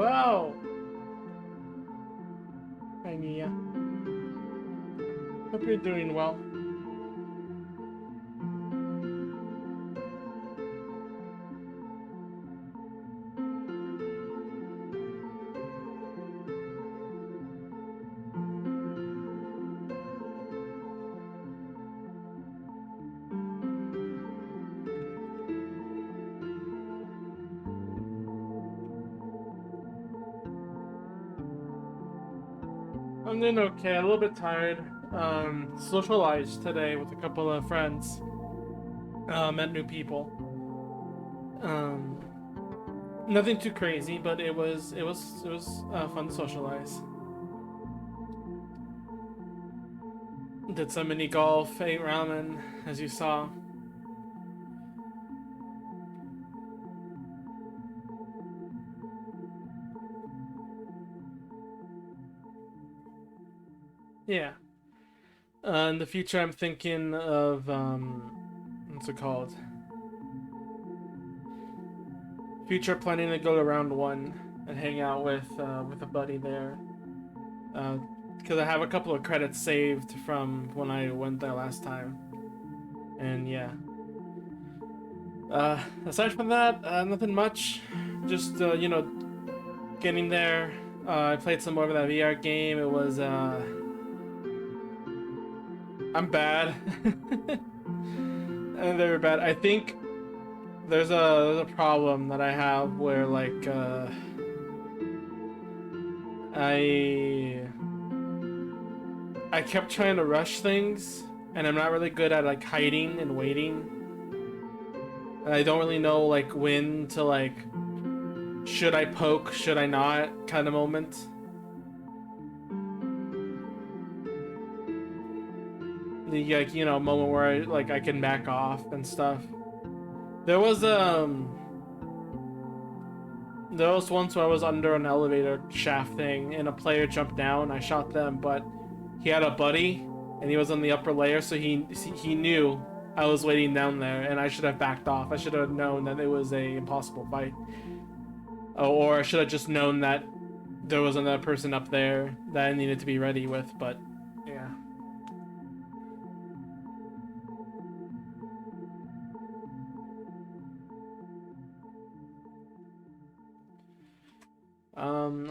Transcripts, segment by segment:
Hello! Hi, Mia. Hope you're doing well. I'm doing okay, a little bit tired. Socialized today with a couple of friends. Met new people. Um, Nothing too crazy, but it was fun to socialize. Did some mini golf, ate ramen, as you saw. Yeah. In the future, I'm thinking of what's it called? Future planning to go to round one and hang out with a buddy there. Because I have a couple of credits saved from when I went there last time. And yeah. Aside from that, nothing much. Just, getting there. I played some more of that VR game. It was, I'm bad. And they were bad. I think there's a problem that I have where, like, I kept trying to rush things, and I'm not really good at, like, hiding and waiting. And I don't really know, like, when to, like, should I poke, should I not kind of moment. The, like, moment where I can back off and stuff. There was there was once where I was under an elevator shaft thing and a player jumped down. I shot them, but he had a buddy and he was on the upper layer, so he knew I was waiting down there, and I should have backed off. I should have known that it was a impossible fight. Oh, or I should have just known that there was another person up there that I needed to be ready with, but yeah.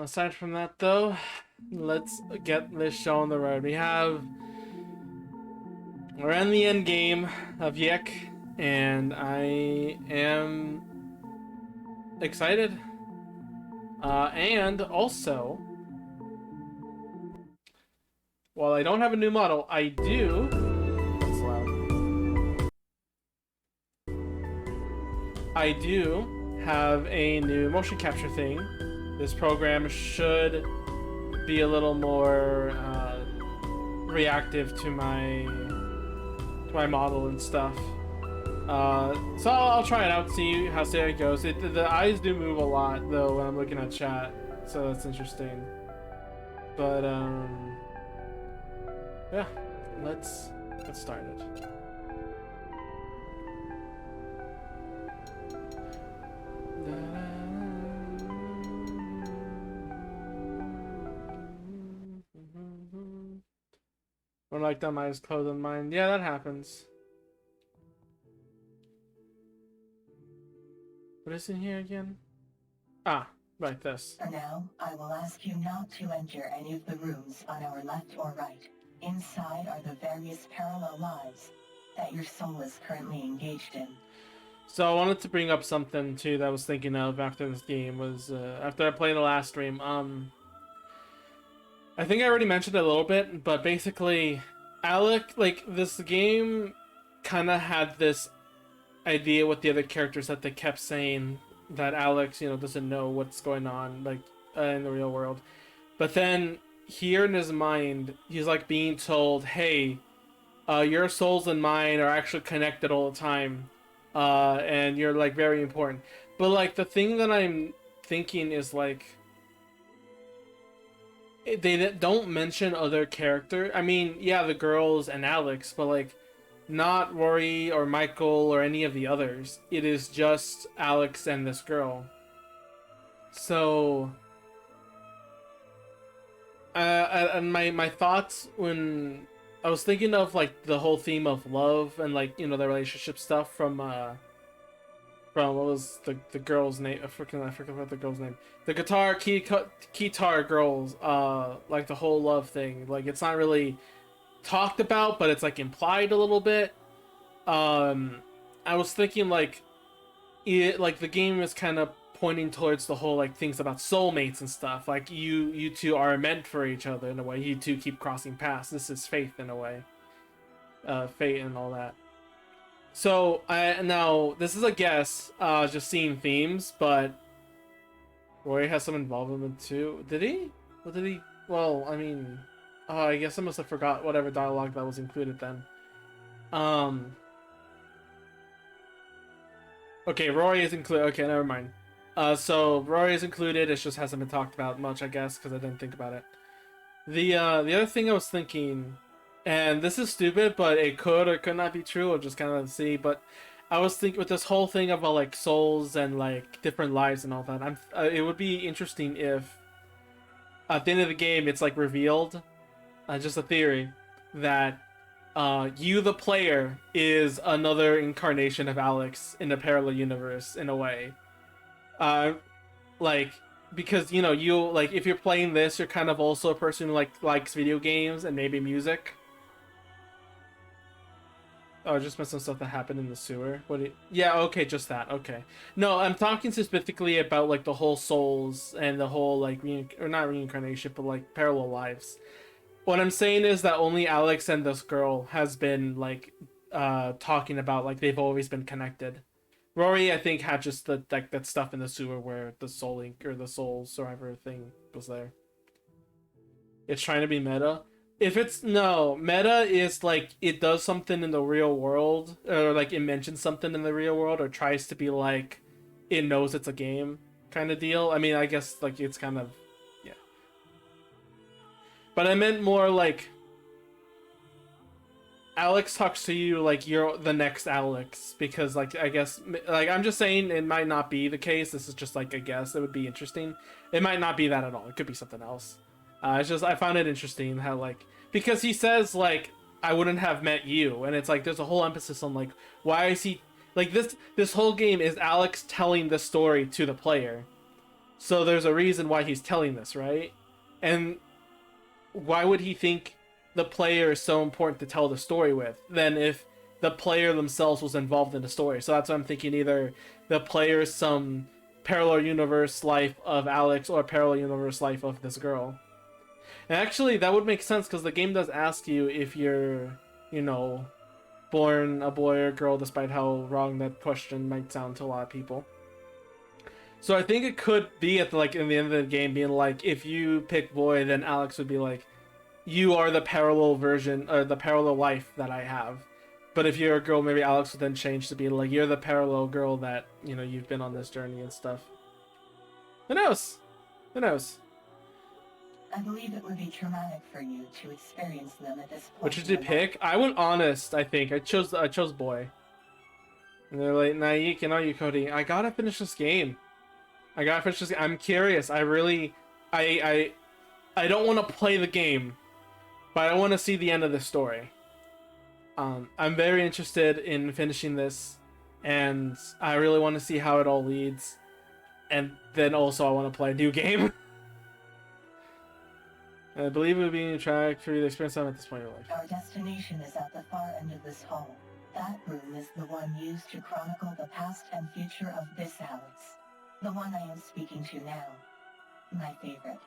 Aside from that though, let's get this show on the road. We're in the end game of Y2K, and I am excited. And also, while I don't have a new model, I do. That's loud. I do have a new motion capture thing. This program should be a little more reactive to my model and stuff. So I'll try it out, see how it goes. The eyes do move a lot though when I'm looking at chat, so that's interesting. But yeah, let's get started. When like that, my eyes closed on mine. Yeah, that happens. What is in here again? Ah, right, this. For now, I will ask you not to enter any of the rooms on our left or right. Inside are the various parallel lives that your soul is currently engaged in. So I wanted to bring up something too that I was thinking of after this game was after I played the last stream. I think I already mentioned it a little bit, but basically, Alec, like, this game kind of had this idea with the other characters that they kept saying that Alex, doesn't know what's going on, like, in the real world. But then, here in his mind, he's, like, being told, hey, your souls and mine are actually connected all the time, and you're, like, very important. But, like, the thing that I'm thinking is, like, they don't mention other character. I mean, yeah, the girls and Alex, but like, not Rory or Michael or any of the others. It is just Alex and this girl. So And my thoughts when I was thinking of like the whole theme of love and like the relationship stuff from what was the girl's name? I forget what the girl's name. The guitar girls. Like the whole love thing. Like it's not really talked about, but it's like implied a little bit. Um, I was thinking like the game is kind of pointing towards the whole like things about soulmates and stuff. Like you two are meant for each other in a way. You two keep crossing paths. This is faith in a way. Fate and all that. So I now this is a guess, just seeing themes, but Roy has some involvement too. Did he? What did he? Well, I mean, oh, I guess I must have forgot whatever dialogue that was included then. Um. Okay, Rory is included. Okay, never mind. So Rory is included. It just hasn't been talked about much, I guess, because I didn't think about it. The other thing I was thinking, and this is stupid, but it could or could not be true. We'll just kind of see. But I was thinking with this whole thing about like souls and like different lives and all that. It would be interesting if at the end of the game it's like revealed, just a theory, that you the player is another incarnation of Alex in a parallel universe in a way. Uh, like because you like if you're playing this, you're kind of also a person who likes video games and maybe music. Oh, I just missed some stuff that happened in the sewer. Yeah, okay, just that. Okay. No, I'm talking specifically about like the whole souls and the whole like or not reincarnation, but like parallel lives. What I'm saying is that only Alex and this girl has been like talking about like they've always been connected. Rory, I think, had just the like that stuff in the sewer where the soul link or the soul survivor thing was there. It's trying to be meta. If it's no meta is like it does something in the real world or like it mentions something in the real world or tries to be like it knows it's a game kind of deal. I mean, I guess like it's kind of yeah. But I meant more like Alex talks to you like you're the next Alex because like I guess like I'm just saying it might not be the case. This is just like a guess. It would be interesting. It might not be that at all. It could be something else. It's just I found it interesting how like because he says like I wouldn't have met you and it's like there's a whole emphasis on like why is he like this whole game is Alex telling the story to the player. So there's a reason why he's telling this, right? And why would he think the player is so important to tell the story with than if the player themselves was involved in the story? So that's what I'm thinking, either the player is some parallel universe life of Alex or parallel universe life of this girl. And actually that would make sense because the game does ask you if you're born a boy or girl, despite how wrong that question might sound to a lot of people. So I think it could be at like in the end of the game being like if you pick boy, then Alex would be like you are the parallel version or the parallel life that I have. But if you're a girl, maybe Alex would then change to be like you're the parallel girl that you've been on this journey and stuff. Who knows? Who knows? I believe it would be traumatic for you to experience them at this point. Which did you pick? I went honest. I think I chose boy. And they're like, nah, you can you, Cody. I gotta finish this game. I'm curious. I really, I don't want to play the game, but I want to see the end of the story. I'm very interested in finishing this, and I really want to see how it all leads. And then also I want to play a new game. I believe it would be a track for you to experience them at this point in your life. Our destination is at the far end of this hall. That room is the one used to chronicle the past and future of this Alex. The one I am speaking to now. My favorite.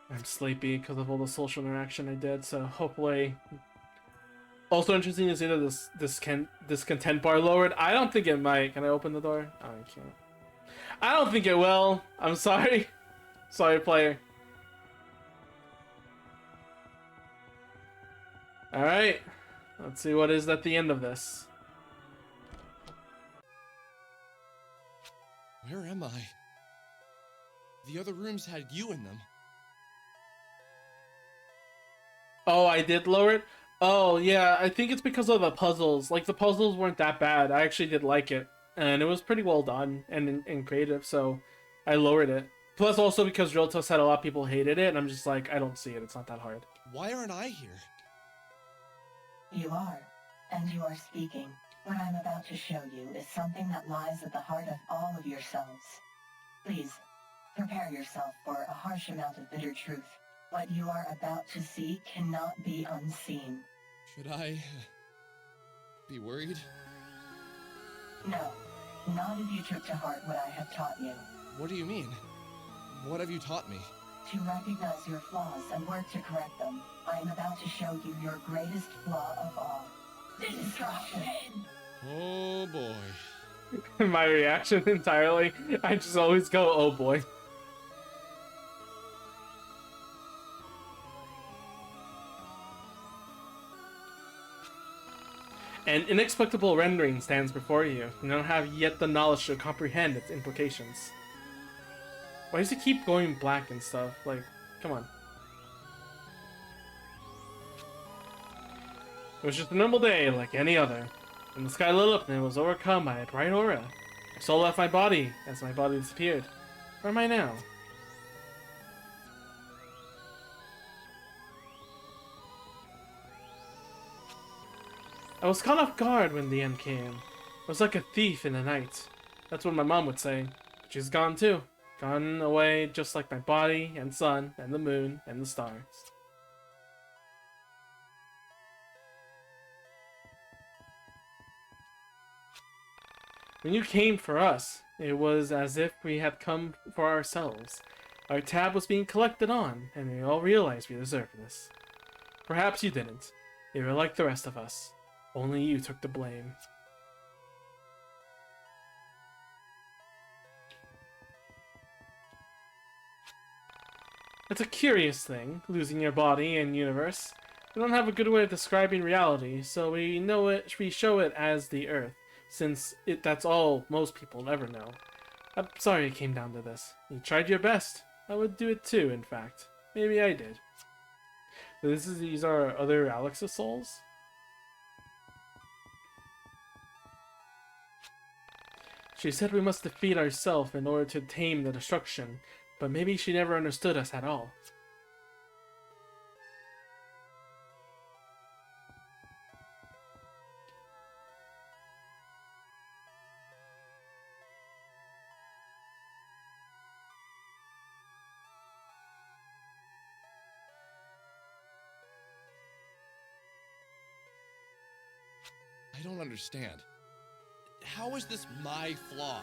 I'm sleepy because of all the social interaction I did, so hopefully... Also interesting is either this content bar lowered. I don't think it might. Can I open the door? Oh, I can't. I don't think it will. I'm sorry. Sorry, player. Alright. Let's see what is at the end of this. Where am I? The other rooms had you in them. Oh, I did lower it? Oh, yeah, I think it's because of the puzzles. Like, the puzzles weren't that bad. I actually did like it. And it was pretty well done and creative, so I lowered it. Plus, also because Realto said a lot of people hated it, and I'm just like, I don't see it. It's not that hard. Why aren't I here? You are, and you are speaking. What I'm about to show you is something that lies at the heart of all of yourselves. Please, prepare yourself for a harsh amount of bitter truth. What you are about to see cannot be unseen. Should I be worried? No, not if you took to heart what I have taught you. What do you mean? What have you taught me? To recognize your flaws and work to correct them, I am about to show you your greatest flaw of all. Destruction! Oh boy. My reaction entirely, I just always go, oh boy. An inexplicable rendering stands before you. You don't have yet the knowledge to comprehend its implications. Why does it keep going black and stuff? Like, come on. It was just a normal day, like any other. And the sky lit up and it was overcome by a bright aura. My soul left my body as my body disappeared. Where am I now? I was caught off guard when the end came. I was like a thief in the night. That's what my mom would say. But she's gone too. Gone away just like my body and sun and the moon and the stars. When you came for us, it was as if we had come for ourselves. Our tab was being collected on, and we all realized we deserved this. Perhaps you didn't. You were like the rest of us. Only you took the blame. It's a curious thing, losing your body and universe. We don't have a good way of describing reality, so we show it as the Earth, since that's all most people ever know. I'm sorry it came down to this. You tried your best. I would do it too, in fact. Maybe I did. So these are other Alex's souls? She said we must defeat ourselves in order to tame the destruction, but maybe she never understood us at all. I don't understand. How is this my flaw?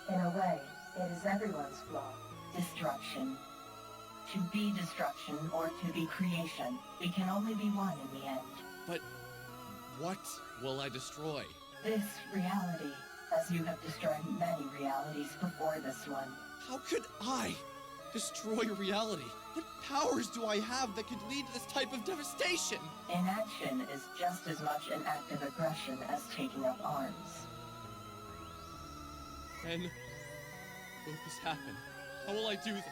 In a way, it is everyone's flaw. Destruction. To be destruction or to be creation, we can only be one in the end. But what will I destroy? This reality, as you have destroyed many realities before this one. How could I destroy reality? What powers do I have that could lead to this type of devastation? Inaction is just as much an act of aggression as taking up arms. When will this happen? How will I do this?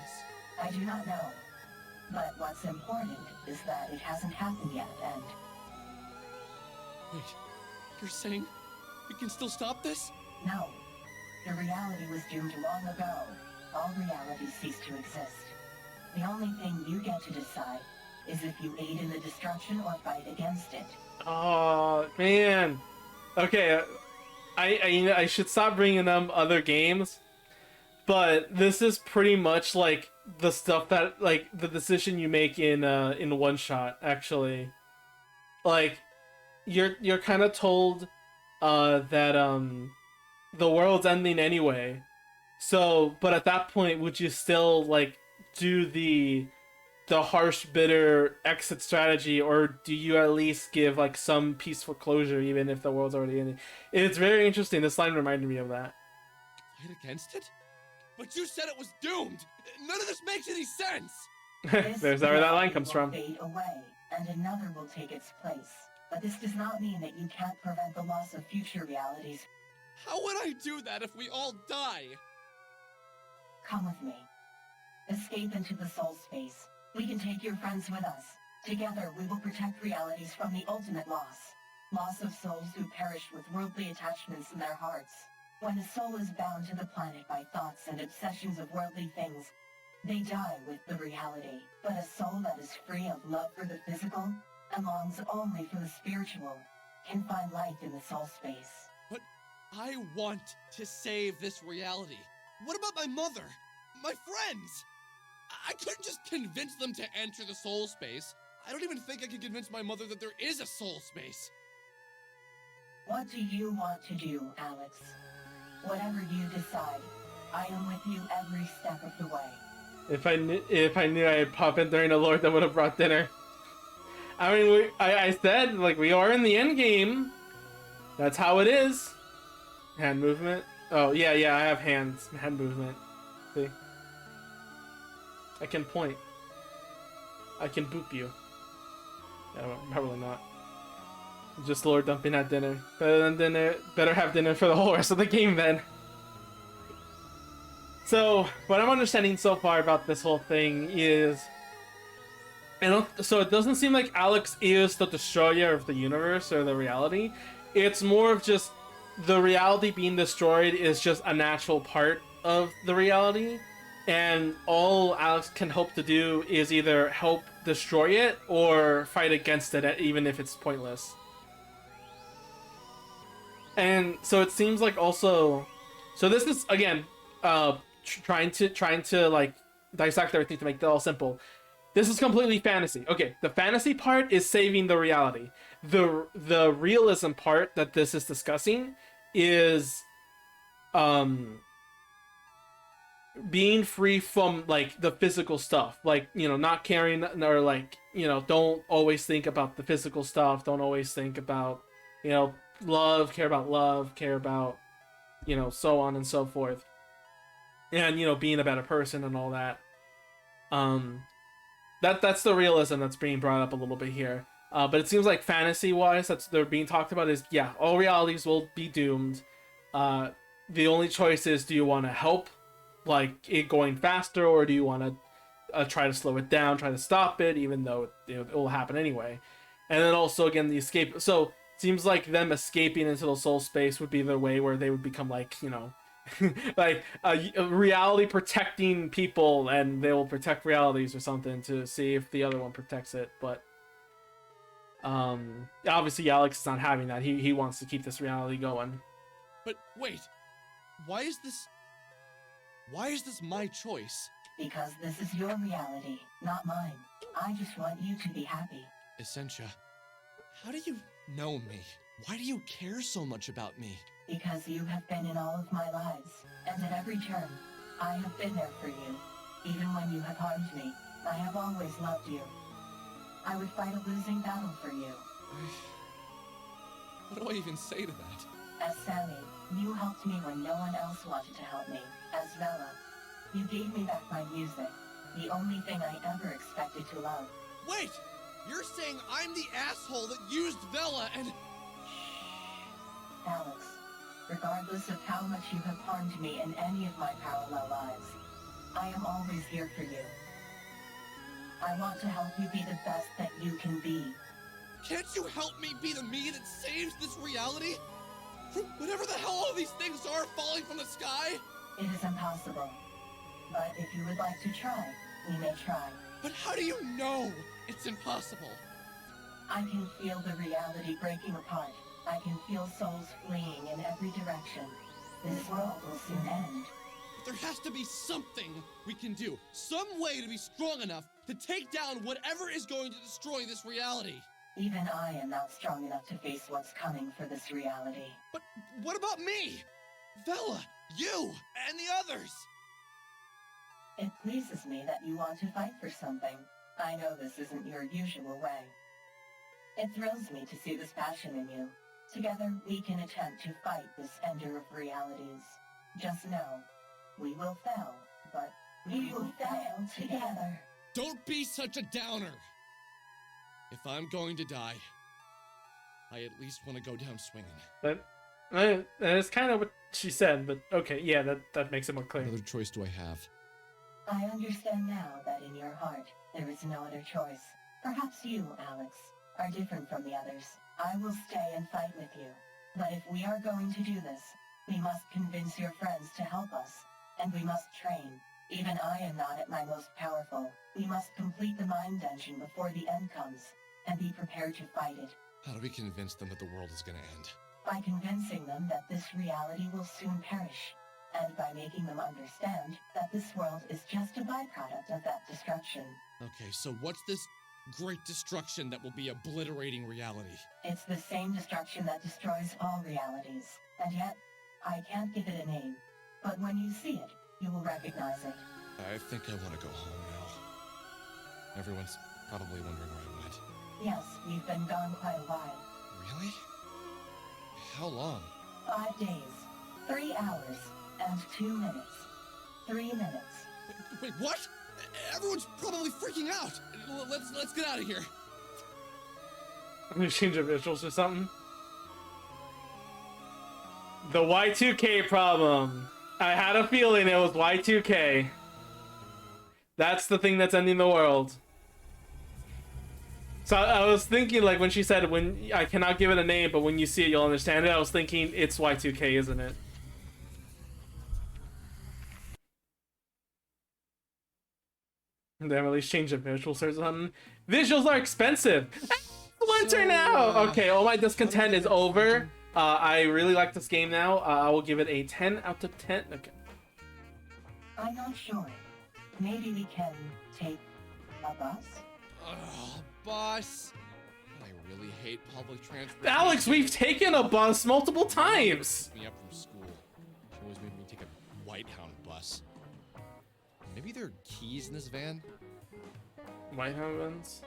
I do not know. But what's important is that it hasn't happened yet, and... Wait, you're saying we can still stop this? No. The reality was doomed long ago. All realities cease to exist. The only thing you get to decide is if you aid in the destruction or fight against it. Oh man. Okay, I should stop bringing them other games, but this is pretty much like the stuff that like the decision you make in One Shot. Actually, like you're kind of told that the world's ending anyway. So, but at that point, would you still like do the harsh, bitter exit strategy, or do you at least give like some peaceful closure, even if the world's already ending? It's very interesting. This line reminded me of that. Fight against it? But you said it was doomed! None of this makes any sense! There's where that line comes from. Fade away, and another will take its place. But this does not mean that you can't prevent the loss of future realities. How would I do that if we all die? Come with me. Escape into the soul space. We can take your friends with us. Together, we will protect realities from the ultimate loss. Loss of souls who perish with worldly attachments in their hearts. When a soul is bound to the planet by thoughts and obsessions of worldly things, they die with the reality. But a soul that is free of love for the physical and longs only for the spiritual can find life in the soul space. But I want to save this reality. What about my mother? My friends? I couldn't just convince them to enter the soul space. I don't even think I could convince my mother that there is a soul space. What do you want to do, Alex? Whatever you decide, I am with you every step of the way. If I knew I'd pop in during the Lord, that would have brought dinner. I mean, I said, like, we are in the end game. That's how it is. Hand movement. Oh, yeah, I have hand movement. See? I can point. I can boop you. No, probably not. Just Lord dumping at dinner. Better than dinner. Better have dinner for the whole rest of the game then. So, what I'm understanding so far about this whole thing is... so it doesn't seem like Alex is the destroyer of the universe or the reality. It's more of just the reality being destroyed is just a natural part of the reality. And all Alex can hope to do is either help destroy it or fight against it, even if it's pointless. And so it seems like also... So this is, again, trying to like dissect everything to make it all simple. This is completely fantasy. Okay, the fantasy part is saving the reality. The realism part that this is discussing is being free from like the physical stuff, like, you know, not caring, or like, you know, don't always think about the physical stuff, don't always think about, you know, care about, you know, so on and so forth, and, you know, being a better person and all that. That's the realism that's being brought up a little bit here. But it seems like fantasy wise, that's they're being talked about is, yeah, all realities will be doomed. The only choice is, do you want to help like it going faster, or do you want to try to slow it down, try to stop it, even though it will happen anyway. And then also, again, the escape. So it seems like them escaping into the soul space would be the way where they would become like, you know, like a reality protecting people, and they will protect realities or something to see if the other one protects it. But obviously Alex is not having that. He wants to keep this reality going. But wait, why is this my choice? Because this is your reality, not mine. I just want you to be happy. Essentia, how do you know me? Why do you care so much about me? Because you have been in all of my lives, and at every turn, I have been there for you. Even when you have harmed me, I have always loved you. I would fight a losing battle for you. What do I even say to that? As Sammy, you helped me when no one else wanted to help me. As Vela, you gave me back my music, the only thing I ever expected to love. Wait! You're saying I'm the asshole that used Vela and... Alex, regardless of how much you have harmed me in any of my parallel lives, I am always here for you. I want to help you be the best that you can be. Can't you help me be the me that saves this reality? From whatever the hell all these things are falling from the sky? It is impossible. But if you would like to try, we may try. But how do you know it's impossible? I can feel the reality breaking apart. I can feel souls fleeing in every direction. This world will soon end. But there has to be something we can do. Some way to be strong enough to take down whatever is going to destroy this reality. Even I am not strong enough to face what's coming for this reality. But what about me? Vela, you, and the others! It pleases me that you want to fight for something. I know this isn't your usual way. It thrills me to see this passion in you. Together, we can attempt to fight this ender of realities. Just know, we will fail, but we will fail together. Don't be such a downer! If I'm going to die, I at least want to go down swinging. That's kind of what she said, but okay, yeah, that makes it more clear. What other choice do I have? I understand now that in your heart, there is no other choice. Perhaps you, Alex, are different from the others. I will stay and fight with you. But if we are going to do this, We must convince your friends to help us, and we must train. Even I am not at my most powerful. We must complete the mind dungeon before the end comes, and be prepared to fight it. How do we convince them that the world is gonna end? By convincing them that this reality will soon perish, and by making them understand that this world is just a byproduct of that destruction. Okay, so what's this great destruction that will be obliterating reality? It's the same destruction that destroys all realities, and yet, I can't give it a name. But when you see it, you will recognize it. I think I want to go home now. Everyone's probably wondering where I went. Yes, we've been gone quite a while. Really? How long? 5 days, 3 hours, and 2 minutes. 3 minutes. Wait, what? Everyone's probably freaking out. Let's get out of here. I'm gonna change the visuals or something. The Y2K problem. I had a feeling it was Y2K. That's the thing that's ending the world. So I was thinking, like, when she said, when I cannot give it a name, but when you see it, you'll understand it. I was thinking it's Y2K, isn't it? They haven't at least changed the visuals or something. Visuals are expensive. Winter now. Okay, all my discontent is over. I really like this game now. I will give it a 10 out of 10. Okay. I'm not sure. Maybe we can take a bus? Ugh, bus. I really hate public transport. Alex, we've taken a bus multiple times. Me up from school. She always made me take a Whitehound bus. Maybe there are keys in this van? Whitehound ones?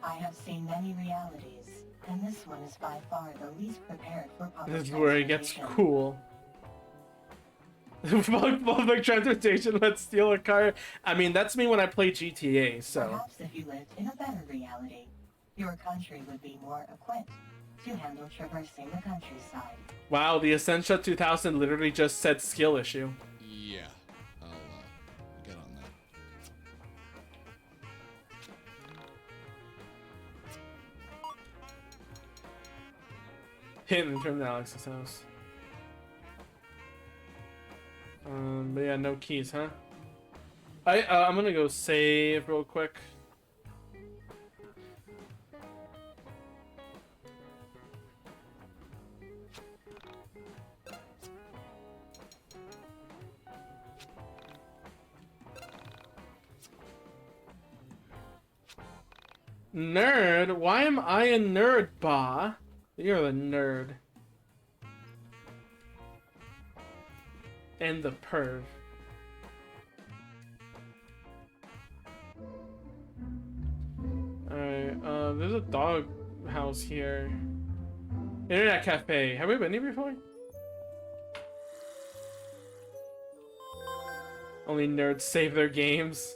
I have seen many realities, and this one is by far the least prepared for public This is where it gets transportation. cool. Fuck public transportation, let's steal a car. I mean, that's me when I play GTA, so. Perhaps if you lived in a better reality, your country would be more equipped to handle traversing the countryside. Wow, the Essentia 2000 literally just said skill issue. Yeah. I'll get on that. Hidden from Alex's house. But yeah, no keys, huh? I'm gonna go save real quick. Nerd? Why am I a nerd, Ba? You're the nerd. And the perv. Alright, there's a dog house here. Internet cafe. Have we been here before? Only nerds save their games.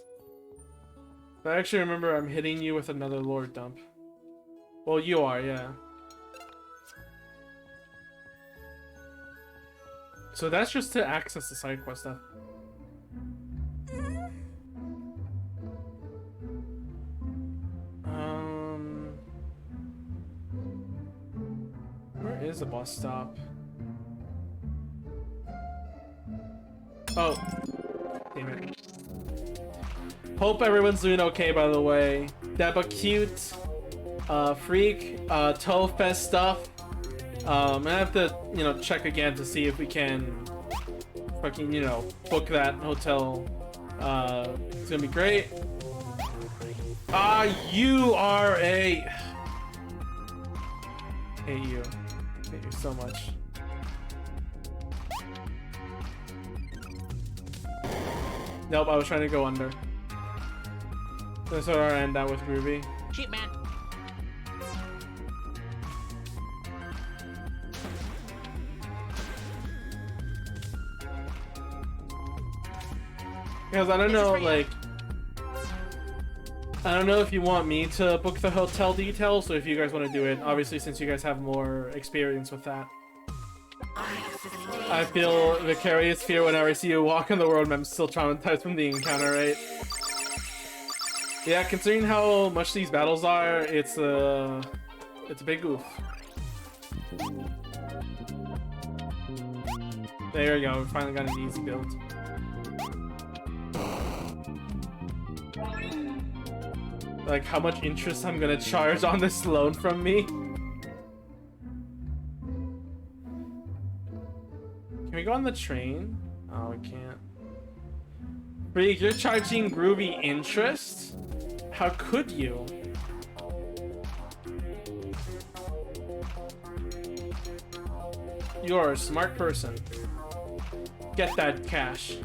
I actually remember I'm hitting you with another lore dump. Well, you are, yeah. So that's just to access the side quest stuff. Where is the bus stop? Oh, damn it. Hope everyone's doing okay, by the way. Deba cute, freak, toe fest stuff. I have to, you know, check again to see if we can fucking, you know, book that hotel. It's gonna be great. You are a... Hate you. Hate you so much. Nope, I was trying to go under. That's what I end out with Ruby. Shit, man. Because I don't know, like... I don't know if you want me to book the hotel details, or if you guys want to do it. Obviously, since you guys have more experience with that. I feel vicarious fear whenever I see you walk in the world, and I'm still traumatized from the encounter, right? Yeah, considering how much these battles are, it's a big goof. There you go, we finally got an easy build. Like how much interest I'm gonna charge on this loan from me. Can we go on the train? Oh, we can't. Freak, you're charging Groovy interest? How could you? You're a smart person. Get that cash.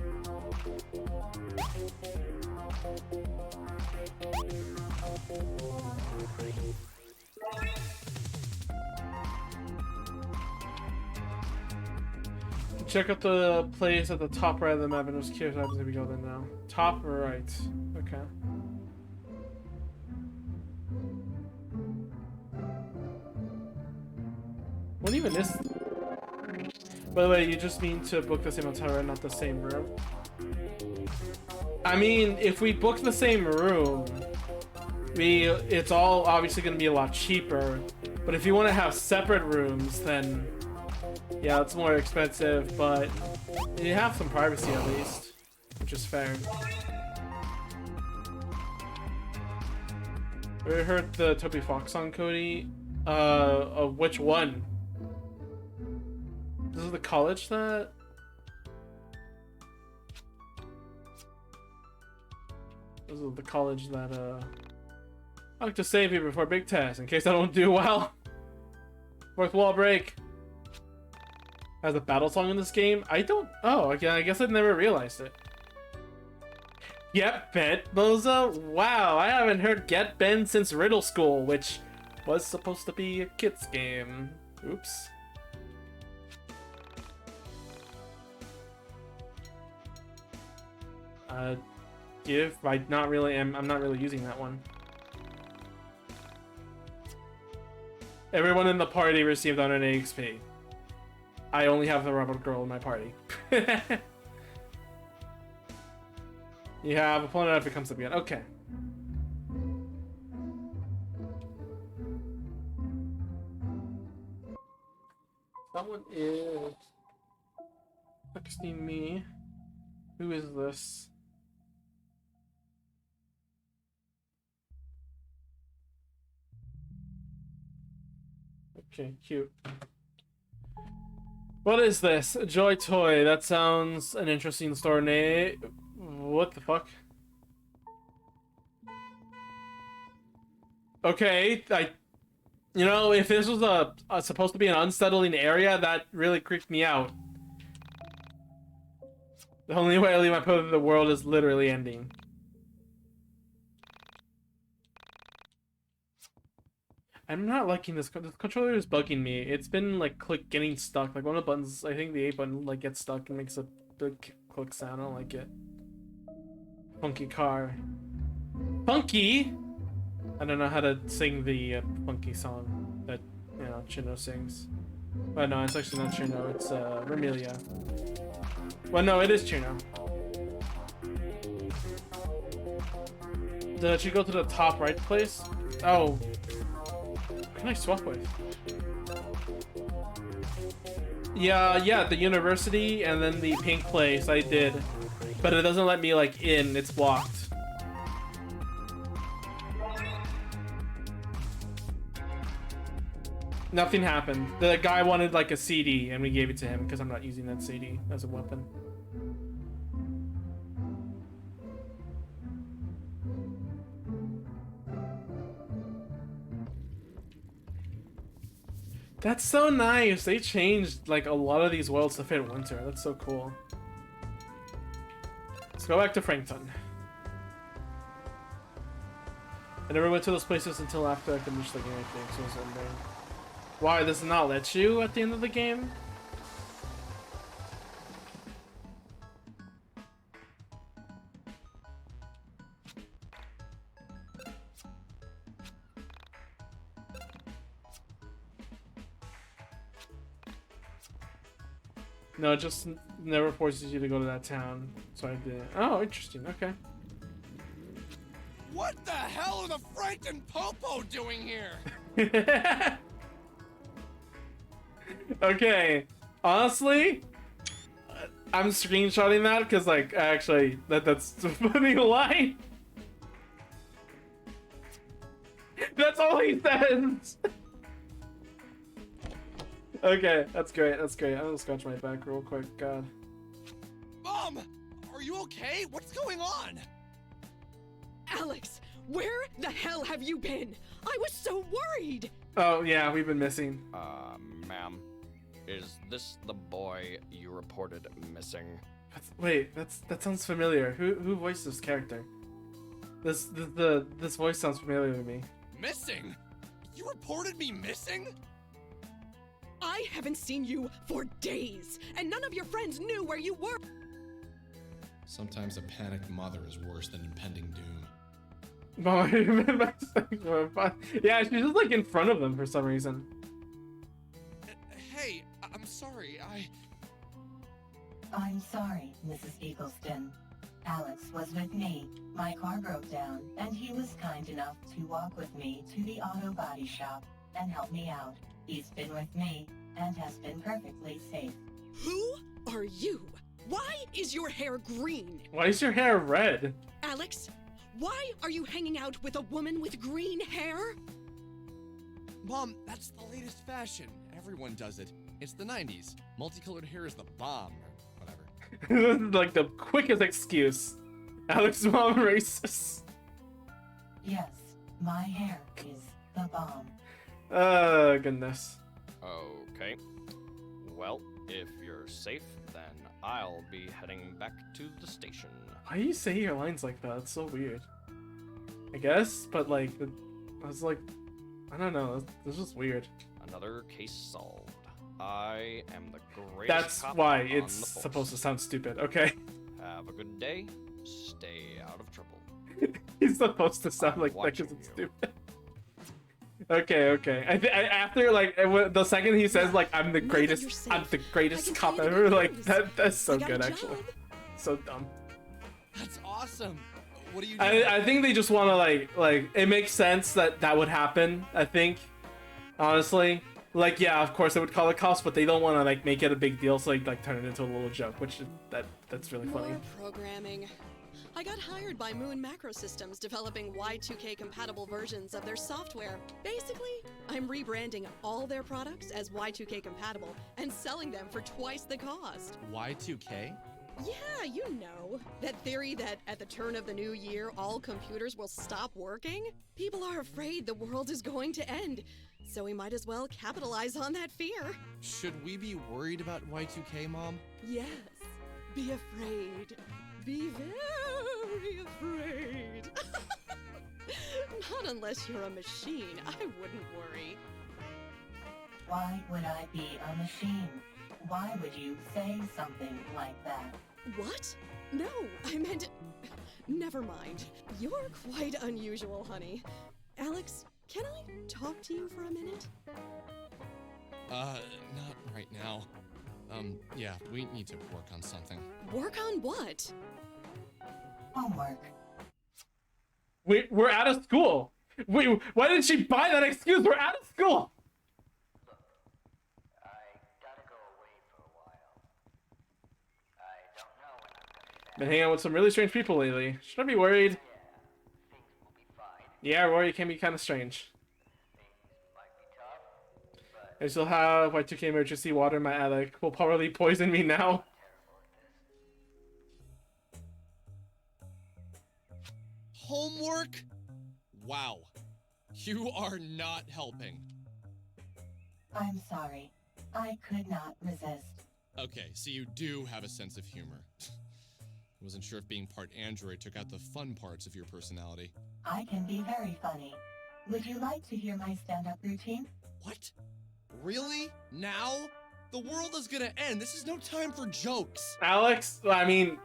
Check out the place at the top right of the map and just curious what happens if we go there now. Top right. Okay. What even is... By the way, you just need to book the same hotel room, not the same room. I mean, if we book the same room, it's all obviously going to be a lot cheaper. But if you want to have separate rooms, then yeah, it's more expensive, but you have some privacy at least, which is fair. We heard the Toby Fox song, Cody. Which one? This is the college that... This is the college that, I like to save you before big test, in case I don't do well. Fourth wall break. Has a battle song in this game? I don't... Oh, okay, I guess I never realized it. Get bent, Bozo? Wow, I haven't heard Get Bent since Riddle School, which was supposed to be a kid's game. Oops. I'm not really using that one. Everyone in the party received 100 XP. I only have the robot girl in my party. You have opponent if it comes up again. Okay. Someone is texting me. Who is this? Okay, cute. What is this? A Joy Toy. That sounds an interesting store name. What the fuck? Okay, you know, if this was supposed to be an unsettling area, that really creeped me out. The only way I leave my pose in the world is literally ending. I'm not liking this. The controller is bugging me. It's been like getting stuck. Like one of the buttons, I think the A button like gets stuck and makes a big click sound. I don't like it. Funky car. Funky? I don't know how to sing the funky song that, you know, Chino sings. But no, it's actually not Chino. It's Remilia. Well, no, it is Chino. Did you go to the top right place? Oh. What can I swap with? Yeah, the university and then the pink place I did. But it doesn't let me, like, in. It's blocked. Nothing happened. The guy wanted, like, a CD, and we gave it to him because I'm not using that CD as a weapon. That's so nice. They changed, like, a lot of these worlds to fit winter. That's so cool. Let's go back to Frankton. I never went to those places until after I finished the game, I think, so it's ending. Why, does it not let you at the end of the game? No, it just never forces you to go to that town. So I did. Oh, interesting. Okay. What the hell are the Franken Popo doing here? Okay. Honestly, I'm screenshotting that because, like, actually, that's a funny line. That's all he says. Okay, that's great. That's great. I'm gonna scratch my back real quick. God. Mom, are you okay? What's going on? Alex, where the hell have you been? I was so worried. Oh yeah, we've been missing. Ma'am, is this the boy you reported missing? Wait, that sounds familiar. Who voiced this character? This voice sounds familiar to me. Missing? You reported me missing? I haven't seen you for days, and none of your friends knew where you were. Sometimes a panicked mother is worse than impending doom. Mom, yeah, she's just like in front of them for some reason. Hey, I'm sorry, I'm sorry, Mrs. Eagleston. Alex was with me. My car broke down, and he was kind enough to walk with me to the auto body shop and help me out. He's been with me and has been perfectly safe. Who are you? Why is your hair green? Why is your hair red? Alex, why are you hanging out with a woman with green hair? Mom, that's the latest fashion. Everyone does it. It's the 90s. Multicolored hair is the bomb, or whatever. This is like the quickest excuse. Alex's mom racist. Yes, my hair is the bomb. Oh, goodness. Okay. Well, if you're safe, then I'll be heading back to the station. Why do you say your lines like that? It's so weird. I guess, but like, I was like, I don't know. This is weird. Another case solved. I am the greatest That's cop why on it's the force. supposed to sound stupid. Okay. Have a good day. Stay out of trouble. He's supposed to sound I'm like that because watching it's you. stupid. Okay. After like the second he says like I'm the Now that greatest, you're safe, I'm the greatest I can cop pay the ever. Like bills. that's so I got a good job. actually. So dumb. That's awesome. What are you doing? I think they just want to like it makes sense that would happen. I think honestly, like yeah, of course they would call it cops, but they don't want to like make it a big deal, so like turn it into a little joke, which that's really funny. More programming. I got hired by Moon Macro Systems developing Y2K compatible versions of their software. Basically, I'm rebranding all their products as Y2K compatible and selling them for twice the cost. Y2K? Yeah, you know. That theory that at the turn of the new year, all computers will stop working? People are afraid the world is going to end, so we might as well capitalize on that fear. Should we be worried about Y2K, Mom? Yes, be afraid. Be very afraid. Not unless you're a machine, I wouldn't worry. Why would I be a machine? Why would you say something like that? What? No, I meant... Never mind. You're quite unusual, honey. Alex, can I talk to you for a minute? Not right now. Yeah, we need to work on something. Work on what? Homework. We're out of school. Wait, why did she buy that excuse? We're out of school. I gotta go away for a while. I don't know when I'm gonna be back. Been hanging out with some really strange people lately. Should I be worried? Yeah, things will be fine. Yeah, Rory can be kind of strange. Things might be tough, but I still have Y2K emergency water in my attic. Will probably poison me now. terrible at this. Homework? Wow. You are not helping. I'm sorry. I could not resist. Okay, so you do have a sense of humor. I wasn't sure if being part android took out the fun parts of your personality. I can be very funny. Would you like to hear my stand-up routine? What? Really? Now? The world is gonna end. This is no time for jokes. Alex, I mean,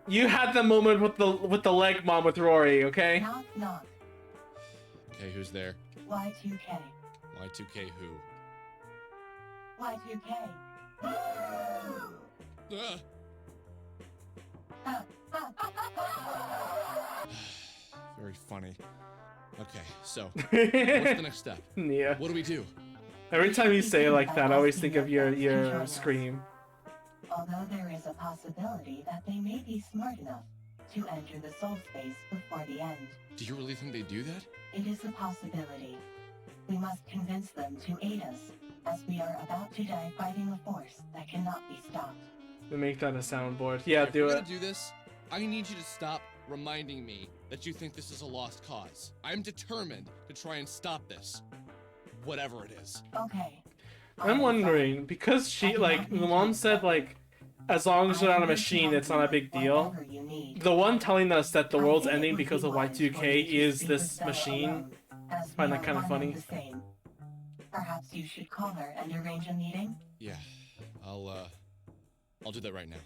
you had the moment with the leg mom with Rory, okay? Knock, knock. Okay, who's there? Y2K. Y2K who? Y2K. Ugh. Very funny. Okay, so what's the next step? Yeah. What do we do? Every time you say it like that, I always think of your scream. Although there is a possibility that they may be smart enough to enter the soul space before the end. Do you really think they do that? It is a possibility. We must convince them to aid us, as we are about to die fighting a force that cannot be stopped. We make that a soundboard. Yeah, If do we're it. gonna do this, I need you to stop reminding me that you think this is a lost cause. I'm determined to try and stop this. Whatever it is. Okay. I'm wondering, because she, like, the mom said, like, as long as you're on a machine, it's not a big deal. Whatever you need. The one telling us that the I world's think it ending would because be of wise Y2K for you to is speak this with Bella machine. alone, as Find we that are kind of one funny. and the same. Perhaps you should call her and arrange a meeting? Yeah, I'll do that right now.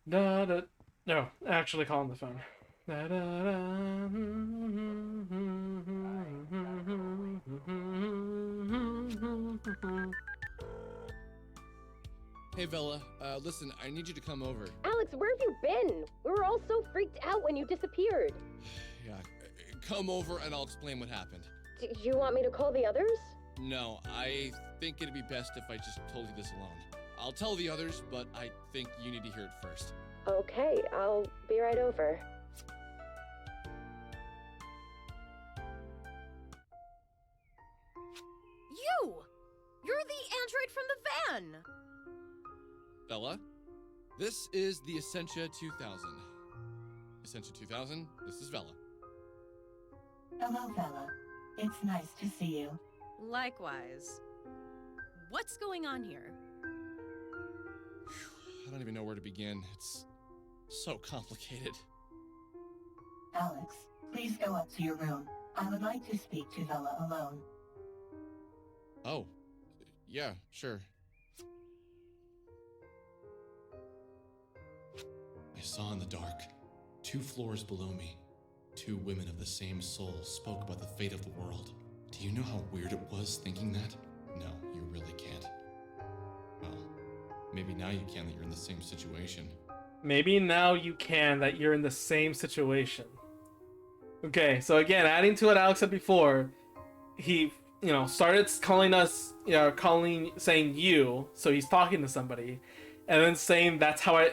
Da, da. No, actually call on the phone. Da, da, da. Hey, Vela, listen, I need you to come over. Alex, where have you been? We were all so freaked out when you disappeared. Yeah, come over and I'll explain what happened. Do you want me to call the others? No, I think it'd be best if I just told you this alone. I'll tell the others, but I think you need to hear it first. Okay, I'll be right over. You! You're the android from the van! Bella, this is the Essentia 2000. Essentia 2000, this is Vela. Hello, Bella. It's nice to see you. Likewise. What's going on here? I don't even know where to begin. It's so complicated. Alex, please go up to your room. I would like to speak to Bella alone. Oh, yeah, sure. I saw in the dark, 2 floors below me, 2 women of the same soul spoke about the fate of the world. Do you know how weird it was thinking that? No, you really can't. Well, maybe now you can that you're in the same situation. Maybe now you can that you're in the same situation. Okay, so again, adding to what Alex said before, he, started calling us, saying you, so he's talking to somebody, and then saying that's how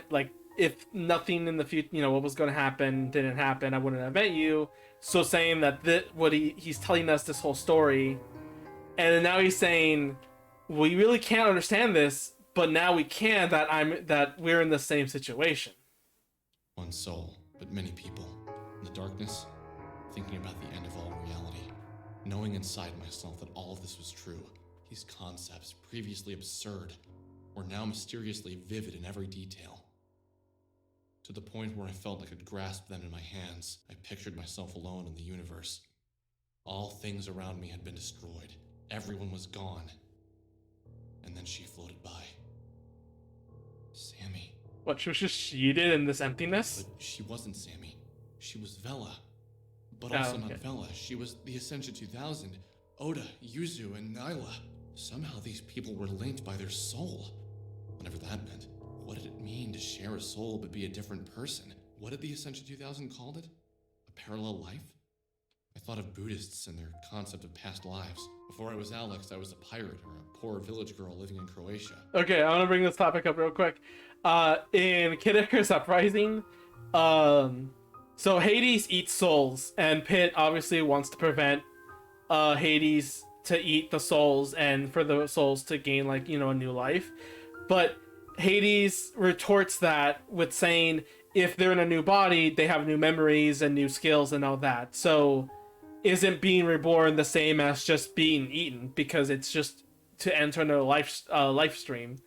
if nothing in the future, what was going to happen didn't happen, I wouldn't have met you. So saying that he's telling us this whole story, and then now he's saying we really can't understand this, but now we can that we're in the same situation. One soul, but many people. In the darkness, thinking about the end of all reality. Knowing inside myself that all of this was true. These concepts, previously absurd, were now mysteriously vivid in every detail. To the point where I felt I could grasp them in my hands, I pictured myself alone in the universe. All things around me had been destroyed. Everyone was gone. And then she floated by. Sammy. What, she was just sheeted in this emptiness? But she wasn't Sammy. She was Vela. But Oh, also okay. not Vela. She was the Essentia 2000. Oda, Yuzu, and Nyla. Somehow these people were linked by their soul. Whatever that meant. What did it mean to share a soul but be a different person? What did the Essentia 2000 called it? A parallel life? I thought of Buddhists and their concept of past lives. Before I was Alex, I was a pirate or a poor village girl living in Croatia. Okay, I want to bring this topic up real quick. In Kid Icarus Uprising, so Hades eats souls, and Pit obviously wants to prevent Hades to eat the souls and for the souls to gain, a new life. But Hades retorts that with saying if they're in a new body, they have new memories and new skills and all that. So isn't being reborn the same as just being eaten, because it's just to enter another life stream?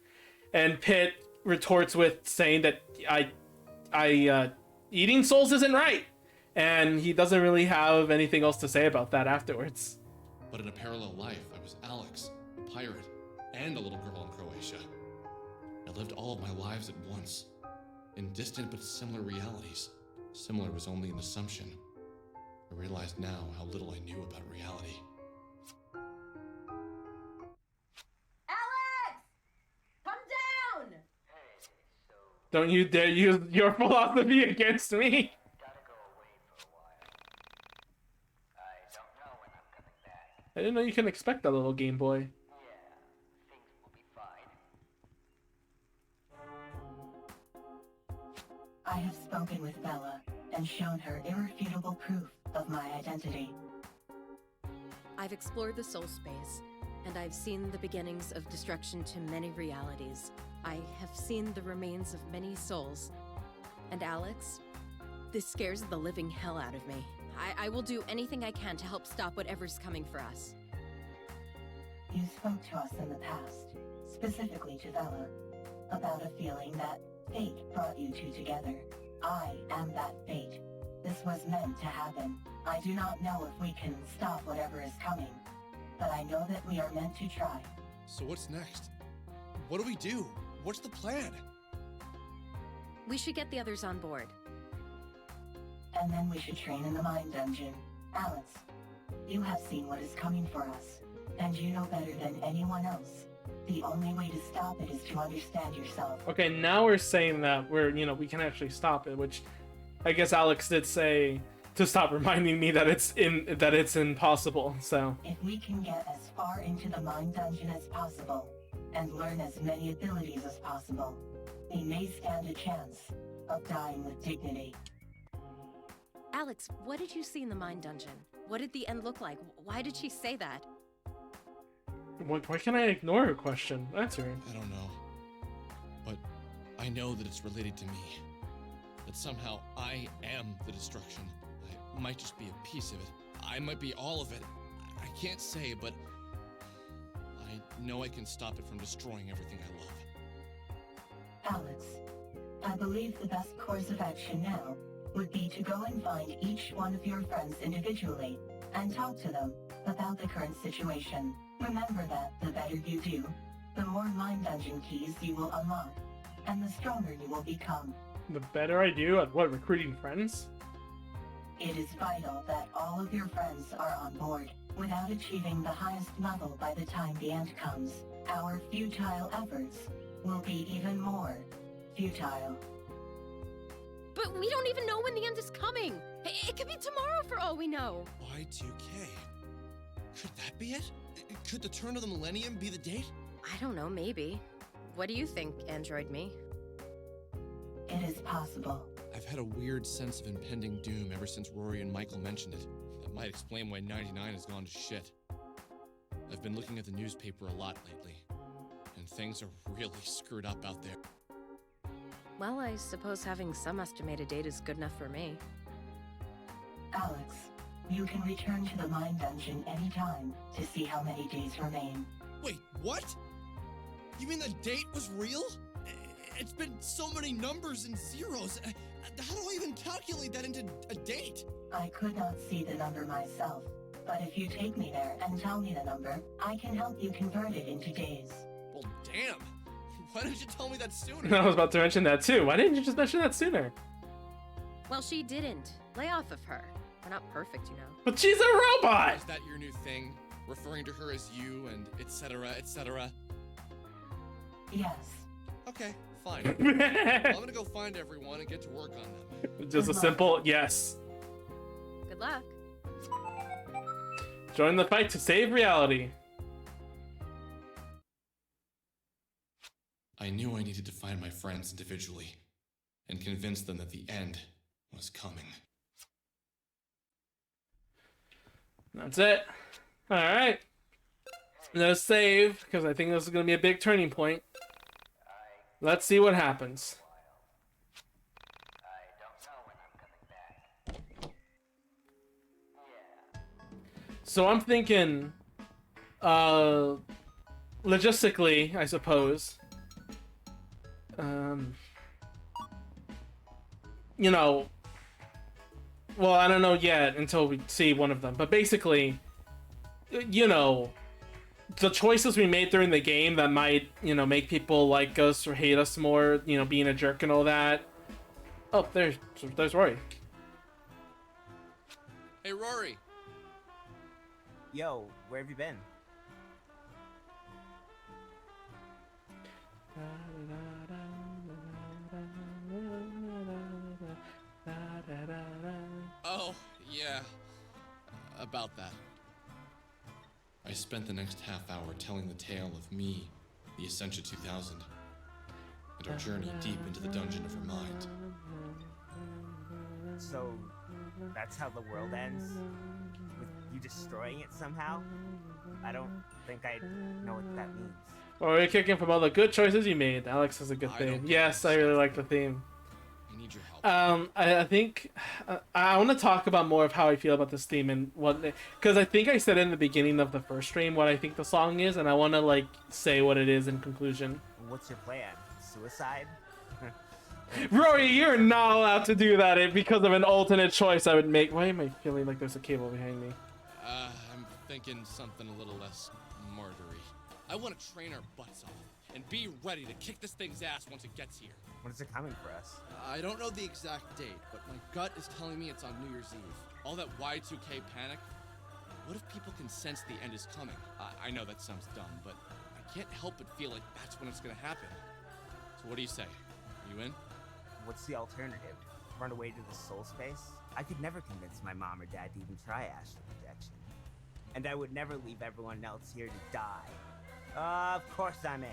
And Pit retorts with saying that I eating souls isn't right, and he doesn't really have anything else to say about that afterwards. But in a parallel life, I was Alex, a pirate, and a little girl in Croatia. I lived all of my lives at once, in distant but similar realities. Similar was only an assumption. I realized now how little I knew about reality. Alex! Come down! Hey, so Don't you dare use your philosophy against me. gotta go away for a while. I don't know when I'm coming back. I didn't know you can expect a little Game Boy. Yeah, things I have spoken with Bella and shown her irrefutable proof of my identity. I've explored the soul space, and I've seen the beginnings of destruction to many realities. I have seen the remains of many souls. And Alex, this scares the living hell out of me. I will do anything I can to help stop whatever's coming for us. You spoke to us in the past, specifically to Bella, about a feeling that fate brought you two together. I am that fate. This was meant to happen. I do not know if we can stop whatever is coming, but I know that we are meant to try. So what's next? What do we do? What's the plan? We should get the others on board. And then we should train in the mine dungeon. Alex, you have seen what is coming for us, and you know better than anyone else. The only way to stop it is to understand yourself. Okay, now we're saying that we can actually stop it, which I guess Alex did say to stop reminding me that it's impossible. So If we can get as far into the mine dungeon as possible, and learn as many abilities as possible, we may stand a chance of dying with dignity. Alex, what did you see in the mine dungeon? What did the end look like? Why did she say that? why can I ignore her question? Answer her. I don't know. But I know that it's related to me. That somehow I am the destruction. I might just be a piece of it. I might be all of it. I can't say, but I know I can stop it from destroying everything I love. Alex, I believe the best course of action now would be to go and find each one of your friends individually and talk to them about the current situation. Remember that the better you do, the more mine dungeon keys you will unlock, and the stronger you will become. The better I do at what, recruiting friends? It is vital that all of your friends are on board. Without achieving the highest level by the time the end comes, our futile efforts will be even more futile. But we don't even know when the end is coming! It could be tomorrow for all we know! Y2K. Could that be it? Could the turn of the millennium be the date? I don't know, maybe. What do you think, Android Me? It is possible. I've had a weird sense of impending doom ever since Rory and Michael mentioned it. That might explain why 99 has gone to shit. I've been looking at the newspaper a lot lately, and things are really screwed up out there. Well, I suppose having some estimated date is good enough for me. Alex, you can return to the mine dungeon anytime to see how many days remain. Wait, what? You mean the date was real? It's been so many numbers and zeros. How do I even calculate that into a date? I could not see the number myself, but if you take me there and tell me the number, I can help you convert it into days. Well, damn. Why didn't you tell me that sooner? I was about to mention that too. Why didn't you just mention that sooner? Well, she didn't. Lay off of her. We're not perfect, you know. But she's a robot! Is that your new thing? Referring to her as you and etc., etc.? Yes. Okay, fine. I'm gonna go find everyone and get to work on them. Just a simple yes. Good luck. Join the fight to save reality. I knew I needed to find my friends individually and convince them that the end was coming. That's it. Alright. Let's save, because I think this is going to be a big turning point. Let's see what happens. I don't know when I'm coming back. Yeah. So I'm thinking, logistically, I suppose, you know, well, I don't know yet until we see one of them, but basically, you know, the choices we made during the game that might, you know, make people like us or hate us more, you know, being a jerk and all that. Oh, there's Rory. Hey, Rory. Yo, where have you been? Oh, yeah. About that. I spent the next half hour telling the tale of me, the Essentia 2000, and our journey deep into the dungeon of her mind. So, that's how the world ends? With you destroying it somehow? I don't think I know what that means. Or you're kicking from all the good choices you made. Alex has a good I theme. don't get Yes, this. I really like the theme. I need your help. I think I want to talk about more of how I feel about this theme and what, because I think I said in the beginning of the first stream what I think the song is, and I want to like say what it is in conclusion. What's your plan? Suicide? Rory, you're not allowed to do that because of an alternate choice I would make. Why am I feeling like there's a cable behind me? I'm thinking something a little less martyry. I want to train our butts off and be ready to kick this thing's ass once it gets here. When is it coming for us? I don't know the exact date, but my gut is telling me it's on New Year's Eve. All that Y2K panic. What if people can sense the end is coming? I know that sounds dumb, but I can't help but feel like that's when it's gonna happen. So what do you say? Are you in? What's the alternative? Run away to the soul space? I could never convince my mom or dad to even try astral projection. And I would never leave everyone else here to die. Of course I'm in.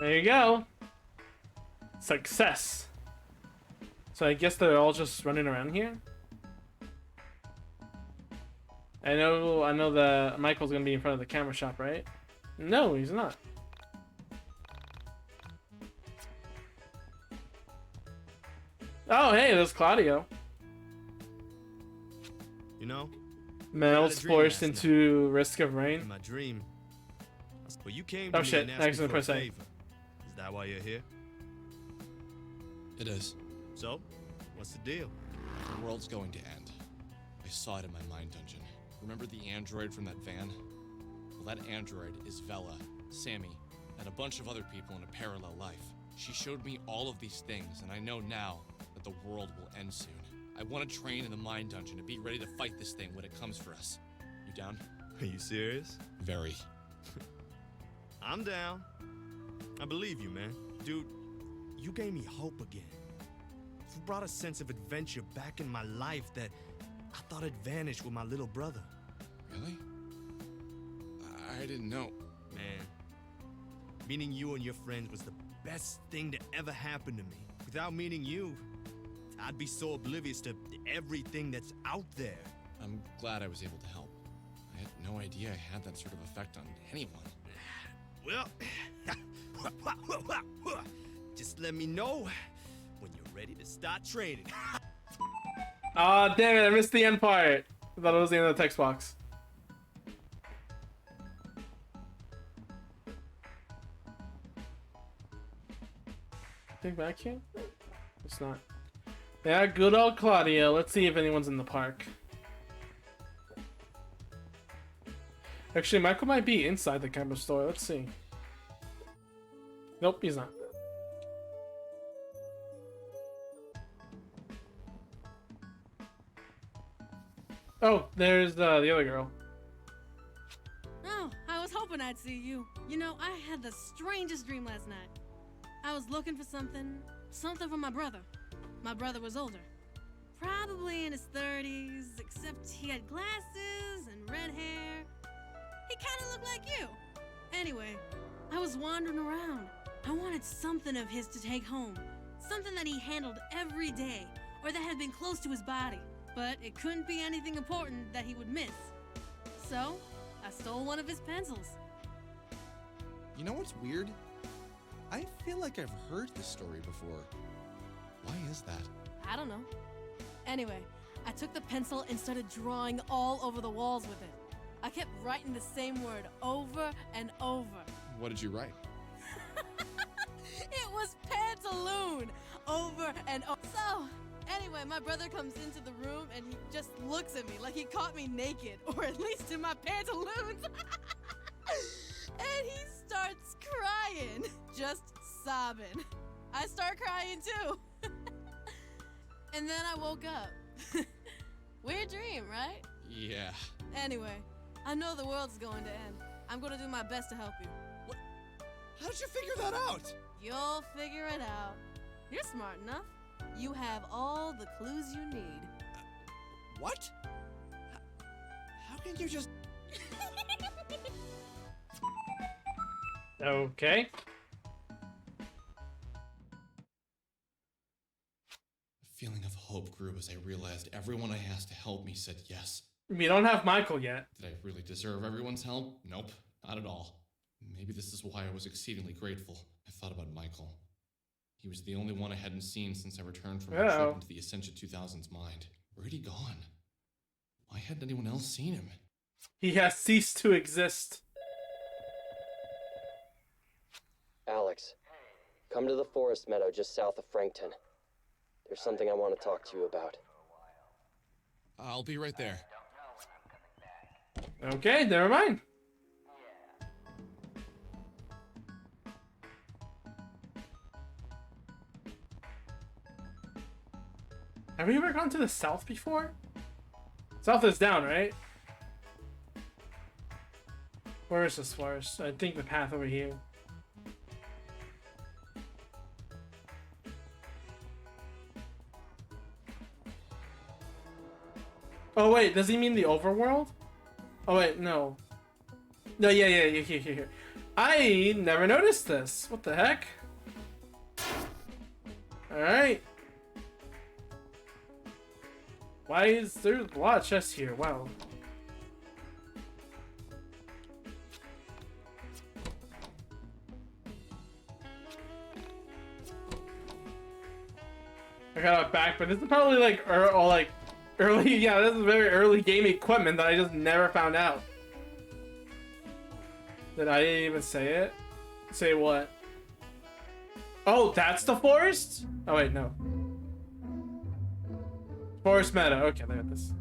There you go. Success. So I guess they're all just running around here. I know that Michael's gonna be in front of the camera shop, right? No, he's not. Oh, hey, there's Claudio. You know, Mel's forced into Risk of Rain. in my dream. Well, you came Oh to me shit, and asked me accident for a press A. favor. Is that why you're here? It is. So, what's the deal? The world's going to end. I saw it in my mind dungeon. Remember the android from that van? Well, that android is Vela, Sammy, and a bunch of other people in a parallel life. She showed me all of these things, and I know now that the world will end soon. I want to train in the mind dungeon to be ready to fight this thing when it comes for us. You down? Are you serious? Very. I'm down. I believe you, man. Dude, you gave me hope again. You brought a sense of adventure back in my life that I thought had vanished with my little brother. Really? I didn't know. Man, meeting you and your friends was the best thing to ever happen to me. Without meeting you, I'd be so oblivious to everything that's out there. I'm glad I was able to help. I had no idea I had that sort of effect on anyone. Well, just let me know when you're ready to start training. Aw, damn it, I missed the end part. I thought it was the end of the text box. Think back here? It's not. Yeah, good old Claudia. Let's see if anyone's in the park. Actually, Michael might be inside the camera store. Let's see. Nope, he's not. Oh, there's the other girl. Oh, I was hoping I'd see you. You know, I had the strangest dream last night. I was looking for something for my brother. My brother was older. Probably in his 30s, except he had glasses and red hair. He kind of looked like you. Anyway, I was wandering around. I wanted something of his to take home. Something that he handled every day, or that had been close to his body. But it couldn't be anything important that he would miss. So, I stole one of his pencils. You know what's weird? I feel like I've heard this story before. Why is that? I don't know. Anyway, I took the pencil and started drawing all over the walls with it. I kept writing the same word over and over. What did you write? It was pantaloon! Over and over. So, anyway, my brother comes into the room and he just looks at me like he caught me naked, or at least in my pantaloons. And he starts crying, just sobbing. I start crying too. And then I woke up. Weird dream, right? Yeah. Anyway, I know the world's going to end. I'm gonna do my best to help you. What? How did you figure that out? You'll figure it out. You're smart enough. You have all the clues you need. What? How can you just... Okay. feeling of hope grew as I realized everyone I asked to help me said yes. We don't have Michael yet. Did I really deserve everyone's help? Nope, not at all. Maybe this is why I was exceedingly grateful. I thought about Michael. He was the only one I hadn't seen since I returned from my trip into the Ascension 2000's mind. Where had he gone? Why hadn't anyone else seen him? He has ceased to exist. Alex, come to the forest meadow just south of Frankton. There's something I want to talk to you about. I'll be right there. Okay, never mind. Have we ever gone to the south before? South is down, right? Where is this forest? I think the path over here. Oh wait, does he mean the overworld? Oh wait, no. No, yeah, here. I never noticed this. What the heck? Alright. Why is there a lot of chests here? Wow. I got it back, but this is probably like early, yeah, this is very early game equipment that I just never found out. Did I even say it? Say what? Oh, that's the forest? Oh wait, no. Forest meadow. Okay, look at this.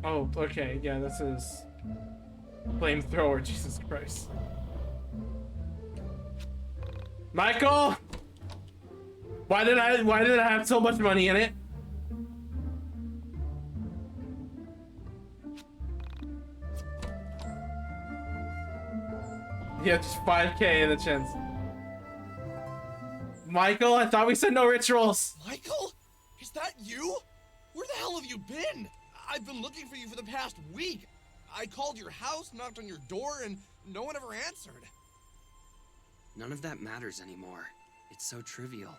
Oh, okay, yeah, this is flamethrower, Jesus Christ. Michael! Why did I have so much money in it? Yeah, just 5K in the chins. Michael, I thought we said no rituals. Michael? Is that you? Where the hell have you been? I've been looking for you for the past week. I called your house, knocked on your door, and no one ever answered. None of that matters anymore. It's so trivial.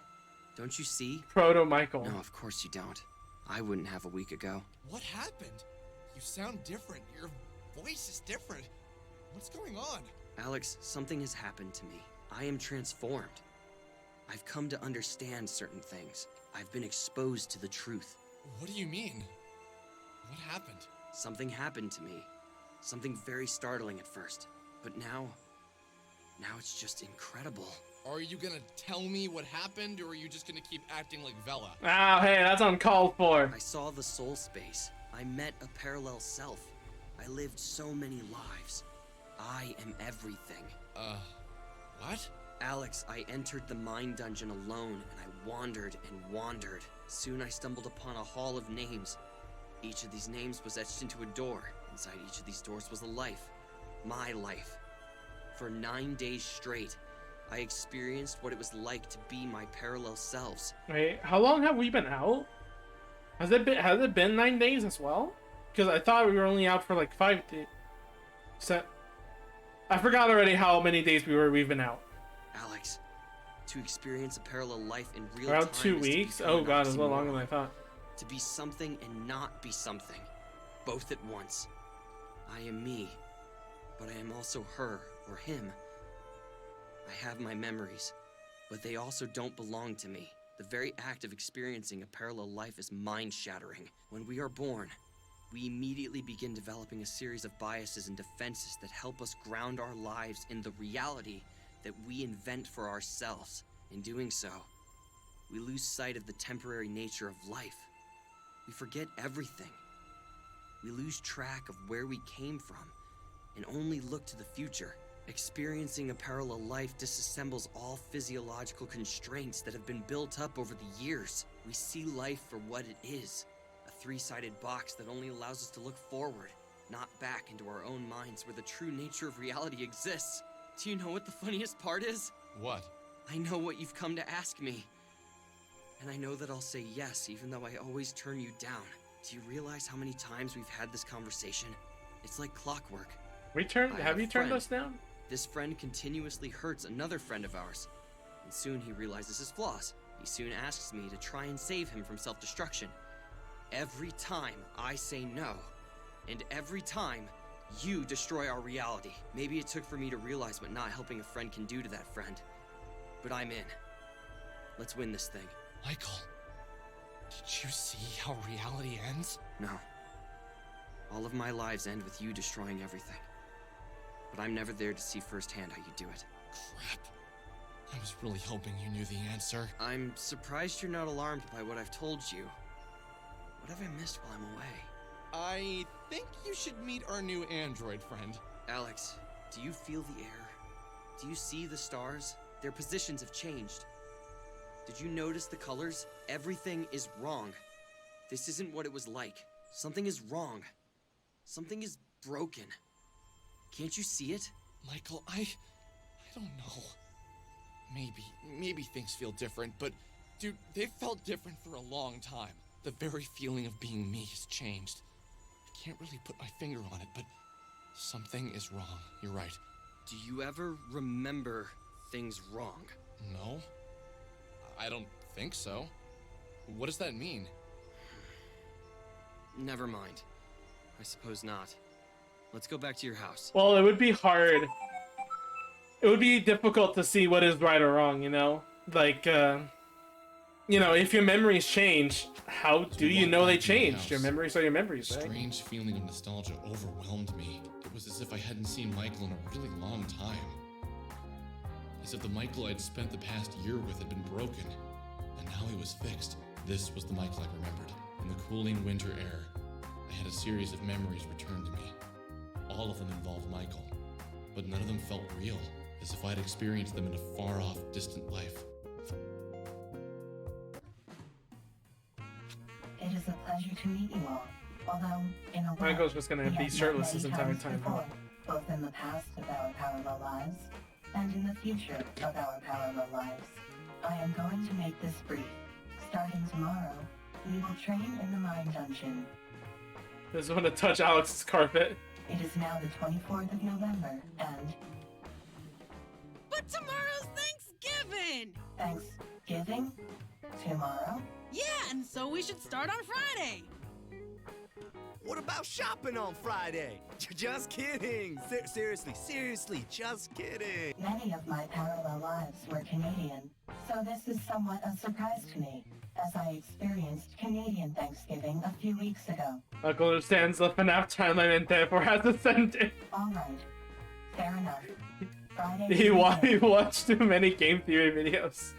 Don't you see? Proto Michael. No, of course you don't. I wouldn't have a week ago. What happened? You sound different. Your voice is different. What's going on? Alex, something has happened to me. I am transformed. I've come to understand certain things. I've been exposed to the truth. What do you mean? What happened? Something happened to me. Something very startling at first. But now it's just incredible. Are you gonna tell me what happened, or are you just gonna keep acting like Vela? Oh, hey, that's uncalled for. I saw the soul space. I met a parallel self. I lived so many lives. I am everything. What? Alex, I entered the mind dungeon alone, and I wandered and wandered. Soon I stumbled upon a hall of names. Each of these names was etched into a door. Inside each of these doors was a life. My life. For 9 days straight, I experienced what it was like to be my parallel selves. Wait, how long have we been out? Has it been 9 days as well? Because I thought we were only out for like 5 days. So I forgot already how many days we've been out. Alex, to experience a parallel life in real Around time 2 weeks? Oh god, it's a little longer than I thought. To be something and not be something, both at once. I am me, but I am also her or him. I have my memories, but they also don't belong to me. The very act of experiencing a parallel life is mind-shattering. When we are born, we immediately begin developing a series of biases and defenses that help us ground our lives in the reality that we invent for ourselves. In doing so, we lose sight of the temporary nature of life. We forget everything. We lose track of where we came from and only look to the future. Experiencing a parallel life disassembles all physiological constraints that have been built up over the years. We see life for what it is, a three-sided box that only allows us to look forward, not back into our own minds where the true nature of reality exists. Do you know what the funniest part is? What? I know what you've come to ask me. And I know that I'll say yes, even though I always turn you down. Do you realize how many times we've had this conversation? It's like clockwork. Have you turned us down? This friend continuously hurts another friend of ours, and soon he realizes his flaws. He soon asks me to try and save him from self-destruction. Every time I say no, and every time you destroy our reality. Maybe it took for me to realize what not helping a friend can do to that friend, but I'm in. Let's win this thing. Michael, did you see how reality ends? No. All of my lives end with you destroying everything. But I'm never there to see firsthand how you do it. Crap. I was really hoping you knew the answer. I'm surprised you're not alarmed by what I've told you. What have I missed while I'm away? I think you should meet our new android friend. Alex, do you feel the air? Do you see the stars? Their positions have changed. Did you notice the colors? Everything is wrong. This isn't what it was like. Something is wrong. Something is broken. Can't you see it? Michael, I don't know. Maybe things feel different, but dude, they've felt different for a long time. The very feeling of being me has changed. I can't really put my finger on it, but something is wrong. You're right. Do you ever remember things wrong? No. I don't think so. What does that mean? Never mind. I suppose not. Let's go back to your house. Well, it would be hard. It would be difficult to see what is right or wrong, you know? Like, you know, if your memories change, how do you know they changed? Your memories are your memories, A right? strange feeling of nostalgia overwhelmed me. It was as if I hadn't seen Michael in a really long time. As if the Michael I'd spent the past year with had been broken, and now he was fixed. This was the Michael I remembered. In the cooling winter air, I had a series of memories return to me. All of them involved Michael, but none of them felt real, as if I'd experienced them in a far-off, distant life. It is a pleasure to meet you all. Although, in a way, Michael's just gonna we be have shirtless met this many entire times time. before, both in the past of our parallel lives, and in the future of our parallel lives. I am going to make this brief. Starting tomorrow, we will train in the Mine Dungeon. Doesn't want to touch Alex's carpet. It is now the 24th of November, and... But tomorrow's Thanksgiving! Thanksgiving? Tomorrow? Yeah, and so we should start on Friday! What about shopping on Friday? Just kidding. Seriously, just kidding. Many of my parallel lives were Canadian, so this is somewhat a surprise to me, as I experienced Canadian Thanksgiving a few weeks ago. Michael understands the FNAF timeline and therefore has ascended. Alright, fair enough. Friday He watched too many game theory videos.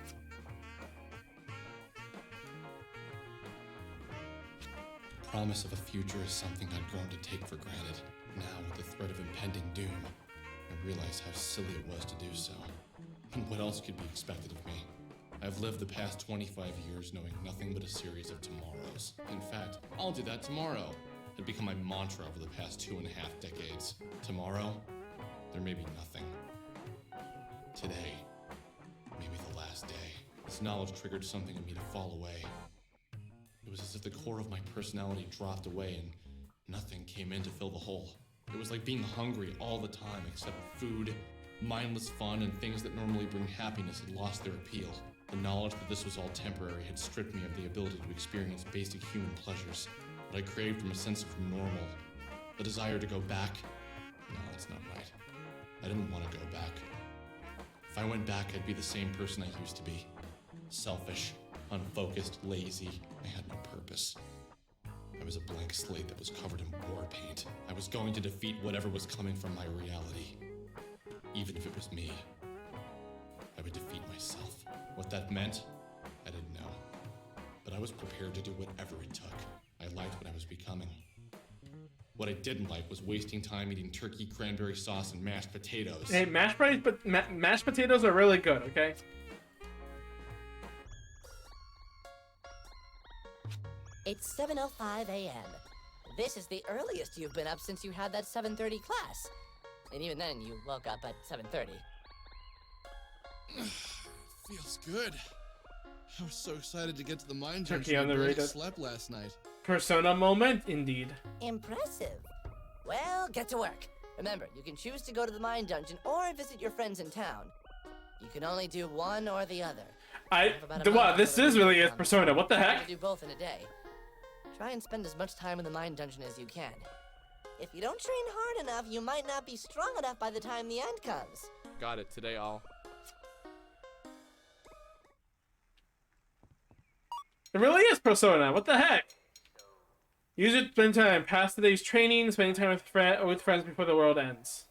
Promise of a future is something I'd grown to take for granted. Now, with the threat of impending doom, I realize how silly it was to do so. And what else could be expected of me? I've lived the past 25 years knowing nothing but a series of tomorrows. In fact, I'll do that tomorrow. It become my mantra over the past 2.5 decades. Tomorrow, there may be nothing. Today, maybe the last day. This knowledge triggered something in me to fall away. It was as if the core of my personality dropped away and nothing came in to fill the hole. It was like being hungry all the time except food, mindless fun, and things that normally bring happiness had lost their appeal. The knowledge that this was all temporary had stripped me of the ability to experience basic human pleasures that I craved from a sense of normal. The desire to go back? No, that's not right. I didn't want to go back. If I went back, I'd be the same person I used to be. Selfish, unfocused, lazy. I had no purpose. I was a blank slate that was covered in war paint. I was going to defeat whatever was coming from my reality. Even if it was me. I would defeat myself. What that meant, I didn't know. But I was prepared to do whatever it took. I liked what I was becoming. What I didn't like was wasting time eating turkey, cranberry sauce, and mashed potatoes. Hey, mashed potatoes are really good, okay? It's 7:05 a.m. This is the earliest you've been up since you had that 7:30 class. And even then, you woke up at 7:30. Feels good. I was so excited to get to the mine Turkey junction. I barely underrated. slept last night. Persona moment, indeed. Impressive. Well, get to work. Remember, you can choose to go to the mine dungeon or visit your friends in town. You can only do one or the other. Wow, this is really a Persona. What the heck? Do both in a day. Try and spend as much time in the mine dungeon as you can. If you don't train hard enough, you might not be strong enough by the time the end comes. Got it. Today I'll... It really is Persona. What the heck? Use it to spend time. Pass the day's training, spending time with friends before the world ends.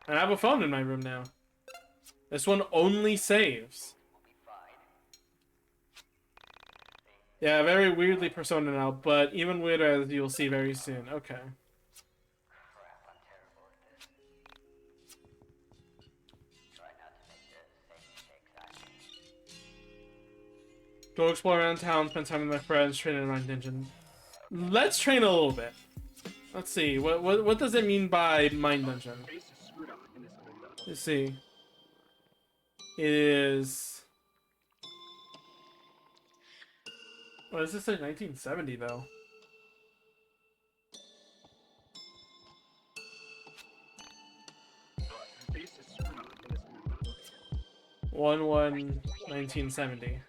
And I have a phone in my room now. This one only saves. Yeah, very weirdly Persona now, but even weirder as you'll see very soon. Okay. Go explore around town, spend time with my friends, train in a mine dungeon. Let's train a little bit. Let's see. What does it mean by mine dungeon? Let's see. It is... What does this say? 1970 though. One 1970.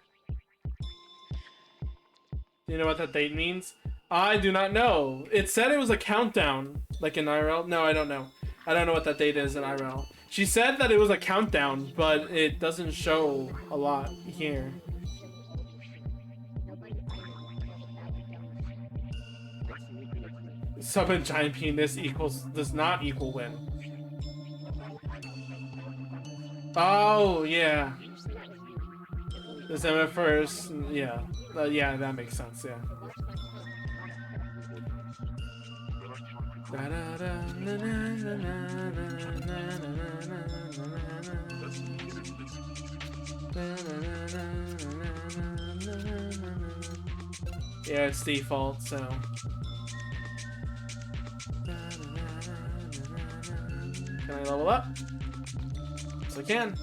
Do you know what that date means? I do not know. It said it was a countdown, like in IRL. No, I don't know. I don't know what that date is in IRL. She said that it was a countdown, but it doesn't show a lot here. Summon giant penis does not equal win. Oh yeah. December 1st. Yeah. Yeah, that makes sense. Yeah. Yeah, it's default, so. Can I level up? Yes, I can.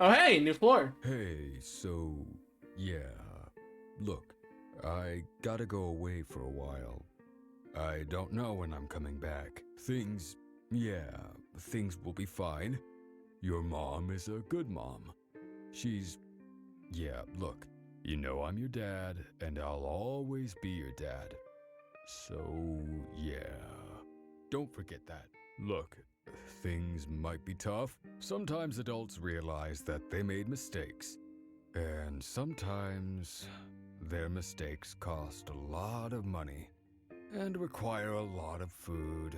Oh, hey, new floor. Hey, so, yeah. Look, I gotta go away for a while. I don't know when I'm coming back. Things will be fine. Your mom is a good mom. Yeah, look, you know I'm your dad, and I'll always be your dad. So, yeah. Don't forget that. Look, things might be tough. Sometimes adults realize that they made mistakes. And sometimes their mistakes cost a lot of money and require a lot of food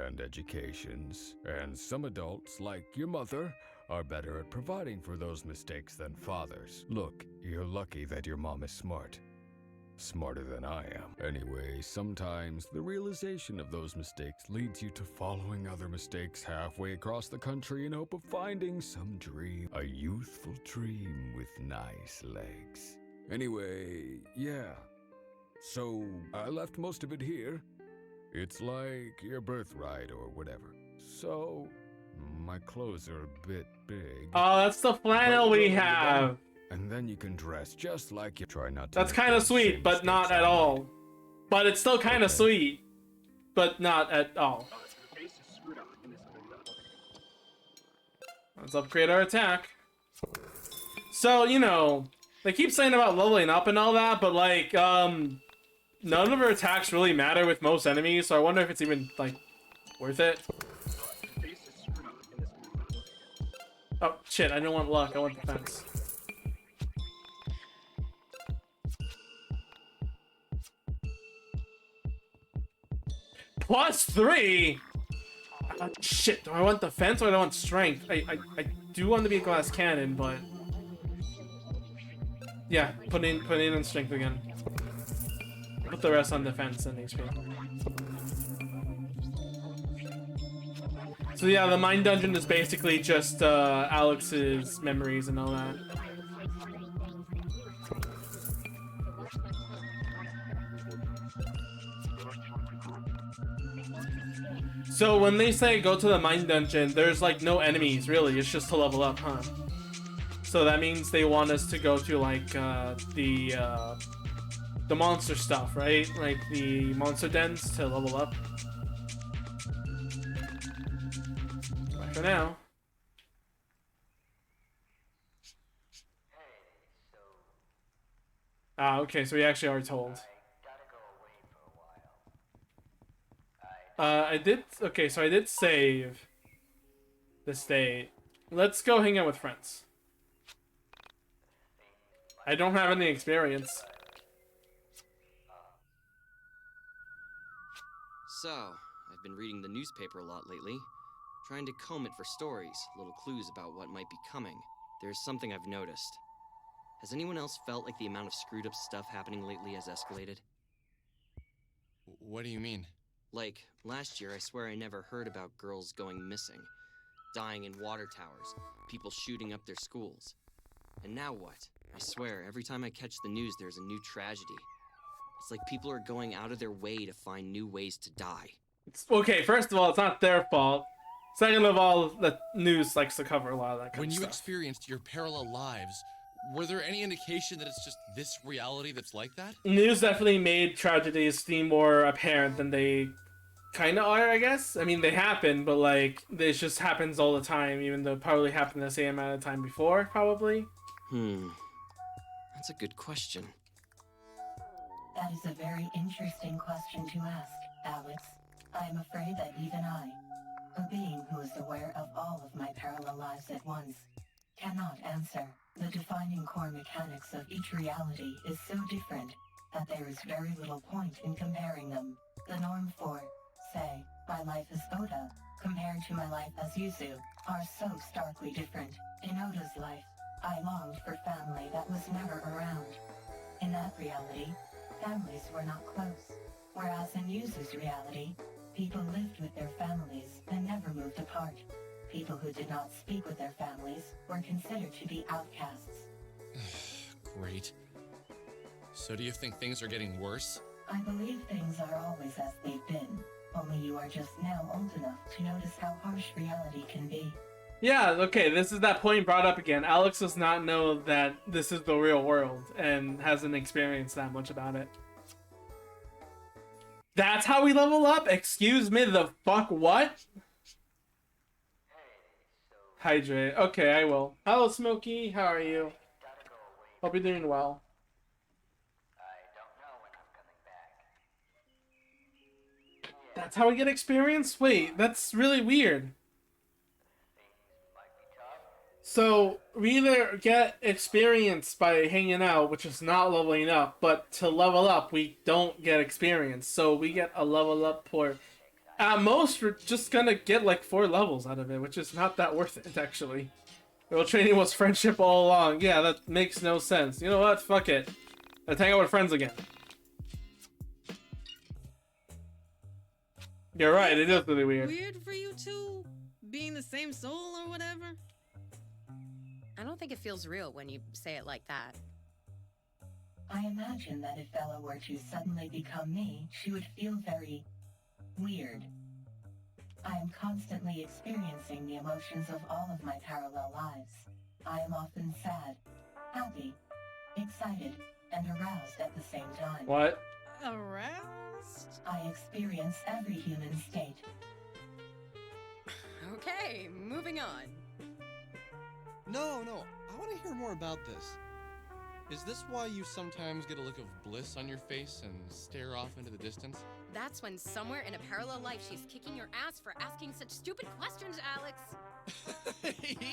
and educations. And some adults, like your mother, are better at providing for those mistakes than fathers. Look, you're lucky that your mom is smart. Smarter than I am. Anyway, sometimes the realization of those mistakes leads you to following other mistakes halfway across the country in hope of finding some dream. A youthful dream with nice legs. Anyway, yeah. So, I left most of it here. It's like your birthright or whatever. So, my clothes are a bit big. Oh, that's the flannel we have. And then you can dress just like you try not to. That's kind of sweet, but not at all. But it's still kind of sweet, but not at all. Let's upgrade our attack. So, you know, they keep saying about leveling up and all that, but like, none of our attacks really matter with most enemies, so I wonder if it's even, like, worth it. Oh, shit, I don't want luck, I want defense. +3? Shit, do I want defense or do I want strength? I do want to be a glass cannon, but... Yeah, put in on strength again. Put the rest on defense and HP. So yeah, the mine dungeon is basically just Alex's memories and all that. So when they say go to the mine dungeon, there's like no enemies really, it's just to level up, huh? So that means they want us to go to like the the monster stuff, right? Like the monster dens to level up. But for now. Ah, okay, so we actually are told. I did. Okay, so I did save the state. Let's go hang out with friends. I don't have any experience. So, I've been reading the newspaper a lot lately, trying to comb it for stories, little clues about what might be coming. There's something I've noticed. Has anyone else felt like the amount of screwed up stuff happening lately has escalated? What do you mean? Like, last year I swear I never heard about girls going missing, dying in water towers, people shooting up their schools. And now what? I swear, every time I catch the news there's a new tragedy. It's like people are going out of their way to find new ways to die. Okay, first of all, it's not their fault. Second of all, the news likes to cover a lot of that kind When of you stuff. experienced your parallel lives, were there any indication that it's just this reality that's like that? News definitely made tragedies seem more apparent than they kind of are, I guess. I mean, they happen, but like, this just happens all the time, even though it probably happened the same amount of time before, probably. That's a good question. That is a very interesting question to ask, Alex. I am afraid that even I, a being who is aware of all of my parallel lives at once, cannot answer. The defining core mechanics of each reality is so different that there is very little point in comparing them. The norm for, say, my life as Oda, compared to my life as Yuzu, are so starkly different. In Oda's life, I longed for family that was never around. In that reality, families were not close, whereas in Yuzu's reality, people lived with their families and never moved apart. People who did not speak with their families were considered to be outcasts. Great. So do you think things are getting worse? I believe things are always as they've been, only you are just now old enough to notice how harsh reality can be. Yeah, okay, this is that point brought up again. Alex does not know that this is the real world and hasn't experienced that much about it. That's how we level up? Excuse me, the fuck what? Hydrate. Okay, I will. Hello, Smokey. How are you? Hope you're doing well. That's how we get experience? Wait, that's really weird. So, we either get experience by hanging out, which is not leveling up, but to level up, we don't get experience. So, we get a level up for... At most, we're just gonna get like 4 levels out of it, which is not that worth it, actually. Real training was friendship all along. Yeah, that makes no sense. You know what? Fuck it. Let's hang out with friends again. You're right, it is really weird. Weird for you two? Being the same soul or whatever? I don't think it feels real when you say it like that. I imagine that if Bella were to suddenly become me, she would feel very... weird. I am constantly experiencing the emotions of all of my parallel lives. I am often sad, happy, excited, and aroused at the same time. What? Aroused? I experience every human state. Okay, moving on. No, I want to hear more about this. Is this why you sometimes get a look of bliss on your face and stare off into the distance? That's when somewhere in a parallel life she's kicking your ass for asking such stupid questions, Alex.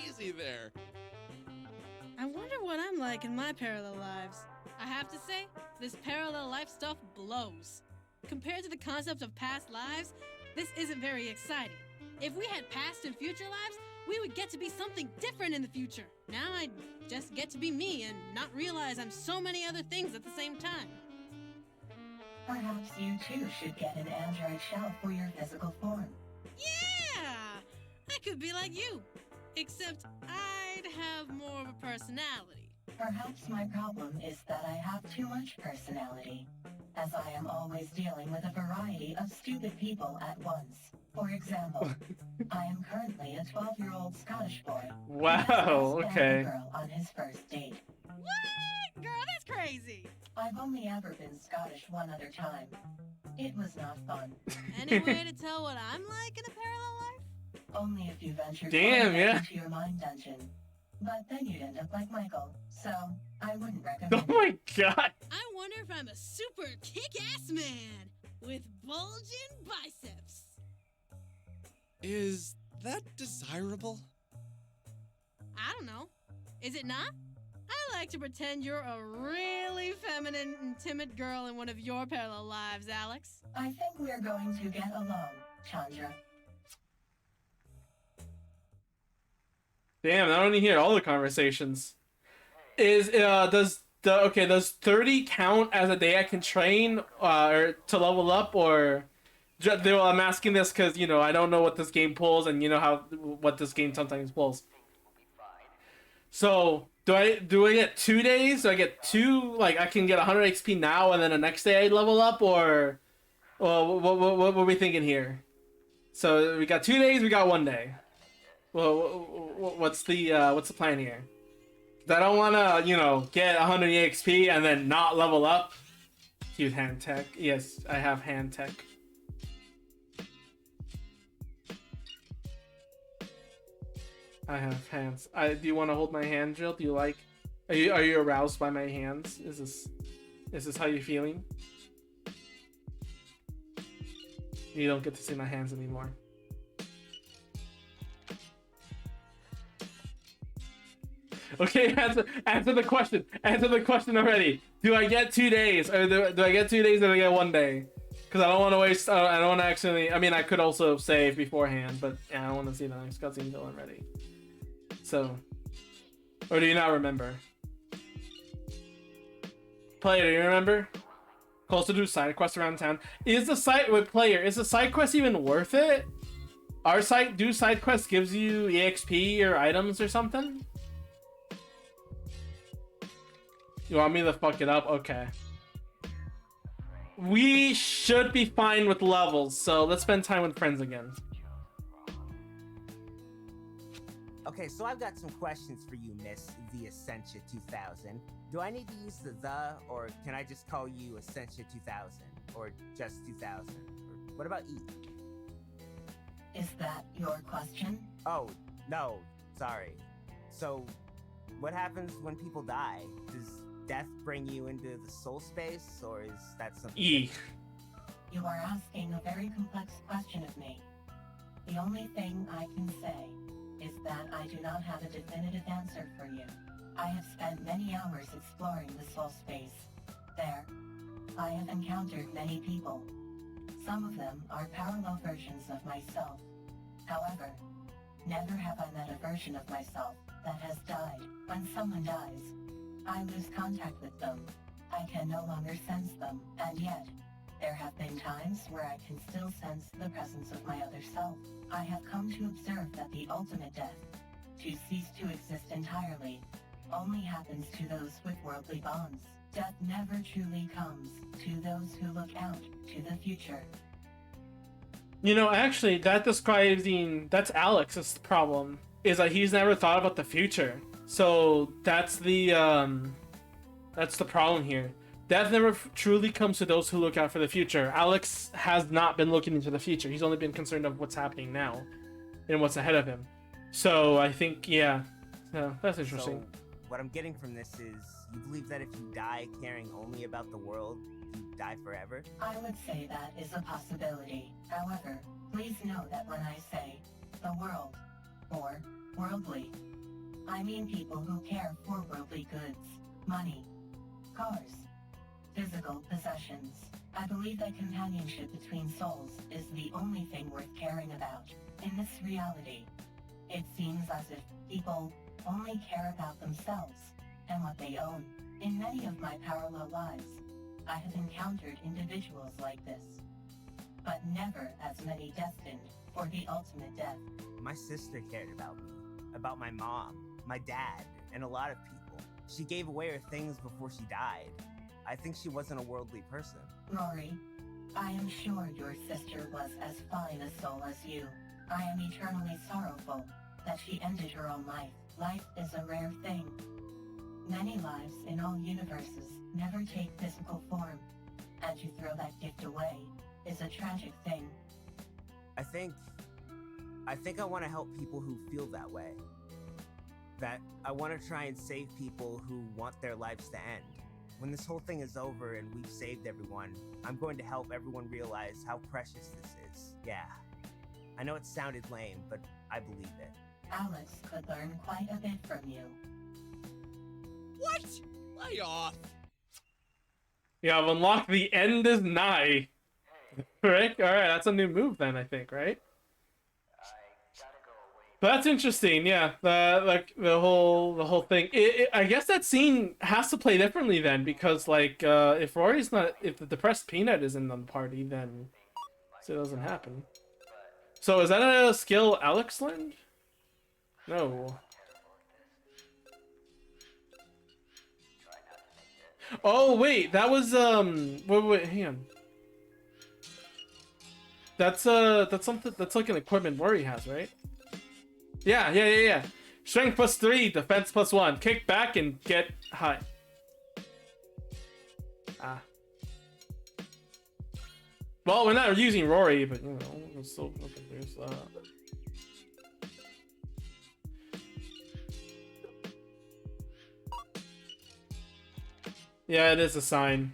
Easy there. I wonder what I'm like in my parallel lives. I have to say, this parallel life stuff blows. Compared to the concept of past lives, this isn't very exciting. If we had past and future lives, we would get to be something different in the future. Now I just get to be me and not realize I'm so many other things at the same time. Perhaps you too should get an android shell for your physical form. Yeah! I could be like you. Except I'd have more of a personality. Perhaps my problem is that I have too much personality, as I am always dealing with a variety of stupid people at once. For example, I am currently a 12-year-old Scottish boy. Wow, who has okay. a girl on his first date. What? Girl, that's crazy. I've only ever been Scottish one other time. It was not fun. Any way to tell what I'm like in a parallel life? Only if you ventured Damn, far yeah. into your mind dungeon. But then you'd end up like Michael, so I wouldn't recommend Oh my god. I wonder if I'm a super kick-ass man with bulging biceps. Is that desirable? I don't know. Is it not? I like to pretend you're a really feminine and timid girl in one of your parallel lives, Alex. I think we're going to get along, Chandra. Damn, I don't even hear all the conversations. Does 30 count as a day I can train or to level up, or I'm asking this because I don't know what this game pulls, and what this game sometimes pulls. So do I get 2 days? Do I get two? Like I can get 100 XP now, and then the next day I level up, or what were we thinking here? So we got 2 days. We got 1 day. Well, what's the plan here? I don't want to, get 100 EXP and then not level up. Use hand tech. Yes, I have hand tech. I have hands. Do you want to hold my hand, Jill? Do you like? Are you aroused by my hands? Is this how you're feeling? You don't get to see my hands anymore. Okay, answer the question. Answer the question already. Do I get 2 days, or do I get 2 days, or do I get 1 day? Because I don't want to waste. I don't want to actually. I mean, I could also save beforehand, but yeah, I don't want to see the next cutscene until I'm ready. So, or do you not remember? Player, do you remember? Close to do side quests around town. Is the site with player? Is the side quest even worth it? Our site do side quests gives you EXP or items or something? You want me to fuck it up? Okay. We should be fine with levels, so let's spend time with friends again. Okay, so I've got some questions for you, Miss the Essentia 2000. Do I need to use the, or can I just call you Essentia 2000? Or just 2000? Or what about E? Is that your question? Oh, no, sorry. So, what happens when people die? Does death bring you into the soul space, or is that something? E. You are asking a very complex question of me. The only thing I can say is that I do not have a definitive answer for you. I have spent many hours exploring the soul space. There, I have encountered many people. Some of them are parallel versions of myself. However, never have I met a version of myself that has died. When someone dies, I lose contact with them. I can no longer sense them, and yet, there have been times where I can still sense the presence of my other self. I have come to observe that the ultimate death, to cease to exist entirely, only happens to those with worldly bonds. Death never truly comes to those who look out to the future. Actually, that's Alex's problem, is that he's never thought about the future. So that's the problem here. Death never truly comes to those who look out for the future. Alex has not been looking into the future. He's only been concerned of what's happening now and what's ahead of him. So I think, yeah, that's interesting. So, what I'm getting from this is, you believe that if you die caring only about the world, you die forever? I would say that is a possibility. However, please know that when I say the world, or worldly, I mean people who care for worldly goods, money, cars, physical possessions. I believe that companionship between souls is the only thing worth caring about. In this reality, it seems as if people only care about themselves and what they own. In many of my parallel lives, I have encountered individuals like this, but never as many destined for the ultimate death. My sister cared about me, about my mom, my dad, and a lot of people. She gave away her things before she died. I think she wasn't a worldly person. Rory, I am sure your sister was as fine a soul as you. I am eternally sorrowful that she ended her own life. Life is a rare thing. Many lives in all universes never take physical form, and to throw that gift away is a tragic thing. I think I want to help people who feel that way. That I want to try and save people who want their lives to end. When this whole thing is over and we've saved everyone, I'm going to help everyone realize how precious this is. Yeah. I know it sounded lame, but I believe it. Alex could learn quite a bit from you. What? Lay off. Yeah, I've unlocked the end is nigh. Right? Alright, that's a new move then, I think, right? But that's interesting, yeah. The whole thing. I guess that scene has to play differently then, because like if Rory's not, if the depressed peanut is in the party, then it doesn't happen. So is that a skill Alex learned? No. Oh wait, that was wait, hang on. That's something, that's like an equipment Rory has, right? Yeah. Strength +3, defense +1. Kick back and get high. Ah. Well, we're not using Rory, but you know, there's still there's Yeah, it is a sign.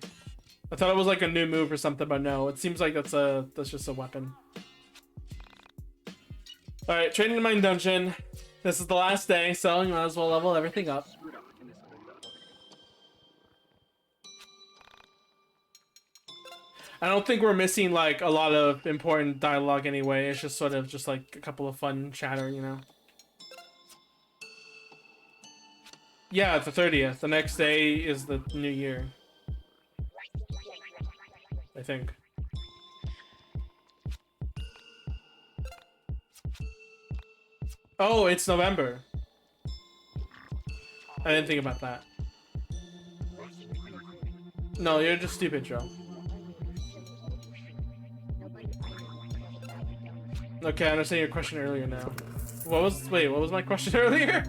I thought it was like a new move or something, but no. It seems like that's just a weapon. Alright, Training the Mine Dungeon. This is the last day, so you might as well level everything up. I don't think we're missing like a lot of important dialogue anyway. It's just sort of just like a couple of fun chatter, you know. Yeah, it's the 30th. The next day is the new year. I think. Oh, it's November. I didn't think about that. No, you're just stupid, Joe. Okay, I understand your question earlier now. What was my question earlier?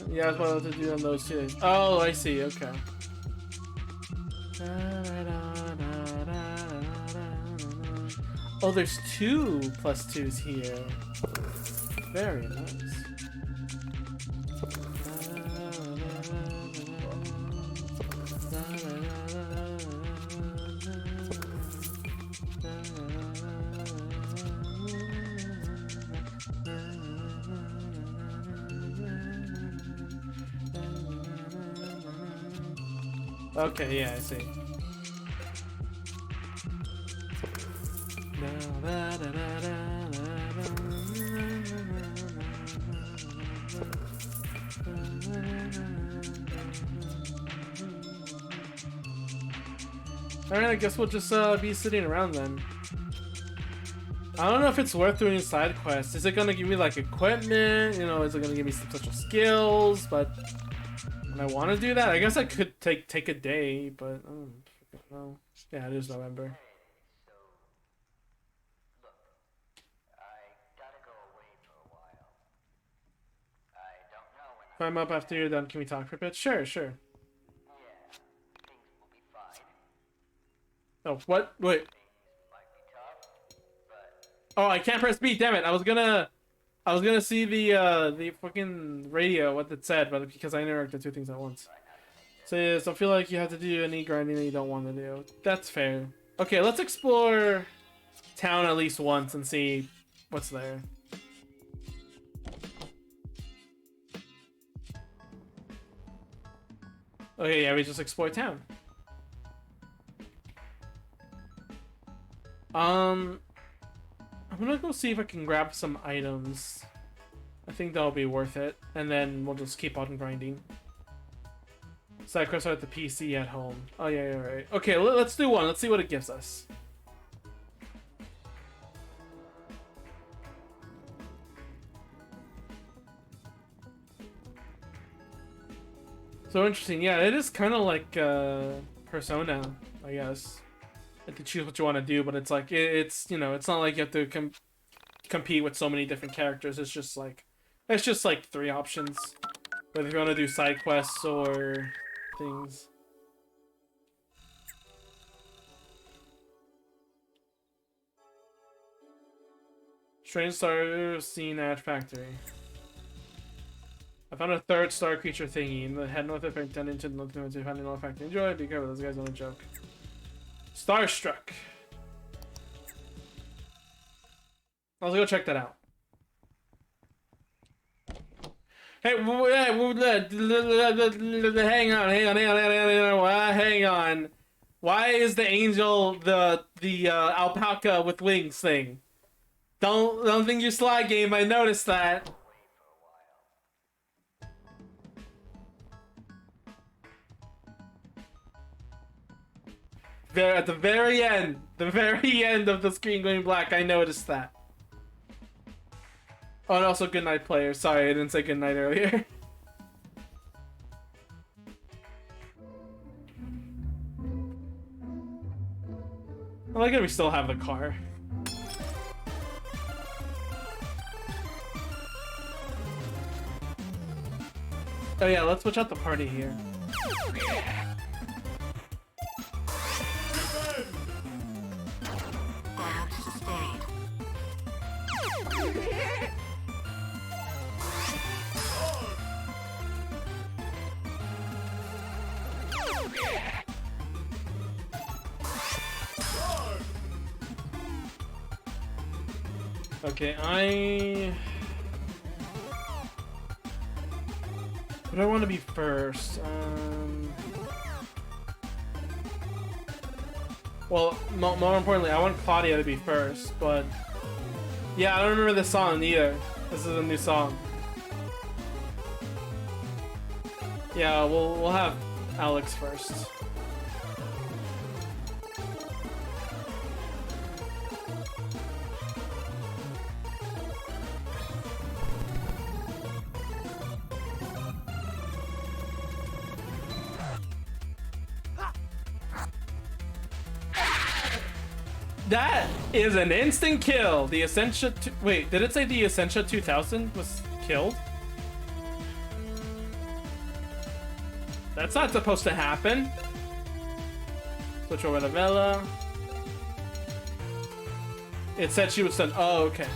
Yeah, that's what I was to do on those 2 days. Oh, I see, okay. Oh, there's 2 +2s here. Very nice. Okay, yeah, I see. Alright, I guess we'll just be sitting around then. I don't know if it's worth doing side quests. Is it gonna give me like equipment? You know, is it gonna give me some special skills? But when I want to do that, I guess I could take a day, but I don't know. Yeah, it is November. If I'm up after you're done, can we talk for a bit? Sure. Oh, what? Wait. Oh, I can't press B. Damn it! I was gonna see the fucking radio, what it said, but because I interacted 2 things at once. So yeah, so I feel like you have to do any grinding that you don't want to do. That's fair. Okay, let's explore town at least once and see what's there. Okay, yeah, we just explore town. I'm gonna go see if I can grab some items. I think that'll be worth it, and then we'll just keep on grinding. Side quests are at the PC at home. Oh yeah, right. Okay, let's do one. Let's see what it gives us. So interesting. Yeah, it is kind of like Persona, I guess. Like to choose what you want to do, but it's like it's you know, it's not like you have to compete with so many different characters. It's just like 3 options. Whether you want to do side quests or things. Strange star seen at factory. I found a 3rd star creature thingy and had no effect intended to nothing to find no factory. Enjoy, be careful, those guys on a joke. Starstruck. Let's go check that out. Hey, hang on. Why is the angel the alpaca with wings thing? Don't think you sly game. I noticed that. There at the very end of the screen going black, I noticed that. Oh, and also good night, player. Sorry, I didn't say good night earlier. I like that we still have the car. Oh yeah, let's switch out the party here. Okay, What do I want to be first? Well, more importantly, I want Claudia to be first, but... Yeah, I don't remember this song either. This is a new song. Yeah, we'll have Alex first. That is an instant kill. The Essentia... Wait, did it say the Essentia 2000 was killed? That's not supposed to happen. Switch over to Vela. It said she was stunned. Oh, okay.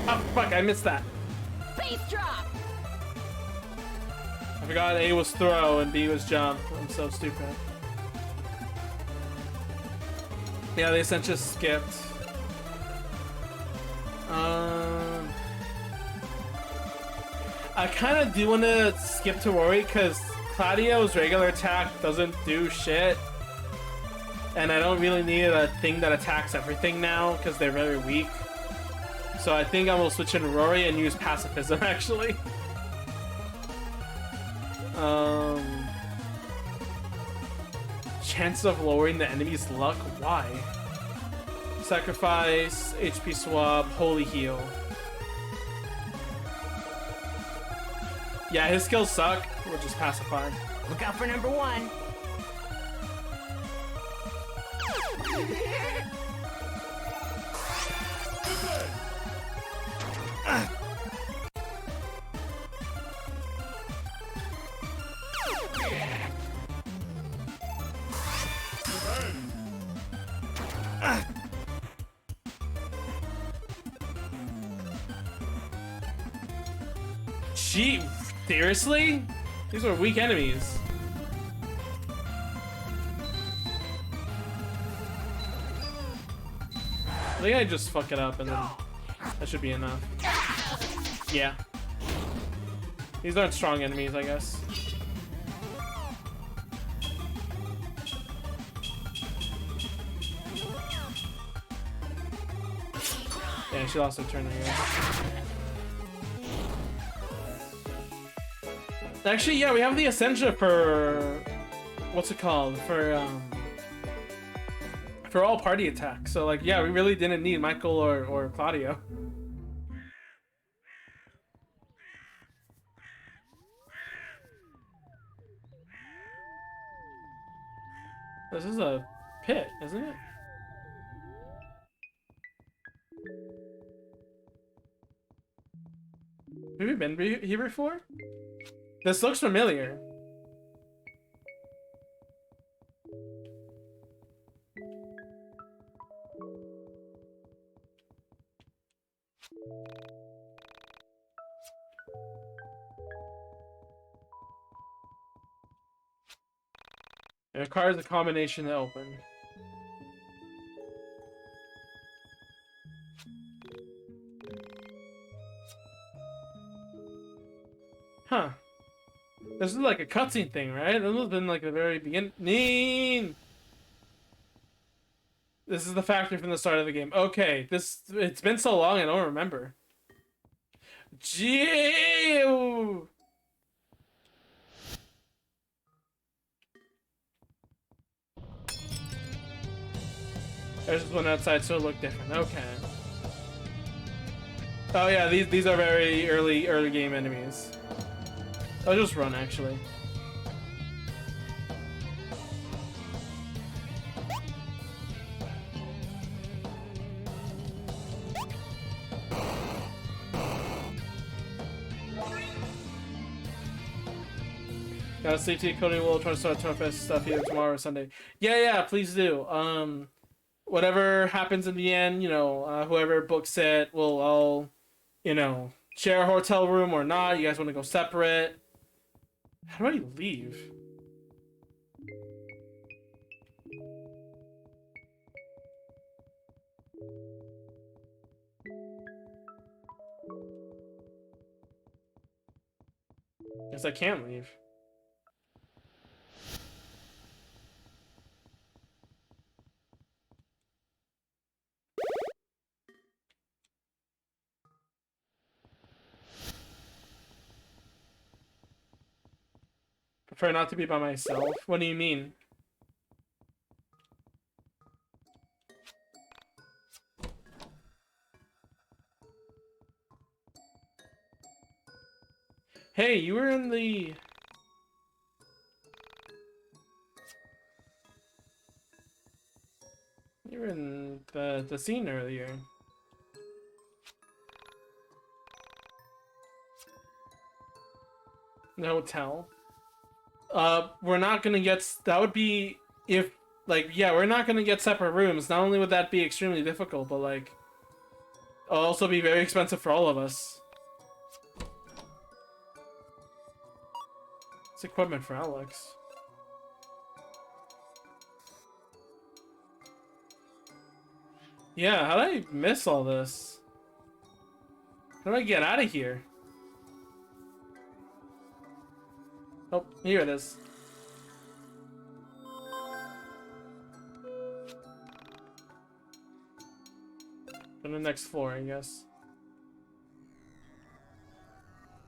Oh, fuck, I missed that. Base drop! I forgot A was throw and B was jump. I'm so stupid. Yeah, the Essentia skipped. I kind of do want to skip to Rory because Claudio's regular attack doesn't do shit. And I don't really need a thing that attacks everything now because they're very weak. So I think I will switch in Rory and use pacifism actually. Chance of lowering the enemy's luck? Why? Sacrifice, HP swap, holy heal. Yeah, his skills suck. We'll just pacify. Look out for number 1. Gee, seriously? These are weak enemies. I think I just fuck it up and then that should be enough. Yeah. These aren't strong enemies, I guess. Yeah, she lost her turn here. Actually, yeah, we have the Essentia for... What's it called? For all party attacks. So, like, yeah, we really didn't need Michael or Claudio. This is a pit, isn't it? Have we been here before? This looks familiar. It requires a combination to open. Huh. This is like a cutscene thing, right? This has been like the very beginning. This is the factory from the start of the game. Okay, it's been so long I don't remember. Gee. There's this one outside, so it looked different. Okay. Oh yeah, these are very early game enemies. I'll just run actually. Gotta sleep to Cody will try to start Torfest stuff either tomorrow or Sunday. Yeah, please do. Whatever happens in the end, you know, whoever books it will all, you know, share a hotel room or not. You guys want to go separate? How do I leave? Guess I can't leave. Prefer not to be by myself? What do you mean? Hey, you were in the... You were in the scene earlier. The hotel. We're not gonna get... That would be... If... Like, yeah, we're not gonna get separate rooms. Not only would that be extremely difficult, but, like... It'll also be very expensive for all of us. It's equipment for Alex. Yeah, how did I miss all this? How do I get out of here? Oh, here it is. On the next floor, I guess.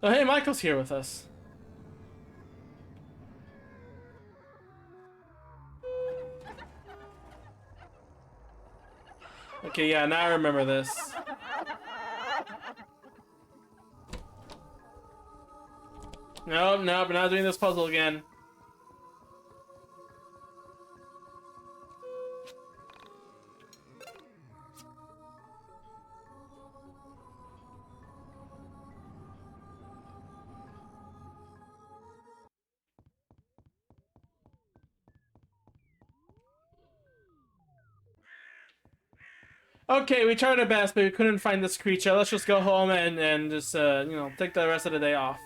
Oh, hey, Michael's here with us. Okay, yeah, now I remember this. Nope, we're not doing this puzzle again. Okay, we tried our best, but we couldn't find this creature. Let's just go home and just, you know, take the rest of the day off.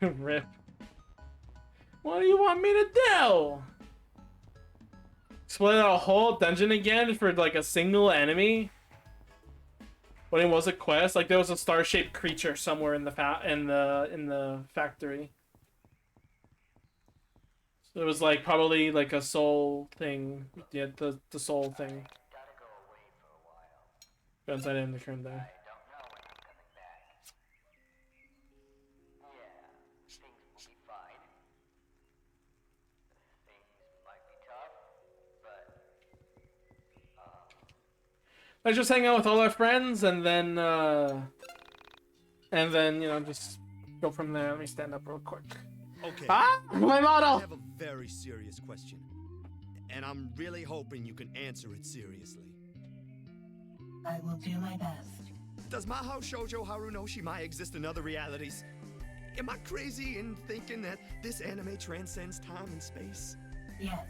Rip. What do you want me to do? Split a whole dungeon again for, like, a single enemy? When it was a quest, like there was a star-shaped creature somewhere in the factory. So it was like probably like a soul thing. Yeah, the soul thing. Go inside in the room there. Things might be tough, but let's just hang out with all our friends, and then you know, just go from there. Let me stand up real quick. Okay. Ah, my I model. have a very serious question, and I'm really hoping you can answer it seriously. I will do my best. Does Mahou Shoujo Haru know she might exist in other realities? Am I crazy in thinking that this anime transcends time and space? Yes.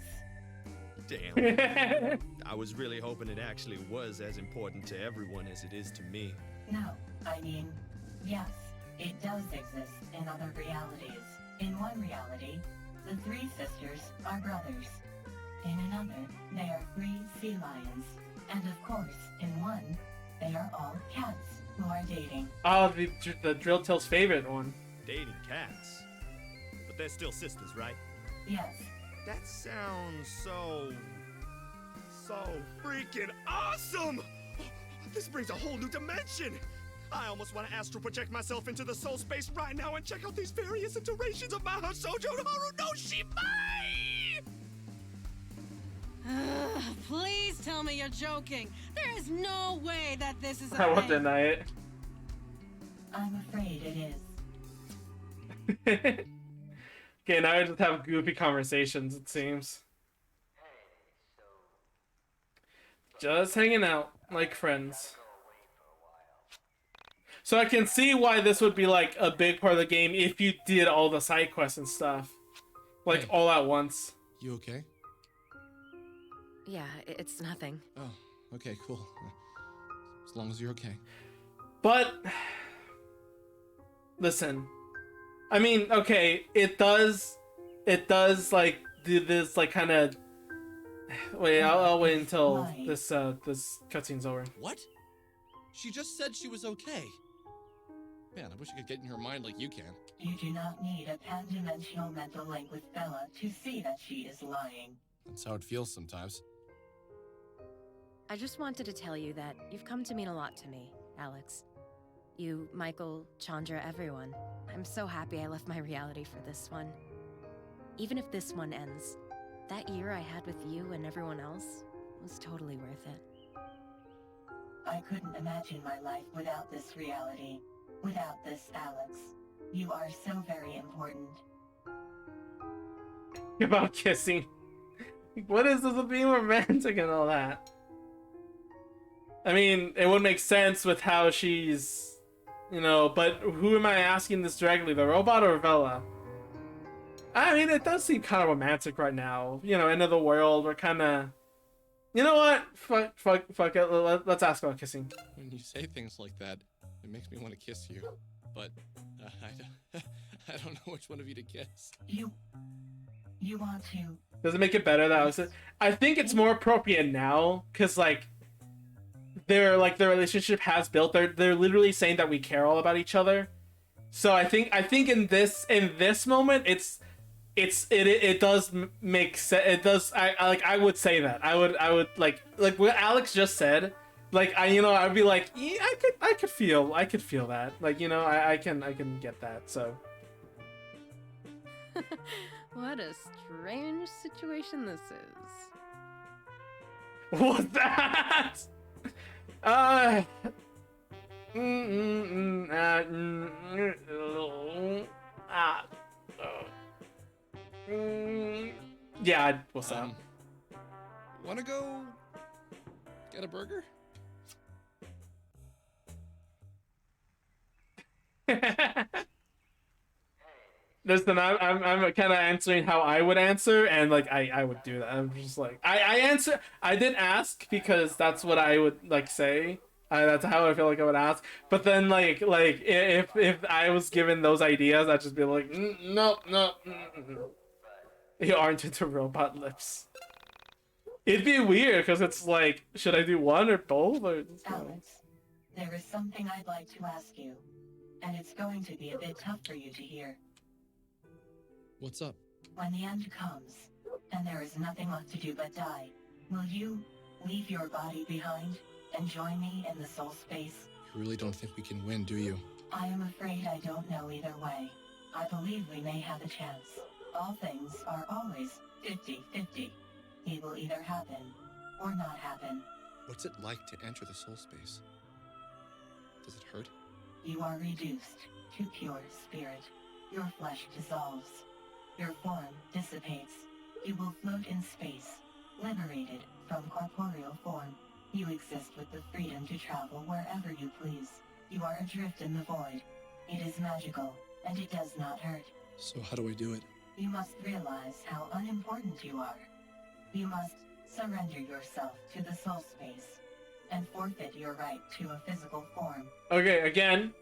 Damn. I was really hoping it actually was as important to everyone as it is to me. No, I mean, yes, it does exist in other realities. In one reality, the three sisters are brothers. In another, they are three sea lions. And of course, in one, they are all cats who are dating. Oh, the Drill Tail's favorite one. Dating cats? But they're still sisters, right? Yes. That sounds so freaking awesome! This brings a whole new dimension! I almost want to astral project myself into the soul space right now and check out these various iterations of Mahou Shoujo Haru no Shimai! Please tell me you're joking. There is no way that this is a I won't thing. deny it. I'm afraid it is. Okay, now I just have goofy conversations, it seems. Just hanging out, like friends. So I can see why this would be like a big part of the game if you did all the side quests and stuff. Like all at once. You okay? Yeah, it's nothing. Oh, okay, cool. As long as you're okay. But listen, I mean, okay, it does like do this like kind of. Wait, I'll wait until this cutscene's over. What? She just said she was okay. Man, I wish I could get in her mind like you can. You do not need a pan-dimensional mental link with Bella to see that she is lying. That's how it feels sometimes. I just wanted to tell you that you've come to mean a lot to me, Alex. You, Michael, Chandra, everyone. I'm so happy I left my reality for this one. Even if this one ends, that year I had with you and everyone else was totally worth it. I couldn't imagine my life without this reality. Without this, Alex. You are so very important. About kissing. What is this with being romantic and all that? I mean, it would make sense with how she's, you know, but who am I asking this directly? The robot or Vela? I mean, it does seem kind of romantic right now. You know, end of the world, we're kind of... You know what? Fuck it. Let's ask about kissing. When you say things like that, it makes me want to kiss you. But I don't know which one of you to kiss. You want to... Does it make it better that I think it's more appropriate now, because like their relationship has built. They're literally saying that we care all about each other. So I think in this moment it does make sense. It does. I would say that. I would like what Alex just said. Like I'd be like, yeah, I could feel that. Like, you know, I can get that. So. What a strange situation this is. What's that? Yeah, what's that? Wanna go get a burger? Listen, I'm kind of answering how I would answer, and like I would do that. I'm just like I did ask because that's what I would like say. That's how I feel like I would ask. But then like if I was given those ideas, I'd just be like, no. You aren't into robot lips. It'd be weird because it's like, should I do one or both or? Alex, there is something I'd like to ask you, and it's going to be a bit tough for you to hear. What's up? When the end comes, and there is nothing left to do but die, will you leave your body behind and join me in the soul space? You really don't think we can win, do you? I am afraid I don't know either way. I believe we may have a chance. All things are always 50-50. It will either happen or not happen. What's it like to enter the soul space? Does it hurt? You are reduced to pure spirit. Your flesh dissolves. Your form dissipates. You will float in space, liberated from corporeal form. You exist with the freedom to travel wherever you please. You are adrift in the void. It is magical, and it does not hurt. So how do I do it? You must realize how unimportant you are. You must surrender yourself to the soul space and forfeit your right to a physical form. Okay, again,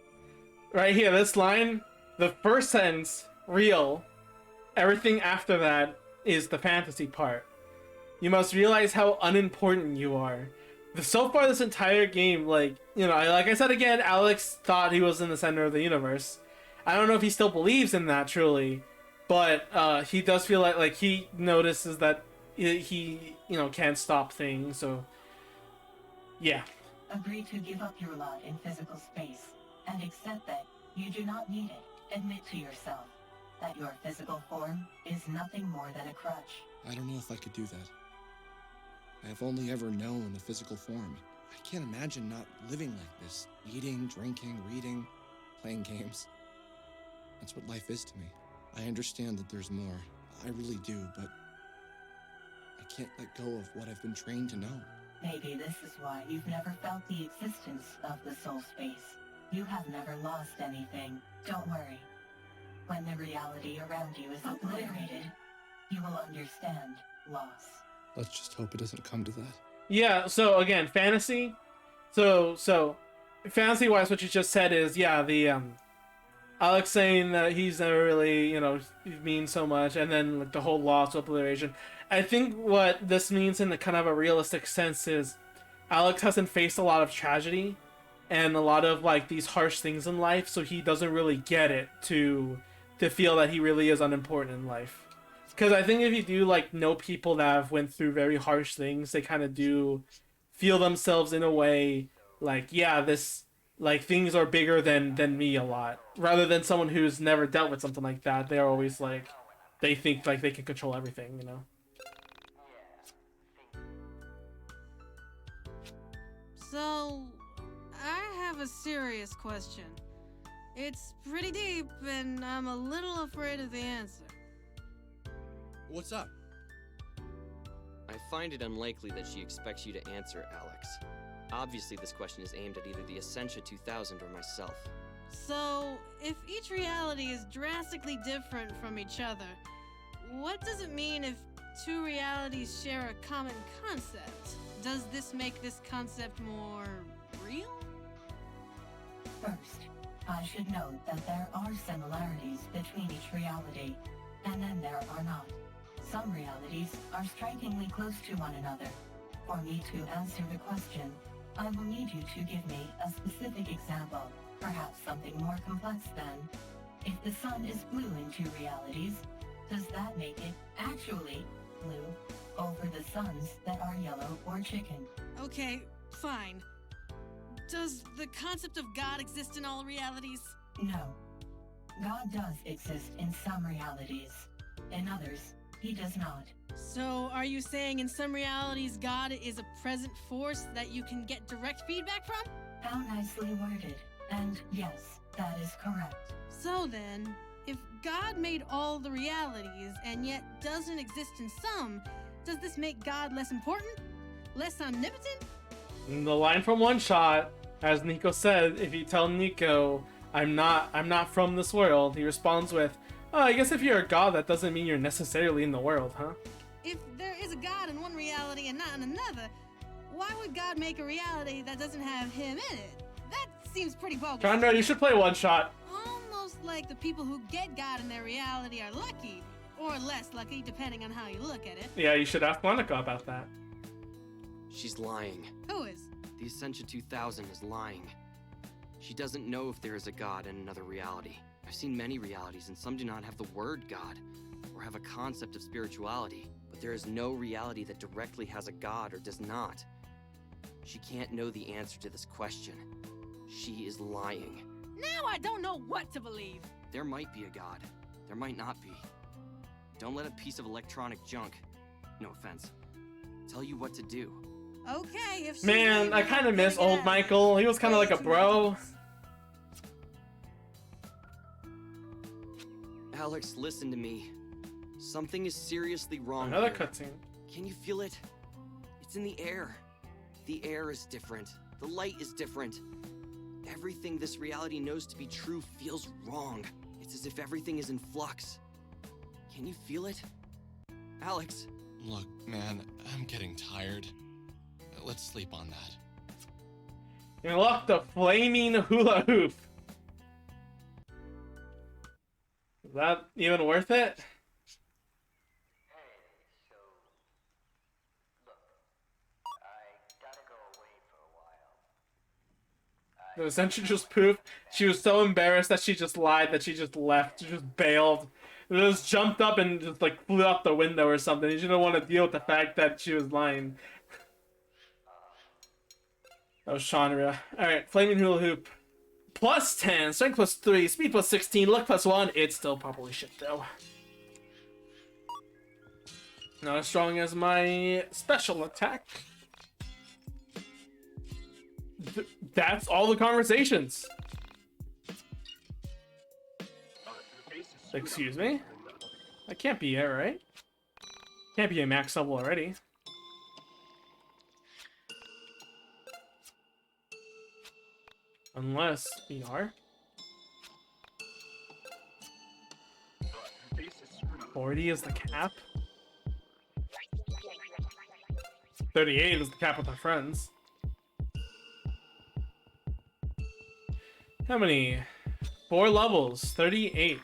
right here, this line, the first sentence, real. Everything after that is the fantasy part. You must realize how unimportant you are. So far, this entire game, like I said again, Alex thought he was in the center of the universe. I don't know if he still believes in that truly, but he does feel like he notices that he can't stop things. So yeah. Agree to give up your lot in physical space and accept that you do not need it. Admit to yourself that your physical form is nothing more than a crutch. I don't know if I could do that. I have only ever known a physical form. I can't imagine not living like this. Eating, drinking, reading, playing games. That's what life is to me. I understand that there's more. I really do, but I can't let go of what I've been trained to know. Maybe this is why you've never felt the existence of the soul space. You have never lost anything. Don't worry. When the reality around you is obliterated, you will understand loss. Let's just hope it doesn't come to that. Yeah, so again, fantasy. So fantasy wise, what you just said is, the Alex saying that he's never really, means so much, and then like the whole loss obliteration. I think what this means in the kind of a realistic sense is Alex hasn't faced a lot of tragedy and a lot of like these harsh things in life, so he doesn't really get it to feel that he really is unimportant in life. Because I think if you do like know people that have went through very harsh things, they kind of do feel themselves in a way like, this like things are bigger than me a lot. Rather than someone who's never dealt with something like that, they're always like, they think like they can control everything, So, I have a serious question. It's pretty deep, and I'm a little afraid of the answer. What's up? I find it unlikely that she expects you to answer, Alex. Obviously, this question is aimed at either the Essentia 2000 or myself. So, if each reality is drastically different from each other, what does it mean if two realities share a common concept? Does this make this concept more real? First, I should note that there are similarities between each reality, and then there are not. Some realities are strikingly close to one another. For me to answer the question, I will need you to give me a specific example, perhaps something more complex than, if the sun is blue in two realities, does that make it actually blue over the suns that are yellow or chicken? Okay, fine. Does the concept of God exist in all realities? No. God does exist in some realities. In others, he does not. So, are you saying in some realities God is a present force that you can get direct feedback from? How nicely worded. And yes, that is correct. So then, if God made all the realities and yet doesn't exist in some, does this make God less important? Less omnipotent? The line from One Shot, as Nico said, if you tell Nico, I'm not from this world, he responds with, oh, I guess if you're a god, that doesn't mean you're necessarily in the world, huh? If there is a God in one reality and not in another, why would God make a reality that doesn't have him in it? That seems pretty bogus. Chandra, you should play One Shot. Almost like the people who get God in their reality are lucky, or less lucky, depending on how you look at it. Yeah, you should ask Monica about that. She's lying. Who is? The Essentia 2000 is lying. She doesn't know if there is a God in another reality. I've seen many realities, and some do not have the word God, or have a concept of spirituality, but there is no reality that directly has a God or does not. She can't know the answer to this question. She is lying. Now I don't know what to believe. There might be a God. There might not be. Don't let a piece of electronic junk, no offense, tell you what to do. Okay, if she's Man, leaving, I kind of I'm miss gonna get old out. Michael. He was kind of like a bro. Alex, listen to me. Something is seriously wrong Another here. cutscene. Can you feel it? It's in the air. The air is different. The light is different. Everything this reality knows to be true feels wrong. It's as if everything is in flux. Can you feel it? Alex? Look, man, I'm getting tired. Let's sleep on that. You unlocked the flaming hula hoop. Is that even worth it? The essentially just poof. She was so embarrassed that she just lied, that she just left, she just bailed. Just jumped up and just like flew out the window or something. She didn't want to deal with the fact that she was lying. That was Shanria. Alright, flaming hula hoop. Plus 10, strength plus 3, speed plus 16, luck plus 1. It's still probably shit though. Not as strong as my special attack. That's all the conversations. Excuse me? That can't be it, right? Can't be a max level already. Unless we are. 40 is the cap. 38 is the cap with our friends. How many? 4 levels. 38.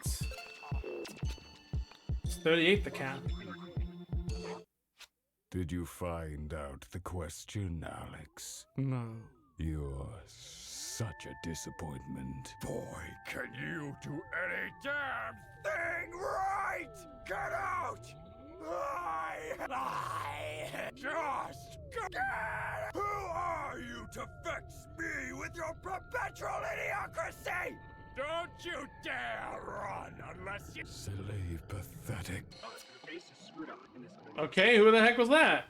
It's 38 the cap. Did you find out the question, Alex? No. You're such a disappointment. Boy, can you do any damn thing right! Get out! I just get. Who are you to vex me with your perpetual idiocracy? Don't you dare run unless you. Silly, pathetic. Okay, who the heck was that?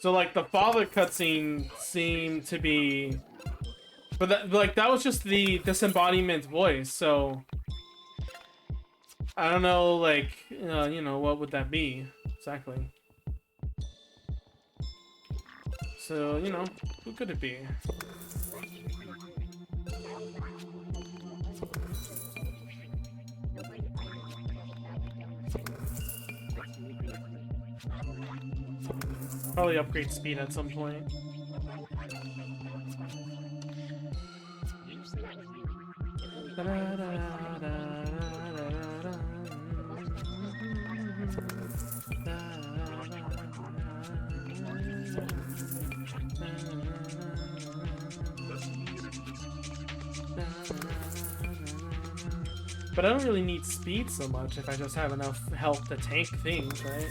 So like the father cutscene seemed to be, but that was just the disembodiment voice. So I don't know, like you know, what would that be exactly? So you know, who could it be? Probably upgrade speed at some point. But I don't really need speed so much if I just have enough health to tank things, right?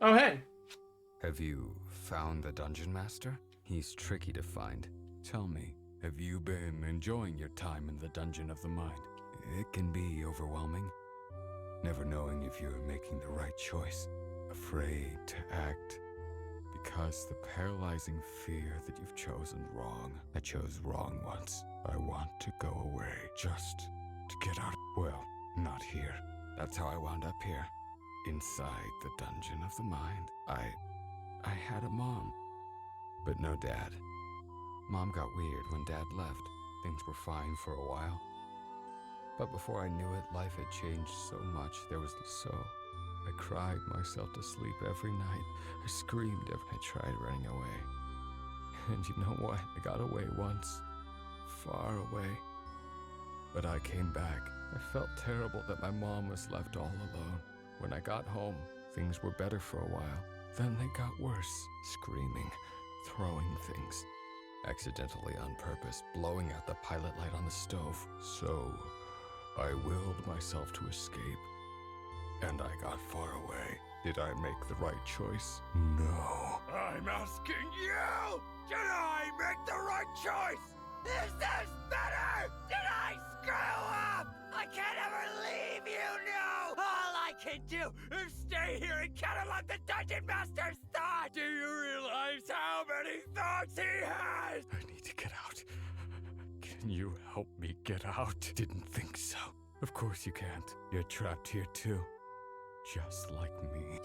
Oh, hey. Have you found the Dungeon Master? He's tricky to find. Tell me, have you been enjoying your time in the Dungeon of the Mind? It can be overwhelming, never knowing if you're making the right choice, afraid to act, because the paralyzing fear that you've chosen wrong. I chose wrong once. I want to go away, just to get out. Well, not here. That's how I wound up here. Inside the Dungeon of the Mind. I had a mom, but no dad. Mom got weird when Dad left. Things were fine for a while. But before I knew it, life had changed so much. I cried myself to sleep every night. I screamed I tried running away. And you know what? I got away once. Far away. But I came back. I felt terrible that my mom was left all alone. When I got home, things were better for a while. Then they got worse. Screaming, throwing things. Accidentally on purpose, blowing out the pilot light on the stove. So, I willed myself to escape. And I got far away. Did I make the right choice? No. I'm asking you, did I make the right choice? Is this better? Did I screw up? I can't ever leave, you know! All I can do is stay here and count him on the Dungeon Master's thought! Do you realize how many thoughts he has? I need to get out. Can you help me get out? Didn't think so. Of course you can't. You're trapped here too. Just like me.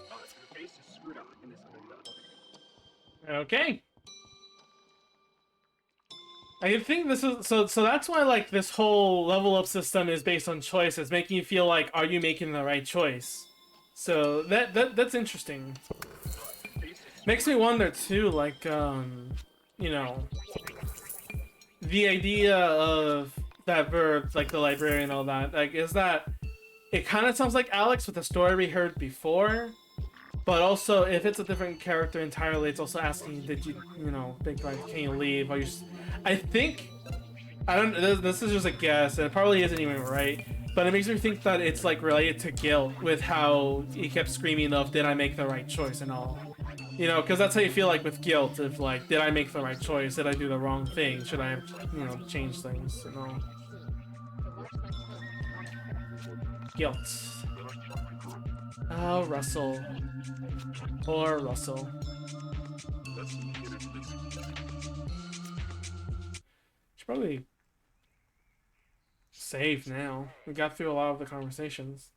Okay. I think this is so that's why like this whole level up system is based on choice. It's making you feel like, are you making the right choice? So that's interesting. Makes me wonder too, like you know, the idea of that verb, like the librarian and all that, like is that it kind of sounds like Alex with the story we heard before, but also if it's a different character entirely, it's also asking, did you, you know, think like, can you leave? Are you? I think, I don't. This is just a guess, and it probably isn't even right. But it makes me think that it's like related to guilt with how he kept screaming of, did I make the right choice and all. You know, because that's how you feel like with guilt. If like, did I make the right choice? Did I do the wrong thing? Should I have, you know, changed things and all? Guilt. Oh, Russell. Poor Russell. Should probably save now. We got through a lot of the conversations.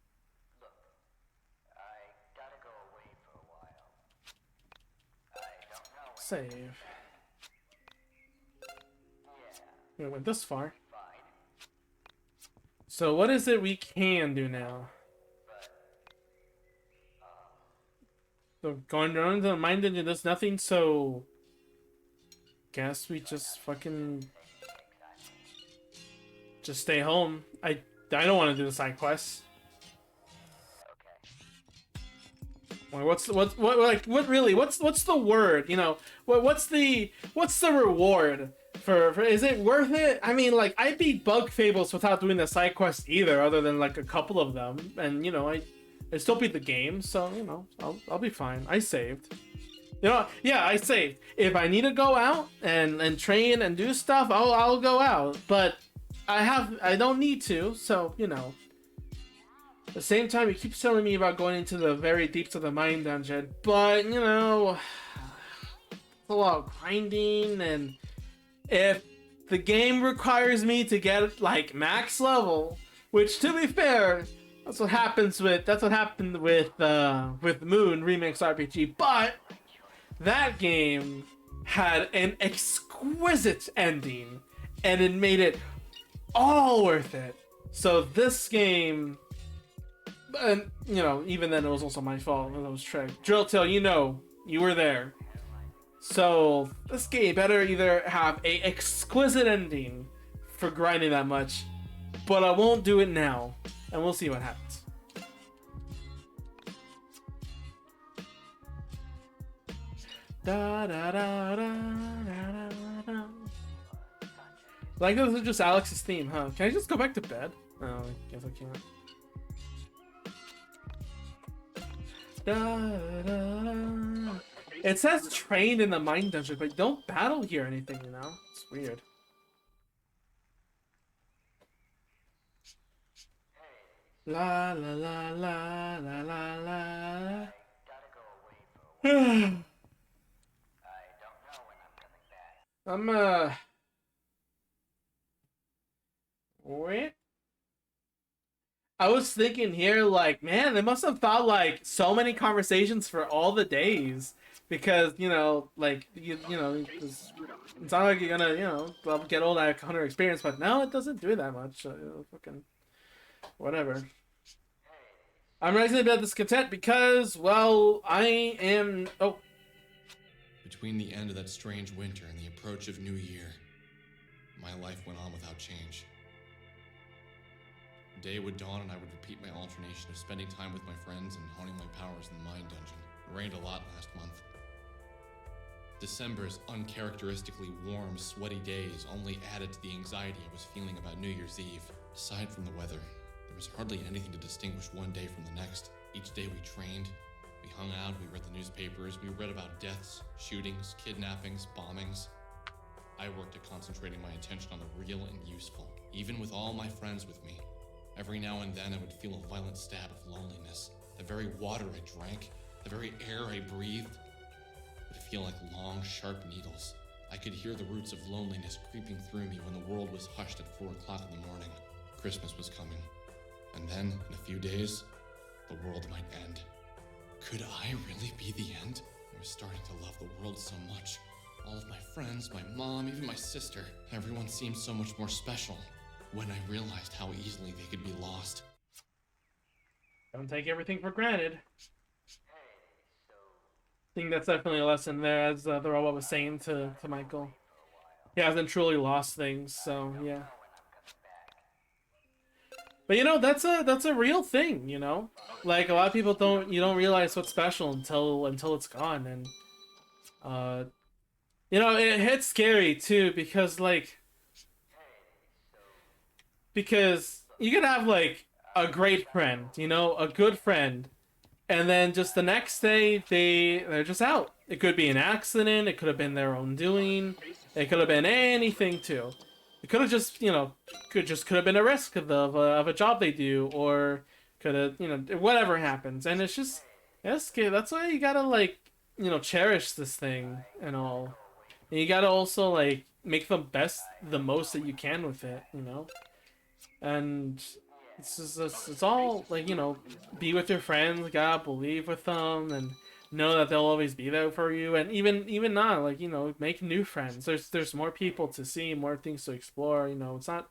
Save. We went this far. So what is it we can do now? So going down to the mine dungeon, there's nothing, so guess we just fucking just stay home. I don't want to do the side quests. What's the word? You know, what's the reward for is it worth it? I mean, like, I beat Bug Fables without doing the side quest either, other than like a couple of them, and you know, I still beat the game, so you know, I'll be fine. I saved. You know, yeah, I saved. If I need to go out and train and do stuff, I'll go out. But I don't need to, so you know. At the same time, he keeps telling me about going into the very deeps of the mine dungeon, but you know, it's a lot of grinding, and if the game requires me to get like max level, which to be fair, that's what happened with Moon Remix RPG, but that game had an exquisite ending, and it made it all worth it. So this game. And, you know, even then it was also my fault. It was tricked. Drilltail, you know, you were there. So, this game better either have a exquisite ending for grinding that much, but I won't do it now. And we'll see what happens. Da, da, da, da, da, da, da. Like, this is just Alex's theme, huh? Can I just go back to bed? Oh, I guess I can't. Da, da. It says train in the mine dungeon, but don't battle here or anything, you know? It's weird. La la la la la la la. Wait. I was thinking here, like, man, they must have thought, like, so many conversations for all the days. Because, you know, like, you know, it's not like you're gonna, you know, get all that 100 experience, but no, it doesn't do that much. So, fucking, whatever. I'm rising a bit of discontent because, well, I am, oh. Between the end of that strange winter and the approach of New Year, my life went on without change. Day would dawn and I would repeat my alternation of spending time with my friends and honing my powers in the mine dungeon. It rained a lot last month. December's uncharacteristically warm, sweaty days only added to the anxiety I was feeling about New Year's Eve. Aside from the weather, there was hardly anything to distinguish one day from the next. Each day we trained, We hung out, we read the newspapers, we read about deaths, shootings, kidnappings, bombings. I worked at concentrating my attention on the real and useful, even with all my friends with me. Every now and then I would feel a violent stab of loneliness. The very water I drank, the very air I breathed, would feel like long, sharp needles. I could hear the roots of loneliness creeping through me when the world was hushed at 4 o'clock in the morning. Christmas was coming. And then, in a few days, the world might end. Could I really be the end? I was starting to love the world so much. All of my friends, my mom, even my sister, everyone seemed so much more special when I realized how easily they could be lost. Don't take everything for granted. I think that's definitely a lesson there, as the robot was saying to Michael. He hasn't truly lost things, so yeah. But you know, that's a real thing, you know? Like, a lot of people don't realize what's special until it's gone. And you know, it hits scary too, because you could have like a great friend, you know, a good friend, and then just the next day they're just out. It could be an accident, it could have been their own doing, it could have been anything too. It could have just, you know, could have been a risk of a job they do, or could have, you know, whatever happens. And it's just, that's why you gotta, like, you know, cherish this thing and all. And you gotta also, like, make the most that you can with it, you know? And it's all, like, you know, be with your friends, gotta believe with them, and know that they'll always be there for you. And even not, like, you know, make new friends. There's more people to see, more things to explore, you know. It's not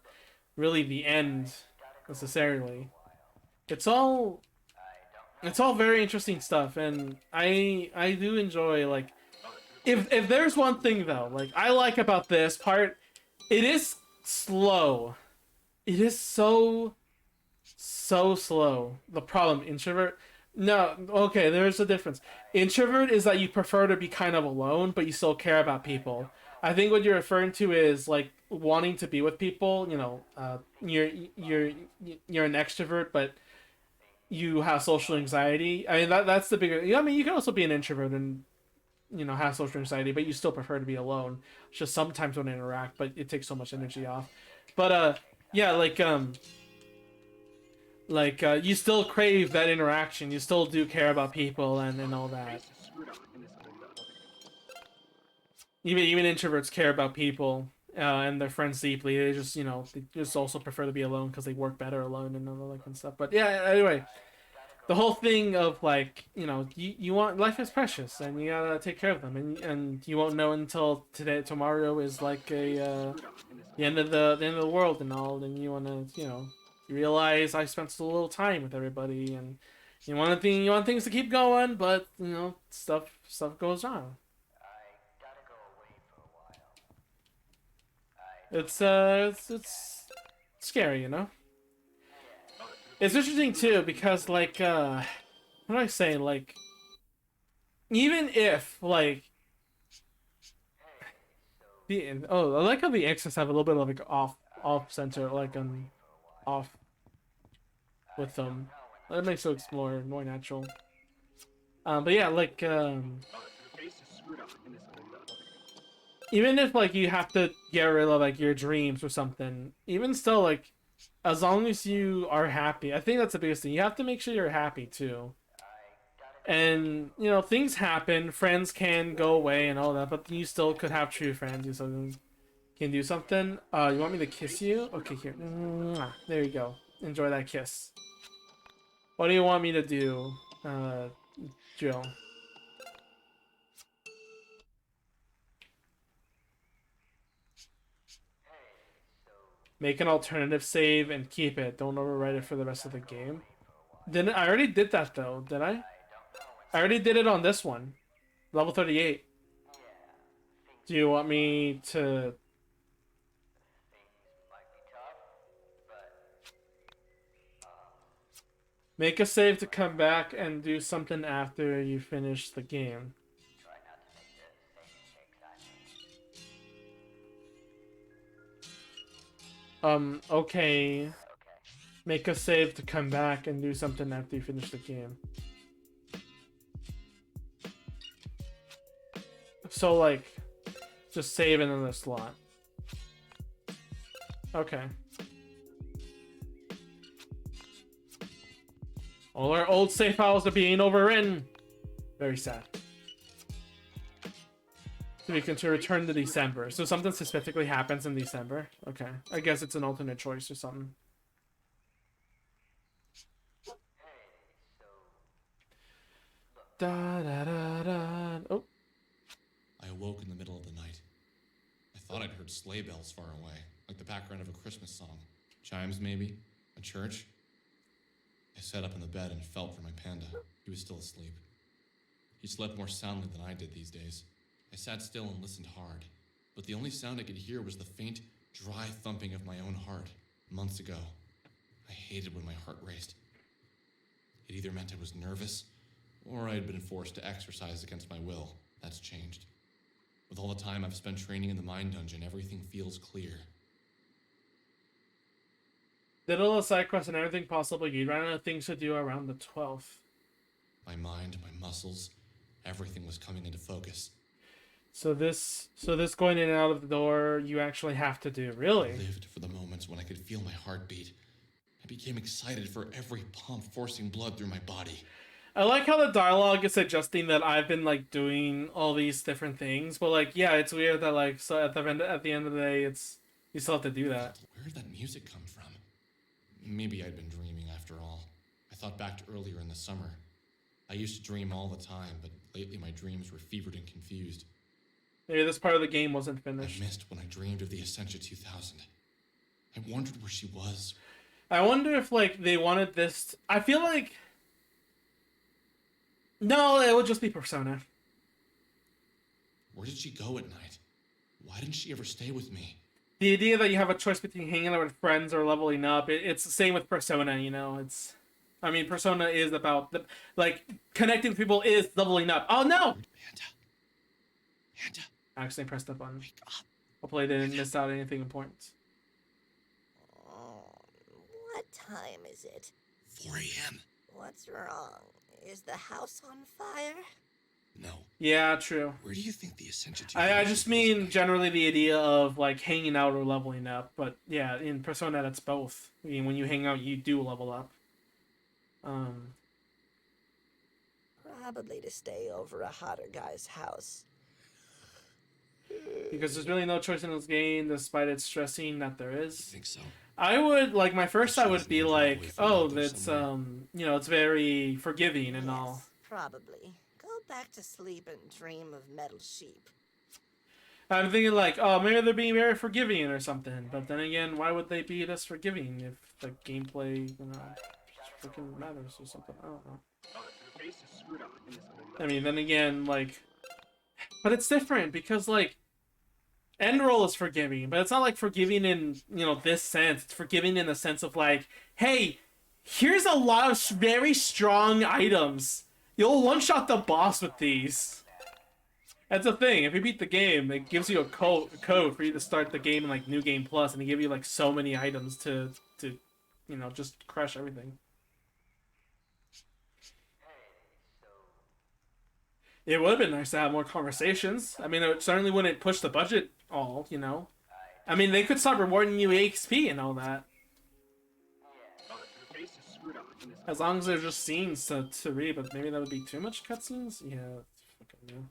really the end necessarily. It's all very interesting stuff, and I do enjoy, like, if there's one thing though, like, I like about this part, it is slow. It is so slow. The problem, introvert. No, okay, there's a difference. Introvert is that you prefer to be kind of alone, but you still care about people. I think what you're referring to is, like, wanting to be with people. You know, you're an extrovert, but you have social anxiety. I mean, that's the bigger. I mean, you can also be an introvert and, you know, have social anxiety, but you still prefer to be alone. It's just sometimes when interact, but it takes so much energy off. But yeah, you still crave that interaction. You still do care about people and all that. Even introverts care about people and their friends deeply. They just, you know, they just also prefer to be alone because they work better alone and all that kind of stuff. But yeah, anyway, the whole thing of, like, you know, you want, life is precious and you gotta take care of them, and you won't know until tomorrow is like the end of the world and all. And you wanna, you know, you realize I spent so little time with everybody, and you want things to keep going, but, you know, stuff goes on. It's scary, you know. It's interesting too because, like, what do I say? Like, even if, like, I like how the X's have a little bit of, like, off center, like, off with them. That makes it more natural. But yeah, like, even if, like, you have to get rid of, like, your dreams or something, even still, like, as long as you are happy, I think that's the biggest thing. You have to make sure you're happy too. And, you know, things happen, friends can go away and all that, but you still could have true friends. You still can do something. You want me to kiss you? Okay, here. Mwah. There you go. Enjoy that kiss. What do you want me to do, Jill? Make an alternative save and keep it. Don't overwrite it for the rest of the game. Didn't I already did that though? Did I? I already did it on this one. Level 38. Do you want me to... Make a save to come back and do something after you finish the game. Okay. Make a save to come back and do something after you finish the game. So, like, just save in another slot. Okay. All our old save files are being overwritten. Very sad. So we can return to December. So something specifically happens in December. Okay. I guess it's an alternate choice or something. Da da da da. Oh. I awoke in the middle of the night. I thought I'd heard sleigh bells far away, like the background of a Christmas song. Chimes, maybe? A church? I sat up in the bed and felt for my panda. He was still asleep. He slept more soundly than I did these days. I sat still and listened hard, but the only sound I could hear was the faint, dry thumping of my own heart. Months ago, I hated when my heart raced. It either meant I was nervous, or I had been forced to exercise against my will. That's changed. With all the time I've spent training in the mind dungeon, everything feels clear. Did all the side quests and everything possible you'd run out of things to do around the 12th. My mind, my muscles, everything was coming into focus. So this going in and out of the door, you actually have to do, really? I lived for the moments when I could feel my heartbeat. I became excited for every pump forcing blood through my body. I like how the dialogue is suggesting that I've been like doing all these different things, but like, yeah, it's weird that like, so at the end of the day, it's you still have to do that. Where did that music come from? Maybe I'd been dreaming after all. I thought back to earlier in the summer. I used to dream all the time, but lately my dreams were fevered and confused. Maybe this part of the game wasn't finished. I missed when I dreamed of the Essentia 2000. I wondered where she was. I wonder if like they wanted this. I feel like no, it would just be Persona. Where did she go at night? Why didn't she ever stay with me? The idea that you have a choice between hanging out with friends or leveling up, it's the same with Persona, you know? It's, I mean, Persona is about, like, connecting with people is leveling up. Oh, no! Panda. I accidentally pressed that button. Wake up. Hopefully they didn't miss out anything important. What time is it? 4 a.m. What's wrong? Is the house on fire? No. Yeah, true. Where do you think the Essentia 2000 I just mean generally the idea of, like, hanging out or leveling up. But, yeah, in Persona, that's both. I mean, when you hang out, you do level up. Probably to stay over a hotter guy's house. Because there's really no choice in this game, despite it stressing that there is. I think so. I would, like, my first thought would be like, oh, that's, you know, it's very forgiving and all. Probably. Go back to sleep and dream of metal sheep. I'm thinking like, oh, maybe they're being very forgiving or something. But then again, why would they be this forgiving if the gameplay, you know, freaking matters or something? I don't know. I mean, then again, like, but it's different because, like, End Roll is forgiving, but it's not like forgiving in, you know, this sense. It's forgiving in the sense of like, hey, here's a lot of very strong items. You'll one-shot the boss with these. That's the thing. If you beat the game, it gives you a code for you to start the game in like New Game Plus, and they give you like so many items to you know, just crush everything. It would have been nice to have more conversations. I mean, it certainly wouldn't push the budget all, you know. I mean, they could start rewarding you XP and all that. As long as they're just scenes to read, but maybe that would be too much cutscenes? Yeah, that's fucking new.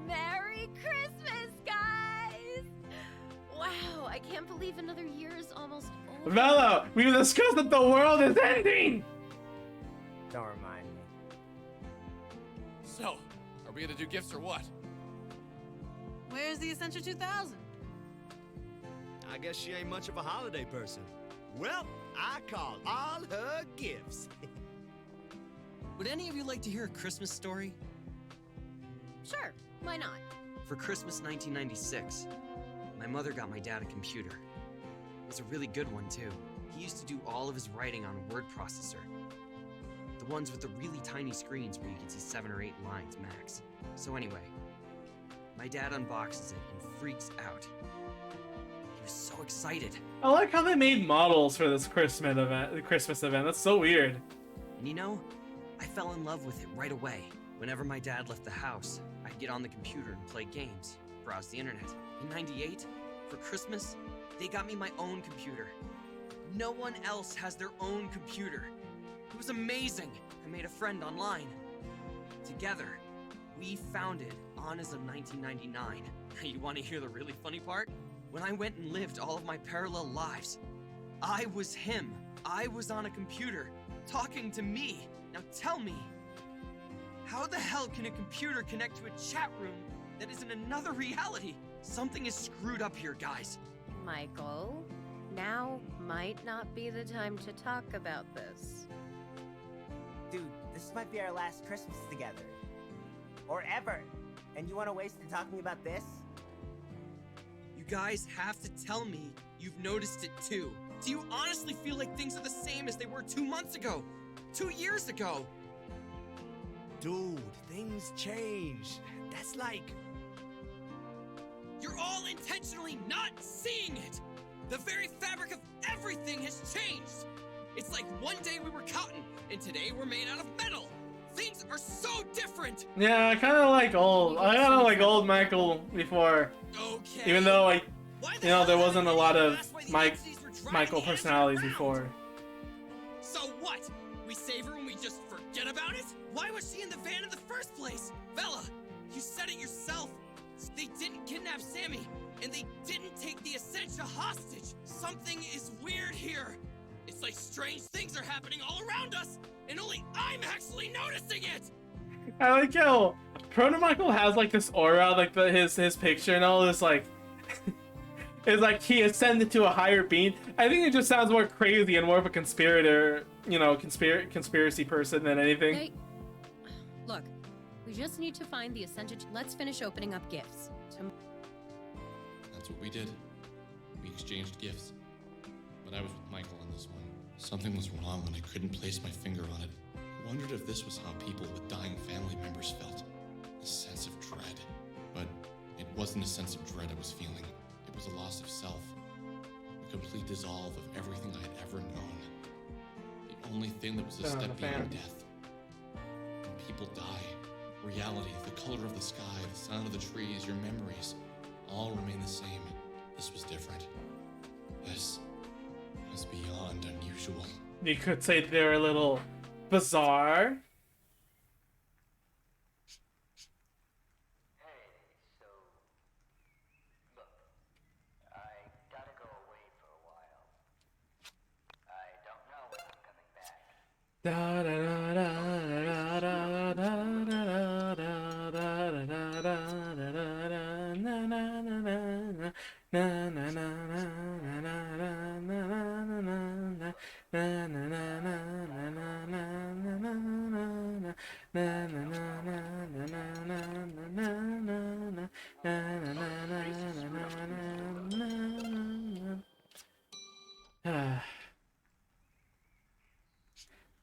Merry Christmas, guys! Wow, I can't believe another year is almost over. Velo, we've discussed that the world is ending! Don't remind me. So, are we gonna do gifts or what? Where's the Essentia 2000? I guess she ain't much of a holiday person. Well, I call all her gifts. Would any of you like to hear a Christmas story? Sure, why not? For Christmas 1996, my mother got my dad a computer. It was a really good one, too. He used to do all of his writing on a word processor. The ones with the really tiny screens where you can see 7 or 8 lines max. So anyway, my dad unboxes it and freaks out. was so excited. I like how they made models for this Christmas event. That's so weird. And you know, I fell in love with it right away. Whenever my dad left the house, I'd get on the computer and play games, browse the internet. In '98, for Christmas, they got me my own computer. No one else has their own computer. It was amazing. I made a friend online. Together, we founded Honest of 1999. You want to hear the really funny part? When I went and lived all of my parallel lives, I was him. I was on a computer, talking to me. Now tell me, how the hell can a computer connect to a chat room that is in another reality? Something is screwed up here, guys. Michael, now might not be the time to talk about this. Dude, this might be our last Christmas together. Or ever. And you want to waste it talking about this? You guys have to tell me you've noticed it too. Do you honestly feel like things are the same as they were 2 months ago? 2 years ago? Dude, things change. That's like... You're all intentionally not seeing it! The very fabric of everything has changed! It's like one day we were cotton, and today we're made out of metal! Things are so different! Yeah, I kind of like old Michael before. Okay. Even though there wasn't a lot of Michael personalities before. So what? We save her and we just forget about it? Why was she in the van in the first place? Bella, you said it yourself. They didn't kidnap Sammy, and they didn't take the Essentia hostage. Something is weird here. It's like strange things are happening all around us, and only I'm actually noticing it. I like how Proto Michael has like this aura, like his picture and all this like it's like he ascended to a higher being. I think it just sounds more crazy and more of a conspirator, conspiracy person than anything. Hey, look, we just need to find the Ascension. Let's finish opening up gifts. That's what we did. We exchanged gifts. But I was with Michael on this one. Something was wrong when I couldn't place my finger on it. I wondered if this was how people with dying family members felt. A sense of dread. But it wasn't a sense of dread I was feeling. It was a loss of self. A complete dissolve of everything I had ever known. The only thing that was a step beyond death. When people die, reality, the color of the sky, the sound of the trees, your memories, all remain the same. This was different. This was beyond unusual. You could say they're a little bizarre. Da da da da da da da da da da da da na na na na na na na na.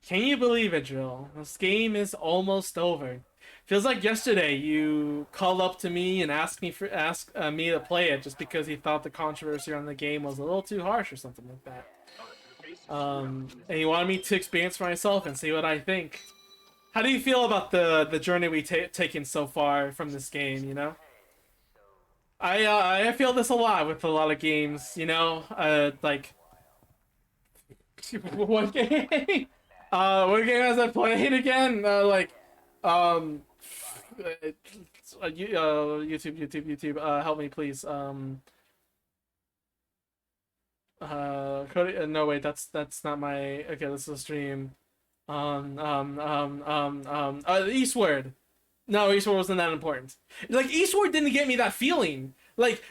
Can you believe it, Jill? This game is almost over. Feels like yesterday you called up to me and asked me to play it just because you thought the controversy on the game was a little too harsh or something like that. And you wanted me to experience for myself and see what I think. How do you feel about the journey we've taken so far from this game? You know, I feel this a lot with a lot of games. You know, like what game? What game has I played again? YouTube, help me please. Cody, no wait, that's not my. Okay, this is a stream. Eastward. No, Eastward wasn't that important. Like Eastward didn't get me that feeling. Like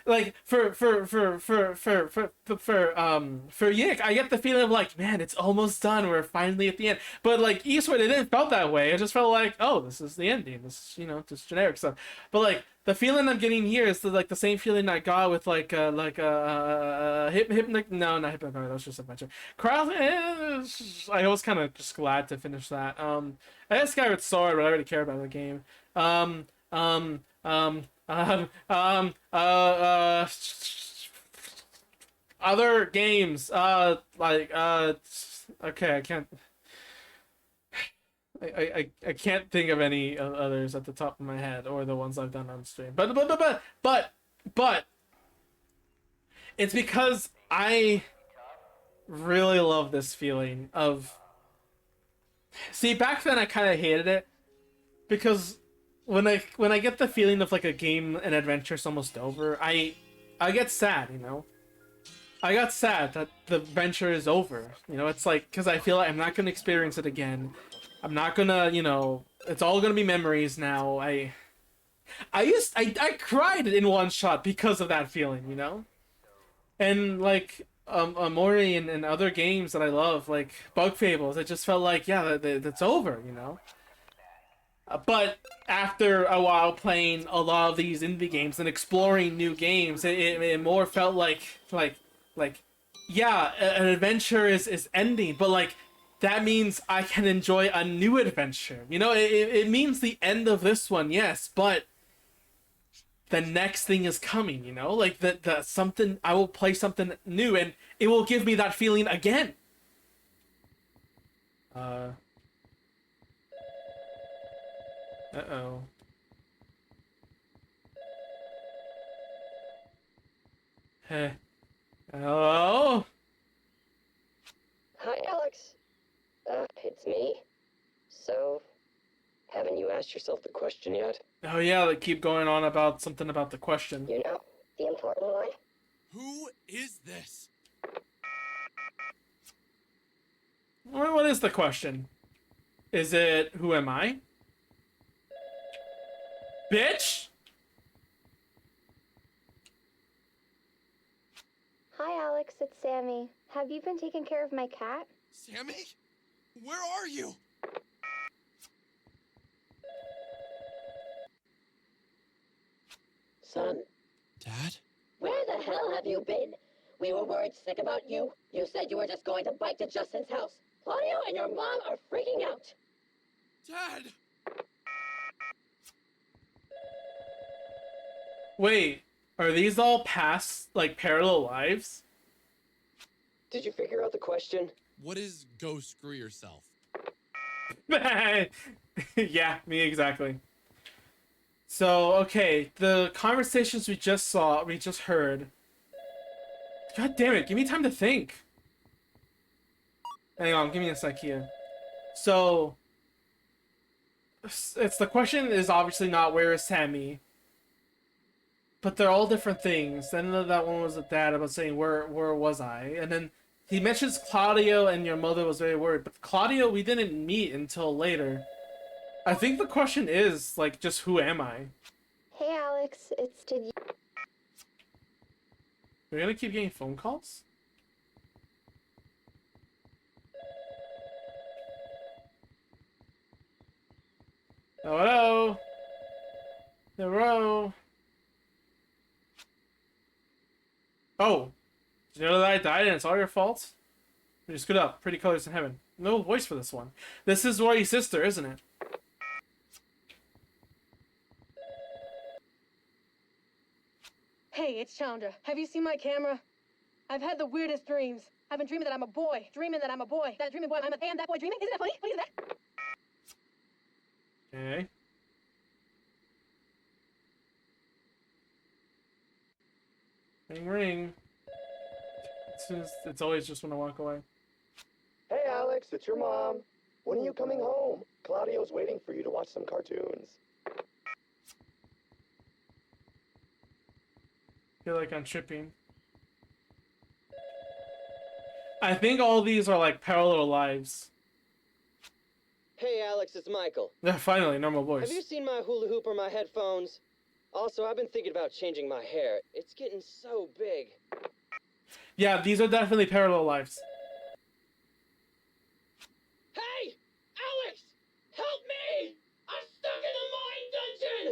for Yick, I get the feeling of like, man, it's almost done. We're finally at the end. But like Eastward, it didn't felt that way. It just felt like, oh, this is the ending. This is, just generic stuff. But like the feeling I'm getting here is the same feeling I got with not Hypnotic. That was just Adventure. I was kind of just glad to finish that. I had Skyward Sword, but I already care about the game. other games. Okay, I can't. I can't think of any others at the top of my head or the ones I've done on stream. But it's because I really love this feeling of. See, back then I kind of hated it because when I get the feeling of like a game and adventure's almost over, I get sad, you know. I got sad that the adventure is over. You know, it's like because I feel like I'm not gonna experience it again. I'm not gonna, you know, it's all gonna be memories now. I cried in one shot because of that feeling, you know. And like Amori and other games that I love, like Bug Fables, it just felt like yeah, that's over, you know. But after a while playing a lot of these indie games and exploring new games, it more felt like yeah, an adventure is ending, but like that means I can enjoy a new adventure. You know, it means the end of this one, yes, but the next thing is coming, you know? Like the something I will play something new and it will give me that feeling again. Uh-oh. Hey. Hello? Hi, Alex. It's me. So, haven't you asked yourself the question yet? Oh yeah, they keep going on about something about the question. You know, the important one. Who is this? What is the question? Is it who am I? Bitch? Hi, Alex. It's Sammy. Have you been taking care of my cat? Sammy? Where are you? Son. Dad? Where the hell have you been? We were worried sick about you. You said you were just going to bike to Justin's house. Claudio and your mom are freaking out. Dad! Wait, are these all past, like, parallel lives? Did you figure out the question? What is go screw yourself? Yeah, me exactly. So, okay, the conversations we just heard. God damn it, give me time to think. Hang on, give me a sec here. So, it's the question is obviously not where is Sammy, but they're all different things. Then that one was a dad about saying where was I, and then he mentions Claudio and your mother was very worried, but Claudio we didn't meet until later. I think the question is like just who am I? Hey, Alex. Did you... We're gonna keep getting phone calls? Hello? Hello? Oh. Did you know that I died and it's all your fault? You screwed up. Pretty colors in heaven. No voice for this one. This is Roy's sister, isn't it? Hey, it's Chandra. Have you seen my camera? I've had the weirdest dreams. I've been dreaming that I'm a boy. Dreaming that I'm a boy. That dreaming boy, I'm a man. That boy dreaming. Isn't that funny? What is that? Okay. Ring ring. It's always just when I walk away. Hey Alex, it's your mom. When are you coming home? Claudio's waiting for you to watch some cartoons. Feel like I'm tripping. I think all these are like parallel lives. Hey Alex, it's Michael. Yeah, finally, normal voice. Have you seen my hula hoop or my headphones? Also, I've been thinking about changing my hair. It's getting so big. Yeah, these are definitely parallel lives. Hey! Alex! Help me! I'm stuck in the mine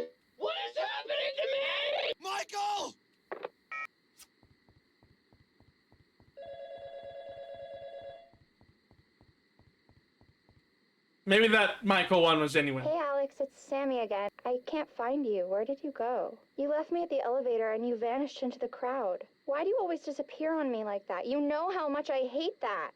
dungeon! What is happening to me? Michael! Maybe that Michael one was genuine. Hey, Alex. It's Sammy again. I can't find you. Where did you go? You left me at the elevator and you vanished into the crowd. Why do you always disappear on me like that? You know how much I hate that.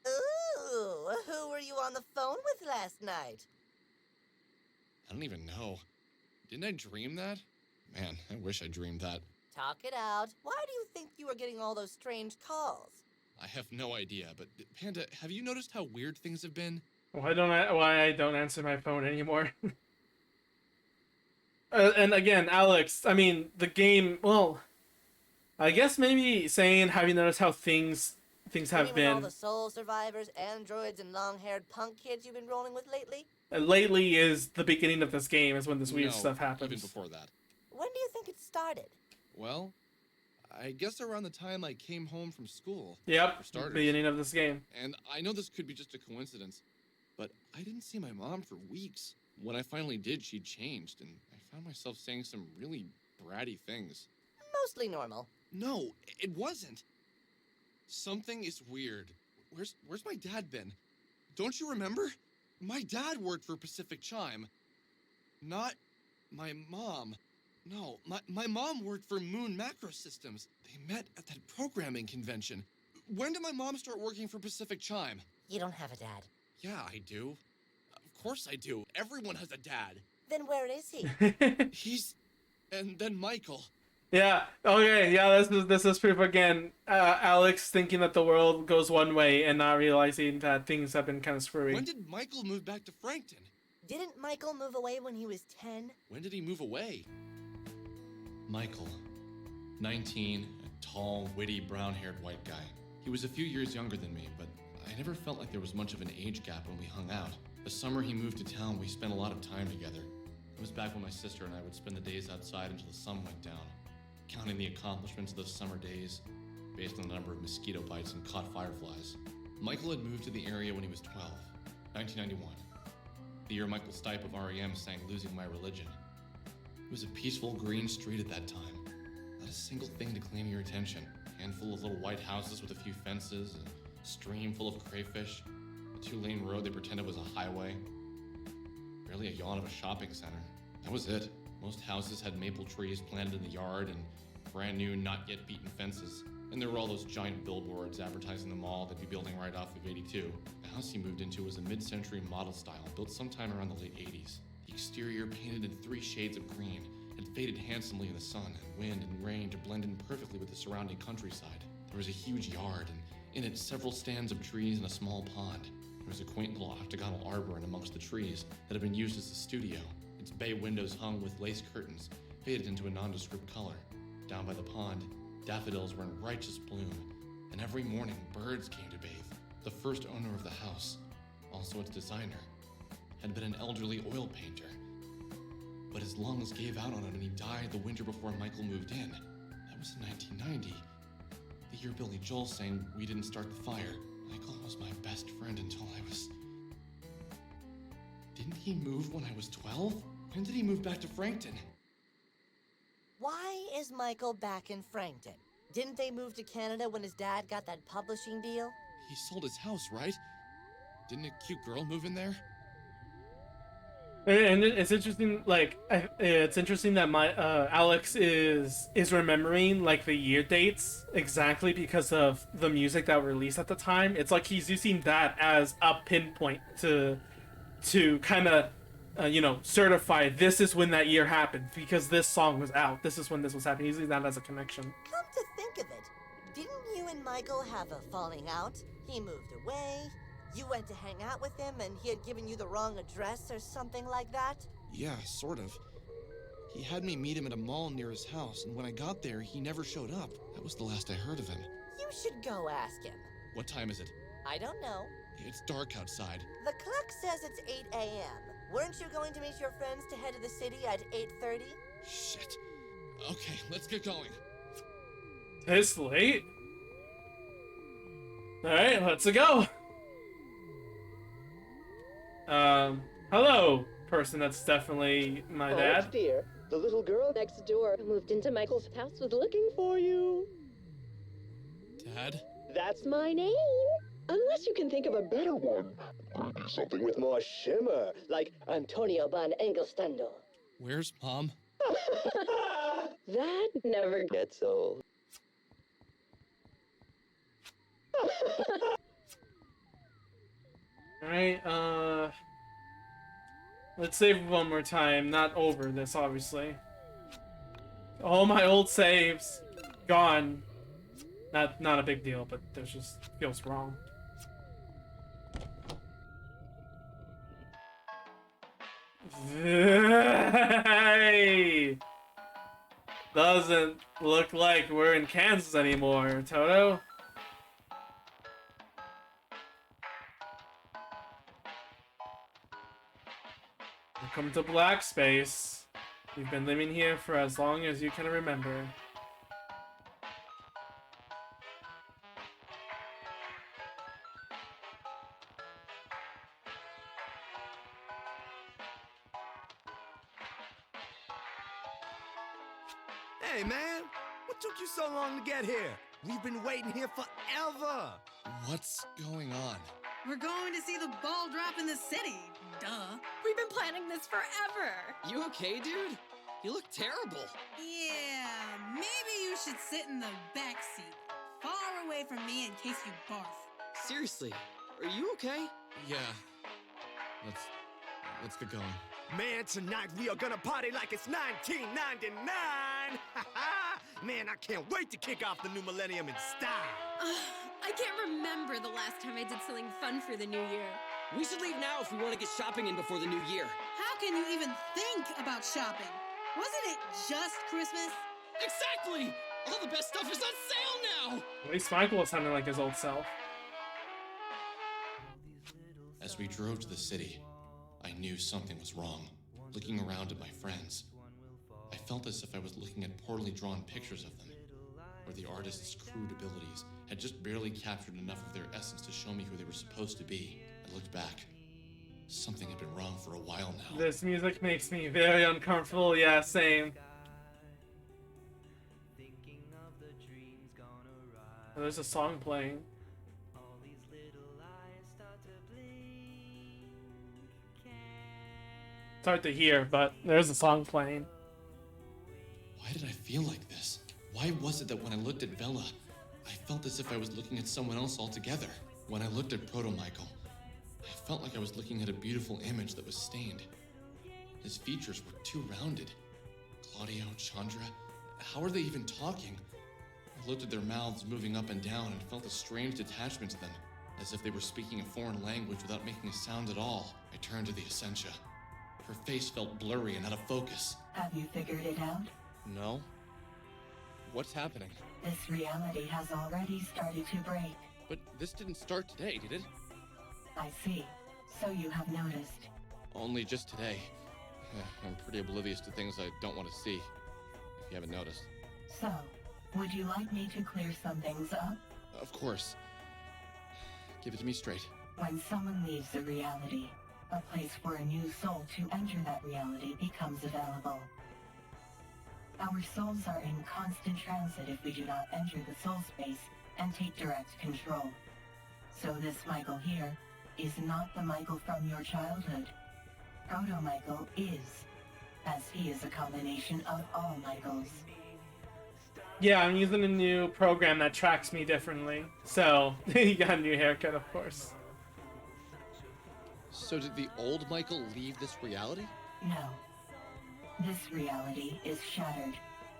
Ooh, who were you on the phone with last night? I don't even know. Didn't I dream that? Man, I wish I dreamed that. Talk it out. Why do you think you were getting all those strange calls? I have no idea, but Panda, have you noticed how weird things have been? Why I don't answer my phone anymore? And again, Alex, I mean, the game, well, I guess maybe saying, have you noticed how things have With all been the soul survivors, androids, and long-haired punk kids you've been rolling with lately? lately is the beginning of this game is when this weird No, stuff happens. even before that. When do you think it started? Well, I guess around the time I came home from school. Yep, For starters. beginning of this game. And I know this could be just a coincidence, but I didn't see my mom for weeks. When I finally did, she'd changed, and I found myself saying some really bratty things. Mostly normal. No, it wasn't. Something is weird. Where's my dad been? Don't you remember? My dad worked for Pacific Chime. Not my mom. No, my mom worked for Moon Macro Systems. They met at that programming convention. When did my mom start working for Pacific Chime? You don't have a dad. Yeah, I do. Of course I do. Everyone has a dad. Then where is he? And then Michael. Yeah. Okay. Yeah. This is proof again. Alex thinking that the world goes one way and not realizing that things have been kind of screwy. When did Michael move back to Frankton? Didn't Michael move away when he was 10? When did he move away? Michael, 19, a tall, witty, brown-haired white guy. He was a few years younger than me, but I never felt like there was much of an age gap when we hung out. The summer he moved to town, we spent a lot of time together. It was back when my sister and I would spend the days outside until the sun went down, counting the accomplishments of those summer days based on the number of mosquito bites and caught fireflies. Michael had moved to the area when he was 12, 1991. The year Michael Stipe of REM sang Losing My Religion. It was a peaceful green street at that time. Not a single thing to claim your attention. A handful of little white houses with a few fences, a stream full of crayfish, a 2-lane road they pretended was a highway. Barely a yawn of a shopping center. That was it. Most houses had maple trees planted in the yard and brand new, not yet beaten fences. And there were all those giant billboards advertising the mall they'd be building right off of 82. The house he moved into was a mid-century model style, built sometime around the late 80s. The exterior, painted in 3 shades of green, had faded handsomely in the sun and wind and rain to blend in perfectly with the surrounding countryside. There was a huge yard, and in it several stands of trees and a small pond. There was a quaint little octagonal arbor in amongst the trees that had been used as a studio. Its bay windows hung with lace curtains, faded into a nondescript color. Down by the pond, daffodils were in righteous bloom, and every morning birds came to bathe. The first owner of the house, also its designer, had been an elderly oil painter. But his lungs gave out on him and he died the winter before Michael moved in. That was in 1990. The year Billy Joel sang We Didn't Start the Fire. Michael was my best friend until I was... Didn't he move when I was 12? When did he move back to Frankton? Why is Michael back in Frankton? Didn't they move to Canada when his dad got that publishing deal? He sold his house, right? Didn't a cute girl move in there? And it's interesting, like, it's interesting that my Alex is remembering like the year dates exactly because of the music that was released at the time. It's like he's using that as a pinpoint to kind of certify this is when that year happened because this song was out. This is when this was happening. He's using that as a connection. Come to think of it, didn't you and Michael have a falling out? He moved away. You went to hang out with him and he had given you the wrong address or something like that? Yeah, sort of. He had me meet him at a mall near his house, and when I got there, he never showed up. That was the last I heard of him. You should go ask him. What time is it? I don't know. It's dark outside. The clock says it's 8 a.m. Weren't you going to meet your friends to head to the city at 8:30? Shit. Okay, let's get going. It's late. Alright, let's go. Hello, person that's definitely my dad. Oh, dear. The little girl next door who moved into Michael's house was looking for you. Dad? That's my name. Unless you can think of a better one. Maybe something with more shimmer, like Antonio van Engelstendel. Where's Mom? That never gets old. Alright, let's save one more time. Not over this, obviously. All my old saves gone. Not a big deal, but there's just feels wrong. Hey! Doesn't look like we're in Kansas anymore, Toto. Welcome to Black Space. You've been living here for as long as you can remember. Hey, man! What took you so long to get here? We've been waiting here forever! What's going on? We're going to see the ball drop in the city. Duh. We've been planning this forever. You okay, dude? You look terrible. Yeah, maybe you should sit in the back seat, far away from me in case you barf. Seriously, are you okay? Yeah. Let's get going. Man, tonight we are gonna party like it's 1999! Man, I can't wait to kick off the new millennium in style! I can't remember the last time I did something fun for the new year. We should leave now if we want to get shopping in before the new year. How can you even think about shopping? Wasn't it just Christmas? Exactly! All the best stuff is on sale now! At least Michael was sounding like his old self. As we drove to the city, I knew something was wrong. Looking around at my friends, I felt as if I was looking at poorly drawn pictures of them, where the artist's crude abilities had just barely captured enough of their essence to show me who they were supposed to be. I looked back. Something had been wrong for a while now. This music makes me very uncomfortable. Yeah, same. Oh, there's a song playing. It's hard to hear, but there's a song playing. Why did I feel like this? Why was it that when I looked at Bella, I felt as if I was looking at someone else altogether? When I looked at Proto-Michael, I felt like I was looking at a beautiful image that was stained. His features were too rounded. Claudio, Chandra, how are they even talking? I looked at their mouths moving up and down and felt a strange detachment to them, as if they were speaking a foreign language without making a sound at all. I turned to the Essentia. Her face felt blurry and out of focus. Have you figured it out? No? What's happening? This reality has already started to break. But this didn't start today, did it? I see. So you have noticed. Only just today. I'm pretty oblivious to things I don't want to see, if you haven't noticed. So, would you like me to clear some things up? Of course. Give it to me straight. When someone leaves a reality, a place for a new soul to enter that reality becomes available. Our souls are in constant transit if we do not enter the soul space and take direct control. So this Michael here is not the Michael from your childhood. Proto-Michael is, as he is a combination of all Michaels. Yeah, I'm using a new program that tracks me differently. So, you got a new haircut, of course. So did the old Michael leave this reality? No. This reality is shattered.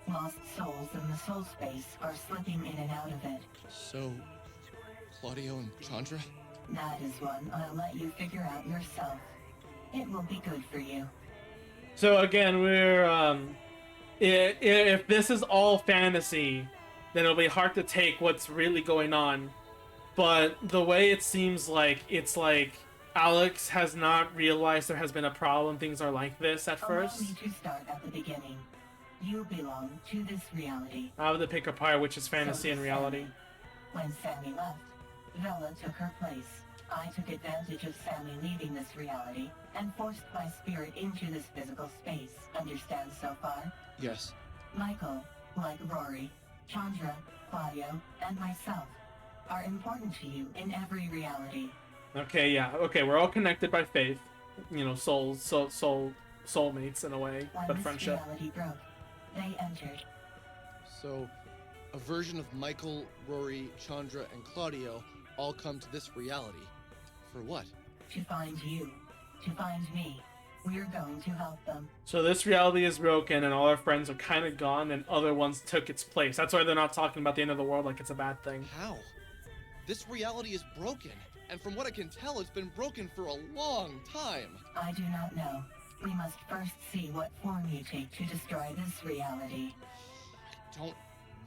Lost souls in the soul space are slipping in and out of it. So, Claudio and Chandra? That is one I'll let you figure out yourself. It will be good for you. So again, we're, if this is all fantasy, then it'll be hard to take what's really going on. But the way it seems like, it's like Alex has not realized there has been a problem, things are like this at first. Allow me to start at the beginning. You belong to this reality. I have to pick apart which is fantasy and reality. When Sammy left, Bella took her place. I took advantage of Sammy leaving this reality and forced my spirit into this physical space. Understand so far? Yes. Michael, like Rory, Chandra, Claudio, and myself, are important to you in every reality. Okay, yeah. Okay, we're all connected by faith. You know, soulmates in a way, When but this friendship. reality broke, they entered. So, a version of Michael, Rory, Chandra, and Claudio all come to this reality. For what? To find you. To find me. We're going to help them. So this reality is broken and all our friends are kind of gone and other ones took its place. That's why they're not talking about the end of the world like it's a bad thing. How? This reality is broken, and from what I can tell, it's been broken for a long time. I do not know. We must first see what form you take to destroy this reality. I don't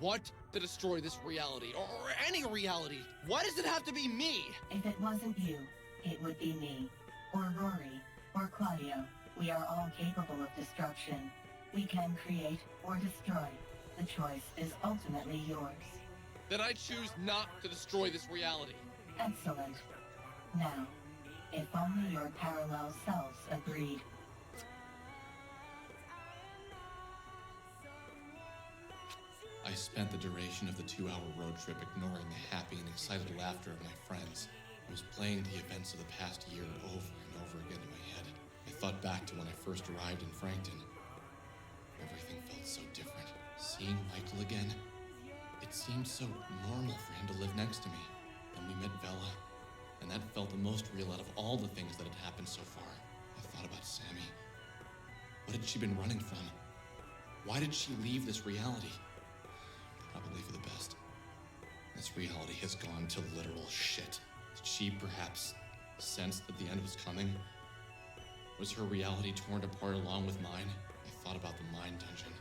want to destroy this reality, or any reality. Why does it have to be me? If it wasn't you, it would be me, or Rory, or Claudio. We are all capable of destruction. We can create or destroy. The choice is ultimately yours. Then I choose not to destroy this reality. Excellent. Now, if only your parallel selves agreed. I spent the duration of the 2-hour road trip ignoring the happy and excited laughter of my friends. I was playing the events of the past year over and over again in my head. I thought back to when I first arrived in Frankton. Everything felt so different. Seeing Michael again, it seemed so normal for him to live next to me. Then we met Bella, and that felt the most real out of all the things that had happened so far. I thought about Sammy. What had she been running from? Why did she leave this reality? Probably for the best. This reality has gone to literal shit. Did she perhaps sense that the end was coming? Was her reality torn apart along with mine? I thought about the mind dungeon.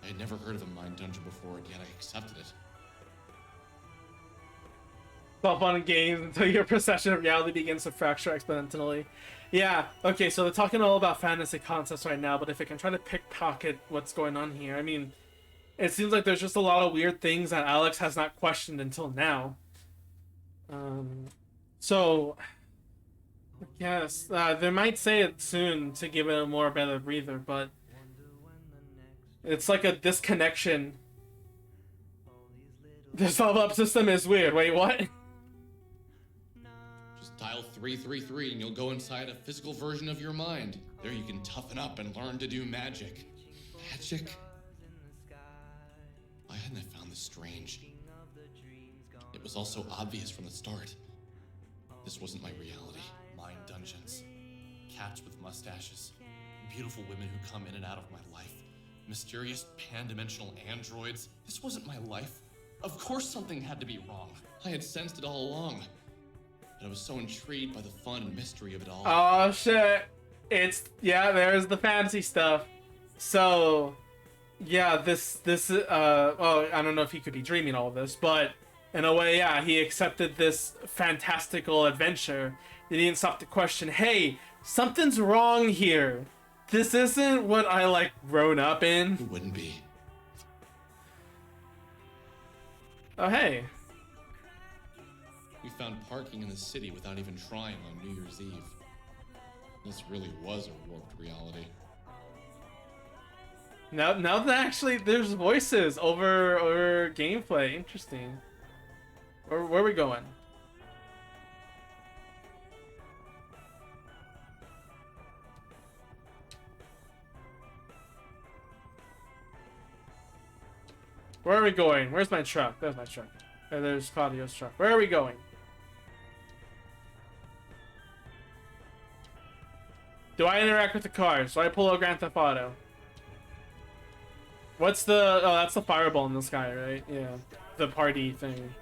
I had never heard of a mind dungeon before, and yet I accepted it. It's all fun and games until your perception of reality begins to fracture exponentially. Yeah, okay, so they're talking all about fantasy concepts right now, but if I can try to pickpocket what's going on here, I mean, it seems like there's just a lot of weird things that Alex has not questioned until now. So, I guess, they might say it soon to give it a more better breather, but it's like a disconnection. This level-up system is weird. Wait, what? Just dial 333 and you'll go inside a physical version of your mind. There you can toughen up and learn to do magic. Magic? Why hadn't I found this strange? It was all so obvious from the start. This wasn't my reality. Mind dungeons. Cats with mustaches. Beautiful women who come in and out of my life. Mysterious pan-dimensional androids. This wasn't my life. Of course something had to be wrong. I had sensed it all along. But I was so intrigued by the fun and mystery of it all. Oh shit. Yeah, there's the fantasy stuff. So, yeah, well, I don't know if he could be dreaming all of this, but in a way, yeah, he accepted this fantastical adventure. He didn't stop to question, hey, something's wrong here. This isn't what I, like, grown up in. Who wouldn't be? Oh, hey. We found parking in the city without even trying on New Year's Eve. This really was a warped reality. Now that actually there's voices over gameplay. Interesting. Where are we going? Where are we going? Where's my truck? There's my truck. There's Claudio's truck. Where are we going? Do I interact with the cars? Do I pull a Grand Theft Auto? What's the... Oh, that's the fireball in the sky, right? Yeah. The party thing.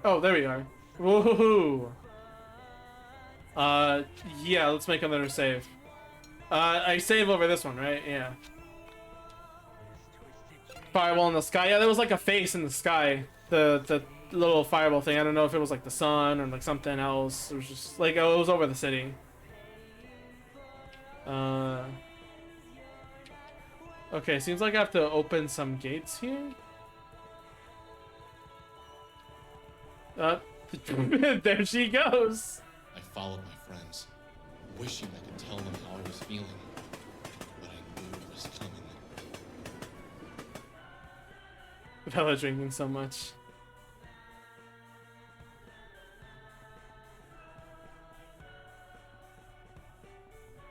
Oh, there we are. Woohoo! Yeah, let's make another save. I save over this one, right? Yeah. Fireball in the sky. Yeah, there was like a face in the sky. The little fireball thing. I don't know if it was like the sun or like something else. It was just like, oh, it was over the city. Okay, seems like I have to open some gates here. There she goes. I followed my friends, wishing I could tell them how I was feeling, but I knew it was coming. Bella drinking so much.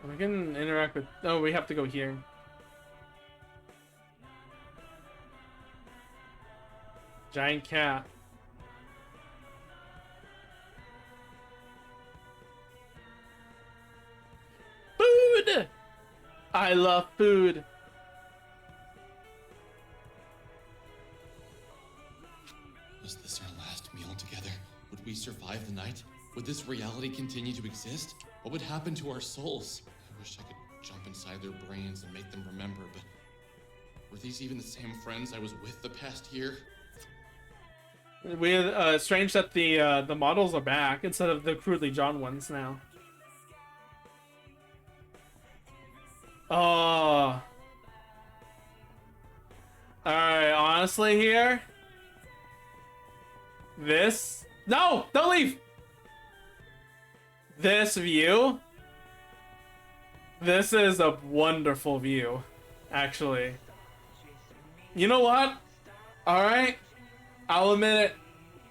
We can interact with... Oh, we have to go here. Giant cat. Food! I love food. Was this our last meal together? Would we survive the night? Would this reality continue to exist? What would happen to our souls? I wish I could jump inside their brains and make them remember, but were these even the same friends I was with the past year? Weird, strange that the models are back instead of the crudely drawn ones now. Oh. Alright, honestly here. This? No! Don't leave! This view? This is a wonderful view, actually. You know what? Alright. I'll admit it.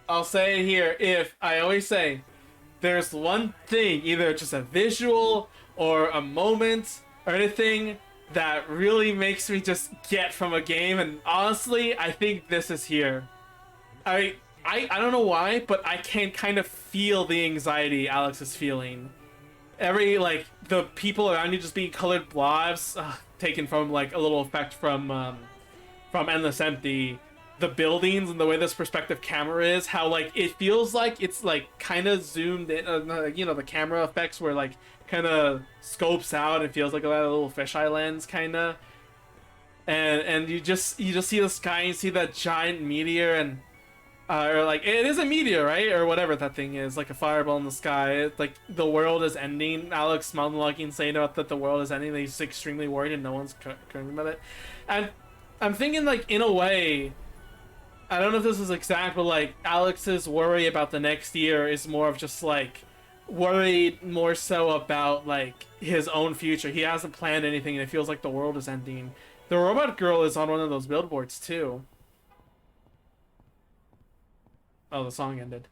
I'll say it here. If I always say there's one thing, either just a visual or a moment or anything that really makes me just get from a game, and honestly, I think this is here. I don't know why, but I can kind of feel the anxiety Alex is feeling. Every, like, the people around you just being colored blobs, taken from, like, a little effect from Endless Empty. The buildings and the way this perspective camera is, how, like, it feels like it's, like, kind of zoomed in, you know, the camera effects where, like, kind of scopes out. It feels like a little fisheye lens, kind of. And you just see the sky, and you see that giant meteor, and or like it is a meteor, right, or whatever that thing is, like a fireball in the sky. It's like the world is ending. Alex monologuing, saying about that the world is ending. He's extremely worried, and no one's caring about it. And I'm thinking, like, in a way, I don't know if this is exact, but like Alex's worry about the next year is more of just like worried more so about like his own future. He hasn't planned anything, and it feels like the world is ending. The robot girl is on one of those billboards too. Oh, the song ended.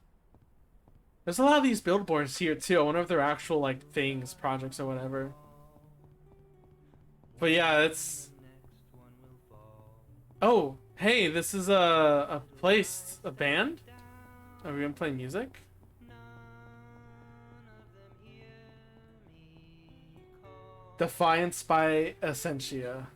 There's a lot of these billboards here too. I wonder if they're actual like things, projects, or whatever. But yeah, it's... Oh, hey, this is a place, a band? Are we gonna play music? Defiance by Essentia.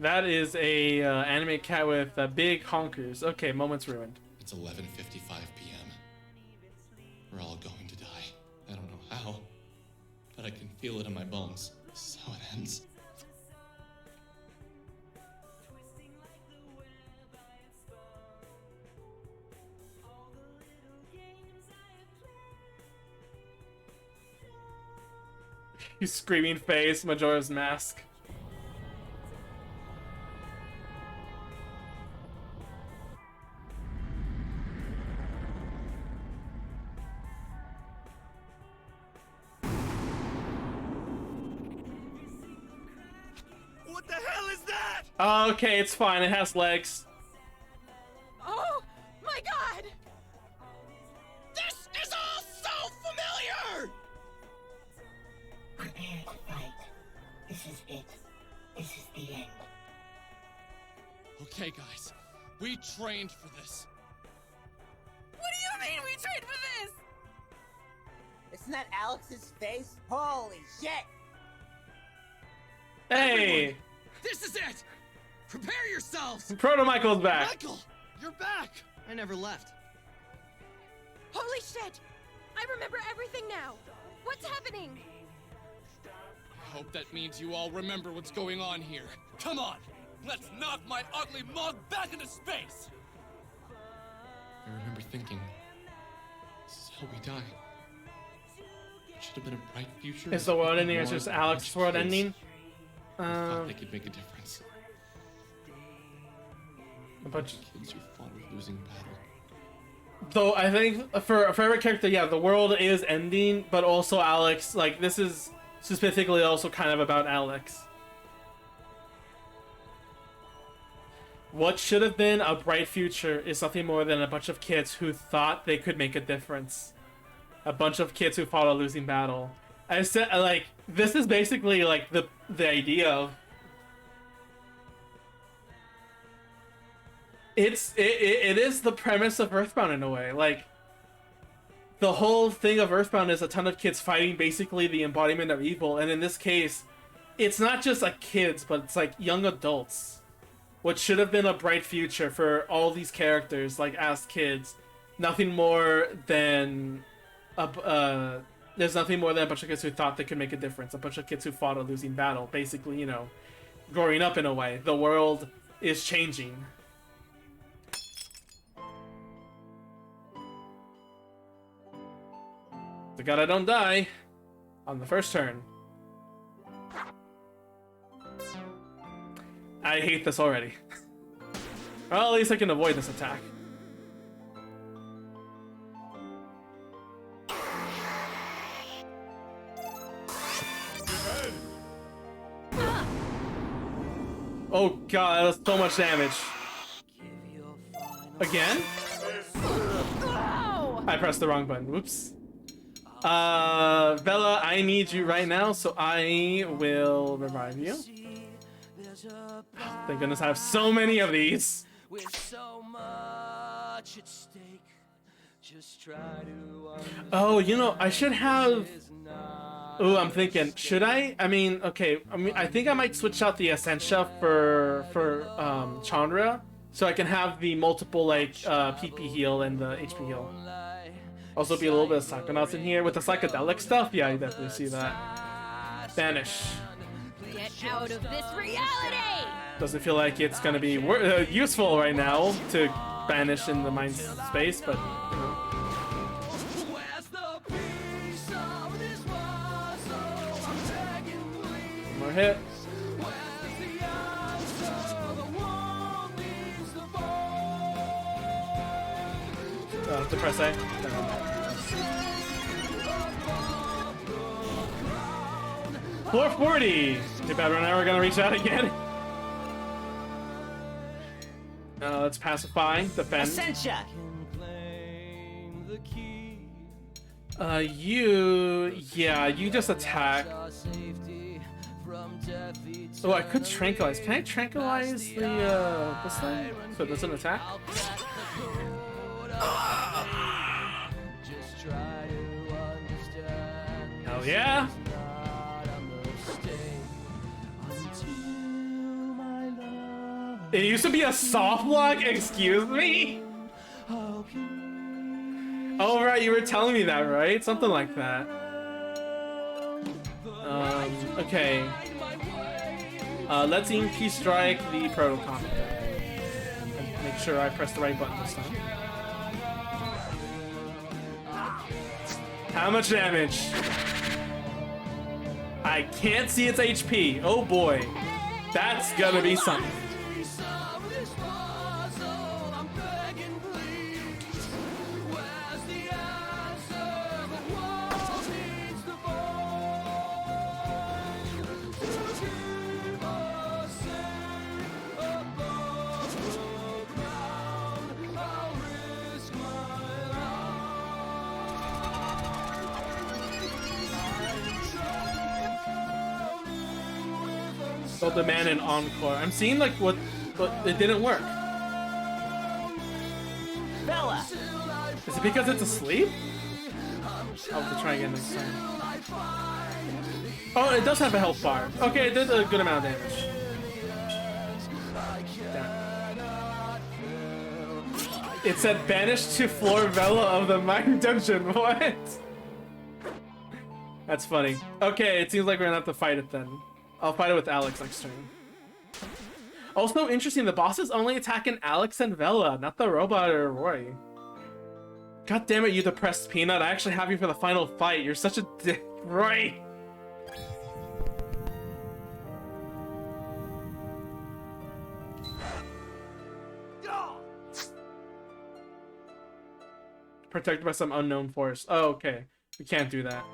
That is a anime cat with big honkers. Okay, moment's ruined. It's 11:55 p.m. We're all going to die. I don't know how, but I can feel it in my bones. This is how it ends. You screaming face, Majora's Mask. What the hell is that? Okay, it's fine. It has legs. Oh my god! This is all so familiar! Prepare to fight. This is it. This is the end. Okay, guys. We trained for this. What do you mean we trained for this? Isn't that Alex's face? Holy shit! Hey! Everyone, this is it! Prepare yourselves! Proto Michael's back. Michael, you're back! I never left. Holy shit! I remember everything now. What's happening? I hope that means you all remember what's going on here. Come on! Let's knock my ugly mug back into space! I remember thinking, this is how we die. It should have been a bright future. Is the world ending or is just Alex's world ending? I thought they could make a difference. A bunch of kids who fought a losing battle. Though I think for every character, yeah, the world is ending, but also Alex, like, this is specifically also kind of about Alex. What should have been a bright future is nothing more than a bunch of kids who thought they could make a difference. A bunch of kids who fought a losing battle. I said, like, this is basically like the idea of it is the premise of Earthbound in a way. Like, the whole thing of Earthbound is a ton of kids fighting basically the embodiment of evil, and in this case, it's not just like kids, but it's like young adults. What should have been a bright future for all these characters, like as kids, nothing more than there's nothing more than a bunch of kids who thought they could make a difference. A bunch of kids who fought a losing battle. Basically, you know, growing up in a way. The world is changing. The God I don't die on the first turn. I hate this already. Well, at least I can avoid this attack. Oh god, that was so much damage. Again? I pressed the wrong button. Whoops. Bella, I need you right now, so I will revive you. Thank goodness I have so many of these. Oh, you know, I should have... Ooh, I'm thinking, should I? I mean, okay, I think I might switch out the Essentia for Chandra, so I can have the multiple, like, PP heal and the HP heal. Also be a little bit of Psychonauts in here. With the psychedelic stuff, yeah, you definitely see that. Banish. Get out of this reality! Doesn't feel like it's gonna be useful right now to banish in the mind space, but, you know. One more hit. Depress A. 440! Too bad we're never gonna reach out again. Let's pacify, defend. Essentia! You just attack. Oh, I could tranquilize. Can I tranquilize the, this thing? So it doesn't attack? Hell yeah! It used to be a soft lock? Excuse me? Oh, right, you were telling me that, right? Something like that. Okay. Let's EMP strike the protocol. Make sure I press the right button this time. How much damage? I can't see its HP. Oh boy. That's gonna be something. They'll demand an encore. I'm seeing like what it didn't work. Bella! Is it because it's asleep? I'll have to try again next time. Oh, it does have a health bar. Okay, it did a good amount of damage. Damn. It said banished to floor Bella of the mine dungeon. What? That's funny. Okay, it seems like we're gonna have to fight it then. I'll fight it with Alex next turn. Also interesting, the bosses only attacking Alex and Bella, not the robot or Roy. God damn it, you depressed peanut. I actually have you for the final fight. You're such a dick, Roy. Protected by some unknown force. Oh, okay. We can't do that.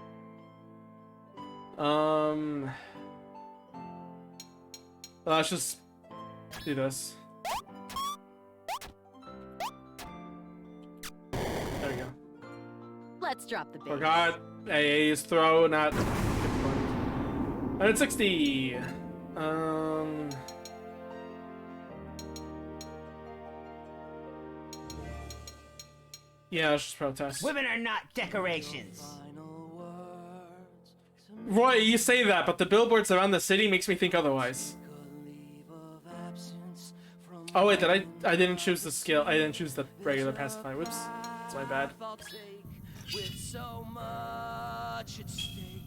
Let's just do this. There we go. Let's drop the base. Forgot AA's throw, not 160. Yeah, let's just protest. Women are not decorations. Roy, you say that, but the billboards around the city makes me think otherwise. Oh wait, I didn't choose the skill. I didn't choose the regular pacify. Whoops, that's my bad. With so much at stake,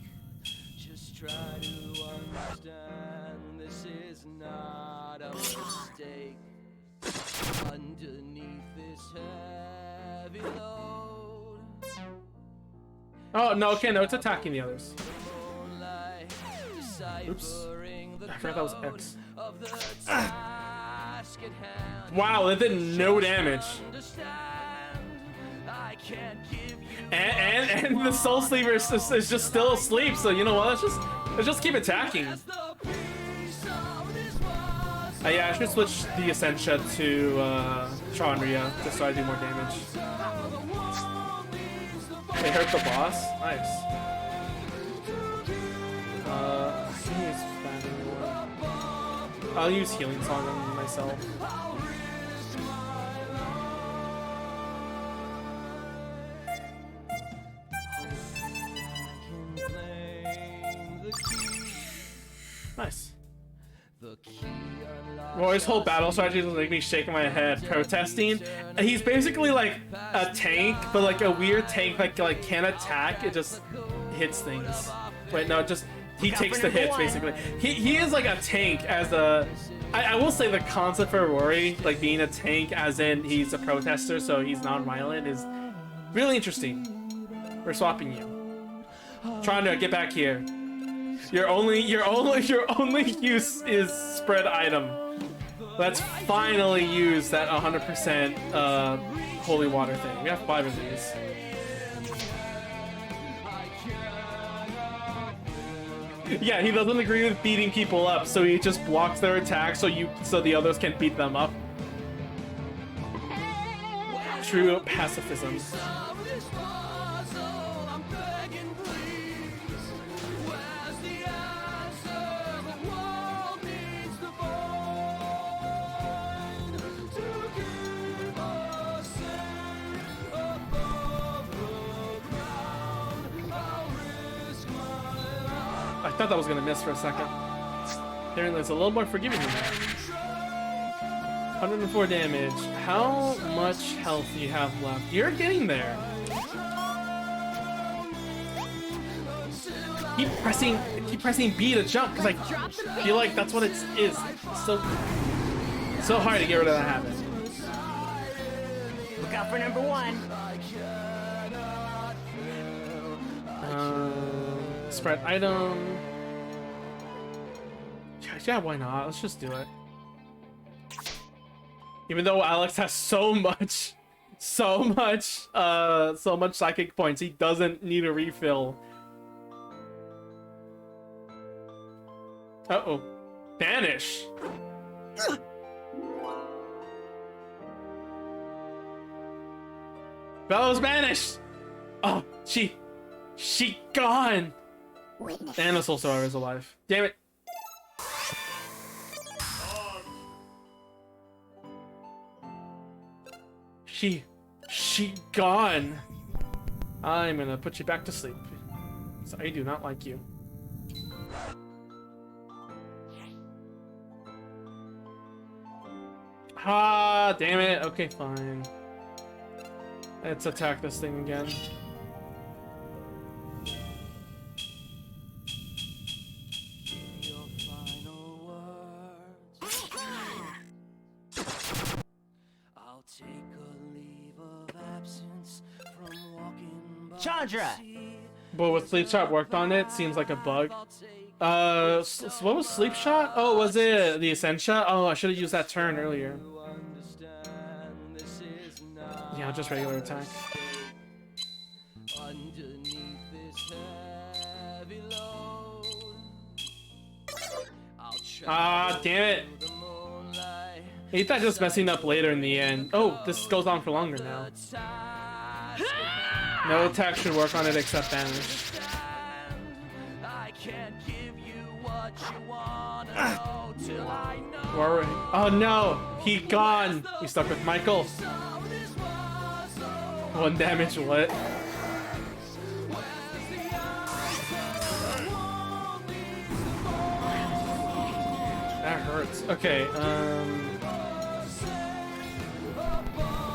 just try to understand this is not a mistake. Underneath this heavy load. Oh no, okay, no, it's attacking the others. Oops, I forgot that was X. Wow, that did no damage. And the Soul Sleeper is just still asleep, so you know what, let's just keep attacking. Yeah, I should switch the Essentia to Chandria just so I do more damage. They hurt the boss? Nice. I'll use Healing Song on myself. Nice. Roy's whole battle strategy doesn't make me shake my head. Protesting. He's basically like a tank, but like a weird tank like can't attack. It just hits things. Wait, no, just he takes the hits basically. He is like a tank as a. I will say the concept for Rory, like being a tank as in he's a protester, so he's non-violent, is really interesting. We're swapping you. Trying to get back here. Your only use is spread item. Let's finally use that 100% holy water thing. We have 5 of these. Yeah, he doesn't agree with beating people up, so he just blocks their attacks so the others can beat them up. True pacifism. I thought that was gonna miss for a second. Apparently it's a little more forgiving than that. 104 damage. How much health do you have left? You're getting there. Keep pressing B to jump, because I feel like that's what it is. So hard to get rid of that habit. Look out for number 1. Spread item. Yeah, why not? Let's just do it. Even though Alex has so much psychic points, he doesn't need a refill. Uh-oh. Banish. Bella's banished. Oh, she gone. And the Soul Survivor is alive. Damn it. She gone. I'm gonna put you back to sleep. So I do not like you. Ah, damn it. Okay, fine. Let's attack this thing again. Chandra! But with Sleep Shot worked on it, seems like a bug. What was Sleep Shot? Oh, was it the Essentia? Oh, I should have used that turn earlier. Yeah, just regular attack. Ah, damn it. Ain't that just messing up later in the end? Oh, this goes on for longer now. No attack should work on it except damage. Oh no, he gone. We stuck with Michael. 1 damage, what? That hurts. Okay,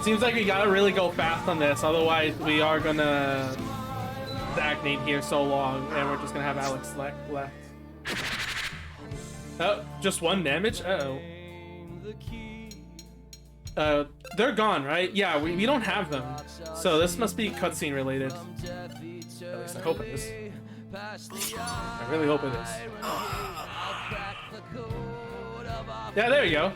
seems like we gotta really go fast on this, otherwise we are gonna stagnate here so long and we're just gonna have Alex left. Oh, just 1 damage? Uh-oh. They're gone, right? Yeah, we don't have them. So this must be cutscene related. At least I hope it is. I really hope it is. Yeah, there you go.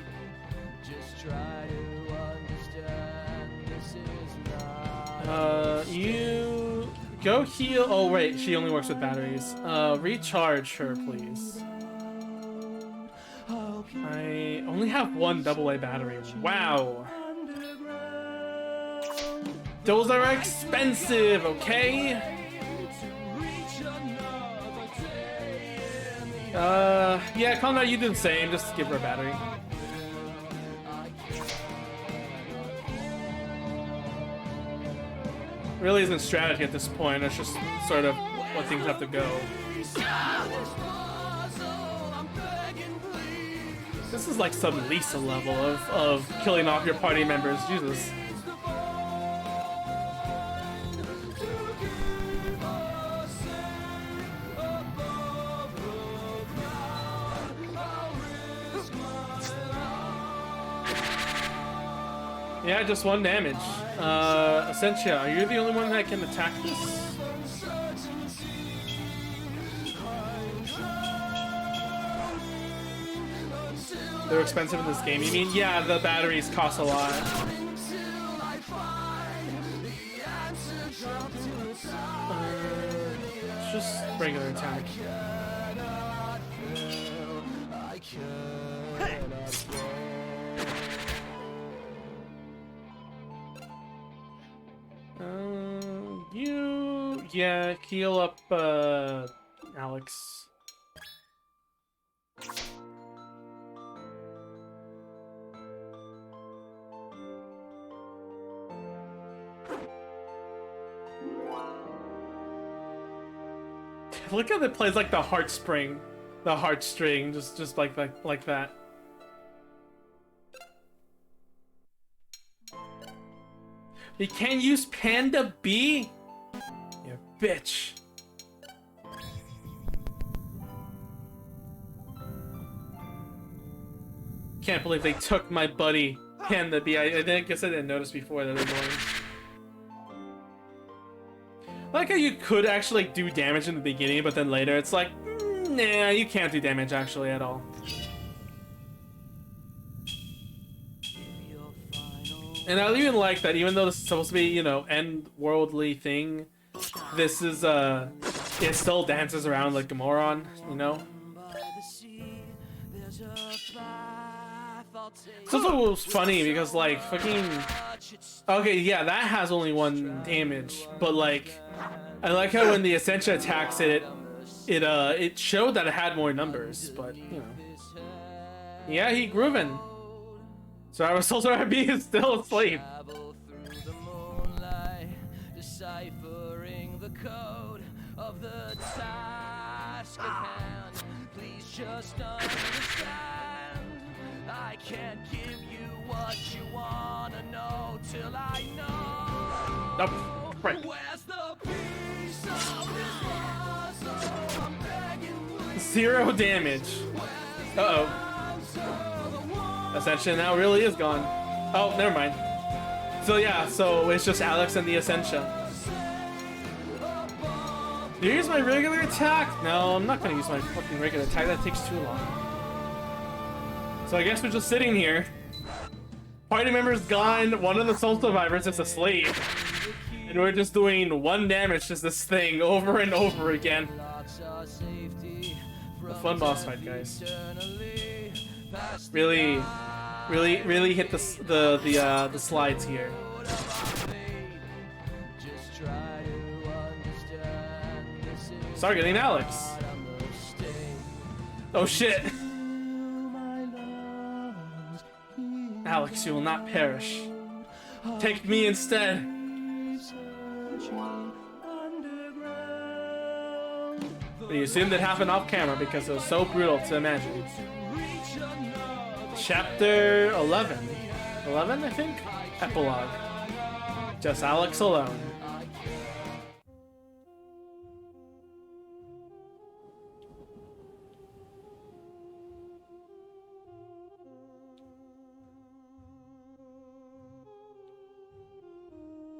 You go heal. Oh wait, she only works with batteries. Recharge her, please. I only have 1 AA battery. Wow. Those are expensive, okay? Yeah, Conrad, you do the same. Just give her a battery. Really isn't strategy at this point. It's just sort of what things have to go. This is like some Lisa level of killing off your party members. Jesus. Yeah, just 1 damage. Essentia, are you the only one that can attack this? They're expensive in this game. You mean, yeah, the batteries cost a lot. It's just regular attack. Yeah, heal up, Alex. Look how it plays like the heartstring, the heartstring, just like that. You can't use Panda B? You bitch. Can't believe they took my buddy Panda B. I guess I didn't notice before that they were going. I like how you could actually do damage in the beginning, but then later it's like, nah, you can't do damage actually at all. And I even like that, even though this is supposed to be, you know, end-worldly thing, this is, it still dances around like a moron, you know? It's also funny because, like, fucking... Okay, yeah, that has only 1 damage, but, like, I like how when the Essentia attacks it, it showed that it had more numbers, but, you know. Yeah, he groovin'. So our Soul RB is still asleep. Deciphering the code of the task at hand. Please just understand. I can't give you what you wanna know till I know. Nope. Right. Where's the piece of this puzzle? I'm begging, please. 0 damage. Uh-oh. Essentia now really is gone. Oh, never mind. So yeah, so it's just Alex and the Essentia. Do you use my regular attack? No, I'm not gonna use my fucking regular attack. That takes too long. So I guess we're just sitting here. Party member's gone. One of the soul survivors is asleep. And we're just doing 1 damage to this thing over and over again. The fun boss fight, guys. Really hit the slides here. Start getting Alex. Oh shit. Alex, you will not perish. Take me instead. But you assumed it happened off camera because it was so brutal to imagine. Chapter 11. 11, I think? Epilogue. Just Alex alone.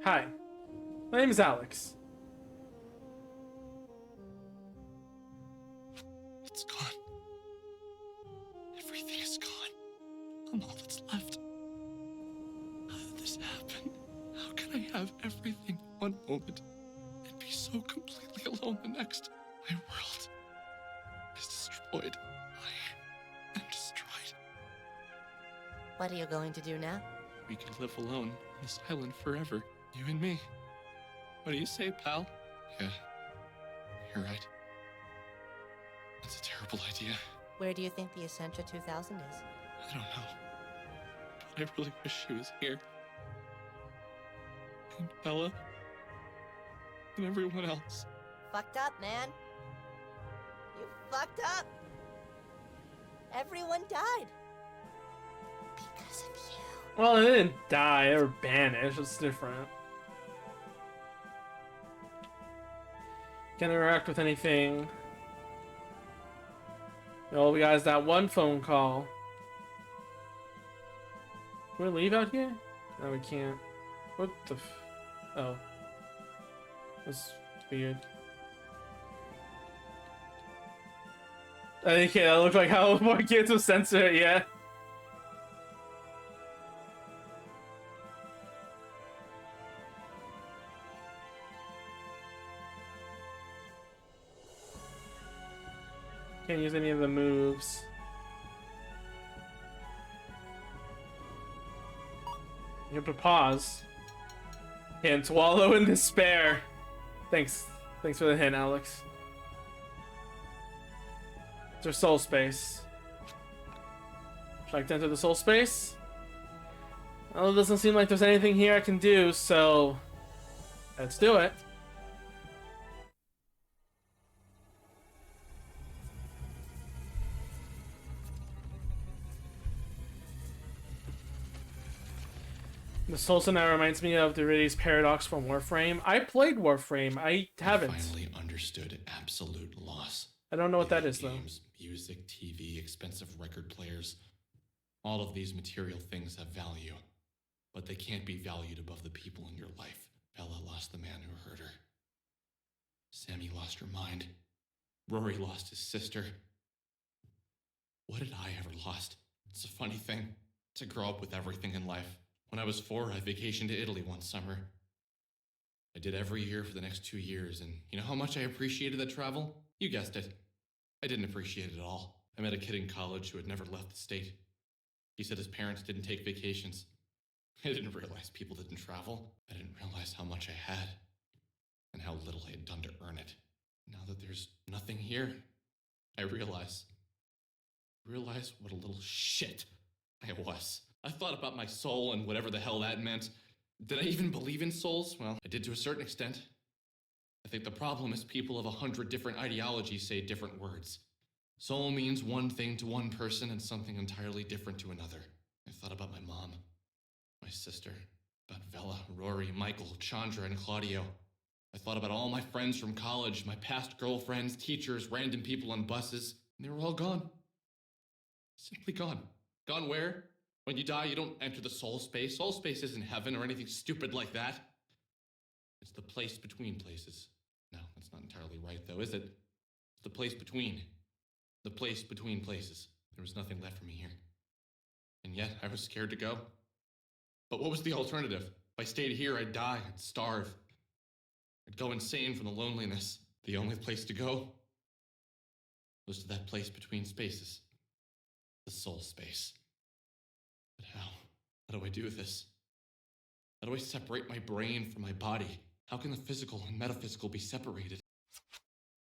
Hi, my name is Alex. It's gone. Everything is gone. I'm all that's left. How did this happen? How can I have everything one moment and be so completely alone the next? My world is destroyed. I am destroyed. What are you going to do now? We could live alone on this island forever. You and me. What do you say, pal? Yeah, you're right. That's a terrible idea. Where do you think the Essentia 2000 is? I don't know. But I really wish she was here. And Bella. And everyone else. Fucked up, man. You fucked up. Everyone died. Because of you. Well, they didn't die, they were banished. It's different. Can't interact with anything. Oh, guys, that one phone call. Can we leave out here? No, we can't. What the oh. That's weird. Okay, that looked like how more kids will censor it, yeah. Can't use any of the moves. You have to pause. And swallow in despair. Thanks. Thanks for the hint, Alex. It's our soul space. Would you like to enter the soul space? Well, it doesn't seem like there's anything here I can do, so let's do it. The Soul Sonata reminds me of the Iridi's Paradox from Warframe. I played Warframe. I haven't. I finally understood absolute loss. I don't know what that is, games, music, TV, expensive record players. All of these material things have value, but they can't be valued above the people in your life. Bella lost the man who hurt her. Sammy lost her mind. Rory lost his sister. What had I ever lost? It's a funny thing to grow up with everything in life. When I was 4, I vacationed to Italy one summer. I did every year for the next 2 years, and you know how much I appreciated that travel? You guessed it. I didn't appreciate it at all. I met a kid in college who had never left the state. He said his parents didn't take vacations. I didn't realize people didn't travel. I didn't realize how much I had, and how little I had done to earn it. Now that there's nothing here, I realize what a little shit I was. I thought about my soul and whatever the hell that meant. Did I even believe in souls? Well, I did to a certain extent. I think the problem is people of 100 different ideologies say different words. Soul means one thing to one person and something entirely different to another. I thought about my mom, my sister, about Vela, Rory, Michael, Chandra, and Claudio. I thought about all my friends from college, my past girlfriends, teachers, random people on buses, and they were all gone. Simply gone. Gone where? When you die, you don't enter the soul space. Soul space isn't heaven or anything stupid like that. It's the place between places. No, that's not entirely right, though, is it? It's the place between. The place between places. There was nothing left for me here. And yet, I was scared to go. But what was the alternative? If I stayed here, I'd die, I'd starve. I'd go insane from the loneliness. The only place to go was to that place between spaces. The soul space. But how? How do I do this? How do I separate my brain from my body? How can the physical and metaphysical be separated?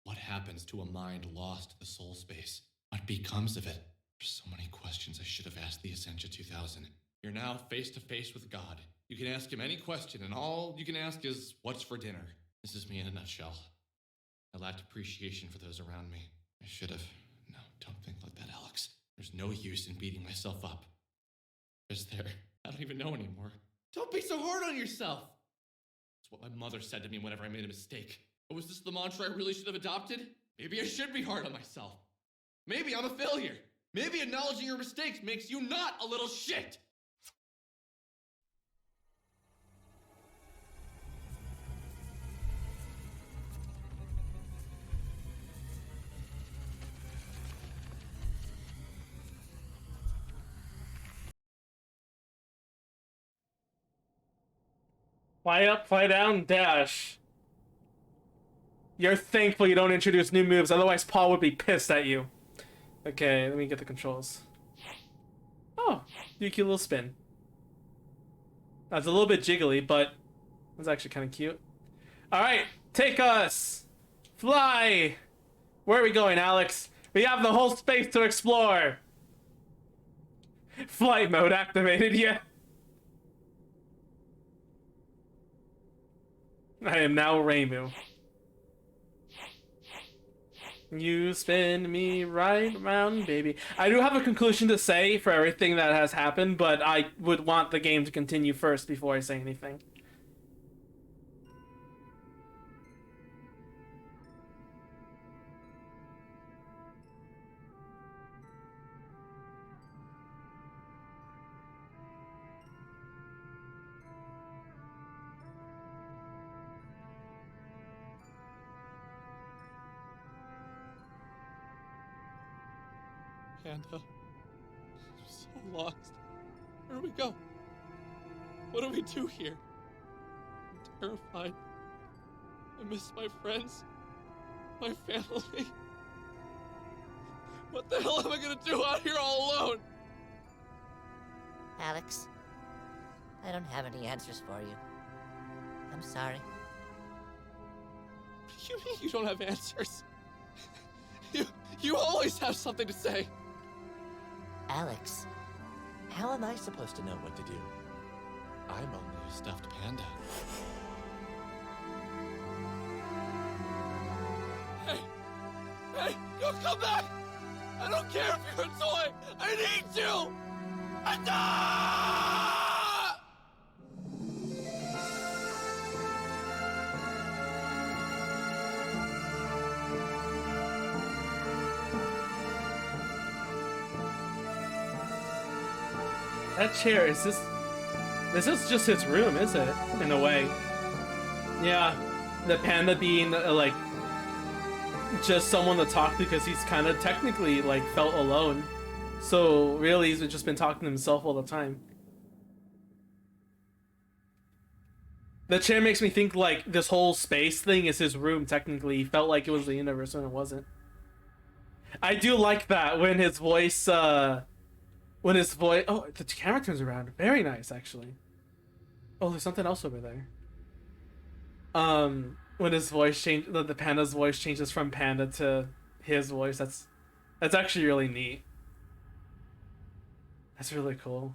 What happens to a mind lost to the soul space? What becomes of it? There's so many questions I should have asked the Essentia 2000. You're now face to face with God. You can ask him any question, and all you can ask is, what's for dinner? This is me in a nutshell. I lacked appreciation for those around me. I should have. No, don't think like that, Alex. There's no use in beating myself up. Is there? I don't even know anymore. Don't be so hard on yourself! That's what my mother said to me whenever I made a mistake. But was this the mantra I really should have adopted? Maybe I should be hard on myself. Maybe I'm a failure. Maybe acknowledging your mistakes makes you not a little shit! Fly up, fly down, dash. You're thankful you don't introduce new moves, otherwise Paul would be pissed at you. Okay, let me get the controls. Oh, do a cute little spin. That's a little bit jiggly, but that's actually kind of cute. Alright, take us! Fly! Where are we going, Alex? We have the whole space to explore! Flight mode activated, yeah. I am now Reimu. You spin me right round, baby. I do have a conclusion to say for everything that has happened, but I would want the game to continue first before I say anything. Panda. I'm so lost. Where do we go? What do we do here? I'm terrified. I miss my friends. My family. What the hell am I gonna do out here all alone? Alex, I don't have any answers for you. I'm sorry. What do you mean you don't have answers? You always have something to say. Alex, how am I supposed to know what to do? I'm only a stuffed panda. Hey! Hey! Come back! I don't care if you're a toy! I need you! That chair, is this is just his room, is it? In a way. Yeah, the panda being like just someone to talk to because he's kind of technically like felt alone. So really he's just been talking to himself all the time. The chair makes me think like this whole space thing is his room technically. He felt like it was the universe when it wasn't. I do like that when his voice oh, the camera turns around. Very nice, actually. Oh, there's something else over there. When his voice the panda's voice changes from panda to his voice. That's actually really neat. That's really cool.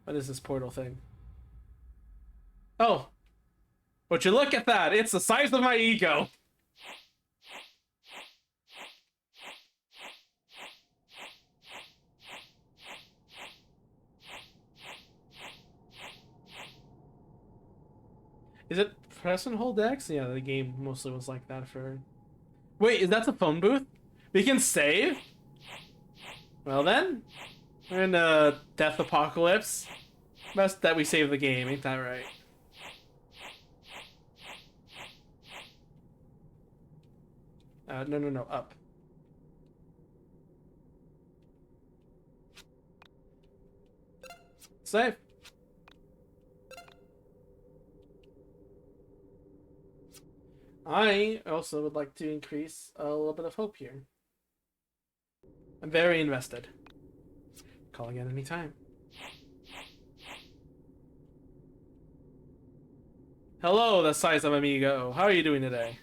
What is this portal thing? Oh, would you look at that? It's the size of my ego. Is it press and hold X? Yeah, the game mostly was like that for... Wait, is that the phone booth? We can save? Well then, we're in a death apocalypse. Best that we save the game, ain't that right? No, up. Save. I also would like to increase a little bit of hope here. I'm very invested. Call again anytime. Hello, the size of amigo. How are you doing today?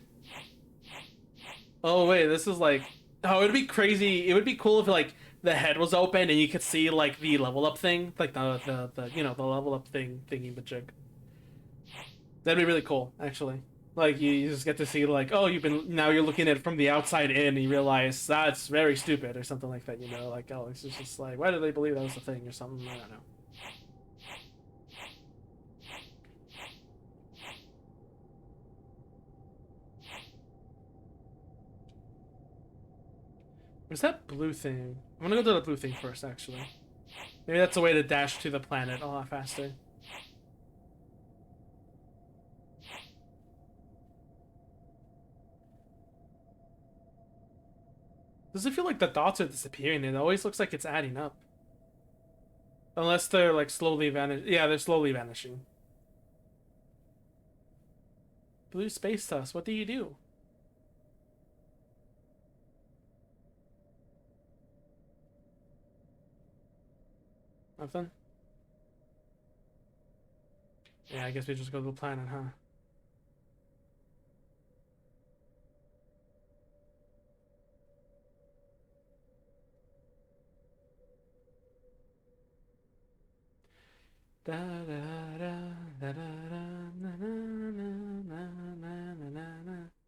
Oh wait, this is like, oh, it'd be crazy. It would be cool if like the head was open and you could see like the level up thing, like the you know, the level up thing thingy majig. That'd be really cool, actually. Like you just get to see like, oh, now you're looking at it from the outside in and you realize that's very stupid or something like that, you know, like Alex is just like, why did they believe that was a thing or something? I don't know. Where's that blue thing? I'm gonna go to the blue thing first, actually. Maybe that's a way to dash to the planet a lot faster. Does it feel like the dots are disappearing? It always looks like it's adding up. Unless they're like slowly vanishing. Yeah, they're slowly vanishing. Blue space dust, what do you do? Nothing? Yeah, I guess we just go to the planet, huh? Da da da da da da na na na na na na na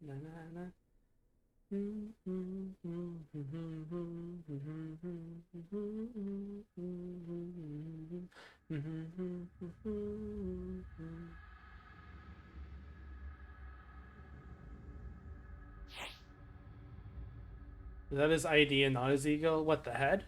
na na na. Is that his ID and not his ego? What the head?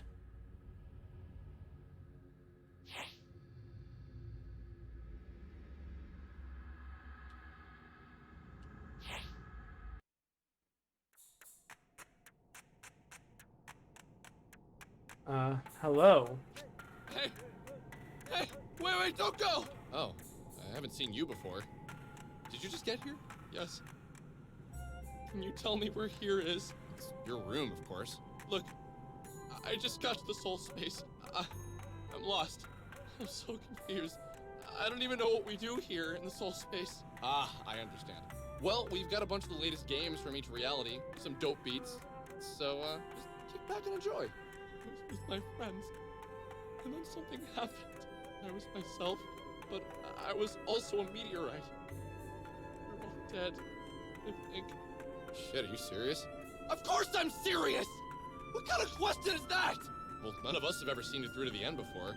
Hello. Hey! Hey! Wait, don't go! Oh, I haven't seen you before. Did you just get here? Yes. Can you tell me where here is? It's your room, of course. Look, I just got to the soul space. I'm lost. I'm so confused. I don't even know what we do here in the soul space. Ah, I understand. Well, we've got a bunch of the latest games from each reality, some dope beats. So, just kick back and enjoy. I was with my friends, and then something happened. I was myself, but I was also a meteorite. We're all dead, I think. Shit, are you serious? Of course I'm serious! What kind of question is that? Well, none of us have ever seen you through to the end before.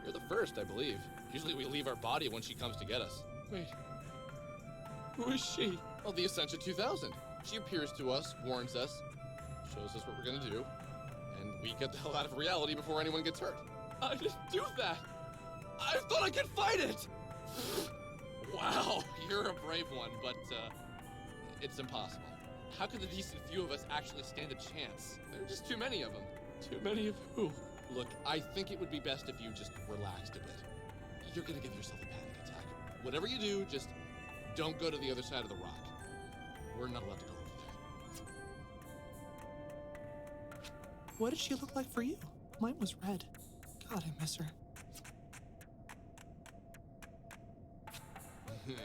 You're the first, I believe. Usually we leave our body when she comes to get us. Wait. Who is she? Well, the Ascension 2000. She appears to us, warns us, shows us what we're gonna do, and we get the hell out of reality before anyone gets hurt. I didn't do that! I thought I could fight it! Wow, you're a brave one, but, it's impossible. How could the decent few of us actually stand a chance? There are just too many of them. Too many of who? Look, I think it would be best if you just relaxed a bit. You're gonna give yourself a panic attack. Whatever you do, just don't go to the other side of the rock. We're not allowed to go over there. What did she look like for you? Mine was red. God, I miss her. Did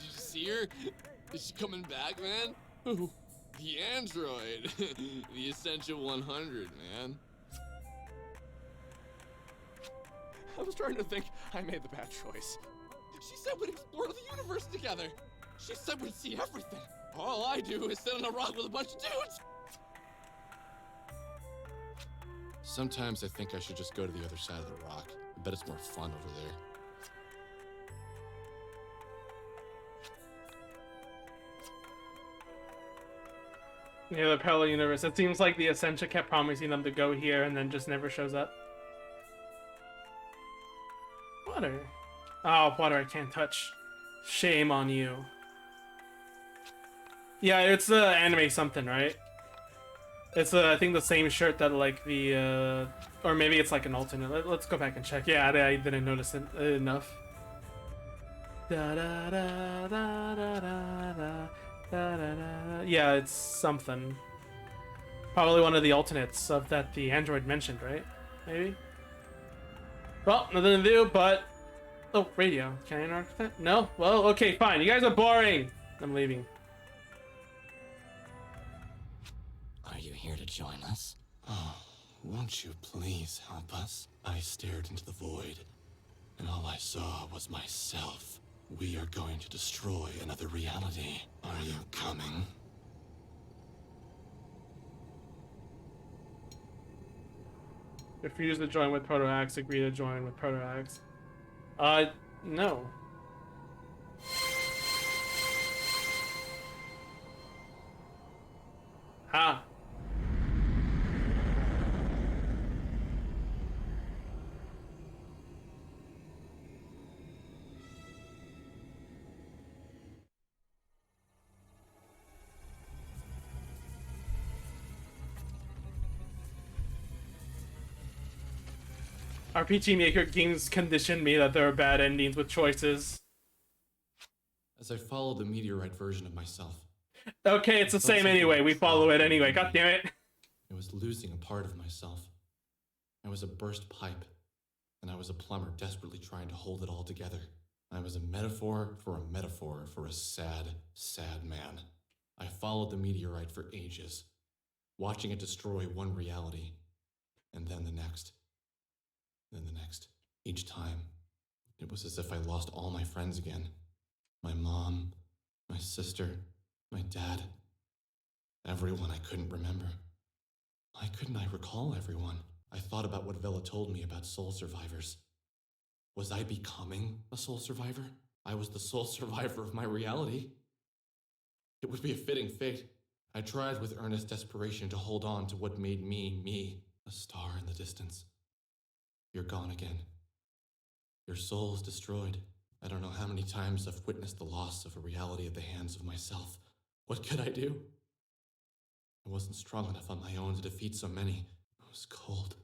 you see her? Is she coming back, man? Who? The android. The Essential 100, man. I was trying to think I made the bad choice. She said we'd explore the universe together. She said we'd see everything. All I do is sit on a rock with a bunch of dudes. Sometimes I think I should just go to the other side of the rock. I bet it's more fun over there. Yeah, the parallel universe. It seems like the Ascension kept promising them to go here and then just never shows up. Water. Oh, water I can't touch. Shame on you. Yeah, it's the anime something, right? It's I think the same shirt that like the or maybe it's like an alternate. Let's go back and check. Yeah, I didn't notice it enough. Da da da da da da da da da da. Yeah, it's something. Probably one of the alternates of that the android mentioned, right? Maybe? Well, nothing to do, but... Oh, radio. Can I interact with that? No? Well, okay, fine. You guys are boring. I'm leaving. Are you here to join us? Oh, won't you please help us? I stared into the void, and all I saw was myself. We are going to destroy another reality. Are you coming? Refuse to join with Proto-Axe. Agree to join with Proto-Axe. No. Ha! RPG Maker games conditioned me that there are bad endings with choices. As I followed the meteorite version of myself. Okay, it's the same anyway. We follow it anyway. God damn it. I was losing a part of myself. I was a burst pipe, and I was a plumber desperately trying to hold it all together. I was a metaphor for a sad, sad man. I followed the meteorite for ages, watching it destroy one reality, and then the next. Then the next. Each time, it was as if I lost all my friends again. My mom, my sister, my dad. Everyone I couldn't remember. Why couldn't I recall everyone? I thought about what Vela told me about soul survivors. Was I becoming a soul survivor? I was the sole survivor of my reality. It would be a fitting fate. I tried with earnest desperation to hold on to what made me, a star in the distance. You're gone again. Your soul's destroyed. I don't know how many times I've witnessed the loss of a reality at the hands of myself. What could I do? I wasn't strong enough on my own to defeat so many. I was cold.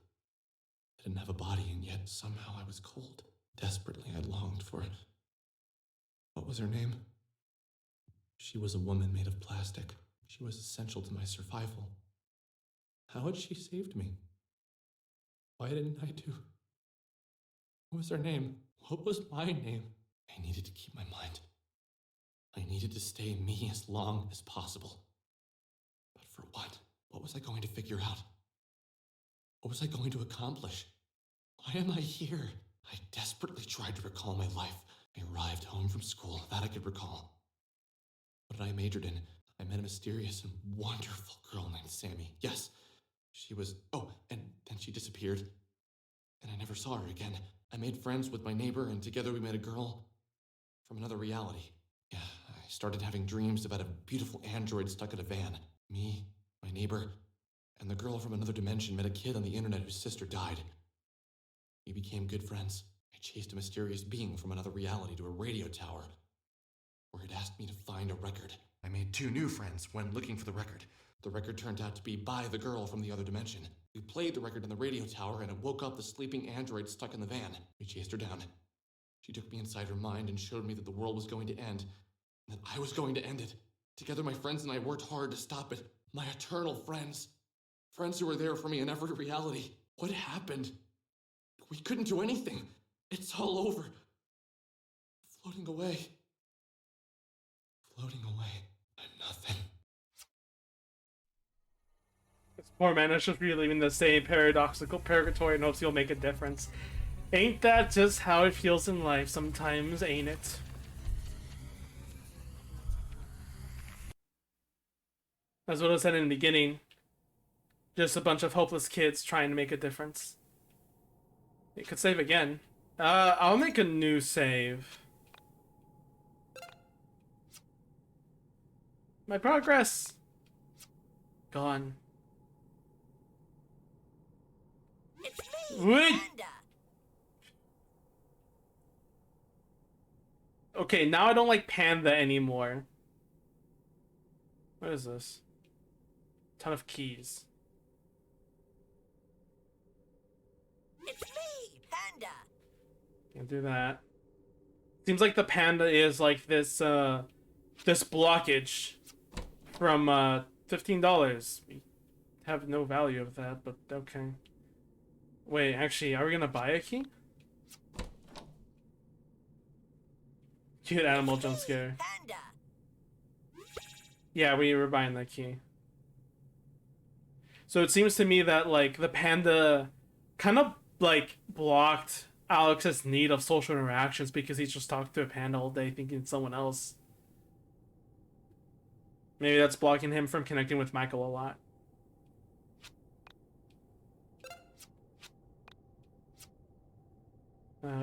I didn't have a body, and yet somehow I was cold. Desperately, I longed for it. What was her name? She was a woman made of plastic. She was essential to my survival. How had she saved me? Why didn't I do? What was her name? What was my name? I needed to keep my mind. I needed to stay me as long as possible. But for what? What was I going to figure out? What was I going to accomplish? Why am I here? I desperately tried to recall my life. I arrived home from school, that I could recall. What I majored in, I met a mysterious and wonderful girl named Sammy. Yes, she was... Oh, and then she disappeared. And I never saw her again. I made friends with my neighbor, and together we met a girl from another reality. Yeah, I started having dreams about a beautiful android stuck in a van. Me, my neighbor, and the girl from another dimension met a kid on the internet whose sister died. We became good friends. I chased a mysterious being from another reality to a radio tower, where it asked me to find a record. I made 2 new friends when looking for the record. The record turned out to be by the girl from the other dimension. We played the record in the radio tower, and it woke up the sleeping android stuck in the van. We chased her down. She took me inside her mind and showed me that the world was going to end, and that I was going to end it. Together, my friends and I worked hard to stop it. My eternal friends. Friends who were there for me in every reality. What happened? We couldn't do anything. It's all over. Floating away. Floating away. I'm nothing. This poor man is just reliving the same paradoxical purgatory and hopes he'll make a difference. Ain't that just how it feels in life sometimes, ain't it? That's what I said in the beginning. Just a bunch of hopeless kids trying to make a difference. It could save again. I'll make a new save. My progress! Gone. Wait! Okay, now I don't like Panda anymore. What is this? Ton of keys. It's me, Panda. Can't do that. Seems like the panda is like this, this blockage from, $15. have no value of that, but okay. Wait, actually, are we gonna buy a key? Cute animal jump scare. Yeah, we were buying that key. So it seems to me that, like, the panda kind of, like, blocked Alex's need of social interactions because he just talked to a panda all day thinking it's someone else. Maybe that's blocking him from connecting with Michael a lot.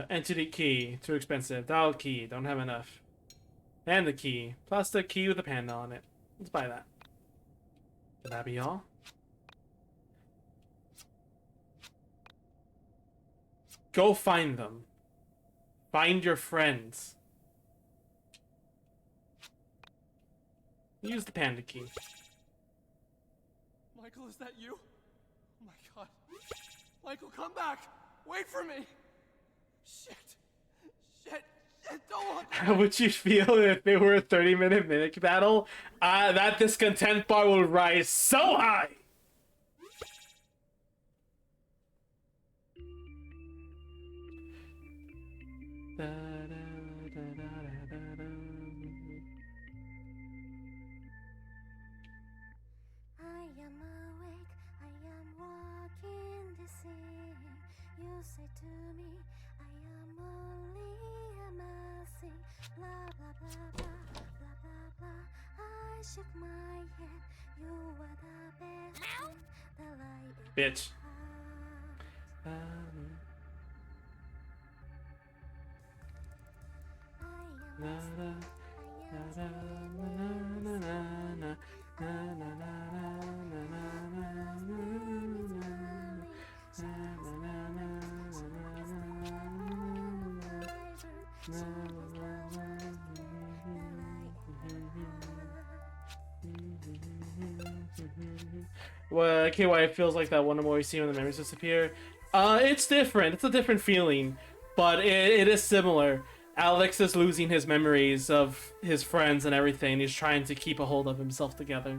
Entity key, too expensive. Dial key, don't have enough. And the key, plus the key with a panda on it. Let's buy that. Would that be all? Go find them. Find your friends. Use the panda key. Michael, is that you? Oh my god. Michael, come back! Wait for me! Shit. Shit. Shit, don't look. How would you feel if it were a 30-minute mimic battle? That discontent bar will rise so high! I am awake, I am walking the scene. You say to me, I am only a machine. Blah blah blah blah blah blah blah. I shook my head. You were the best thing that I ever Bitch. Well, KY feels like that one more you see when the memories disappear. It's different. It's a different feeling, but it is similar. Alex is losing his memories of his friends and everything. He's trying to keep a hold of himself together.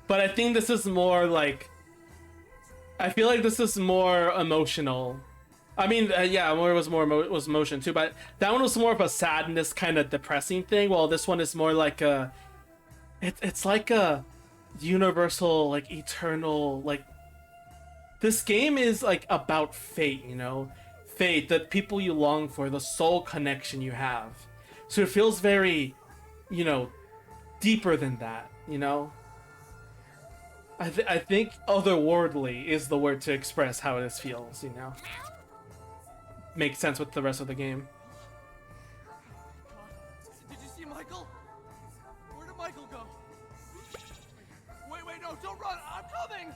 But I think this is more like... I feel like this is more emotional. I mean, yeah, was emotion too, but that one was more of a sadness kind of depressing thing, while this one is more like a... It's like a universal, like, eternal, like... This game is, like, about fate, you know? Fate, the people you long for, the soul connection you have. So it feels very, you know, deeper than that, you know? I think otherworldly is the word to express how this feels, you know? Makes sense with the rest of the game. Did you see Michael? Where did Michael go? Wait, no, don't run! I'm coming!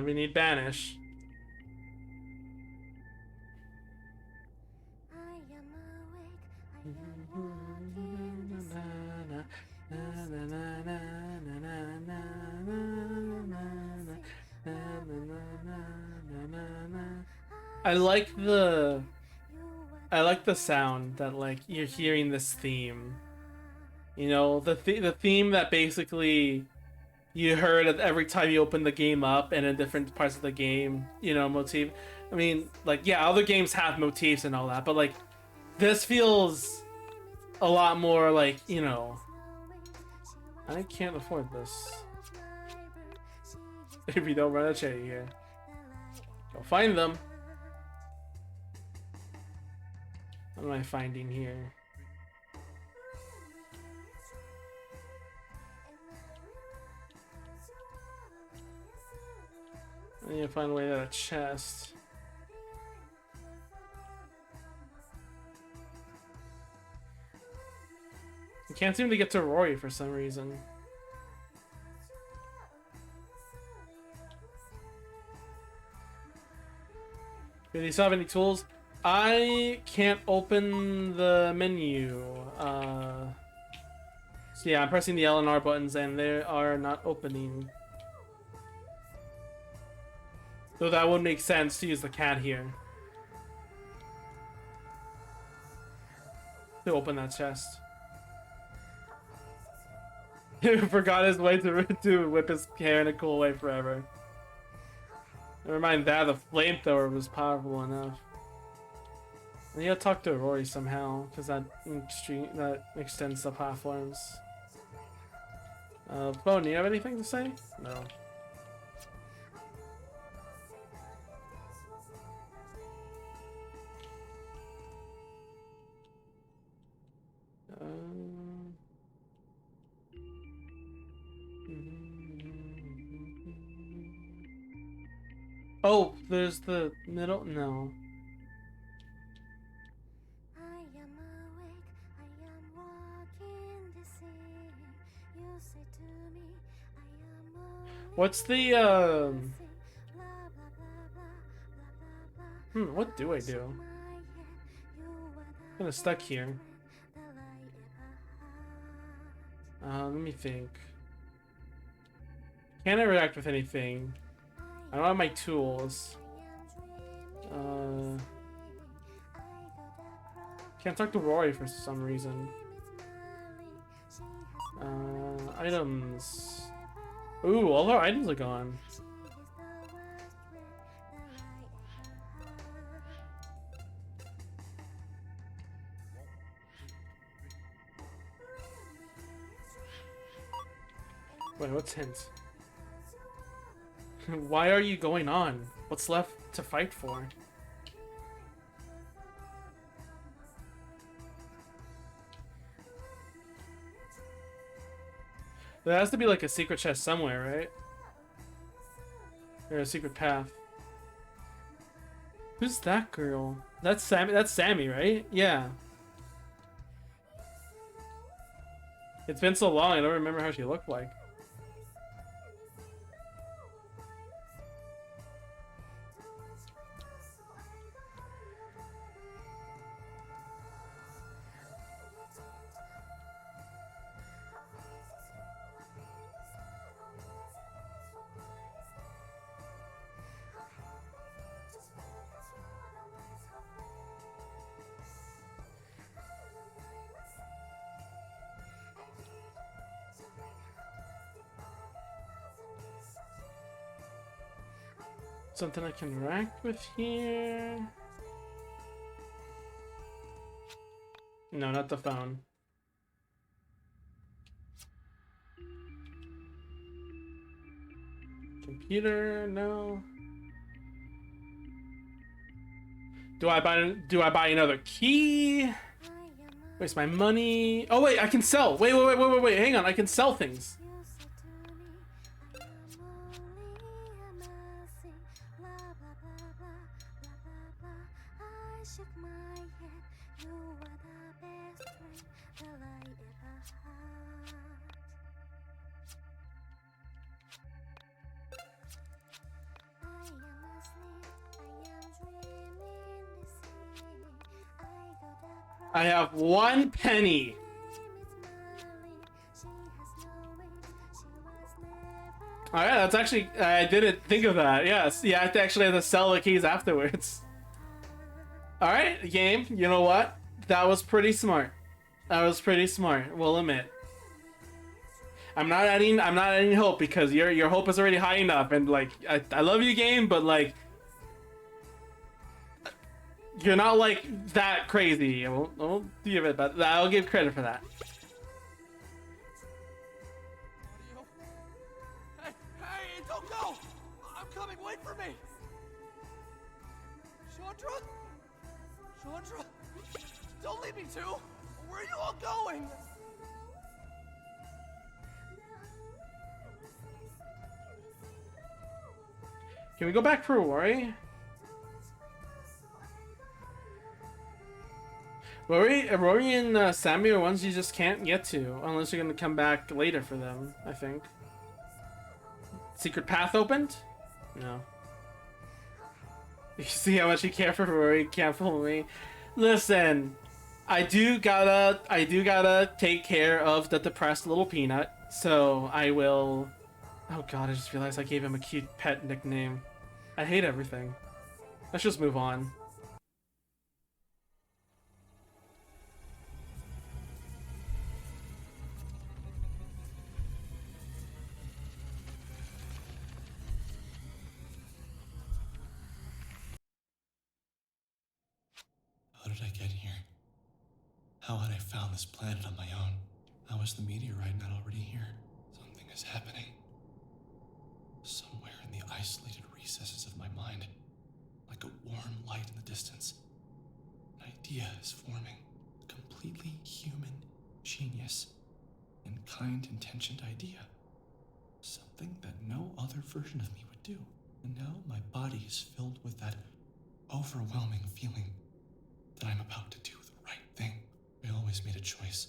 We need banish. I like the sound that, like, you're hearing this theme. You know, the theme that basically you heard it every time you open the game up and in different parts of the game, you know, motif. I mean, like, yeah, other games have motifs and all that, but, like, this feels a lot more like, you know, I can't afford this. If you don't run a cherry here. Go find them. What am I finding here? I need to find a way to that chest. I can't seem to get to Rory for some reason. Do you still have any tools? I can't open the menu. So yeah, I'm pressing the L and R buttons and they are not opening. Though that would make sense to use the cat here to open that chest. He forgot his way to whip his hair in a cool way forever. Never mind that, the flamethrower was powerful enough. And you gotta talk to Rory somehow, because that extends the platforms. Bone, do you have anything to say? No. Oh, there's the middle? No. I am awake, I am walking the sea. You say to me, I am awake. What's the, what do I do? I'm kinda stuck here. Let me think. Can't interact with anything. I don't have my tools. Can't talk to Rory for some reason. Items. Ooh, all our items are gone. Wait, what's hint? Why are you going on? What's left to fight for? There has to be like a secret chest somewhere, right? Or a secret path. Who's that girl? That's Sammy. That's Sammy, right? Yeah. It's been so long, I don't remember how she looked like. Something I can interact with here? No, not the phone. Computer, no. Do I buy another key? Waste my money. Oh wait, I can sell. Wait, hang on, I can sell things. I have 1 penny. Alright, that's actually, I didn't think of that. Yes, yeah, I actually have to sell the keys afterwards. Alright, game, you know what? That was pretty smart. That was pretty smart, we'll admit. I'm not adding hope because your hope is already high enough, and like I love you, game, but like you're not like that crazy. I won't give it, but I'll give credit for that. Hey, don't go! I'm coming, wait for me! Chandra? Don't leave me too! Where are you all going? Can we go back for Rory? Rory and Sammy are ones you just can't get to unless you're gonna come back later for them, I think. Secret path opened? No. You see how much you care for Rory, can't fool me. Listen, I do gotta take care of the depressed little peanut, so I will... Oh god, I just realized I gave him a cute pet nickname. I hate everything. Let's just move on. How did I get here? How had I found this planet on my own? How is the meteorite not already here? Something is happening. Somewhere in the isolated recesses of my mind, like a warm light in the distance, an idea is forming. A completely human genius and kind-intentioned idea. Something that no other version of me would do. And now my body is filled with that overwhelming feeling that I'm about to do the right thing. I always made a choice.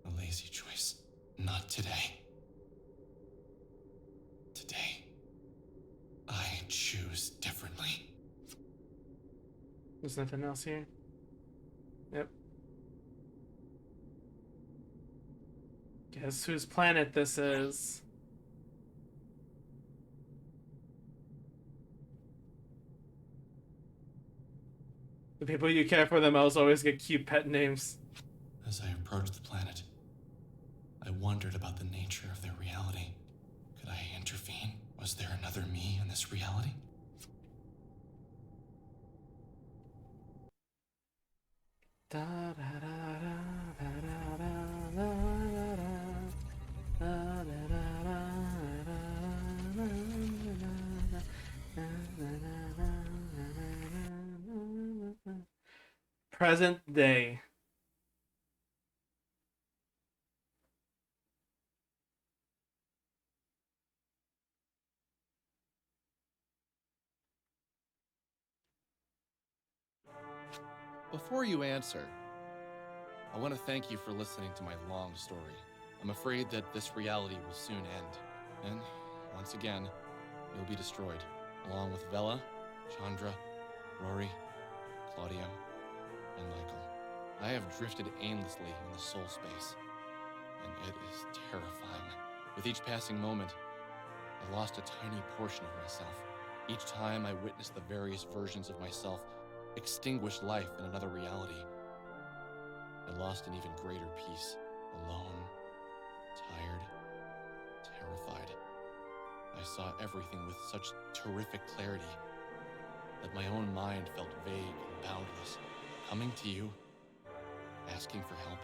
A lazy choice. Not today. Today, I choose differently. There's nothing else here? Yep. Guess whose planet this is? The people you care for the most always get cute pet names. As I approached the planet, I wondered about the nature of their reality. Could I intervene? Was there another me in this reality? Present day. Before you answer, I want to thank you for listening to my long story. I'm afraid that this reality will soon end. And, once again, you'll be destroyed, along with Vela, Chandra, Rory, Claudio, and Michael. I have drifted aimlessly in the soul space, and it is terrifying. With each passing moment, I lost a tiny portion of myself. Each time I witnessed the various versions of myself extinguish life in another reality, I lost an even greater peace. Alone, tired, terrified. I saw everything with such terrific clarity that my own mind felt vague and boundless. Coming to you, asking for help.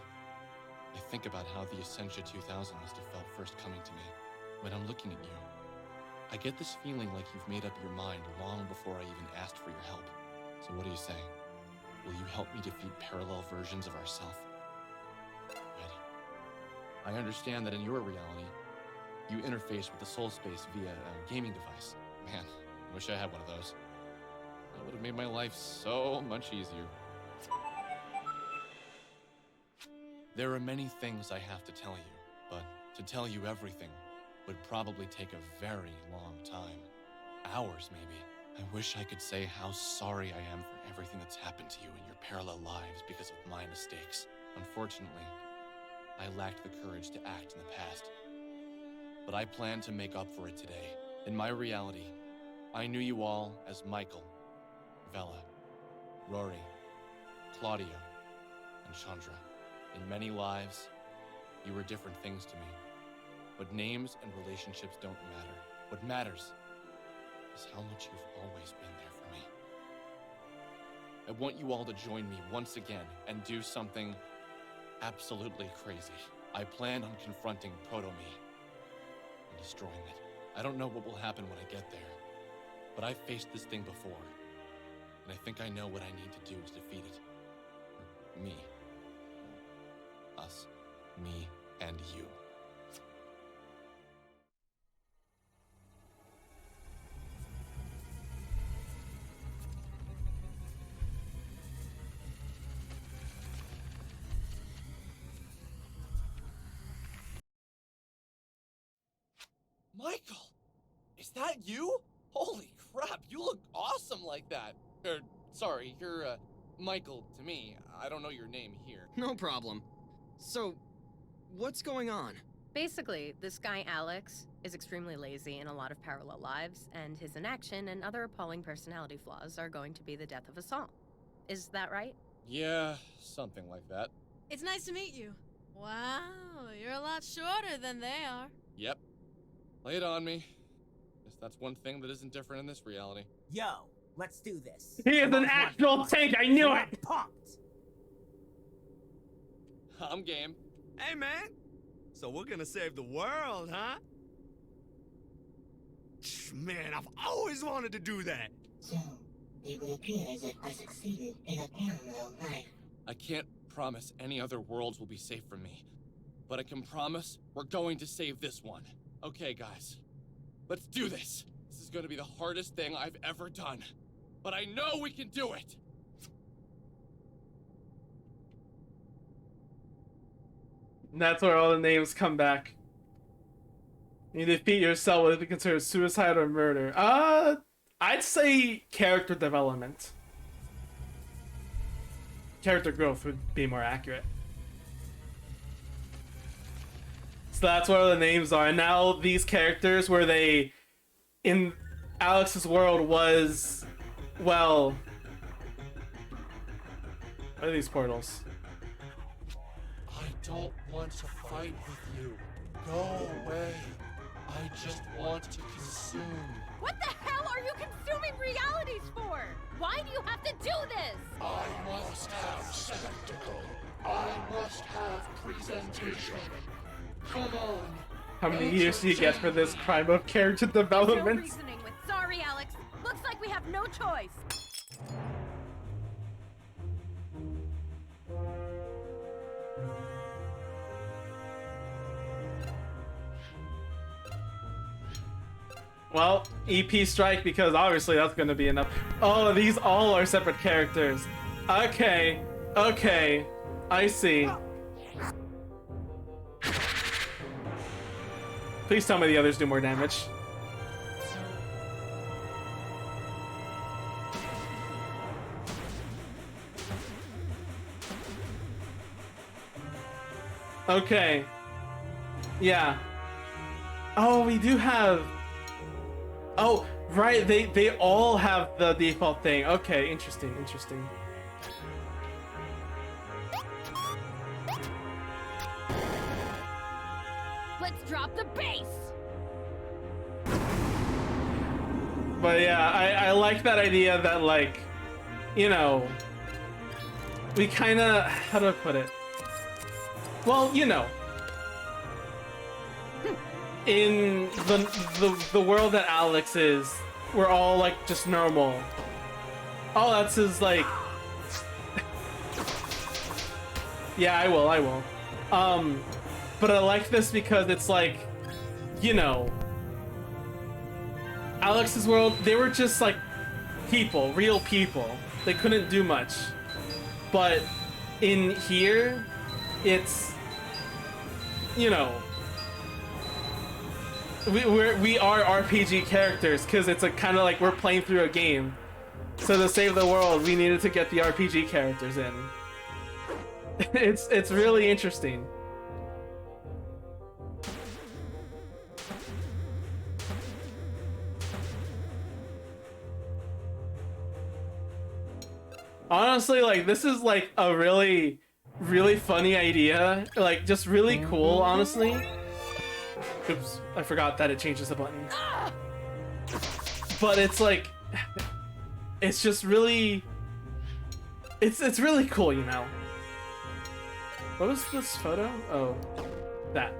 I think about how the Essentia 2000 must have felt first coming to me. When I'm looking at you, I get this feeling like you've made up your mind long before I even asked for your help. So what do you say? Will you help me defeat parallel versions of ourselves? Good. I understand that in your reality, you interface with the soul space via a gaming device. Man, I wish I had one of those. That would have made my life so much easier. There are many things I have to tell you, but to tell you everything would probably take a very long time. Hours, maybe. I wish I could say how sorry I am for everything that's happened to you in your parallel lives because of my mistakes. Unfortunately, I lacked the courage to act in the past. But I plan to make up for it today. In my reality, I knew you all as Michael, Vela, Rory, Claudio, and Chandra. In many lives, you were different things to me. But names and relationships don't matter. What matters is how much you've always been there for me. I want you all to join me once again and do something absolutely crazy. I plan on confronting Proto-Me and destroying it. I don't know what will happen when I get there, but I've faced this thing before, and I think I know what I need to do to defeat it. Or me. Us. Me and you. Michael! Is that you? Holy crap, you look awesome like that. Sorry, you're, Michael to me. I don't know your name here. No problem. So, what's going on? Basically, this guy Alex is extremely lazy in a lot of parallel lives, and his inaction and other appalling personality flaws are going to be the death of us all. Is that right? Yeah, something like that. It's nice to meet you. Wow, you're a lot shorter than they are. Yep. Lay it on me. Guess that's one thing that isn't different in this reality. Yo, let's do this. He is an actual tank, I knew it! Pumped! I'm game. Hey, man. So we're gonna save the world, huh? Man, I've always wanted to do that. So, it would appear as if I succeeded in a parallel life. I can't promise any other worlds will be safe from me, but I can promise we're going to save this one. Okay, guys, let's do this. This is gonna be the hardest thing I've ever done, but I know we can do it. And that's where all the names come back. You defeat yourself would be considered suicide or murder. I'd say character development. Character growth would be more accurate. So that's what all the names are. And now these characters, where they, in Alex's world, was, well, what are these portals? I don't want to fight with you. Go away. I just want to consume. What the hell are you consuming realities for? Why do you have to do this? I must have spectacle. I must have presentation. Come on. How many years do you get for this crime of character development? No reasoning with. Sorry, Alex. Looks like we have no choice. Well, EP strike, because obviously that's gonna be enough. Oh, these all are separate characters. Okay, okay, I see. Please tell me the others do more damage. Okay. Yeah. Oh, we do have... Oh, right, they all have the default thing. Okay, interesting, interesting. Let's drop the bass. But yeah, I like that idea that, like, you know, we kind of, how do I put it? Well, you know, in the world that Alex is, we're all like just normal. Oh, that's his like. Yeah, I will. But I like this because it's like, you know, Alex's world, they were just like people, real people. They couldn't do much. But in here, it's, you know, we are RPG characters because it's a kind of like we're playing through a game. So to save the world, we needed to get the RPG characters in. It's really interesting. Honestly, like, this is like a really funny idea. Like, just really cool, honestly. Oops, I forgot that it changes the button. But it's like, it's just really, it's really cool, you know. What was this photo? Oh, that.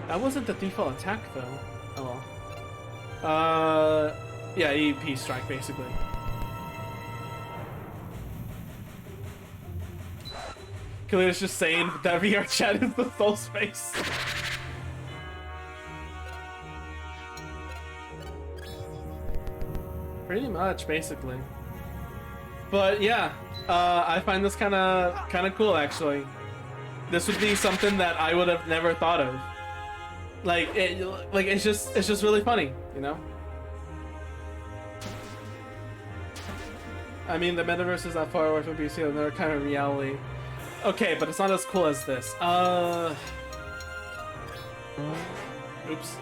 That wasn't the default attack though. Oh well. Yeah, EP strike basically. Khalid's just saying that VR chat is the soul space. Pretty much, basically. But yeah, I find this kind of cool actually. This would be something that I would have never thought of. Like it's just really funny, you know. I mean, the metaverse is not far away from PC, and they're kind of reality. Okay, but it's not as cool as this. Oops.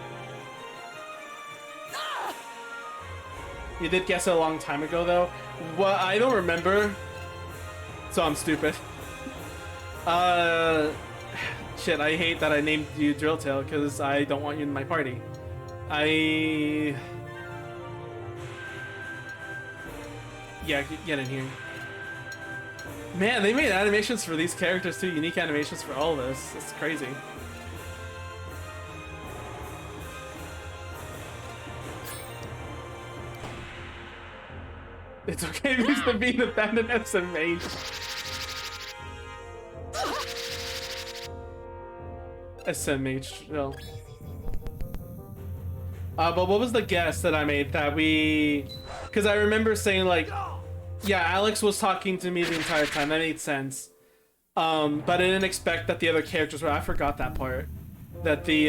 You did guess it a long time ago, though. Well, I don't remember, so I'm stupid. Shit, I hate that I named you Drilltail, because I don't want you in my party. Yeah, get in here. Man, they made animations for these characters too, unique animations for all this. It's crazy. It's okay because to be an abandoned SMH. SMH, no. But what was the guess that I made that we... Because I remember saying like, yeah, Alex was talking to me the entire time. That made sense. But I didn't expect that the other characters were... I forgot that part. That the,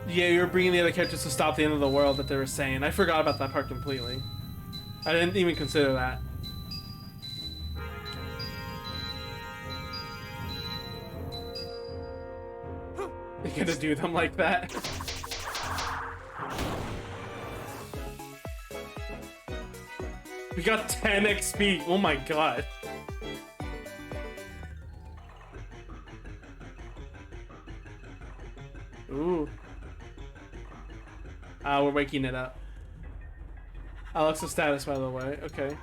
yeah, you're bringing the other characters to stop the end of the world that they were saying. I forgot about that part completely. I didn't even consider that. You're gonna do them like that? We got 10 XP. Oh my god. Ooh. We're waking it up. Alex's status, by the way. Okay.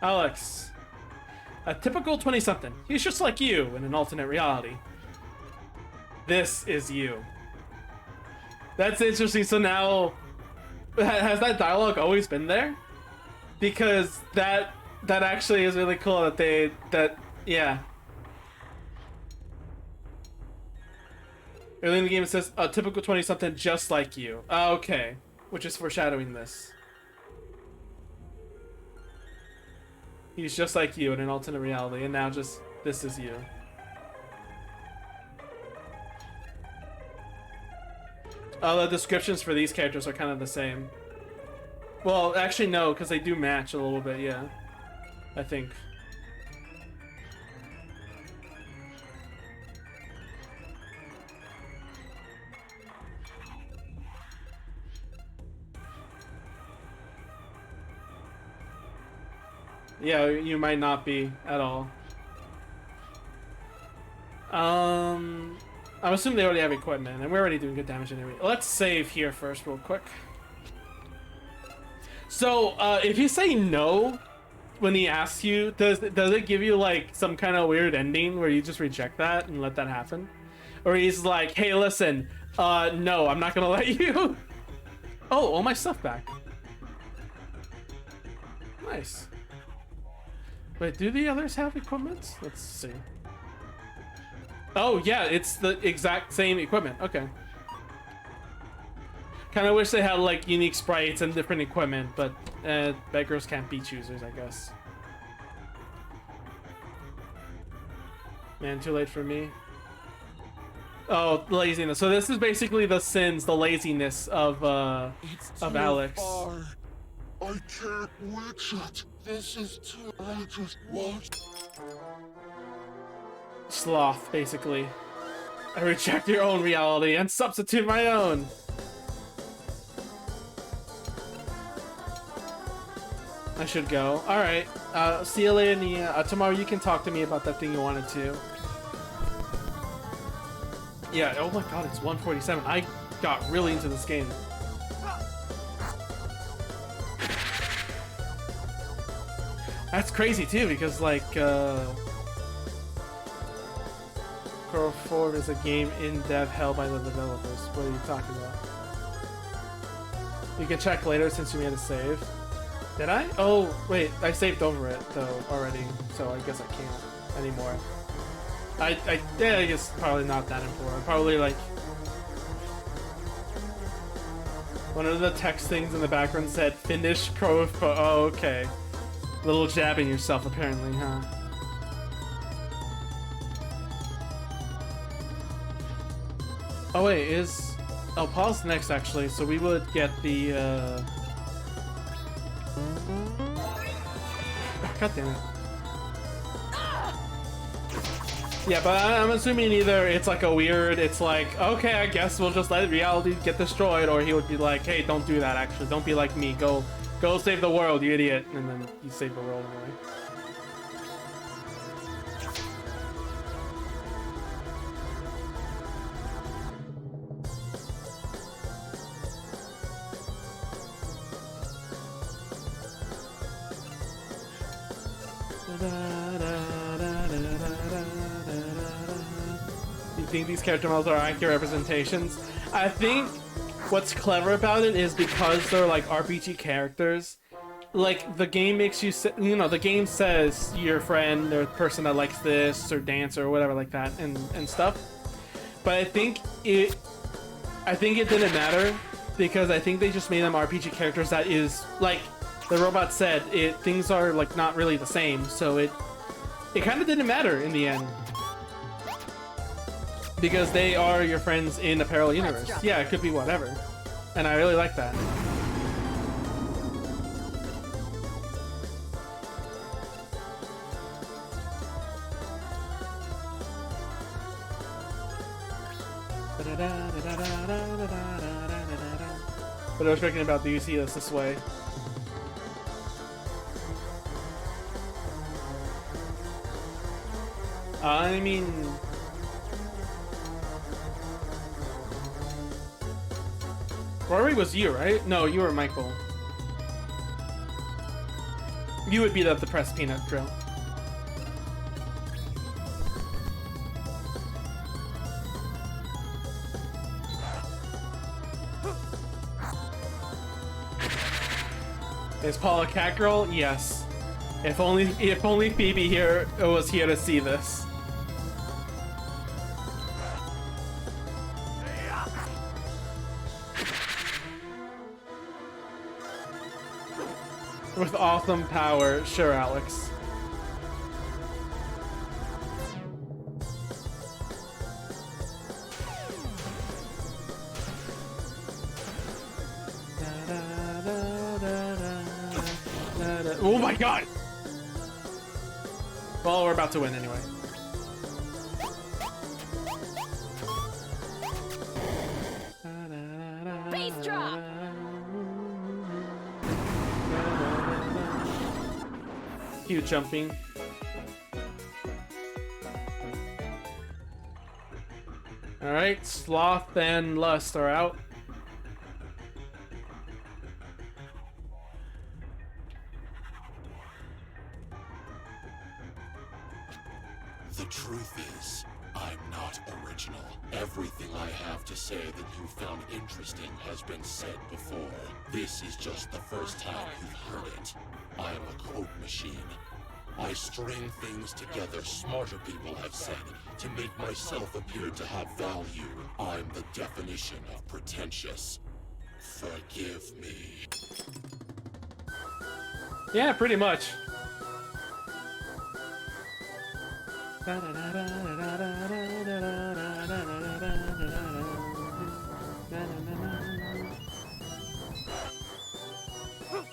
Alex. A typical 20-something. He's just like you in an alternate reality. This is you. That's interesting. So now... Has that dialogue always been there? Because that actually is really cool that yeah. Early in the game it says a typical 20-something just like you. Okay. Which is foreshadowing this. He's just like you in an alternate reality, and now just this is you. The descriptions for these characters are kind of the same. Well, actually no, because they do match a little bit, yeah. I think. Yeah, you might not be at all. I'm assuming they already have equipment, and we're already doing good damage anyway. Let's save here first, real quick. So, if you say no when he asks you, does it give you like some kind of weird ending where you just reject that and let that happen? Or he's like, hey, listen, no, I'm not gonna let you. Oh, all my stuff back. Nice. Wait, do the others have equipment? Let's see. Oh, yeah, it's the exact same equipment. Okay. Kind of wish they had, like, unique sprites and different equipment, but beggars can't be choosers, I guess. Man, too late for me. Oh, laziness. So this is basically the sins, the laziness of Alex. Far. I can't reach it. This is too... I just watch. Sloth, basically. I reject your own reality and substitute my own. I should go. Alright. See you later, Nia. Tomorrow you can talk to me about that thing you wanted to. Yeah, oh my god, it's 147. I got really into this game. That's crazy too, because like, Crow 4 is a game in dev held by the developers. What are you talking about? You can check later since you made a save. Did I? Oh, wait, I saved over it though already, so I guess I can't anymore. I guess probably not that important. Probably like one of the text things in the background said finish Crow. Oh, okay. Little jabbing yourself apparently, huh? Oh wait, oh, Paul's next actually, so we would get the God damn it. Yeah, but I'm assuming either it's like a weird, it's like, okay, I guess we'll just let reality get destroyed, or he would be like, hey, don't do that actually, don't be like me, go save the world, you idiot, and then he saved the world anyway. You think these character models are accurate representations? I think what's clever about it is because they're like RPG characters, like the game makes you, the game says your friend or person that likes this or dance or whatever like that and stuff. But I think it didn't matter because I think they just made them RPG characters that is like the robot said, things are like not really the same, so it kind of didn't matter in the end. Because they are your friends in a parallel universe. Yeah, it could be whatever. And I really like that. But I was thinking about, do you see this way? I mean... Rory was you, right? No, you were Michael. You would be the pressed peanut drill. Is Paul a cat girl? Yes. If only Phoebe here was here to see this. With awesome power, sure, Alex. Oh my god! Well, we're about to win anyway. Bass drop! Cute jumping. Alright, Sloth and Lust are out. The truth is, I'm not original. Everything I have to say that you found interesting has been said before. This is just the first time you've heard it. I am a quote machine. I string things together smarter people have said to make myself appear to have value. I'm the definition of pretentious. Forgive me. Yeah, pretty much.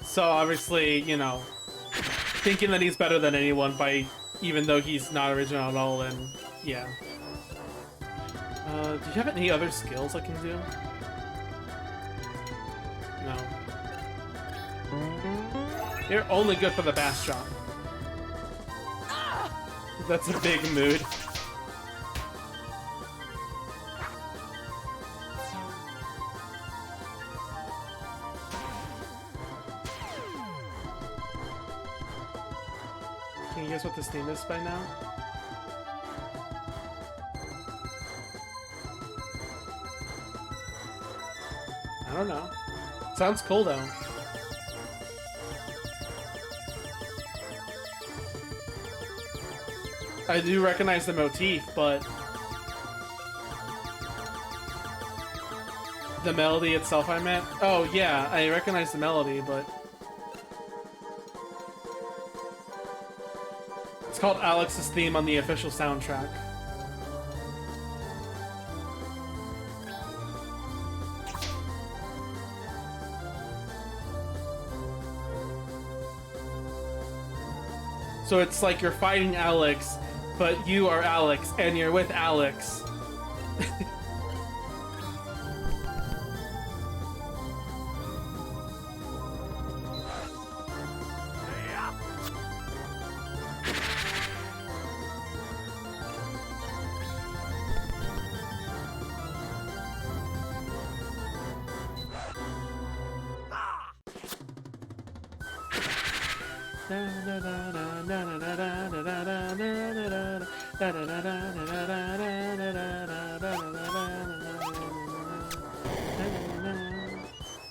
So obviously, you know, thinking that he's better than anyone by, even though he's not original at all, and yeah. Do you have any other skills I can do? No. You're only good for the bass drop. That's a big mood. Can you guess what this name is by now? I don't know. Sounds cool though. I do recognize the motif, but the melody itself I meant? Oh yeah, I recognize the melody, but it's called Alex's theme on the official soundtrack. So it's like you're fighting Alex, but you are Alex, and you're with Alex.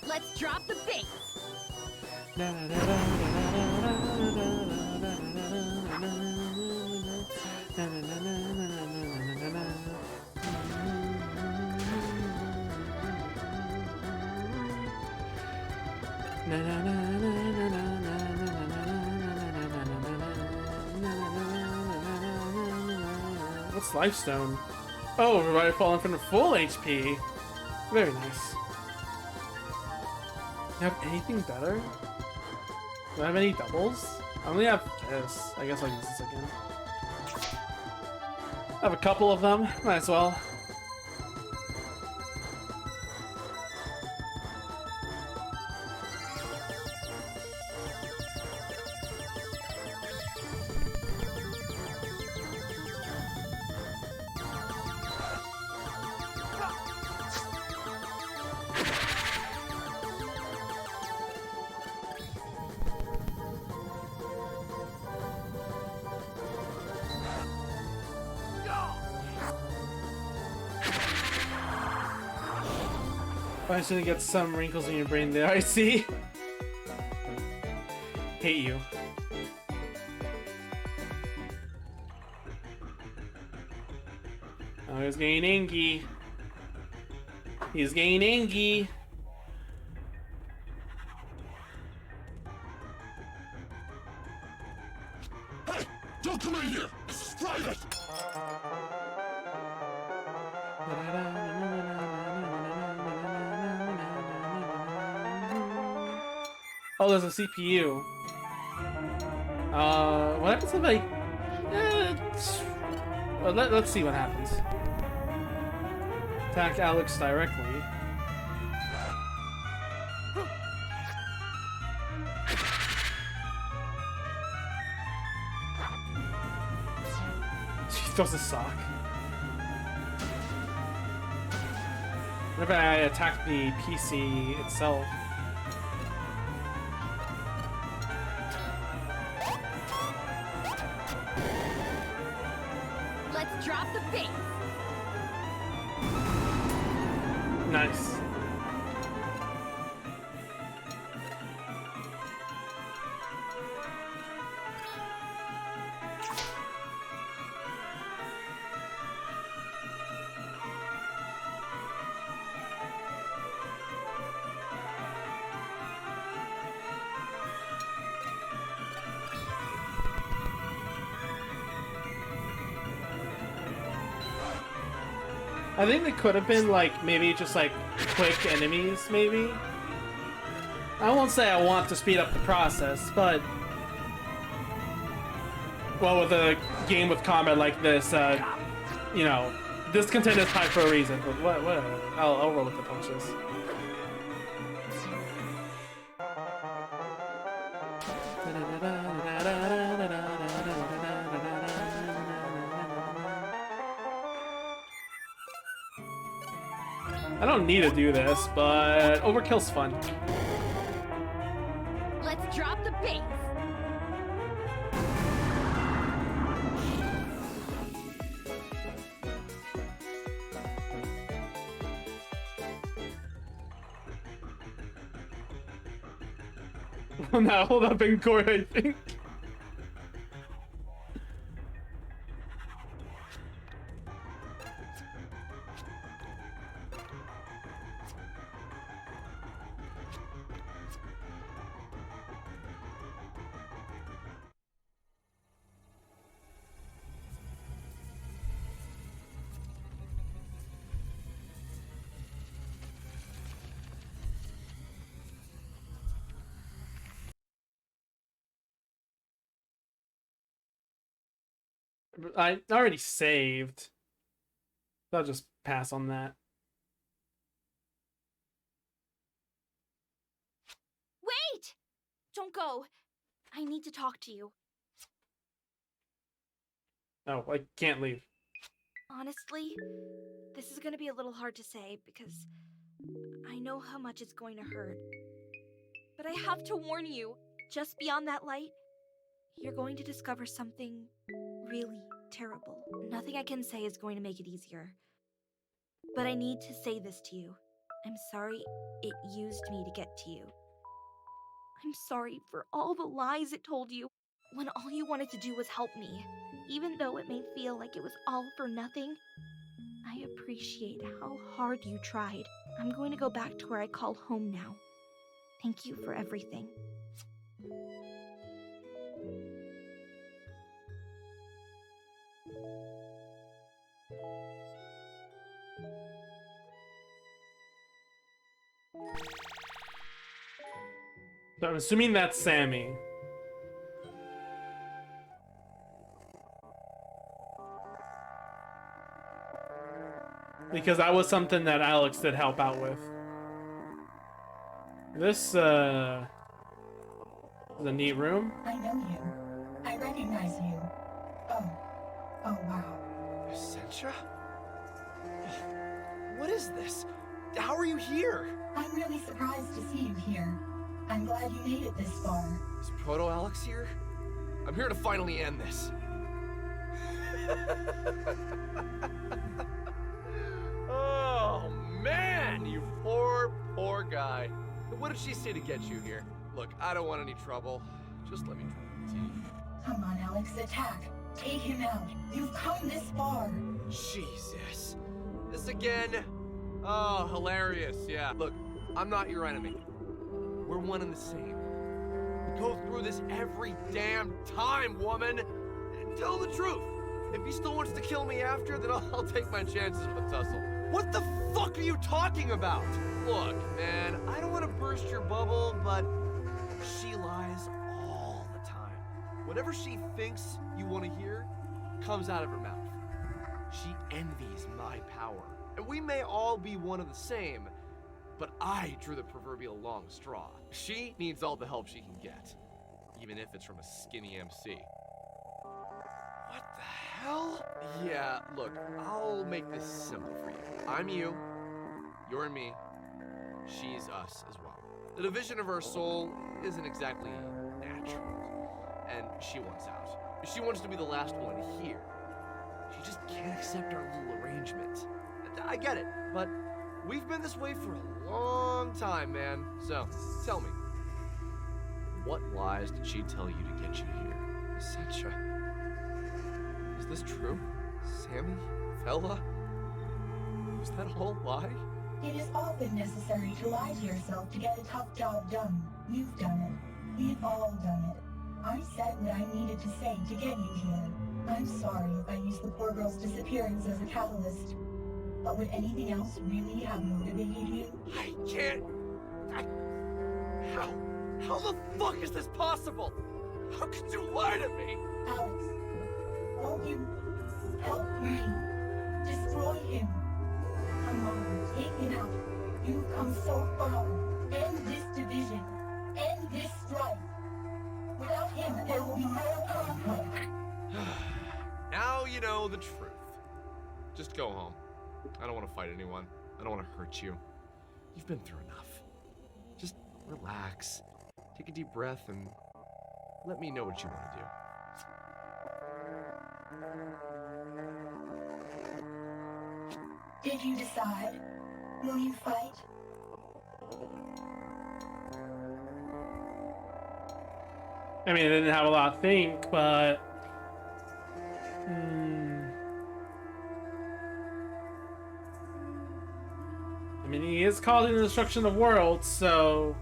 Let's drop the bass. What's Lifestone? Oh, everybody falling from the full HP. Very nice. You have anything better? Do I have any doubles? I only have this. I guess I'll use this again. I have a couple of them. Might as well. I just gonna get some wrinkles in your brain there. I see. Hate you. Oh, he's getting angry. He's getting angry. Hey, don't come in here. This is private. Oh, there's a CPU. What happens if I... well, let's see what happens. Attack Alex directly. She throws a sock. What if I attack the PC itself? Let's drop the bass. Nice. I think they could have been like maybe just like quick enemies, maybe. I won't say I want to speed up the process, but well, with a game with combat like this, you know, this content is high for a reason. But what? I'll roll with the punches. I don't need to do this, but overkill's fun. Let's drop the bass. Now hold up in court, I think. I already saved. I'll just pass on that. Wait! Don't go. I need to talk to you. Oh, I can't leave. Honestly, this is gonna be a little hard to say because I know how much it's going to hurt. But I have to warn you, just beyond that light, you're going to discover something really terrible. Nothing I can say is going to make it easier. But I need to say this to you. I'm sorry it used me to get to you. I'm sorry for all the lies it told you when all you wanted to do was help me. Even though it may feel like it was all for nothing, I appreciate how hard you tried. I'm going to go back to where I call home now. Thank you for everything. So I'm assuming that's Sammy. Because that was something that Alex did help out with. This, is a neat room. I know you. I recognize you. Oh wow. Essentia? What is this? How are you here? I'm really surprised to see you here. I'm glad you made it this far. Is Proto-Alex here? I'm here to finally end this. Oh, man, you poor guy. What did she say to get you here? Look, I don't want any trouble. Just let me try. Come on, Alex, attack. Take him out. You've come this far. Jesus. This again? Oh, hilarious. Yeah, look, I'm not your enemy. We're one and the same. We go through this every damn time, woman. Tell the truth. If he still wants to kill me after, then I'll take my chances with a tussle. What the fuck are you talking about? Look, man, I don't want to burst your bubble, but she lies all the time. Whatever she thinks you want to hear comes out of her mouth. She envies my power. And we may all be one of the same, but I drew the proverbial long straw. She needs all the help she can get, even if it's from a skinny MC. What the hell? Yeah, look, I'll make this simple for you. I'm you, you're me, she's us as well. The division of our soul isn't exactly natural, and she wants out. She wants to be the last one here. She just can't accept our little arrangement. I get it, but we've been this way for a long time, man. So, tell me, what lies did she tell you to get you here? Essentia. Is this true? Sammy? Fella? Was that a whole lie? It is often necessary to lie to yourself to get a tough job done. You've done it. We've all done it. I said what I needed to say to get you here. I'm sorry if I used the poor girl's disappearance as a catalyst. But would anything else really have motivated you? I can't... How the fuck is this possible? How could you lie to me? Alex, won't you help me destroy him? Come on, take him out. You've come so far. End this division. End this strife. Without him, there will be no conflict. Now you know the truth. Just go home. I don't want to fight anyone. I don't want to hurt you. You've been through enough. Just relax. Take a deep breath and let me know what you want to do. Did you decide? Will you fight? I mean, I didn't have a lot to think, but... I mean, he is causing the destruction of worlds, so...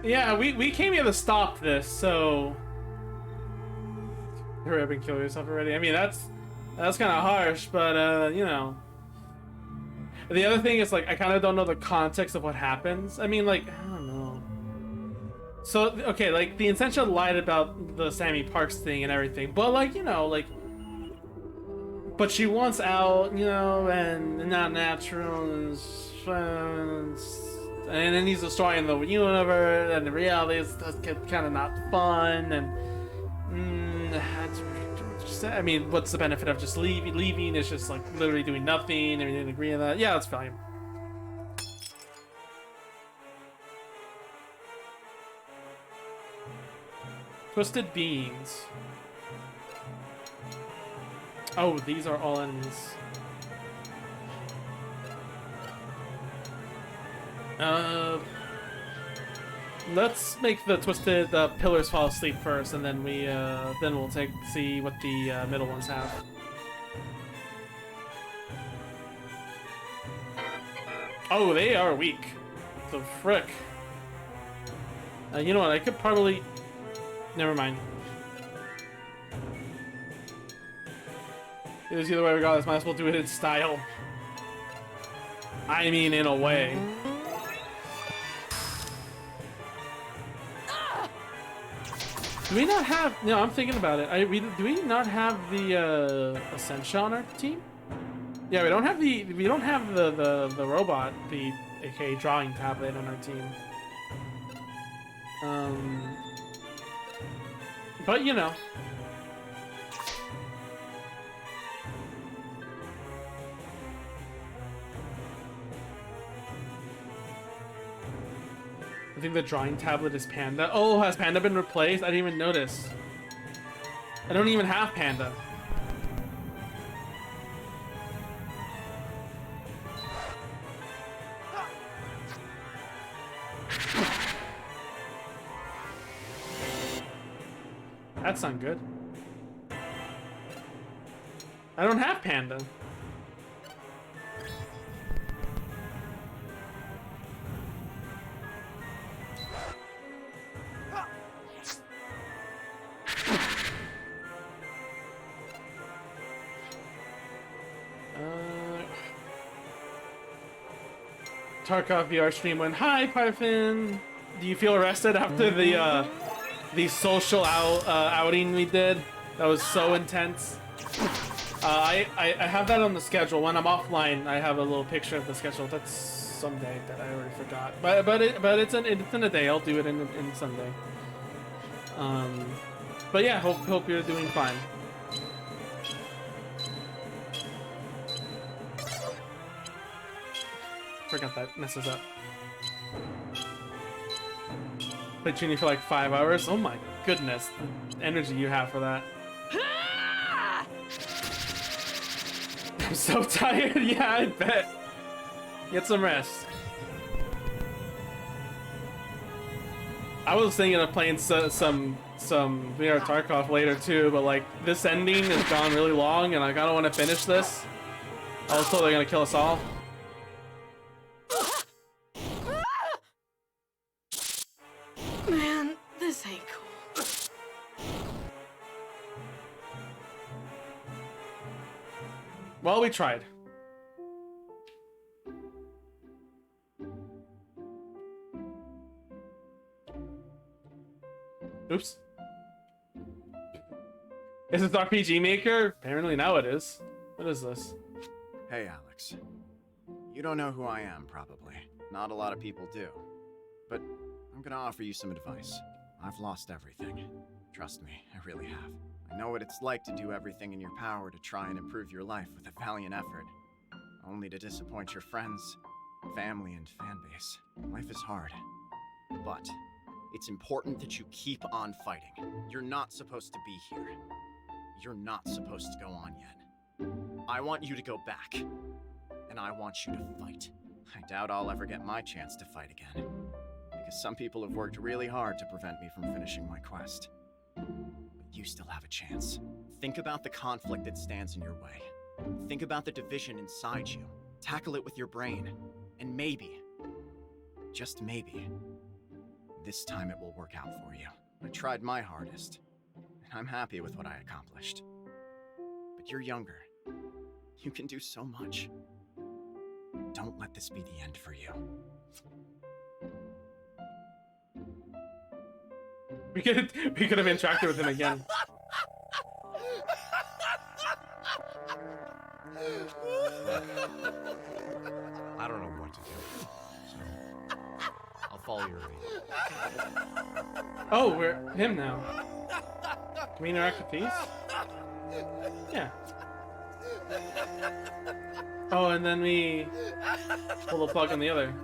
Yeah, we came here to stop this, so... Hurry up and kill yourself already. I mean, that's kind of harsh, but, you know... The other thing is, like, I kind of don't know the context of what happens. I mean, like, I don't know. So, okay, like, the Essentia lied about the Sammy Parks thing and everything, but, like, you know, like... But she wants out, you know, and not natural, and then he's destroying the universe, and the reality is kind of not fun, and... I mean, what's the benefit of just leaving? It's just, like, literally doing nothing, and we didn't agree on that. Yeah, that's fine. Twisted Beans. Oh, these are all enemies. Let's make the twisted pillars fall asleep first, and then we'll see what the middle ones have. Oh, they are weak. The frick. You know what? I could probably. Never mind. It was either way regardless. Might as well do it in style. I mean, in a way. Do we not have? No, I'm thinking about it. Do we not have the Essentia on our team? Yeah, we don't have the robot, the aka drawing tablet on our team. But you know. I think the drawing tablet is Panda. Oh, has Panda been replaced? I didn't even notice. I don't even have Panda. That's not good. I don't have Panda. Tarkov VR stream went, "Hi, Parfin. Do you feel arrested after the social outing we did? That was so intense." I have that on the schedule. When I'm offline, I have a little picture of the schedule. That's someday that I already forgot. But it's in a day. I'll do it in Sunday. But yeah, hope you're doing fine. Forgot that messes up. Played Genie for like 5 hours. Oh my goodness, the energy you have for that. I'm so tired. Yeah, I bet. Get some rest. I was thinking of playing some VR Tarkov later too, but like this ending has gone really long, and I kind of want to finish this. Also, they're gonna kill us all. Man, this ain't cool. Well, we tried. Oops. Is this RPG Maker? Apparently now it is. What is this? Hey, Alex. You don't know who I am, probably. Not a lot of people do. But I'm gonna offer you some advice. I've lost everything. Trust me, I really have. I know what it's like to do everything in your power to try and improve your life with a valiant effort, only to disappoint your friends, family, and fan base. Life is hard. But it's important that you keep on fighting. You're not supposed to be here. You're not supposed to go on yet. I want you to go back. And I want you to fight. I doubt I'll ever get my chance to fight again. Because some people have worked really hard to prevent me from finishing my quest. But you still have a chance. Think about the conflict that stands in your way. Think about the division inside you. Tackle it with your brain. And maybe, just maybe, this time it will work out for you. I tried my hardest, and I'm happy with what I accomplished. But you're younger. You can do so much. Don't let this be the end for you. We could have interacted with him again. I don't know what to do, so I'll follow your lead. Oh, we're him now. Can we interact with these? Yeah. Oh, and then we pull the plug on the other.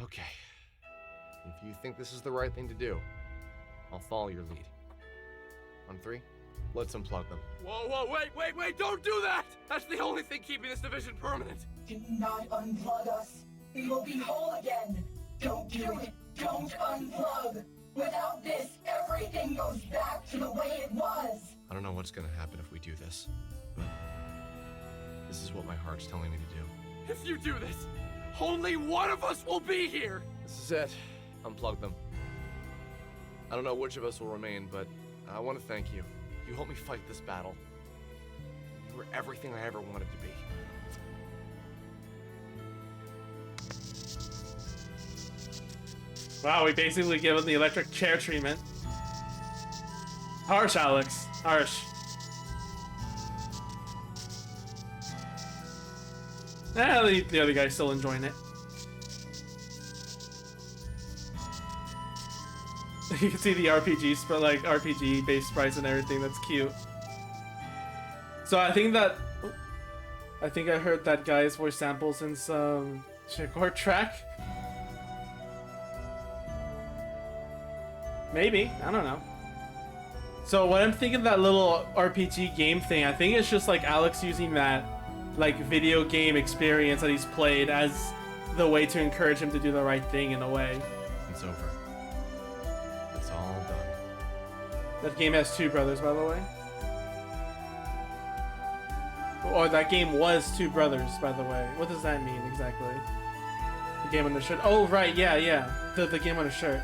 Okay. If you think this is the right thing to do, I'll follow your lead. On 3, let's unplug them. Whoa, wait, don't do that! That's the only thing keeping this division permanent! Do not unplug us. We will be whole again. Don't do it. Don't unplug. Without this, everything goes back to the way it was. I don't know what's gonna happen if we do this, but this is what my heart's telling me to do. If you do this, only one of us will be here! This is it. Unplug them. I don't know which of us will remain, but I want to thank you. You helped me fight this battle. You were everything I ever wanted to be. Wow, we basically give him the electric chair treatment. Harsh, Alex. Harsh. The other guy's still enjoying it. You can see the RPGs, but like RPG based sprites and everything. That's cute. So I think I heard that guy's voice samples in some Chikor track. Maybe, I don't know. So what I'm thinking, that little RPG game thing, I think it's just like Alex using that like video game experience that he's played as the way to encourage him to do the right thing in a way. It's over. It's all done. That game has 2 brothers, by the way. Or that game was 2 brothers, by the way. What does that mean exactly? The game on the shirt. Oh, right, yeah. The game on the shirt.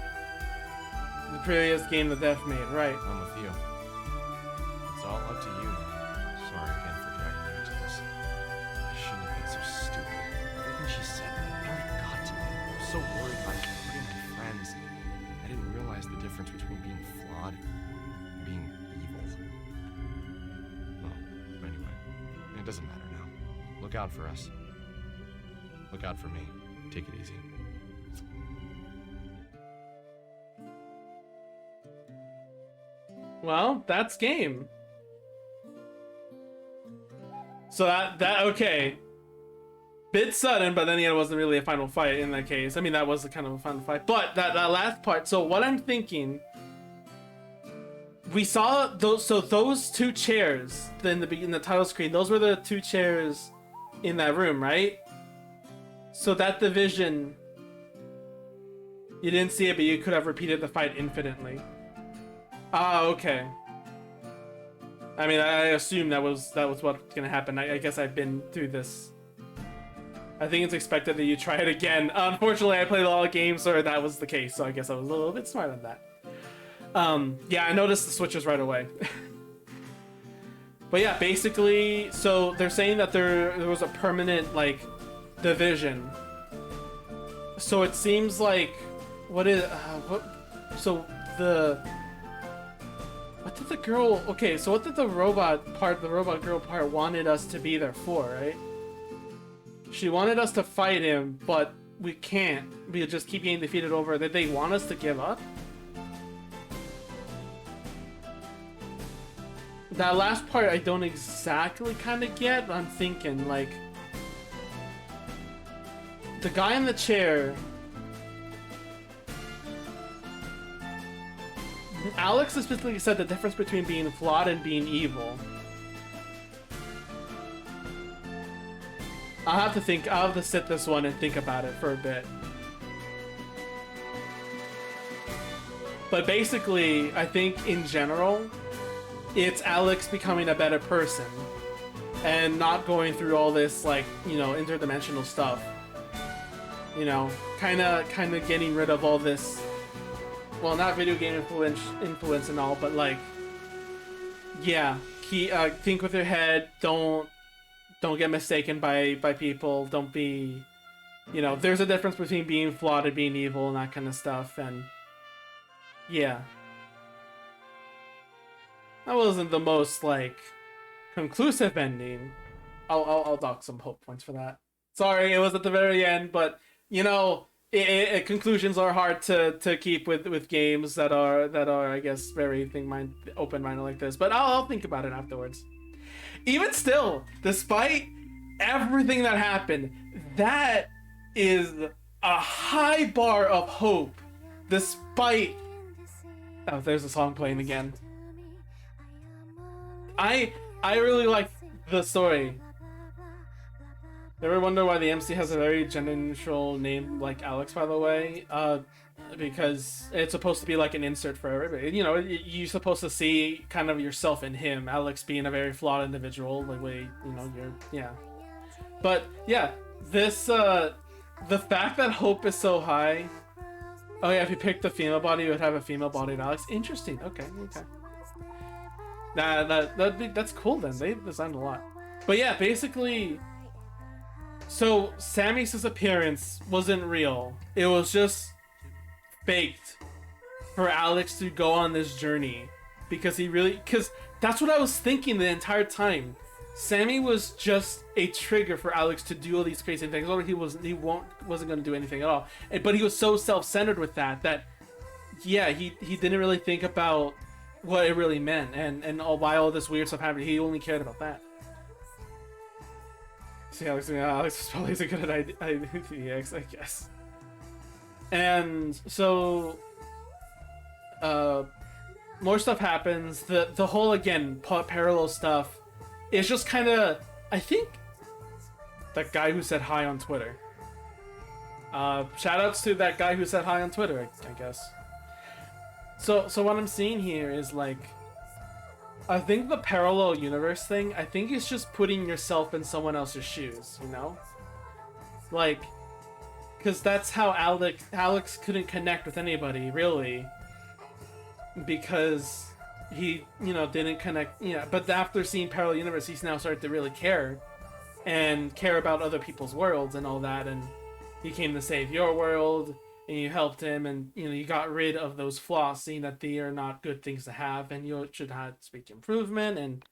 The previous game that Def made, right. I'm with you. It's all up to you. Sorry again for dragging you into this. I shouldn't have been so stupid. Everything she said really got to me. I was so worried about hurting my friends. I didn't realize the difference between being flawed and being evil. Well, anyway, it doesn't matter now. Look out for us. Look out for me. Take it easy. Well, that's game. So that okay. Bit sudden, but then it wasn't really a final fight in that case. I mean, that was a kind of a final fight. But that last part, so what I'm thinking, we saw those 2 chairs in the title screen, those were the 2 chairs in that room, right? So that division, you didn't see it, but you could have repeated the fight infinitely. Ah, okay. I mean, I assume that was what's gonna happen. I guess I've been through this. I think it's expected that you try it again. Unfortunately, I played a lot of games where that was the case, so I guess I was a little bit smart on that. Yeah, I noticed the switches right away. But yeah, basically, so they're saying that there was a permanent, like, division. So it seems like, what did the girl, okay, so what did the robot girl part wanted us to be there for, right? She wanted us to fight him, but we can't. We just keep getting defeated over. Did they want us to give up? That last part I don't exactly kind of get, but I'm thinking, like, the guy in the chair, Alex specifically said the difference between being flawed and being evil. I'll have to sit this one and think about it for a bit. But basically, I think in general, it's Alex becoming a better person and not going through all this, like, you know, interdimensional stuff. You know, kind of getting rid of all this, well, not video game influence and all, but like, yeah, think with your head. Don't get mistaken by people. Don't be, you know, there's a difference between being flawed and being evil and that kind of stuff. And yeah. That wasn't the most, like, conclusive ending. I'll dock some hope points for that. Sorry, it was at the very end, but, you know, conclusions are hard to keep with games that are I guess very open-minded like this. But I'll think about it afterwards. Even still, despite everything that happened, that is a high bar of hope. Despite there's a song playing again. I really like the story. Ever wonder why the MC has a very gender-neutral name like Alex, by the way? Because it's supposed to be like an insert for everybody. You know, you're supposed to see kind of yourself in him. Alex being a very flawed individual, the way, you know, yeah. But yeah, this the fact that hope is so high. Oh yeah, if you picked the female body, you would have a female-bodied Alex. Interesting. Okay. Nah, that's cool then. They designed a lot. But yeah, basically. So Sammy's appearance wasn't real. It was just faked for Alex to go on this journey because that's what I was thinking the entire time. Sammy was just a trigger for Alex to do all these crazy things. Or he wasn't going to do anything at all. But he was so self-centered with that yeah, he didn't really think about what it really meant and why all this weird stuff happened. He only cared about that. See, Alex was probably a good at IDX, I guess. And so, more stuff happens. The whole, again, parallel stuff is just kind of, I think, that guy who said hi on Twitter. Shoutouts to that guy who said hi on Twitter, I guess. So what I'm seeing here is, like, I think the parallel universe thing, I think it's just putting yourself in someone else's shoes, you know? Like, because that's how Alex couldn't connect with anybody, really. Because he, you know, didn't connect, yeah. But after seeing parallel universe, he's now started to really care. And care about other people's worlds and all that, and he came to save your world, and you helped him, and you know you got rid of those flaws, seeing that they are not good things to have, and you should have speak improvement, and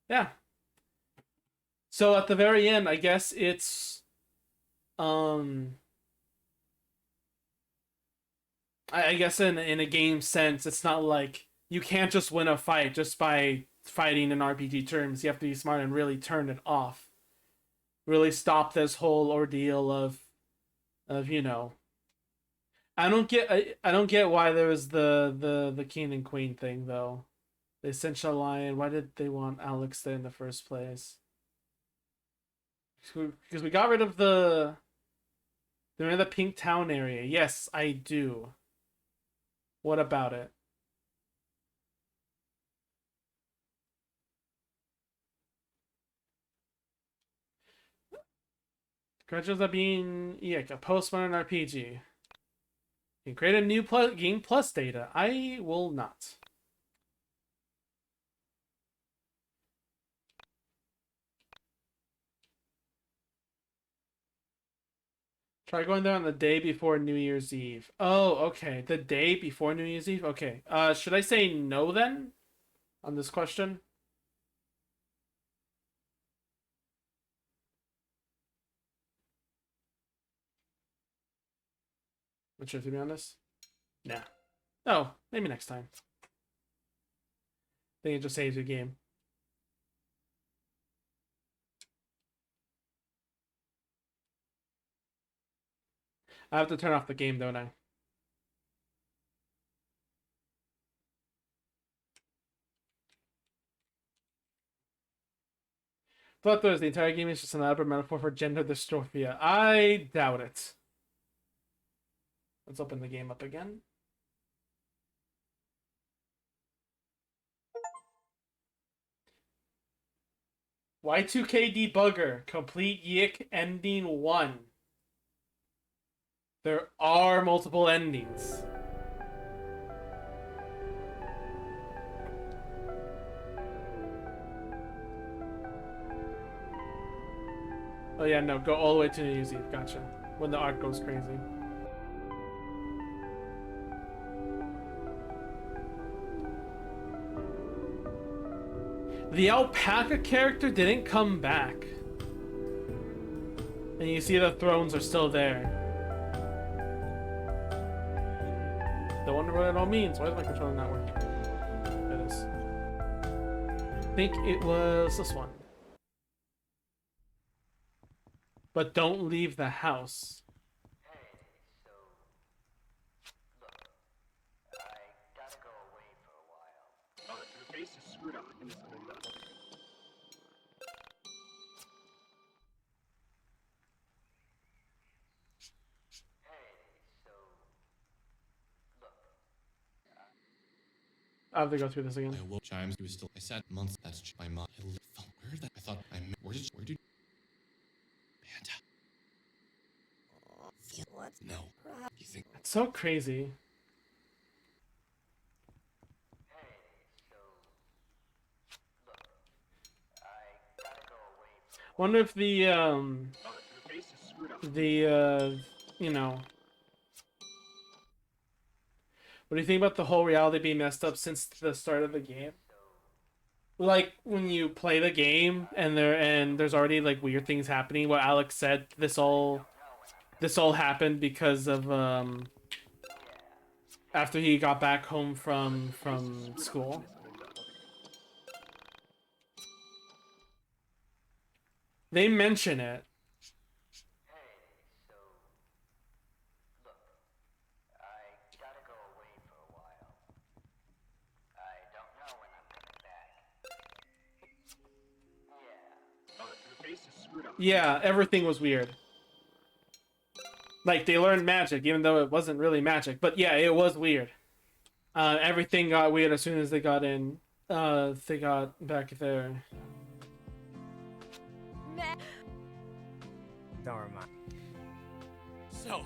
yeah. So at the very end, I guess it's, I guess in a game sense, it's not like you can't just win a fight just by fighting in RPG terms. You have to be smart and really turn it off. Really stop this whole ordeal of you know. I don't get why there was the king and queen thing though. The essential lion. Why did they want Alex there in the first place? Because we got rid of they're in the Pink Town area. Yes, I do. What about it? Congratulations on being a post-modern RPG. You can create a new game plus data. I will not. Try going there on the day before New Year's Eve. Oh, okay. The day before New Year's Eve? Okay. Should I say no then? On this question? Not sure, to be honest. Nah. Oh, maybe next time. I think it just saves your game. I have to turn off the game, don't I? Thought the entire game is just an elaborate metaphor for gender dystrophia. I doubt it. Let's open the game up again. Y2K debugger. Complete Yick ending 1. There are multiple endings. Oh yeah, no, go all the way to New Year's Eve. Gotcha. When the art goes crazy. The alpaca character didn't come back. And you see the thrones are still there. I wonder what it all means. Why is my controller not working? It is. I think it was this one. But don't leave the house. Your face is screwed up in this window. I have to go through this again. I woke Chimes. He was still. I sat months. That's my mom. I felt where that. I thought I. Where did? Panda. What? No. You think? It's so crazy. Wonder if the you know, what do you think about the whole reality being messed up since the start of the game? Like when you play the game and there's already like weird things happening. What Alex said, this all happened because of after he got back home from school. They mention it. Yeah, everything was weird. Like, they learned magic, even though it wasn't really magic. But yeah, it was weird. Everything got weird as soon as they got in. They got back there. Don't remind. So.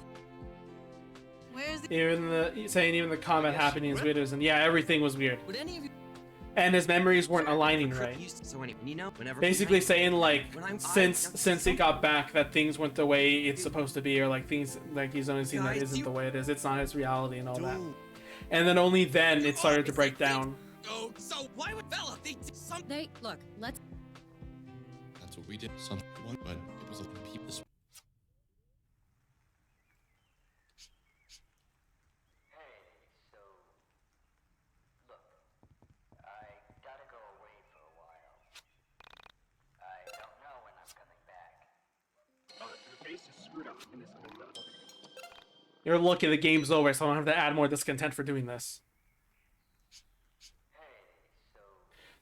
Where's the... Even the combat happening is weird, and yeah, everything was weird. Would any of you... And his memories weren't aligning right. So anyway, you know, whenever Basically saying like since he got back that things went the way it's supposed to be, or like things like he's only seen that isn't the way it is. It's not his reality and all that. And then only then it started to break down. Oh, so why would Bella? They did something. They look. Let's. That's what we did. Something, but it was a people. You're lucky the game's over, so I don't have to add more discontent for doing this.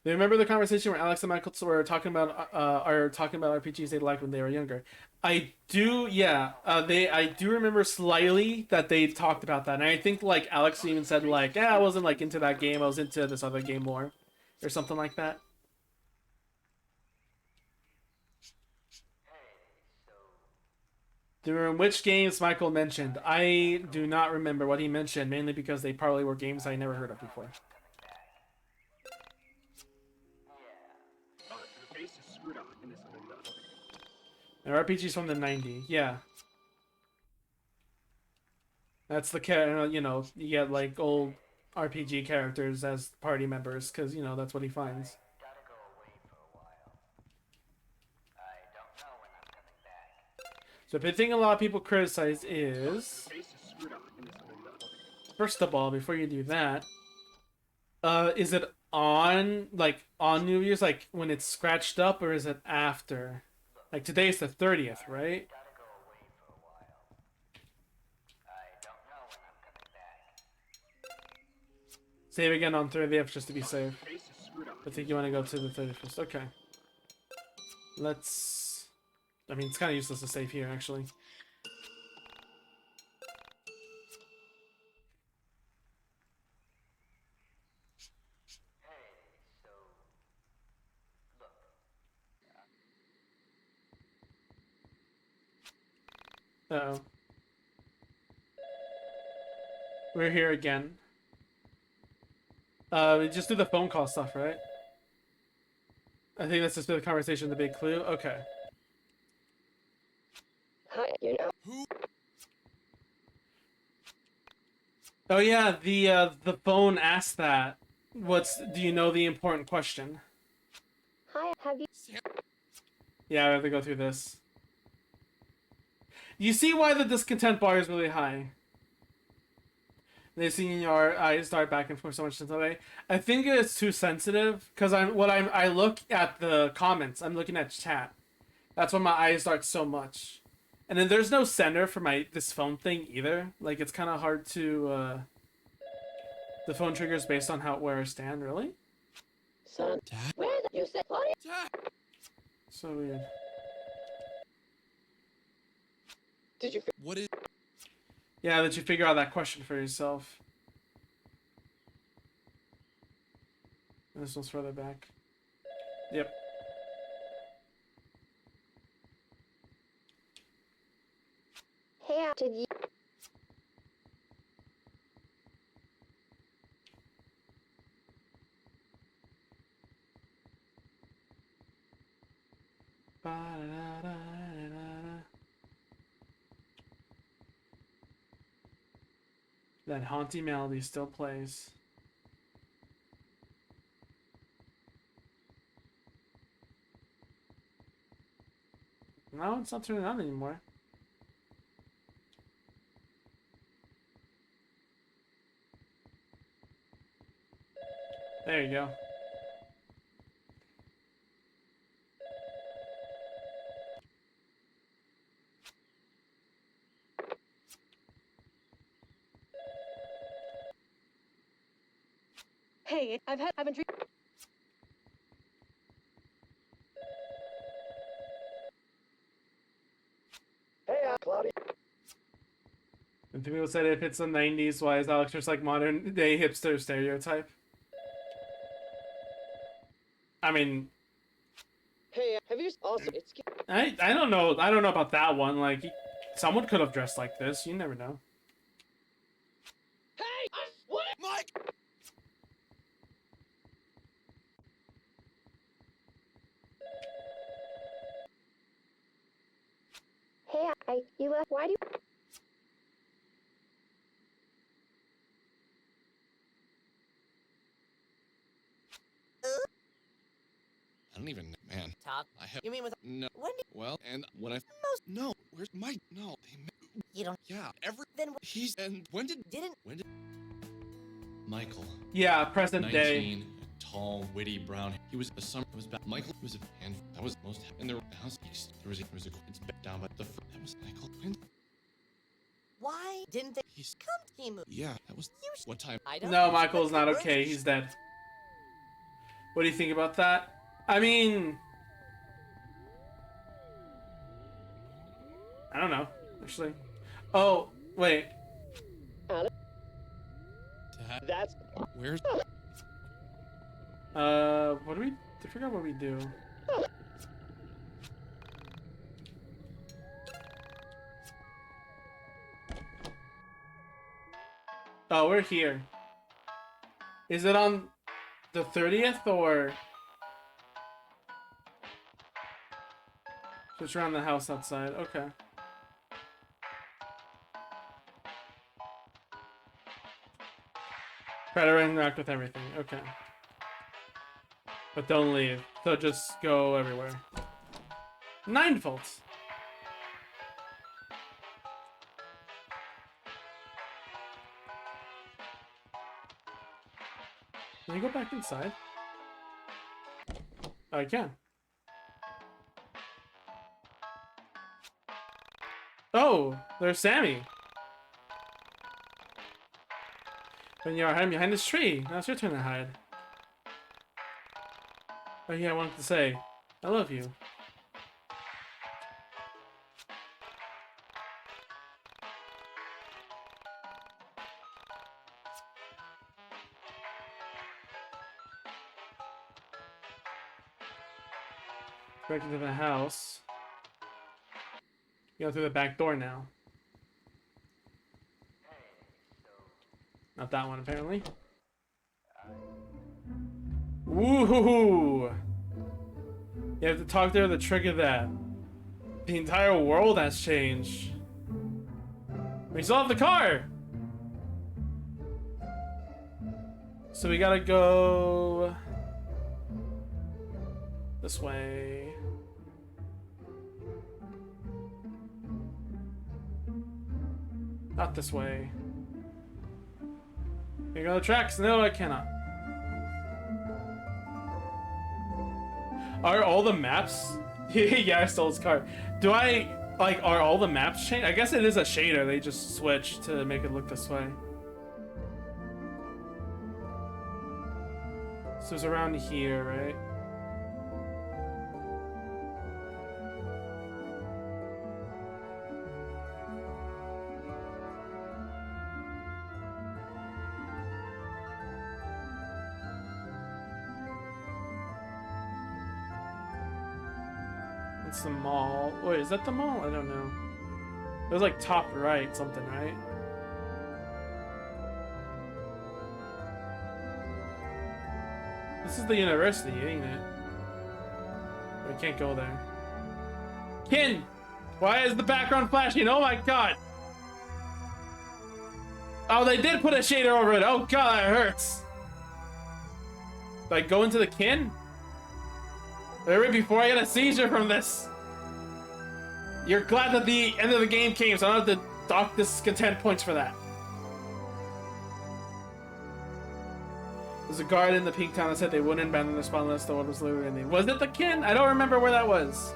Do you remember the conversation where Alex and Michael were talking about RPGs they liked when they were younger? I do, yeah. I do remember slightly that they talked about that, and I think like Alex even said like, yeah, I wasn't like into that game, I was into this other game more, or something like that. Do you remember which games Michael mentioned? I do not remember what he mentioned, mainly because they probably were games I never heard of before. An RPGs from the 90s, yeah. That's the you know, you get like old RPG characters as party members, because you know that's what he finds. So the thing a lot of people criticize is, first of all, before you do that, is it on New Year's, like when it's scratched up, or is it after? Like today's the 30th, right? Save again on 30th just to be safe. I think you want to go to the 31st. Okay. Let's... I mean, it's kind of useless to save here, actually. Uh-oh. We're here again. We just do the phone call stuff, right? I think that's just the conversation, the big clue. Okay. Hi, you know. Oh yeah, the phone asked that. Do you know the important question? Hi, have you... Yeah, I have to go through this. You see why the discontent bar is really high. They see your eyes dart back and forth so much today. I think it's too sensitive because I look at the comments. I'm looking at chat. That's why my eyes dart so much. And then there's no center for this phone thing either. Like it's kind of hard to the phone triggers based on where I stand. Really? Son, where the... You said Claudia? So weird. Did you... What is... Yeah, that you figure out that question for yourself. This one's further back. Yep. Hey, did you... That haunting melody still plays. No, it's not turning on anymore. There you go. Hey, I've been drinking... Hey, Claudia. And people said if it's the 90s, why is Alex just like modern day hipster stereotype? I mean, Hey, have you also... It's... I don't know. I don't know about that one. Like, someone could have dressed like this. You never know. Hey, what? Mike! Hey, you left... Why do you... I don't even, man. Talk. I have. You mean with... No. When did... Well, and when I. Most... No. Where's Mike? No. You don't... Yeah. Then... He's. And when did. Didn't... When did. Michael. Yeah, present 19, day. Tall, witty, brown. He was a summer. It was back. Michael was a. And that was most. And there was. There was a. It's back down, but the. That was Michael. When. Why didn't they... He's. Come... He moved. Yeah. That was. What time? I don't... No, Michael's not okay. He's dead. What do you think about that? I mean, I don't know, actually. Oh, wait. Alex? Dad? That's... Where's... what do we... I forgot what we do. Oh, we're here. Is it on the 30th or... Just around the house outside. Okay. Try to interact with everything. Okay. But don't leave. So just go everywhere. 9 volts. Can you go back inside? Oh, I can. Oh, there's Sammy. When you are hiding behind this tree, now it's your turn to hide. Oh yeah, I wanted to say, I love you. Back into the house. You go through the back door now. Not that one, apparently. Woohoo! You have to talk there to trigger that. The entire world has changed. We still have the car! So we gotta go... This way. Not this way. Can you go to the tracks? No, I cannot. Are all the maps? Yeah, I stole his car. Do I, like, are all the maps changed? I guess it is a shader. They just switched to make it look this way. So it's around here, right? It's the mall. Wait, is that the mall? I don't know. It was like top right something, right? This is the university, ain't it? We can't go there. Kin! Why is the background flashing? Oh my god! Oh, they did put a shader over it. Oh god, that hurts. Like, go into the kin? Hurry before I get a seizure from this. You're glad that the end of the game came, so I don't have to dock discontent points for that. There's a guard in the Pink Town that said they wouldn't abandon their spawn unless the one was literally in. Was it the kin? I don't remember where that was.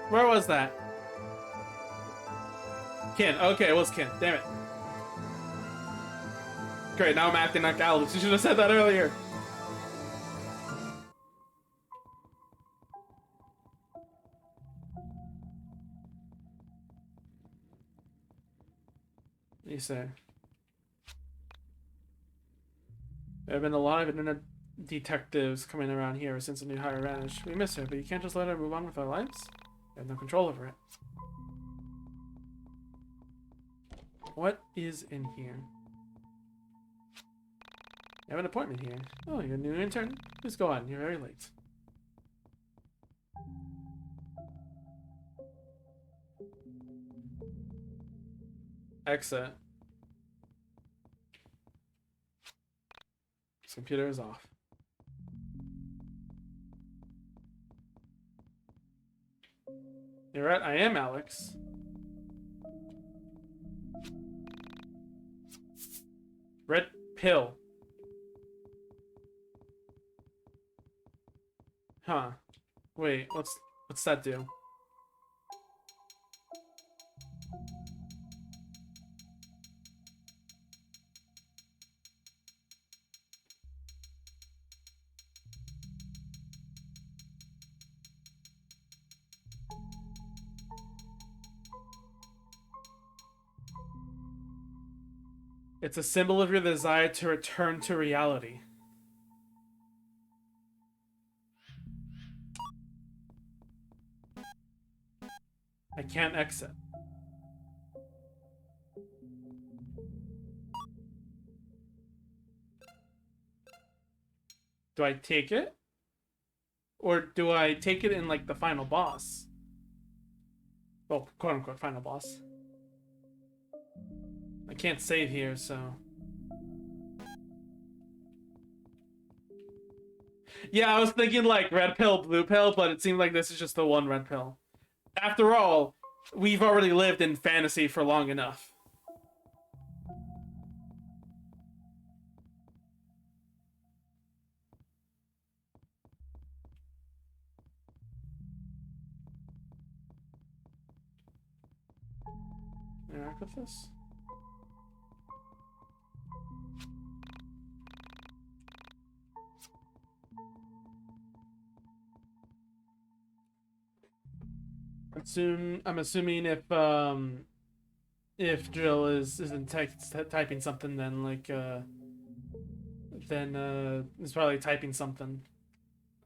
Where was that? Kin. Okay, it was kin. Damn it. Great, now I'm acting like Alex. You should have said that earlier. What do you say? There have been a lot of internet detectives coming around here since the new hire vanished. We miss her, but you can't just let her move on with our lives. We have no control over it. What is in here? You have an appointment here. Oh, you're a new intern? Please go on, you're very late. Exit. This computer is off. You're right, I am Alex. Red pill. Huh. Wait, what's that do? It's a symbol of your desire to return to reality. I can't exit. Do I take it? Or do I take it in, like, the final boss? Well, quote-unquote final boss. I can't save here, so... Yeah, I was thinking, like, red pill, blue pill, but it seemed like this is just the one red pill. After all, we've already lived in fantasy for long enough. Interact with this? I'm assuming if Drill isn't typing something, then like it's probably typing something.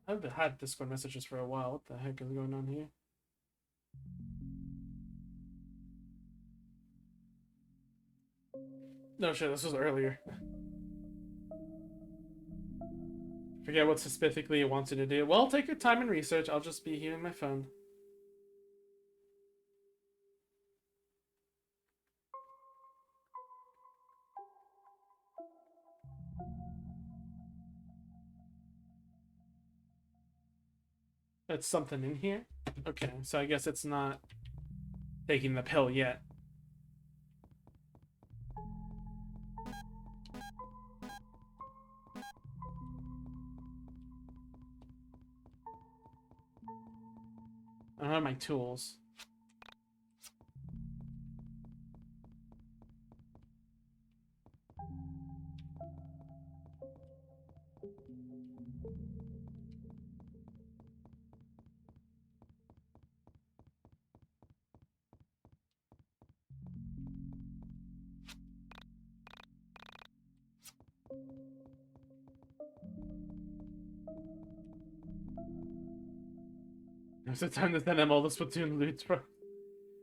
I've had Discord messages for a while. What the heck is going on here? No shit, this was earlier. Forget what specifically it wants you to do. Well, take your time and research. I'll just be here on my phone. That's something in here? Okay, so I guess it's not taking the pill yet. I don't have my tools. There's a time to send them all the Splatoon loot, bro.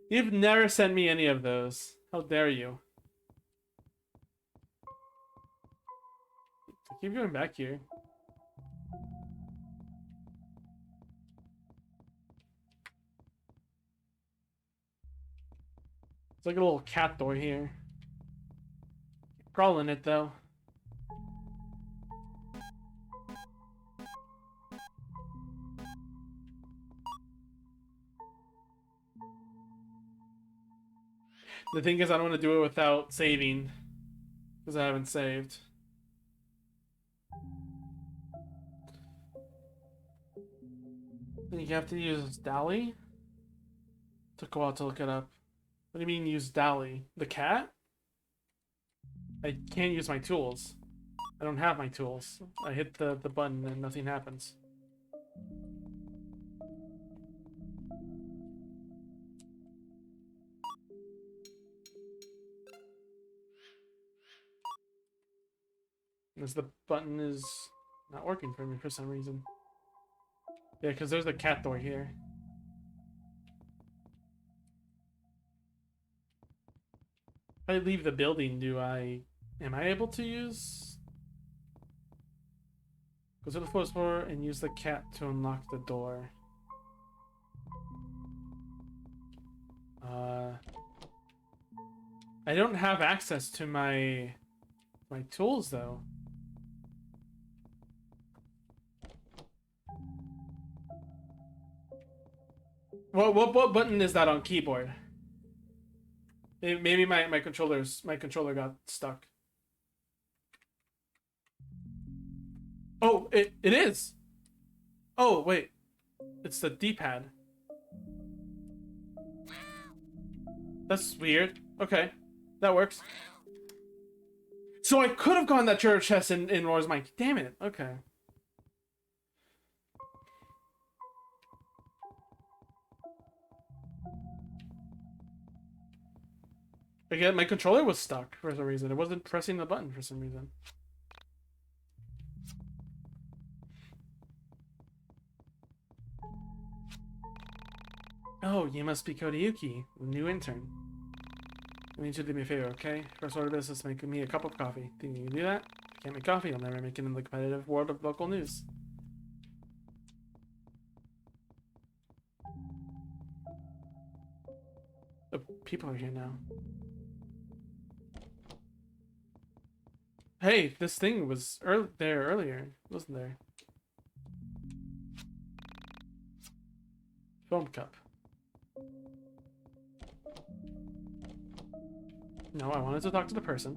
You've never sent me any of those. How dare you? I keep going back here. It's like a little cat door here. Crawl in it though. The thing is, I don't want to do it without saving. Because I haven't saved. Then you have to use Dali? Took a while to look it up. What do you mean use Dali? The cat? I can't use my tools. I don't have my tools. I hit the button and nothing happens. Because the button is not working for me for some reason. Yeah, because there's a cat door here. If I leave the building, am I able to use? Go to the first floor and use the cat to unlock the door. I don't have access to my tools though. What button is that on keyboard? Maybe my controller got stuck. Oh, it is. Oh wait, it's the D-pad. That's weird. Okay, that works. So I could have gone that treasure chest in Roar's mic. Damn it. Okay. Again, my controller was stuck for some reason. It wasn't pressing the button for some reason. Oh, you must be Kodayuki, the new intern. I need you to do me a favor, okay? First order of business, make me a cup of coffee. Think you can do that? If you can't make coffee, you'll never make it in the competitive world of local news. Oh, people are here now. Hey, this thing was there earlier, wasn't there? Foam cup. No, I wanted to talk to the person.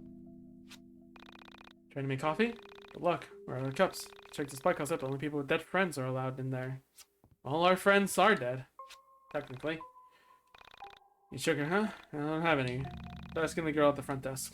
Trying to make coffee? Good luck. Where are the cups? Check this podcast out. Only people with dead friends are allowed in there. All our friends are dead. Technically. You sugar, huh? I don't have any. So asking the girl at the front desk.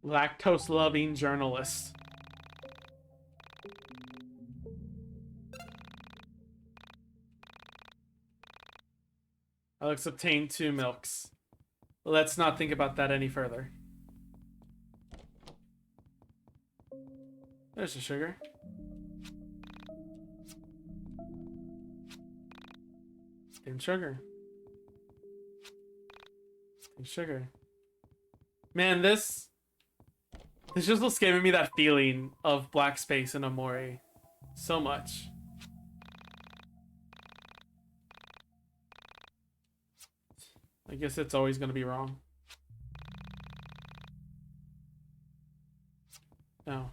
Lactose-loving journalist. Alex obtained 2 milks. Let's not think about that any further. There's the sugar. And sugar. Sugar. Man, this just giving me that feeling of black space in Omori so much. I guess it's always gonna be wrong. No.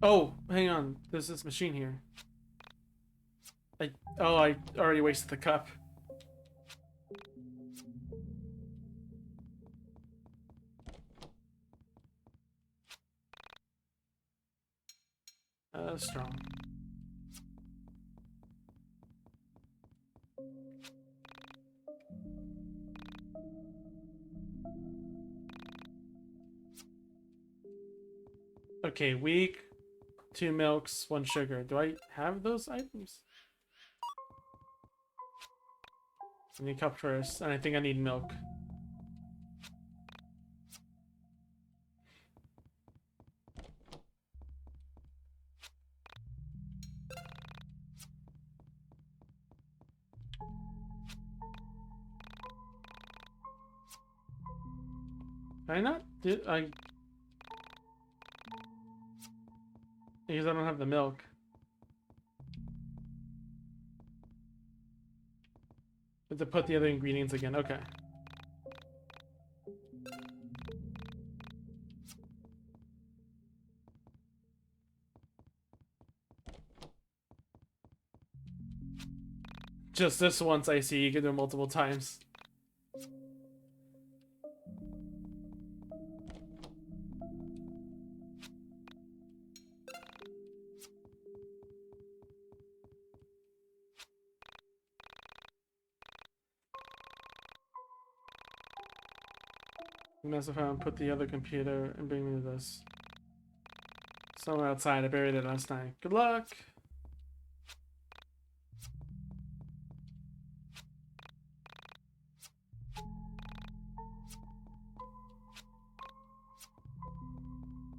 Oh, hang on. There's this machine here. I already wasted the cup. Strong. Okay, weak. 2 milks, 1 sugar. Do I have those items? I need cup first, and I think I need milk. Can I not? Did I? Because I don't have the milk. I have to put the other ingredients again. Okay. Just this once, I see. You can do it multiple times. Mess if I don't put the other computer and bring me this. Somewhere outside. I buried it last night. Good luck.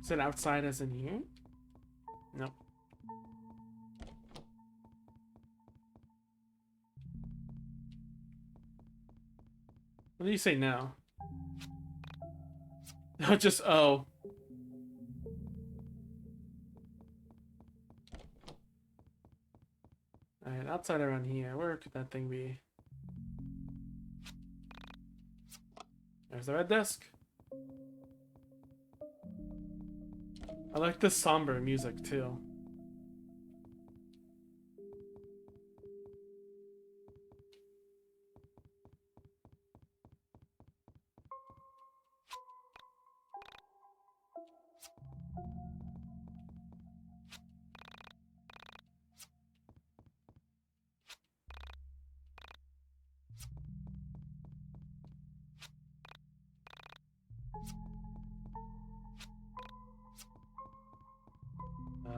Is it outside as in here? Nope. What do you say now? Just oh. Alright, outside around here. Where could that thing be? There's the red desk. I like the somber music too.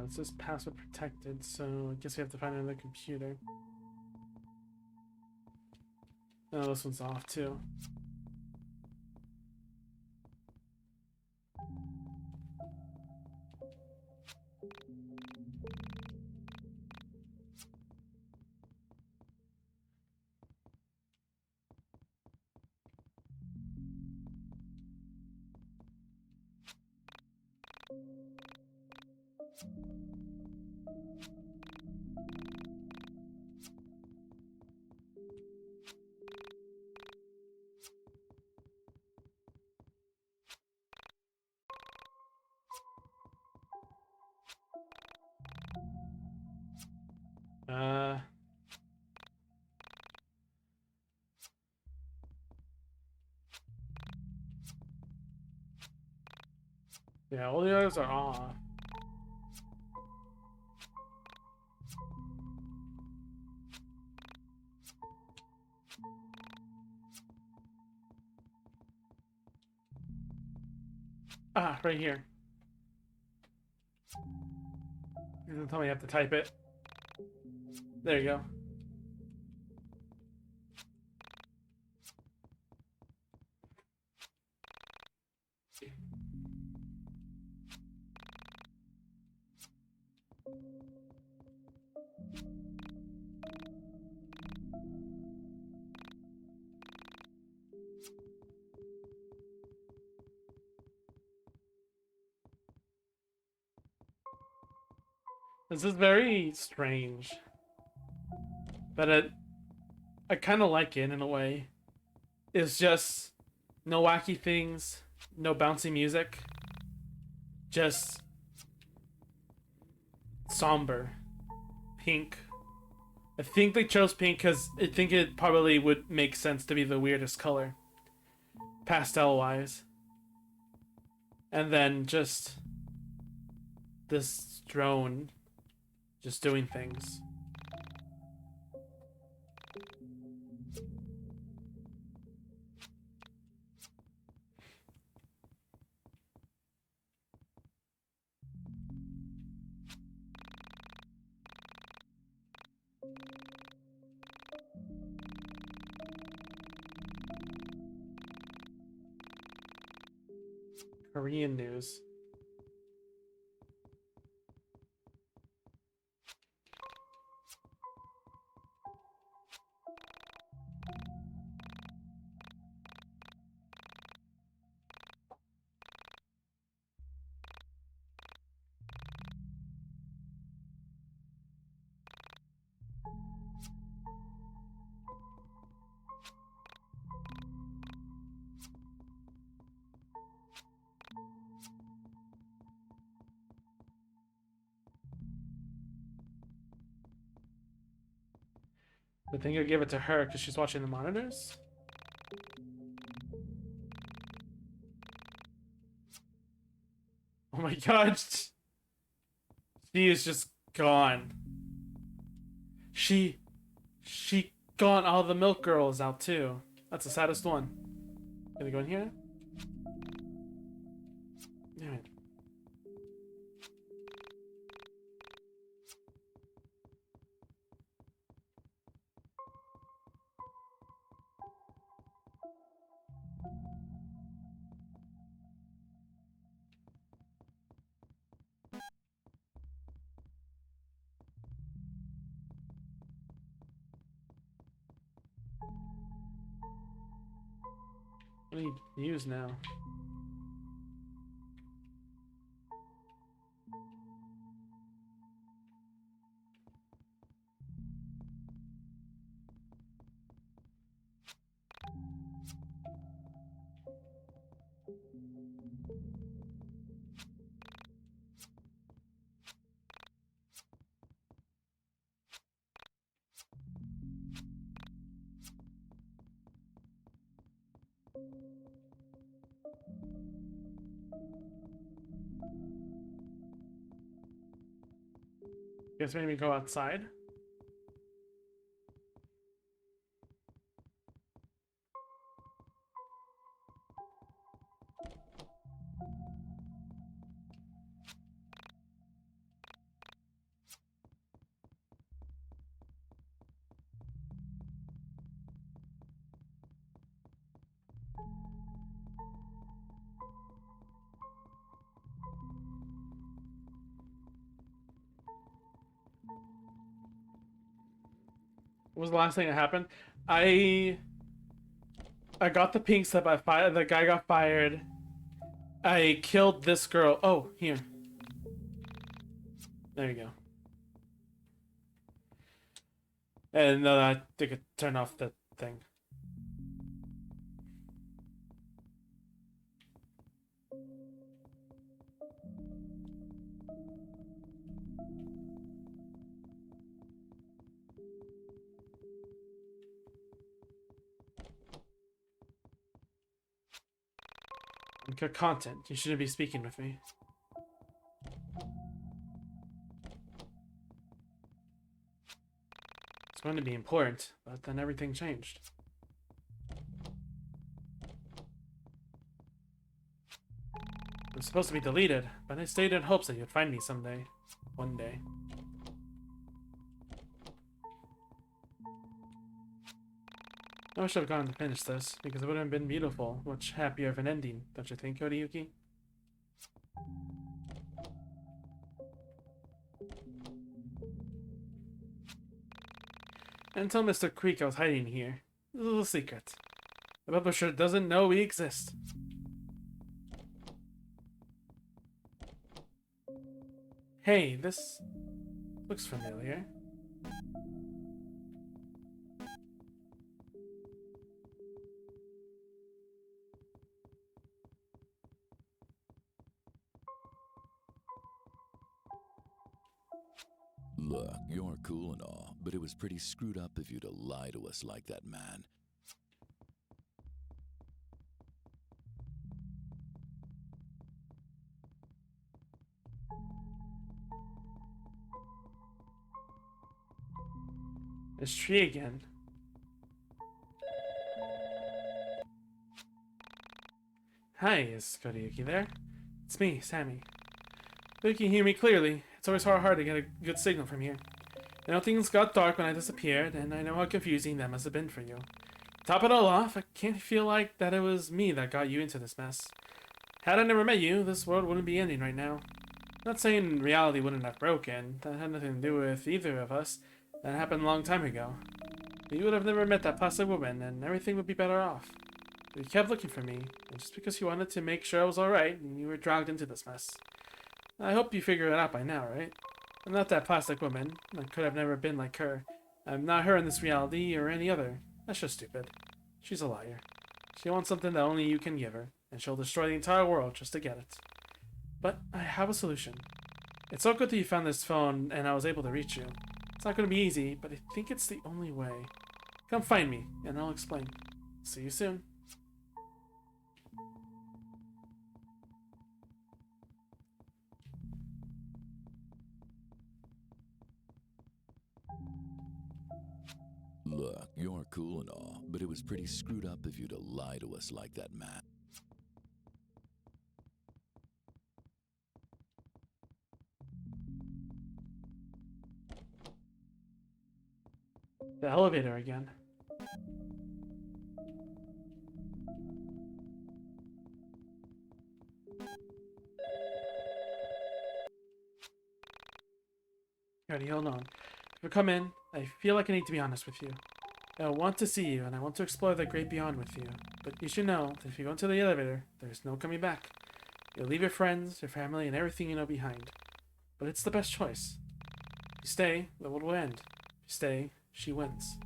It says password protected, so I guess we have to find another computer. Oh, this one's off too. Yeah, all the others are off. Ah, right here. It doesn't tell me I have to type it. There you go. This is very strange. But I kind of like it in a way. It's just no wacky things, no bouncy music. Just somber. Pink. I think they chose pink because I think it probably would make sense to be the weirdest color. Pastel-wise. And then just this drone just doing things. Korean news. I think I give it to her because she's watching the monitors. Oh my god. She is just gone. She gone. All the milk girls out too. That's the saddest one. Can we go in here? Damn it. I need news now. Guess maybe go outside. What was the last thing that happened? I got the pink slip. The guy got fired. I killed this girl. Oh, here. There you go. And then I could turn off the thing. Good content. You shouldn't be speaking with me. It's going to be important, but then everything changed. It was supposed to be deleted, but I stayed in hopes that you'd find me someday. One day. I wish I'd gone to finish this, because it would have been beautiful. Much happier of an ending, don't you think, Kodayuki? And tell Mr. Creek I was hiding here. A little secret. The publisher doesn't know we exist. Hey, this Looks familiar. Look, you're cool and all, but it was pretty screwed up of you to lie to us like that, man. This tree again. Hi, is Kodayuki there? It's me, Sammy. Though you can hear me clearly, it's always hard to get a good signal from here. I know things got dark when I disappeared, and I know how confusing that must have been for you. To top it all off, I can't feel like that it was me that got you into this mess. Had I never met you, this world wouldn't be ending right now. I'm not saying reality wouldn't have broken. That had nothing to do with either of us. That happened a long time ago. But you would have never met that plastic woman, and everything would be better off. But you kept looking for me, and just because you wanted to make sure I was alright, and you were dragged into this mess. I hope you figured it out by now, right? I'm not that plastic woman. I could have never been like her. I'm not her in this reality or any other. That's just stupid. She's a liar. She wants something that only you can give her, and she'll destroy the entire world just to get it. But I have a solution. It's so good that you found this phone and I was able to reach you. It's not going to be easy, but I think it's the only way. Come find me, and I'll explain. See you soon. Look, you're cool and all, but it was pretty screwed up of you to lie to us like that, man. The elevator again. Alrighty, hold on. If you come in, I feel like I need to be honest with you. I want to see you, and I want to explore the great beyond with you. But you should know that if you go into the elevator, there's no coming back. You'll leave your friends, your family, and everything you know behind. But it's the best choice. If you stay, the world will end. If you stay, she wins.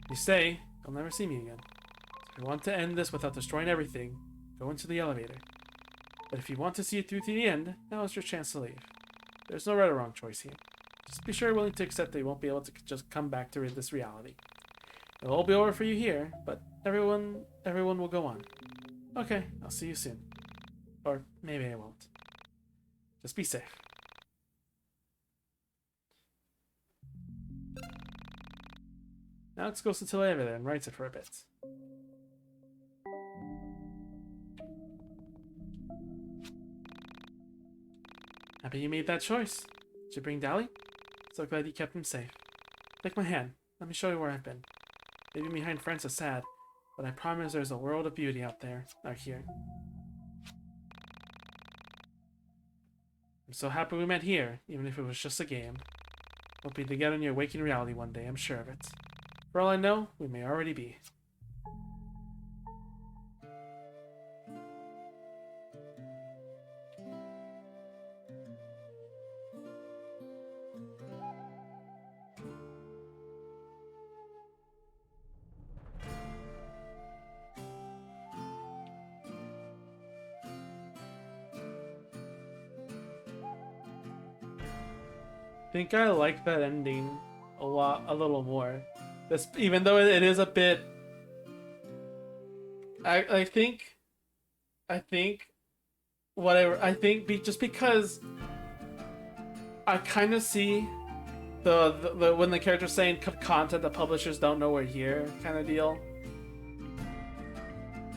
If you stay, you'll never see me again. So if you want to end this without destroying everything, go into the elevator. But if you want to see it through to the end, now is your chance to leave. There's no right or wrong choice here. Just be sure you're willing to accept that you won't be able to just come back to this reality. It'll all be over for you here, but everyone will go on. Okay, I'll see you soon. Or maybe I won't. Just be safe. Alex goes to the elevator and writes it for a bit. Happy you made that choice. Did you bring Dally? So glad you kept him safe. Take my hand. Let me show you where I've been. Leaving behind friends is sad, but I promise there's a world of beauty out here. I'm so happy we met here, even if it was just a game. We'll be together in your waking reality one day, I'm sure of it. For all I know, we may already be. I think I like that ending a little more. This, even though it is a bit, I think just because I kind of see the when the character's saying content the publishers don't know we're here kind of deal.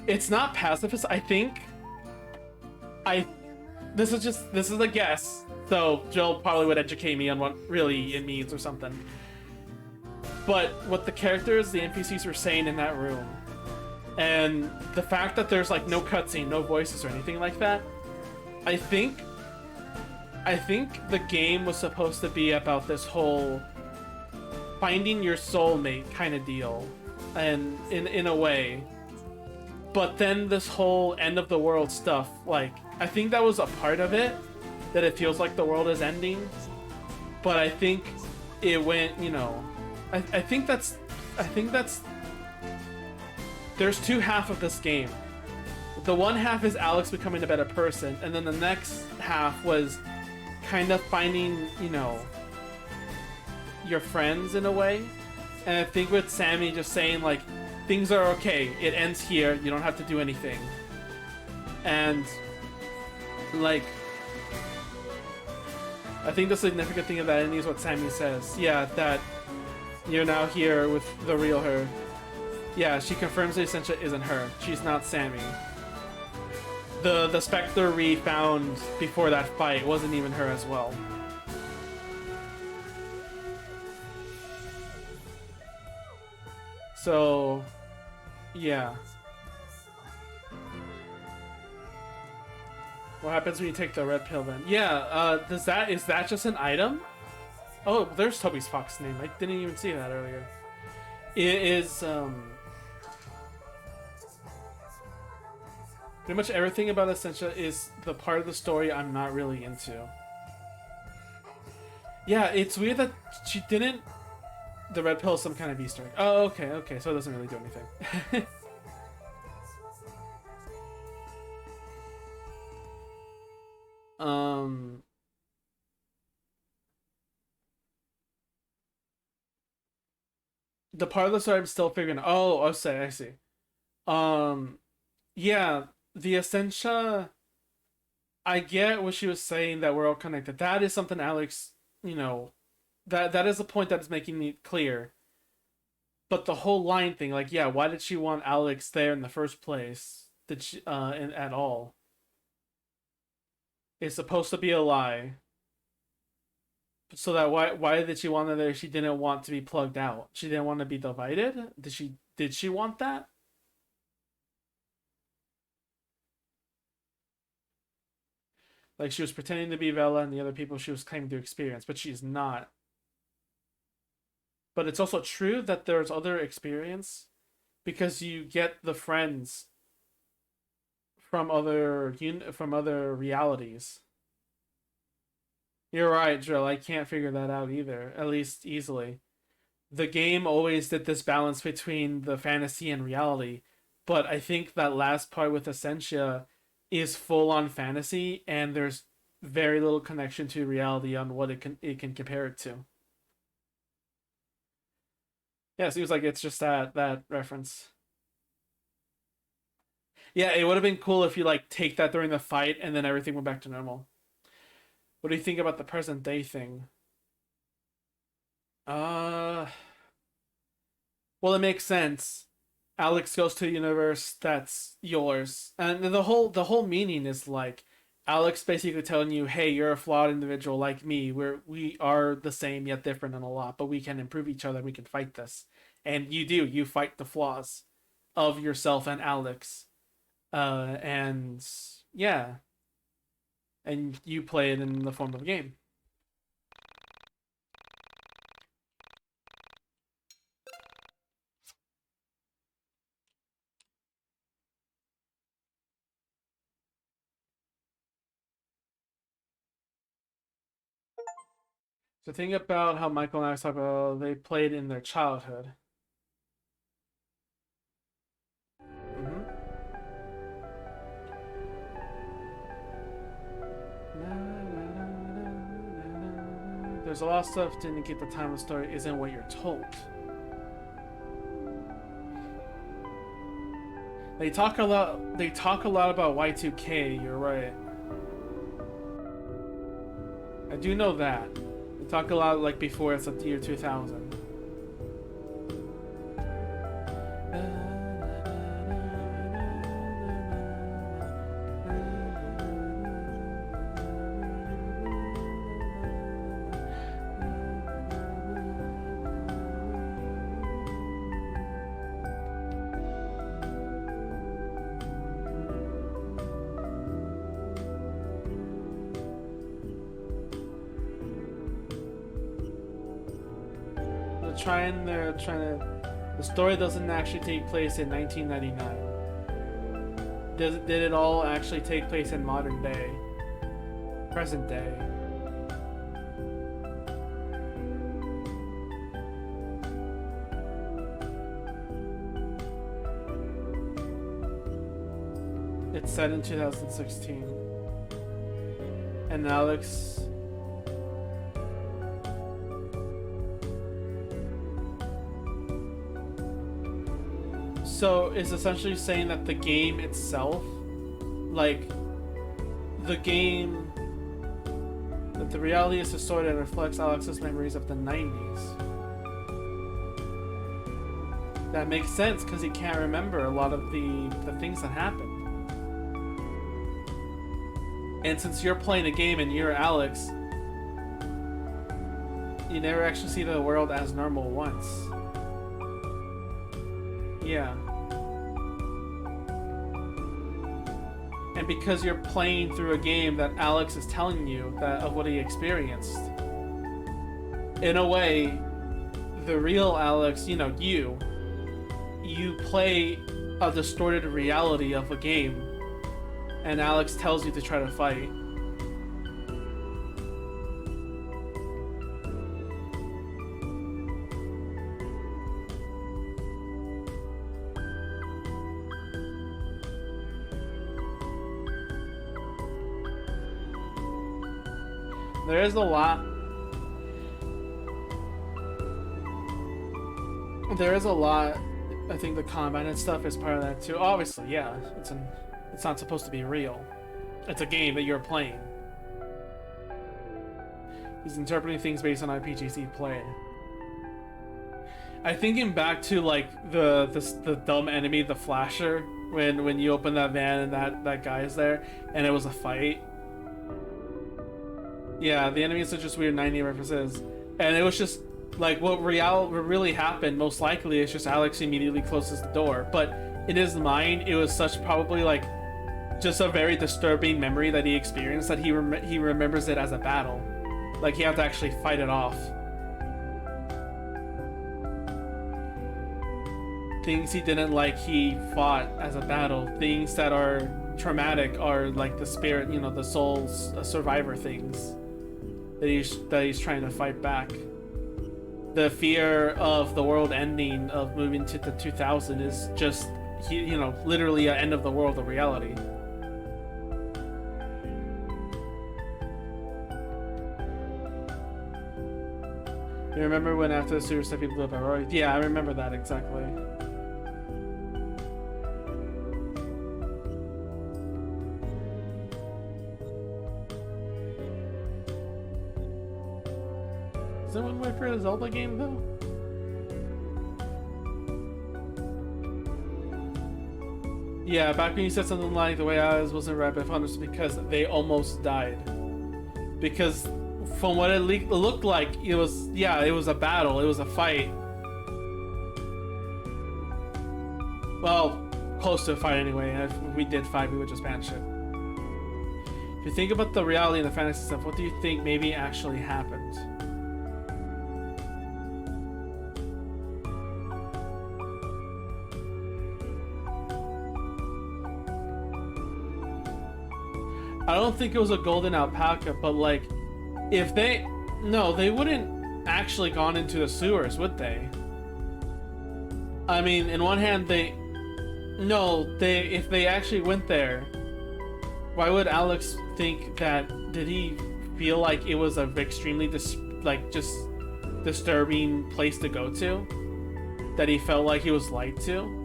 It's not pacifist. This is a guess. So Jill probably would educate me on what really it means or something. But what the characters, the NPCs were saying in that room, and the fact that there's like no cutscene, no voices or anything like that, I think the game was supposed to be about this whole finding your soulmate kind of deal, and in a way. But then this whole end of the world stuff, like, I think that was a part of it, that it feels like the world is ending. But I think it went, you know, I think that's there's two halves of this game. The one half is Alex becoming a better person, and then the next half was kind of finding, you know, your friends in a way. And I think with Sammy just saying like, things are okay, it ends here, you don't have to do anything. And like, I think the significant thing of that ending is what Sammy says. Yeah, that you're now here with the real her. Yeah, she confirms that Essentia isn't her. She's not Sammy. The Spectre we found before that fight wasn't even her as well. So, yeah. What happens when you take the red pill then? Yeah, is that just an item? Oh, there's Toby's Fox name. I didn't even see that earlier. It is, pretty much everything about Essentia is the part of the story I'm not really into. Yeah, it's weird that she didn't... The red pill is some kind of Easter egg. Oh, okay, so it doesn't really do anything. The part of the story I'm still figuring out. Oh, I see. Yeah, the Essentia, I get what she was saying, that we're all connected. That is something Alex, you know, that is the point that is making it clear. But the whole line thing, like, yeah, why did she want Alex there in the first place? Did she, at all? It's supposed to be a lie. So that why did she want her there? She didn't want to be plugged out. She didn't want to be divided. Did she want that? Like, she was pretending to be Vela and the other people she was claiming to experience, but she's not. But it's also true that there's other experience, because you get the friends from other realities. You're right, Drill. I can't figure that out either, at least easily. The game always did this balance between the fantasy and reality, but I think that last part with Essentia is full on fantasy, and there's very little connection to reality on what it can compare it to. Yeah, it seems like it's just that reference. Yeah, it would have been cool if you like take that during the fight and then everything went back to normal. What do you think about the present day thing? Well, it makes sense. Alex goes to a universe that's yours, and the whole meaning is like Alex basically telling you, "Hey, you're a flawed individual like me. We are the same yet different in a lot, but we can improve each other. We can fight this." And you fight the flaws of yourself and Alex, and yeah, and you play it in the form of a game. So think about how Michael and I talk about they played in their childhood. There's a lot of stuff to indicate the time of the story isn't what you're told. They talk a lot about Y2K, you're right. I do know that. They talk a lot like before it's the year 2000. The story doesn't actually take place in 1999. Did it all actually take place in modern day? Present day? It's set in 2016. And Alex... So it's essentially saying that the game itself, like, the game, that the reality is distorted and reflects Alex's memories of the 90s. That makes sense because he can't remember a lot of the things that happened. And since you're playing a game and you're Alex, you never actually see the world as normal once. Yeah. And because you're playing through a game that Alex is telling you that of what he experienced, in a way, the real Alex, you know, you play a distorted reality of a game, and Alex tells you to try to fight. There is a lot. There is a lot. I think the combat and stuff is part of that too. Obviously, yeah. It's not supposed to be real. It's a game that you're playing. He's interpreting things based on RPGs he played. I thinking back to like the dumb enemy, the flasher, when you open that van and that guy's there, and it was a fight. Yeah, the enemies are just weird 90 references, and it was just like what really happened. Most likely, is just Alex immediately closes the door, but in his mind, it was such probably like just a very disturbing memory that he experienced that he remembers it as a battle, like he had to actually fight it off. Things he didn't like, he fought as a battle. Things that are traumatic are like the spirit, you know, the soul's survivor things that he's trying to fight back. The fear of the world ending, of moving to the 2000, is just, you know, literally an end of the world of reality. You remember when after the sewer stuff he blew up a Roy? Yeah, I remember that exactly. Is anyone wait for a Zelda game though? Yeah, back when you said something like the way I wasn't right, but I found this because they almost died. Because from what it looked like, it was a battle, it was a fight. Well, close to a fight anyway. If we did fight, we would just ban shit. If you think about the reality and the fantasy stuff, what do you think maybe actually happened? I don't think it was a golden alpaca, but like, if they wouldn't actually gone into the sewers, would they? I mean, in one hand, if they actually went there, why would Alex think that? Did he feel like it was a extremely just disturbing place to go to? That he felt like he was lied to?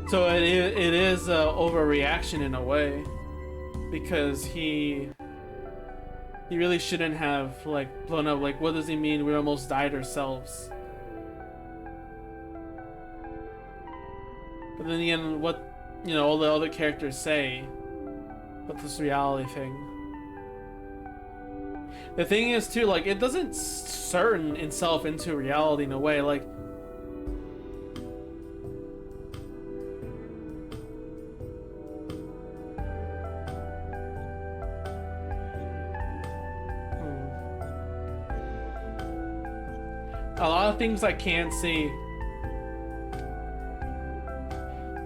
So it is an overreaction in a way, because he really shouldn't have like blown up. Like, what does he mean? We almost died ourselves. But then again, what all the other characters say about this reality thing. The thing is too, like, it doesn't certain itself into reality in a way, like. A lot of things I can't see.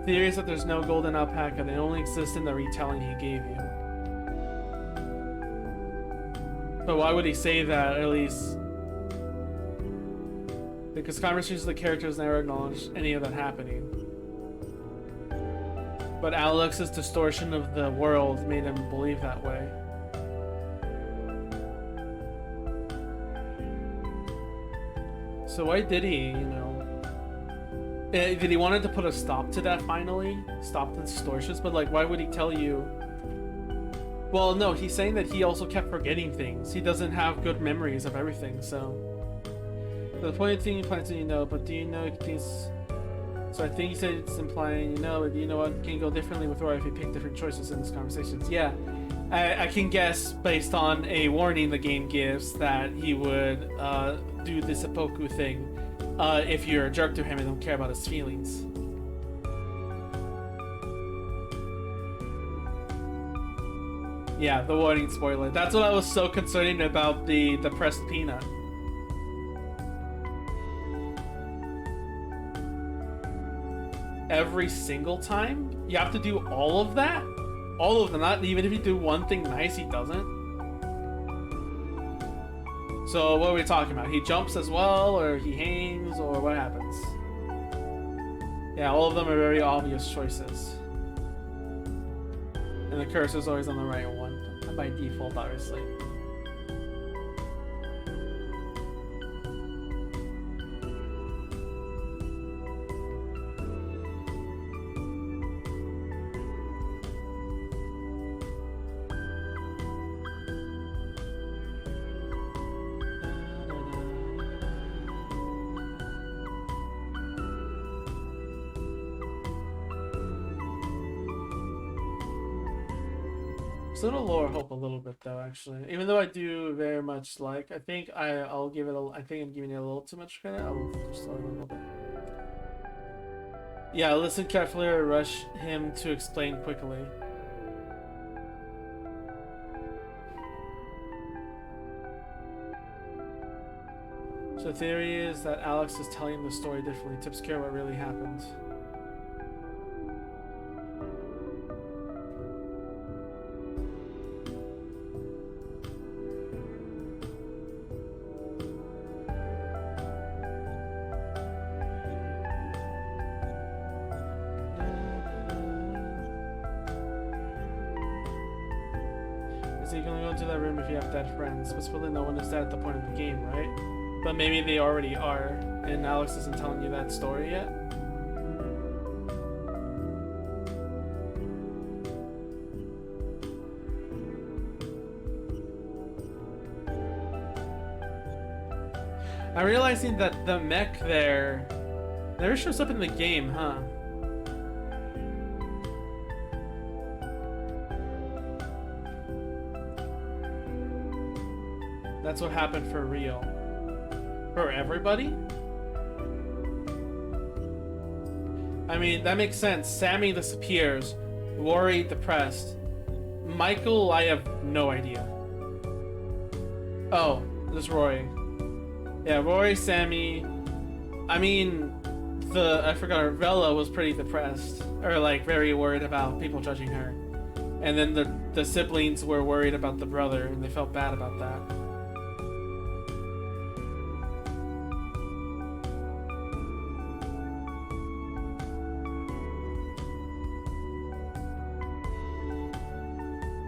Theories that there's no golden alpaca, they only exist in the retelling he gave you. But why would he say that, at least? Because conversations with the characters never acknowledge any of that happening. But Alex's distortion of the world made him believe that way. So why did he, you know... Did he wanted to put a stop to that finally? Stop the distortions? But like, why would he tell you... Well, no, he's saying that he also kept forgetting things. He doesn't have good memories of everything, so... The point thing you plan to, you know, but do you know things... So I think he said it's implying, you know what can go differently with Roy if he picked different choices in these conversations. Yeah, I can guess based on a warning the game gives that he would do the seppuku thing if you're a jerk to him and don't care about his feelings. Yeah, the warning spoiler. That's what I was so concerning about the pressed peanut. Every single time? You have to do all of that? All of them, not even if you do one thing nice, he doesn't? So what are we talking about? He jumps as well, or he hangs, or what happens? Yeah, all of them are very obvious choices. And the cursor's always on the right one, by default, obviously. It's a little lower hope a little bit though, actually. Even though I do very much like, I think I'll give it a. I think I'm giving it a little too much credit. I'll just slow it a little bit. Yeah, listen carefully or rush him to explain quickly. So the theory is that Alex is telling the story differently. Tips care what really happened. So you can only go into that room if you have dead friends. But supposedly no one is dead at the point of the game, right? But maybe they already are, and Alex isn't telling you that story yet. I'm realizing that the mech there never shows up in the game, huh? That's what happened for real. For everybody? I mean, that makes sense. Sammy disappears. Worried, depressed. Michael, I have no idea. Oh, this is Rory. Yeah, Rory, Sammy. I mean, I forgot, Vela was pretty depressed. Or, like, very worried about people judging her. And then the siblings were worried about the brother, and they felt bad about that.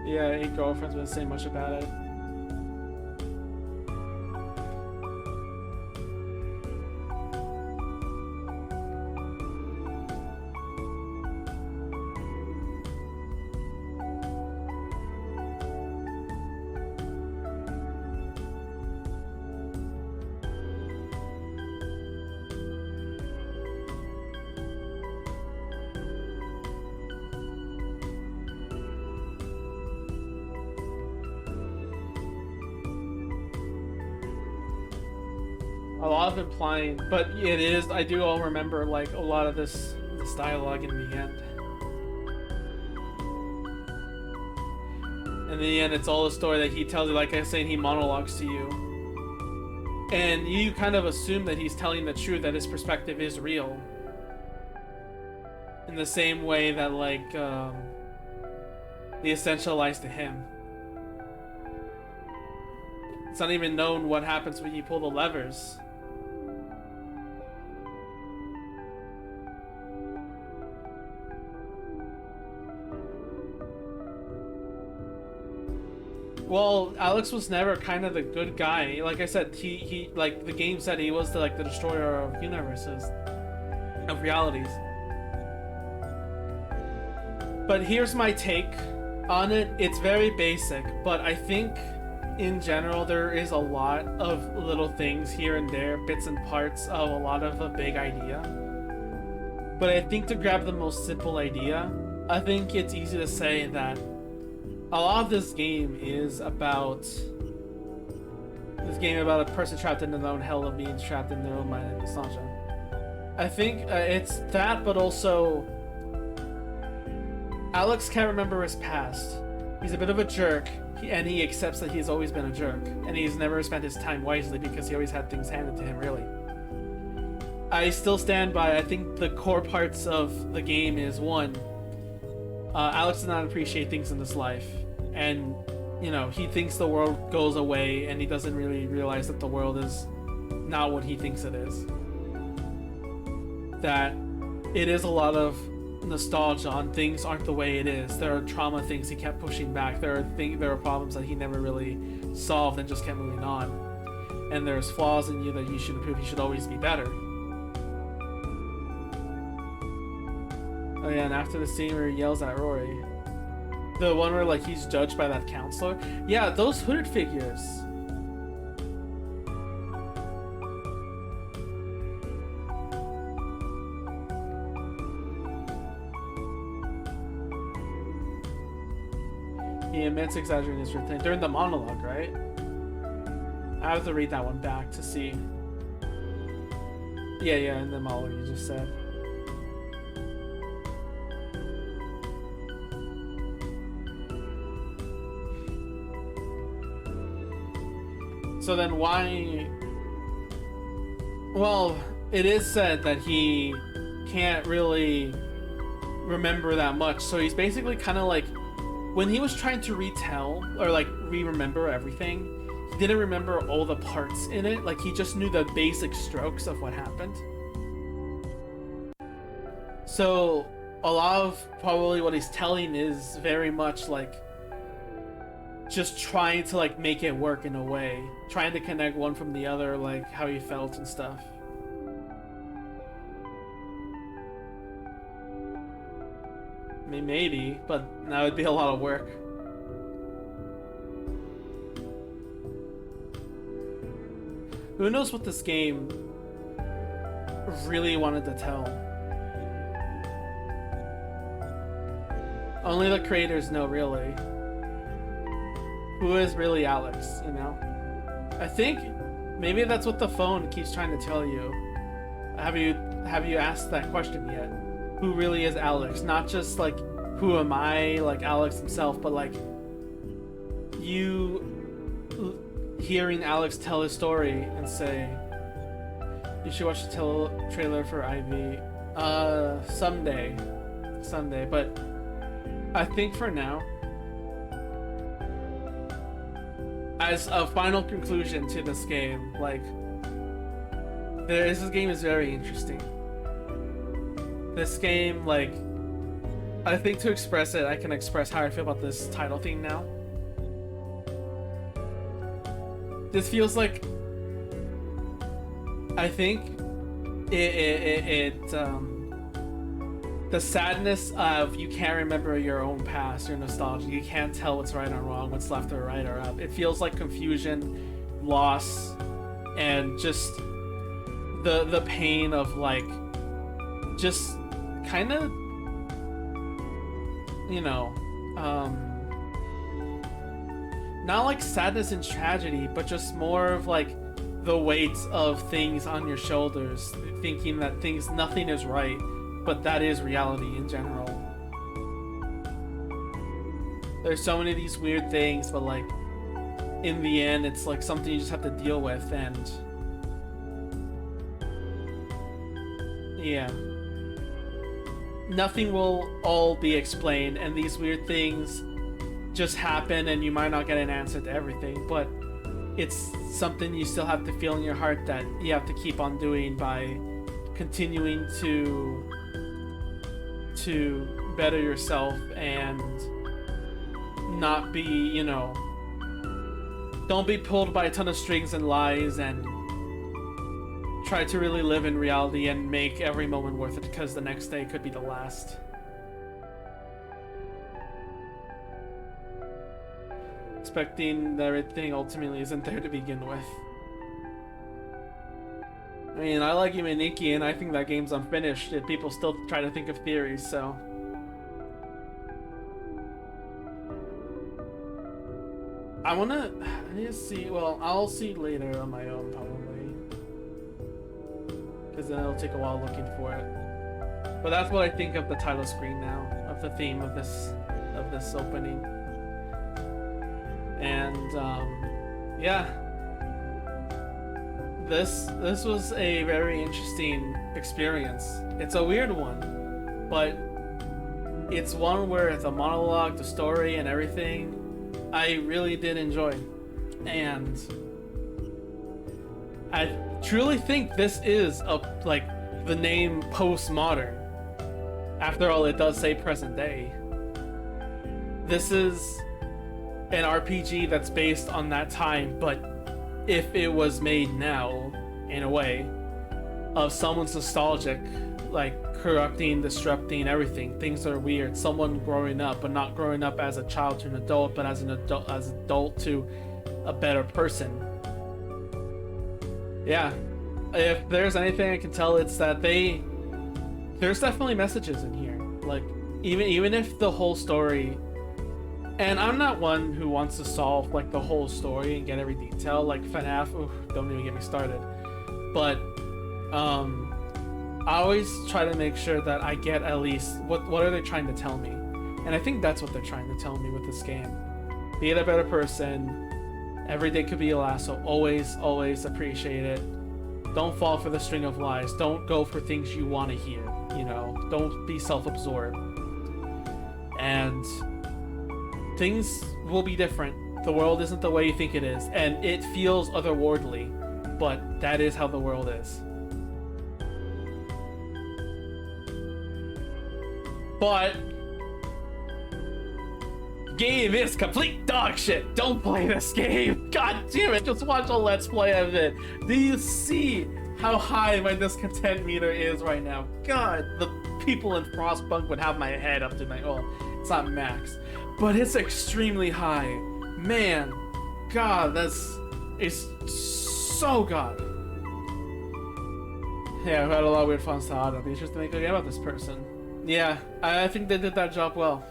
Yeah, 8 girlfriends wouldn't say much about it. A lot of implying, but it is, I do all remember like a lot of this dialogue in the end. In the end, it's all a story that he tells you, like I say, he monologues to you. And you kind of assume that he's telling the truth, that his perspective is real. In the same way that like, the essential lies to him. It's not even known what happens when you pull the levers. Well, Alex was never kind of the good guy. Like I said, he like the game said, he was the destroyer of universes, of realities. But here's my take on it. It's very basic, but I think in general there is a lot of little things here and there, bits and parts of a lot of a big idea. But I think to grab the most simple idea, I think it's easy to say that a lot of this game is about a person trapped in their own hell of being trapped in their own mind and nostalgia. I think it's that, but also Alex can't remember his past. He's a bit of a jerk, and he accepts that he's always been a jerk, and he's never spent his time wisely because he always had things handed to him, really. I still stand by, I think the core parts of the game is, one, Alex does not appreciate things in this life, and, you know, he thinks the world goes away, and he doesn't really realize that the world is not what he thinks it is. That it is a lot of nostalgia on things aren't the way it is. There are trauma things he kept pushing back. There are problems that he never really solved and just kept moving on. And there's flaws in you that you should improve. You should always be better. Oh yeah, and after the scene where he yells at Rory, the one where like he's judged by that counselor. Yeah, those hooded figures. He admits exaggerating his thing during the monologue, right? I have to read that one back to see. Yeah, in the monologue you just said. So then why... Well, it is said that he can't really remember that much, so he's basically kind of like... When he was trying to retell, or like re-remember everything, he didn't remember all the parts in it. Like, he just knew the basic strokes of what happened. So, a lot of probably what he's telling is very much like just trying to like make it work in a way. Trying to connect one from the other, like how he felt and stuff. I mean, maybe, but that would be a lot of work. Who knows what this game really wanted to tell? Only the creators know, really. Who is really Alex, you know? I think maybe that's what the phone keeps trying to tell you. Have you asked that question yet? Who really is Alex? Not just like, who am I, like Alex himself, but like you hearing Alex tell his story and say, you should watch the trailer for IV. Someday, but I think for now, as a final conclusion to this game, like, this game is very interesting. This game, like, I think to express it, I can express how I feel about this title theme now. This feels like, I think the sadness of you can't remember your own past, your nostalgia, you can't tell what's right or wrong, what's left or right or up. It feels like confusion, loss, and just the pain of like, just kind of, you know, not like sadness and tragedy, but just more of like the weight of things on your shoulders, thinking that nothing is right, but that is reality in general. There's so many of these weird things, but like, in the end, it's like something you just have to deal with, and yeah. Nothing will all be explained, and these weird things just happen, and you might not get an answer to everything, but it's something you still have to feel in your heart that you have to keep on doing by continuing to better yourself and not be, you know, don't be pulled by a ton of strings and lies, and try to really live in reality and make every moment worth it, because the next day could be the last. Expecting that everything ultimately isn't there to begin with. I mean, I like Yumeniki and I think that game's unfinished, yet people still try to think of theories, so... I need to see, well, I'll see later on my own, probably. Because then it'll take a while looking for it. But that's what I think of the title screen now, of the theme of this opening. And, yeah. This was a very interesting experience. It's a weird one, but it's one where the monologue, the story, and everything I really did enjoy. And I truly think this is the name postmodern. After all, it does say present day. This is an RPG that's based on that time, but if it was made now, in a way, of someone's nostalgic, like corrupting, disrupting everything, things that are weird, someone growing up, but not growing up as a child to an adult, but as an adult to a better person. Yeah, if there's anything I can tell, it's that there's definitely messages in here. Like, even if the whole story, and I'm not one who wants to solve like the whole story and get every detail, like FNAF, oof, don't even get me started. But I always try to make sure that I get at least what are they trying to tell me, and I think that's what they're trying to tell me with this game. Be a better person. Every day could be your last, so always appreciate it. Don't fall for the string of lies. Don't go for things you want to hear. You know, don't be self-absorbed. And things will be different. The world isn't the way you think it is, and it feels otherworldly, but that is how the world is. But game is complete dog shit. Don't play this game. God damn it. Just watch a let's play of it. Do you see how high my discontent meter is right now? God, the people in Frostpunk would have my head up to my, oh, it's not max, but it's extremely high. Man, God, it's so god. Yeah, I've had a lot of weird fun stuff. I'll be interested to make a game about this person. Yeah, I think they did that job well.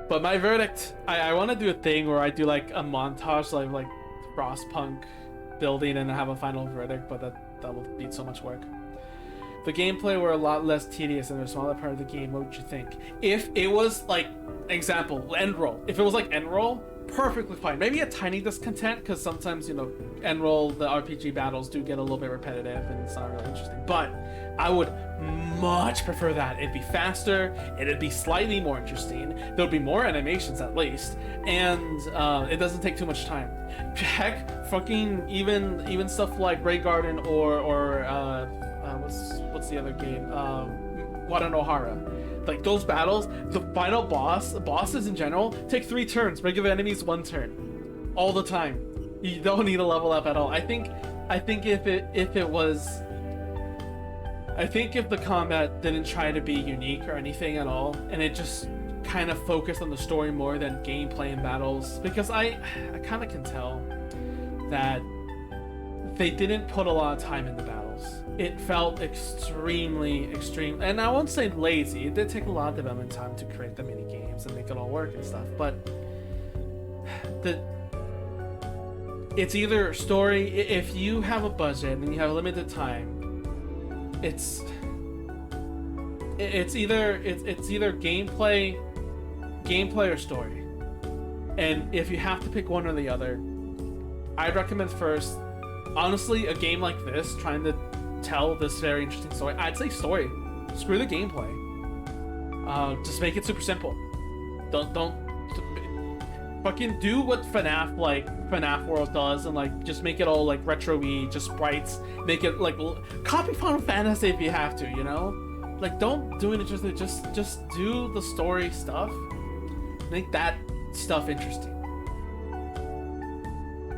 But my verdict, I want to do a thing where I do like a montage, like Frostpunk building, and have a final verdict, but that will be so much work. The gameplay were a lot less tedious in a smaller part of the game. What would you think? If it was like, example, end roll. If it was like end roll, perfectly fine. Maybe a tiny discontent, because sometimes, you know, end roll, the RPG battles do get a little bit repetitive and it's not really interesting. But I would much prefer that. It'd be faster, it'd be slightly more interesting, there'd be more animations at least, and it doesn't take too much time. Heck, fucking even stuff like Grey Garden or what's the other game? Wadanohara. Like those battles, the final bosses in general, take 3 turns, regular enemies 1 turn. All the time. You don't need to level up at all. I think if the combat didn't try to be unique or anything at all, and it just kind of focused on the story more than gameplay and battles, because I kind of can tell that they didn't put a lot of time in the battles. It felt extreme, and I won't say lazy. It did take a lot of development time to create the mini games and make it all work and stuff, but it's either story, if you have a budget and you have a limited time, it's either gameplay or story. And if you have to pick one or the other, I'd recommend first, honestly, a game like this, trying to tell this very interesting story, I'd say story. Screw the gameplay. Just make it super simple. Don't fucking do what FNAF World does, and like just make it all like retro-y, just sprites. Make it like copy Final Fantasy if you have to, you know. Like don't do it interesting. Just do the story stuff. Make that stuff interesting.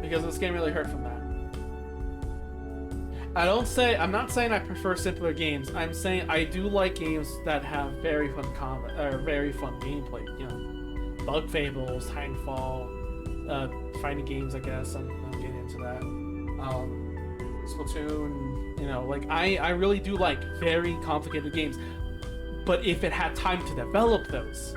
Because this game really hurt from that. I'm not saying I prefer simpler games. I'm saying I do like games that have very fun combat or very fun gameplay. You know, Bug Fables, Titanfall, fighting games. I guess I'm getting into that. Splatoon. You know, like I really do like very complicated games. But if it had time to develop those,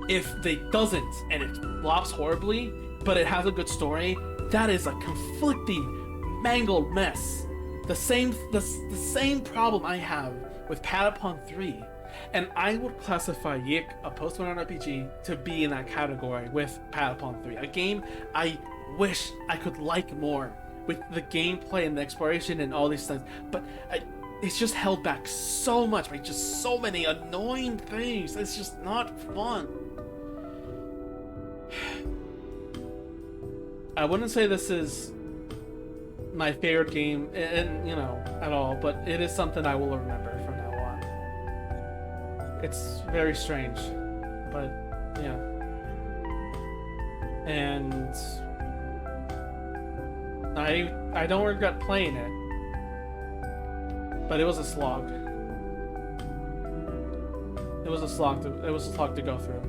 if they doesn't and it flops horribly, but it has a good story, that is a conflicting, mangled mess. The same problem I have with Patapon 3, and I would classify Yik, a post-modern RPG, to be in that category with Patapon 3. A game I wish I could like more with the gameplay and the exploration and all these things, but it's just held back so much by just so many annoying things. It's just not fun. I wouldn't say this is my favorite game, and you know, at all, but it is something I will remember from now on. It's very strange, but yeah. And I don't regret playing it, but it was a slog. It was a slog to go through.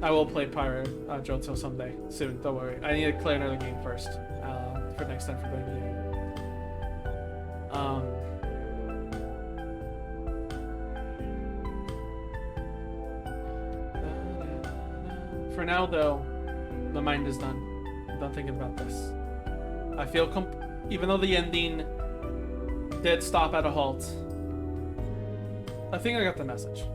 I will play Pyro Johto someday soon. Don't worry. I need to clear another game first for next time for playing the game. For now, though, my mind is done. I'm done thinking about this. I feel even though the ending did stop at a halt, I think I got the message.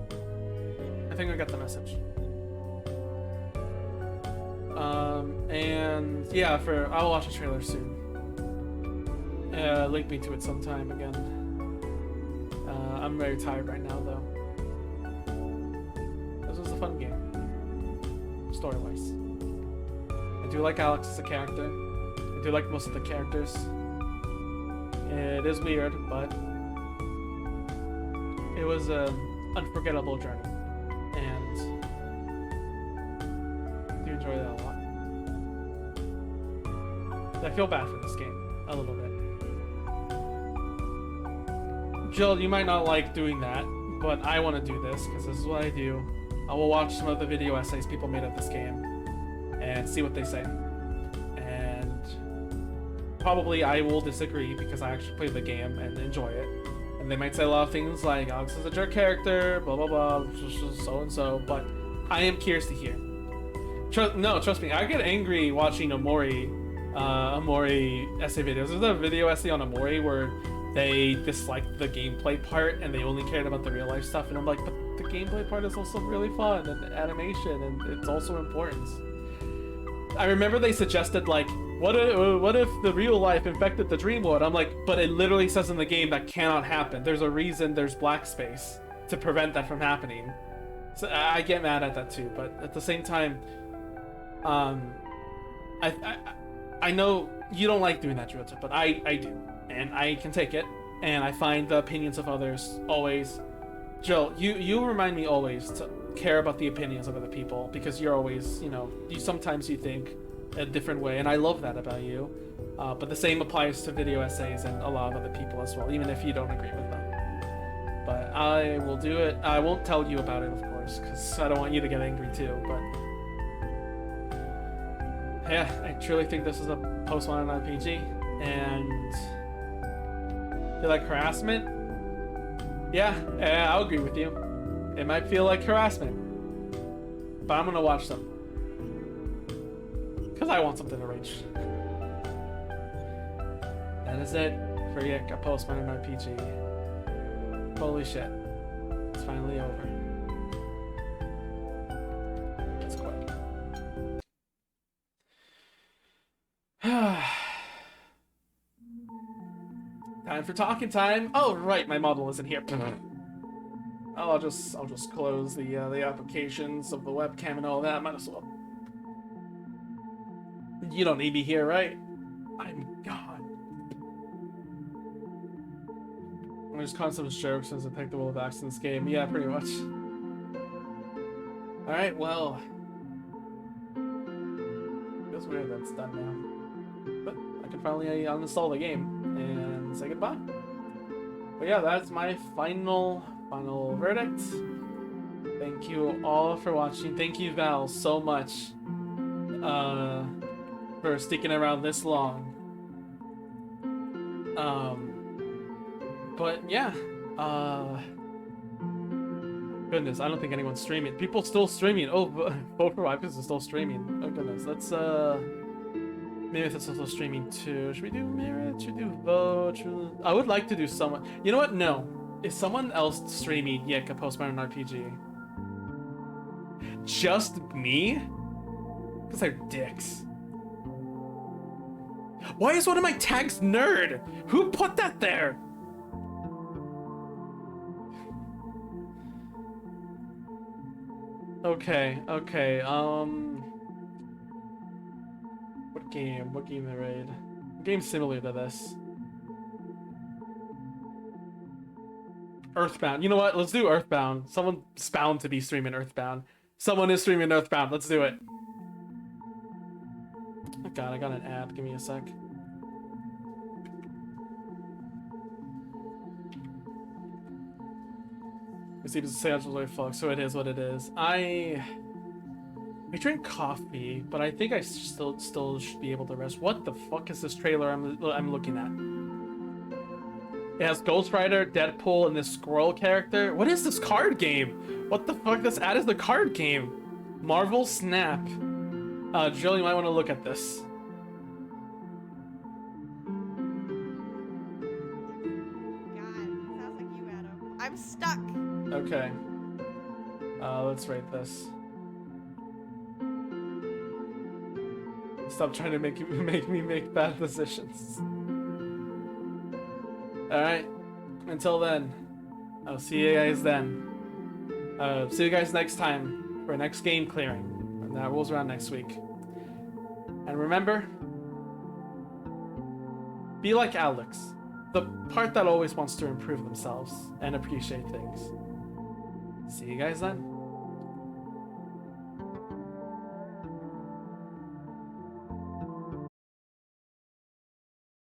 And yeah, I'll watch a trailer soon. Link me to it sometime again. I'm very tired right now, though. This was a fun game, story-wise. I do like Alex as a character. I do like most of the characters. It is weird, but it was an unforgettable journey, and I do enjoy that a lot. I feel bad for this game a little bit. Jill, you might not like doing that, but I want to do this because this is what I do. I will watch some of the video essays people made of this game and see what they say. And probably I will disagree because I actually played the game and enjoy it. And they might say a lot of things like, Alex is a jerk character, blah blah blah, so and so, but I am curious to hear. Trust me, I get angry watching Omori essay videos. There's a video essay on Omori where they disliked the gameplay part and they only cared about the real life stuff, and I'm like, but the gameplay part is also really fun, and animation, and it's also important. I remember they suggested like, what if the real life infected the dream world? I'm like, but it literally says in the game that cannot happen. There's a reason there's black space to prevent that from happening. So I get mad at that too, but at the same time, I know you don't like doing that, Jota, but I do, and I can take it, and I find the opinions of others always. Jill, you remind me always to care about the opinions of other people, because you're always, you know, sometimes you think a different way, and I love that about you. But the same applies to video essays and a lot of other people as well, even if you don't agree with them. But I will do it. I won't tell you about it, of course, because I don't want you to get angry too, but yeah, I truly think this is a post-modern RPG, and feel like harassment? Yeah, I'll agree with you. It might feel like harassment, but I'm gonna watch them because I want something to rage. That is it for Yik, a post-modern RPG. Holy shit, it's finally over. Let's quit. Time for talking time. Oh, right, my model isn't here. I'll just close the applications of the webcam and all that. Might as well. You don't need me here, right? I'm God. There's constant jokes as a detectable of acts in this game. Yeah, pretty much. Alright, well. Feels weird that it's done now. But I can finally uninstall the game and say goodbye. But yeah, that's my final verdict. Thank you all for watching. Thank you, Val, so much for sticking around this long. But yeah, goodness, I don't think anyone's streaming. People still streaming. Oh, Vote for Wipers is still streaming. Oh goodness, let's maybe that's also streaming too. Should we do Merit? Should we do Vote? I would like to do someone. You know what? No. Is someone else streaming Yik, a Postmodern RPG? Just me? Because they're dicks. Why is one of my tags nerd? Who put that there? Okay. What game they raid? Game similar to this. Earthbound. You know what? Let's do Earthbound. Someone's bound to be streaming Earthbound. Someone is streaming Earthbound. Let's do it. Oh god, I got an ad. Give me a sec. You see, it's a fuck, so it is what it is. I drink coffee, but I think I still should be able to rest. What the fuck is this trailer I'm looking at? It has Ghost Rider, Deadpool, and this squirrel character. What is this card game? What the fuck? This ad is the card game. Marvel Snap. Jill, you might want to look at this. Sounds like you, Adam. I'm stuck. Okay. Let's rate this. Stop trying to make me make bad decisions. Alright. Until then, I'll see you guys then. See you guys next time for next game clearing. And that rolls around next week. And remember, be like Alex, the part that always wants to improve themselves and appreciate things. See you guys then.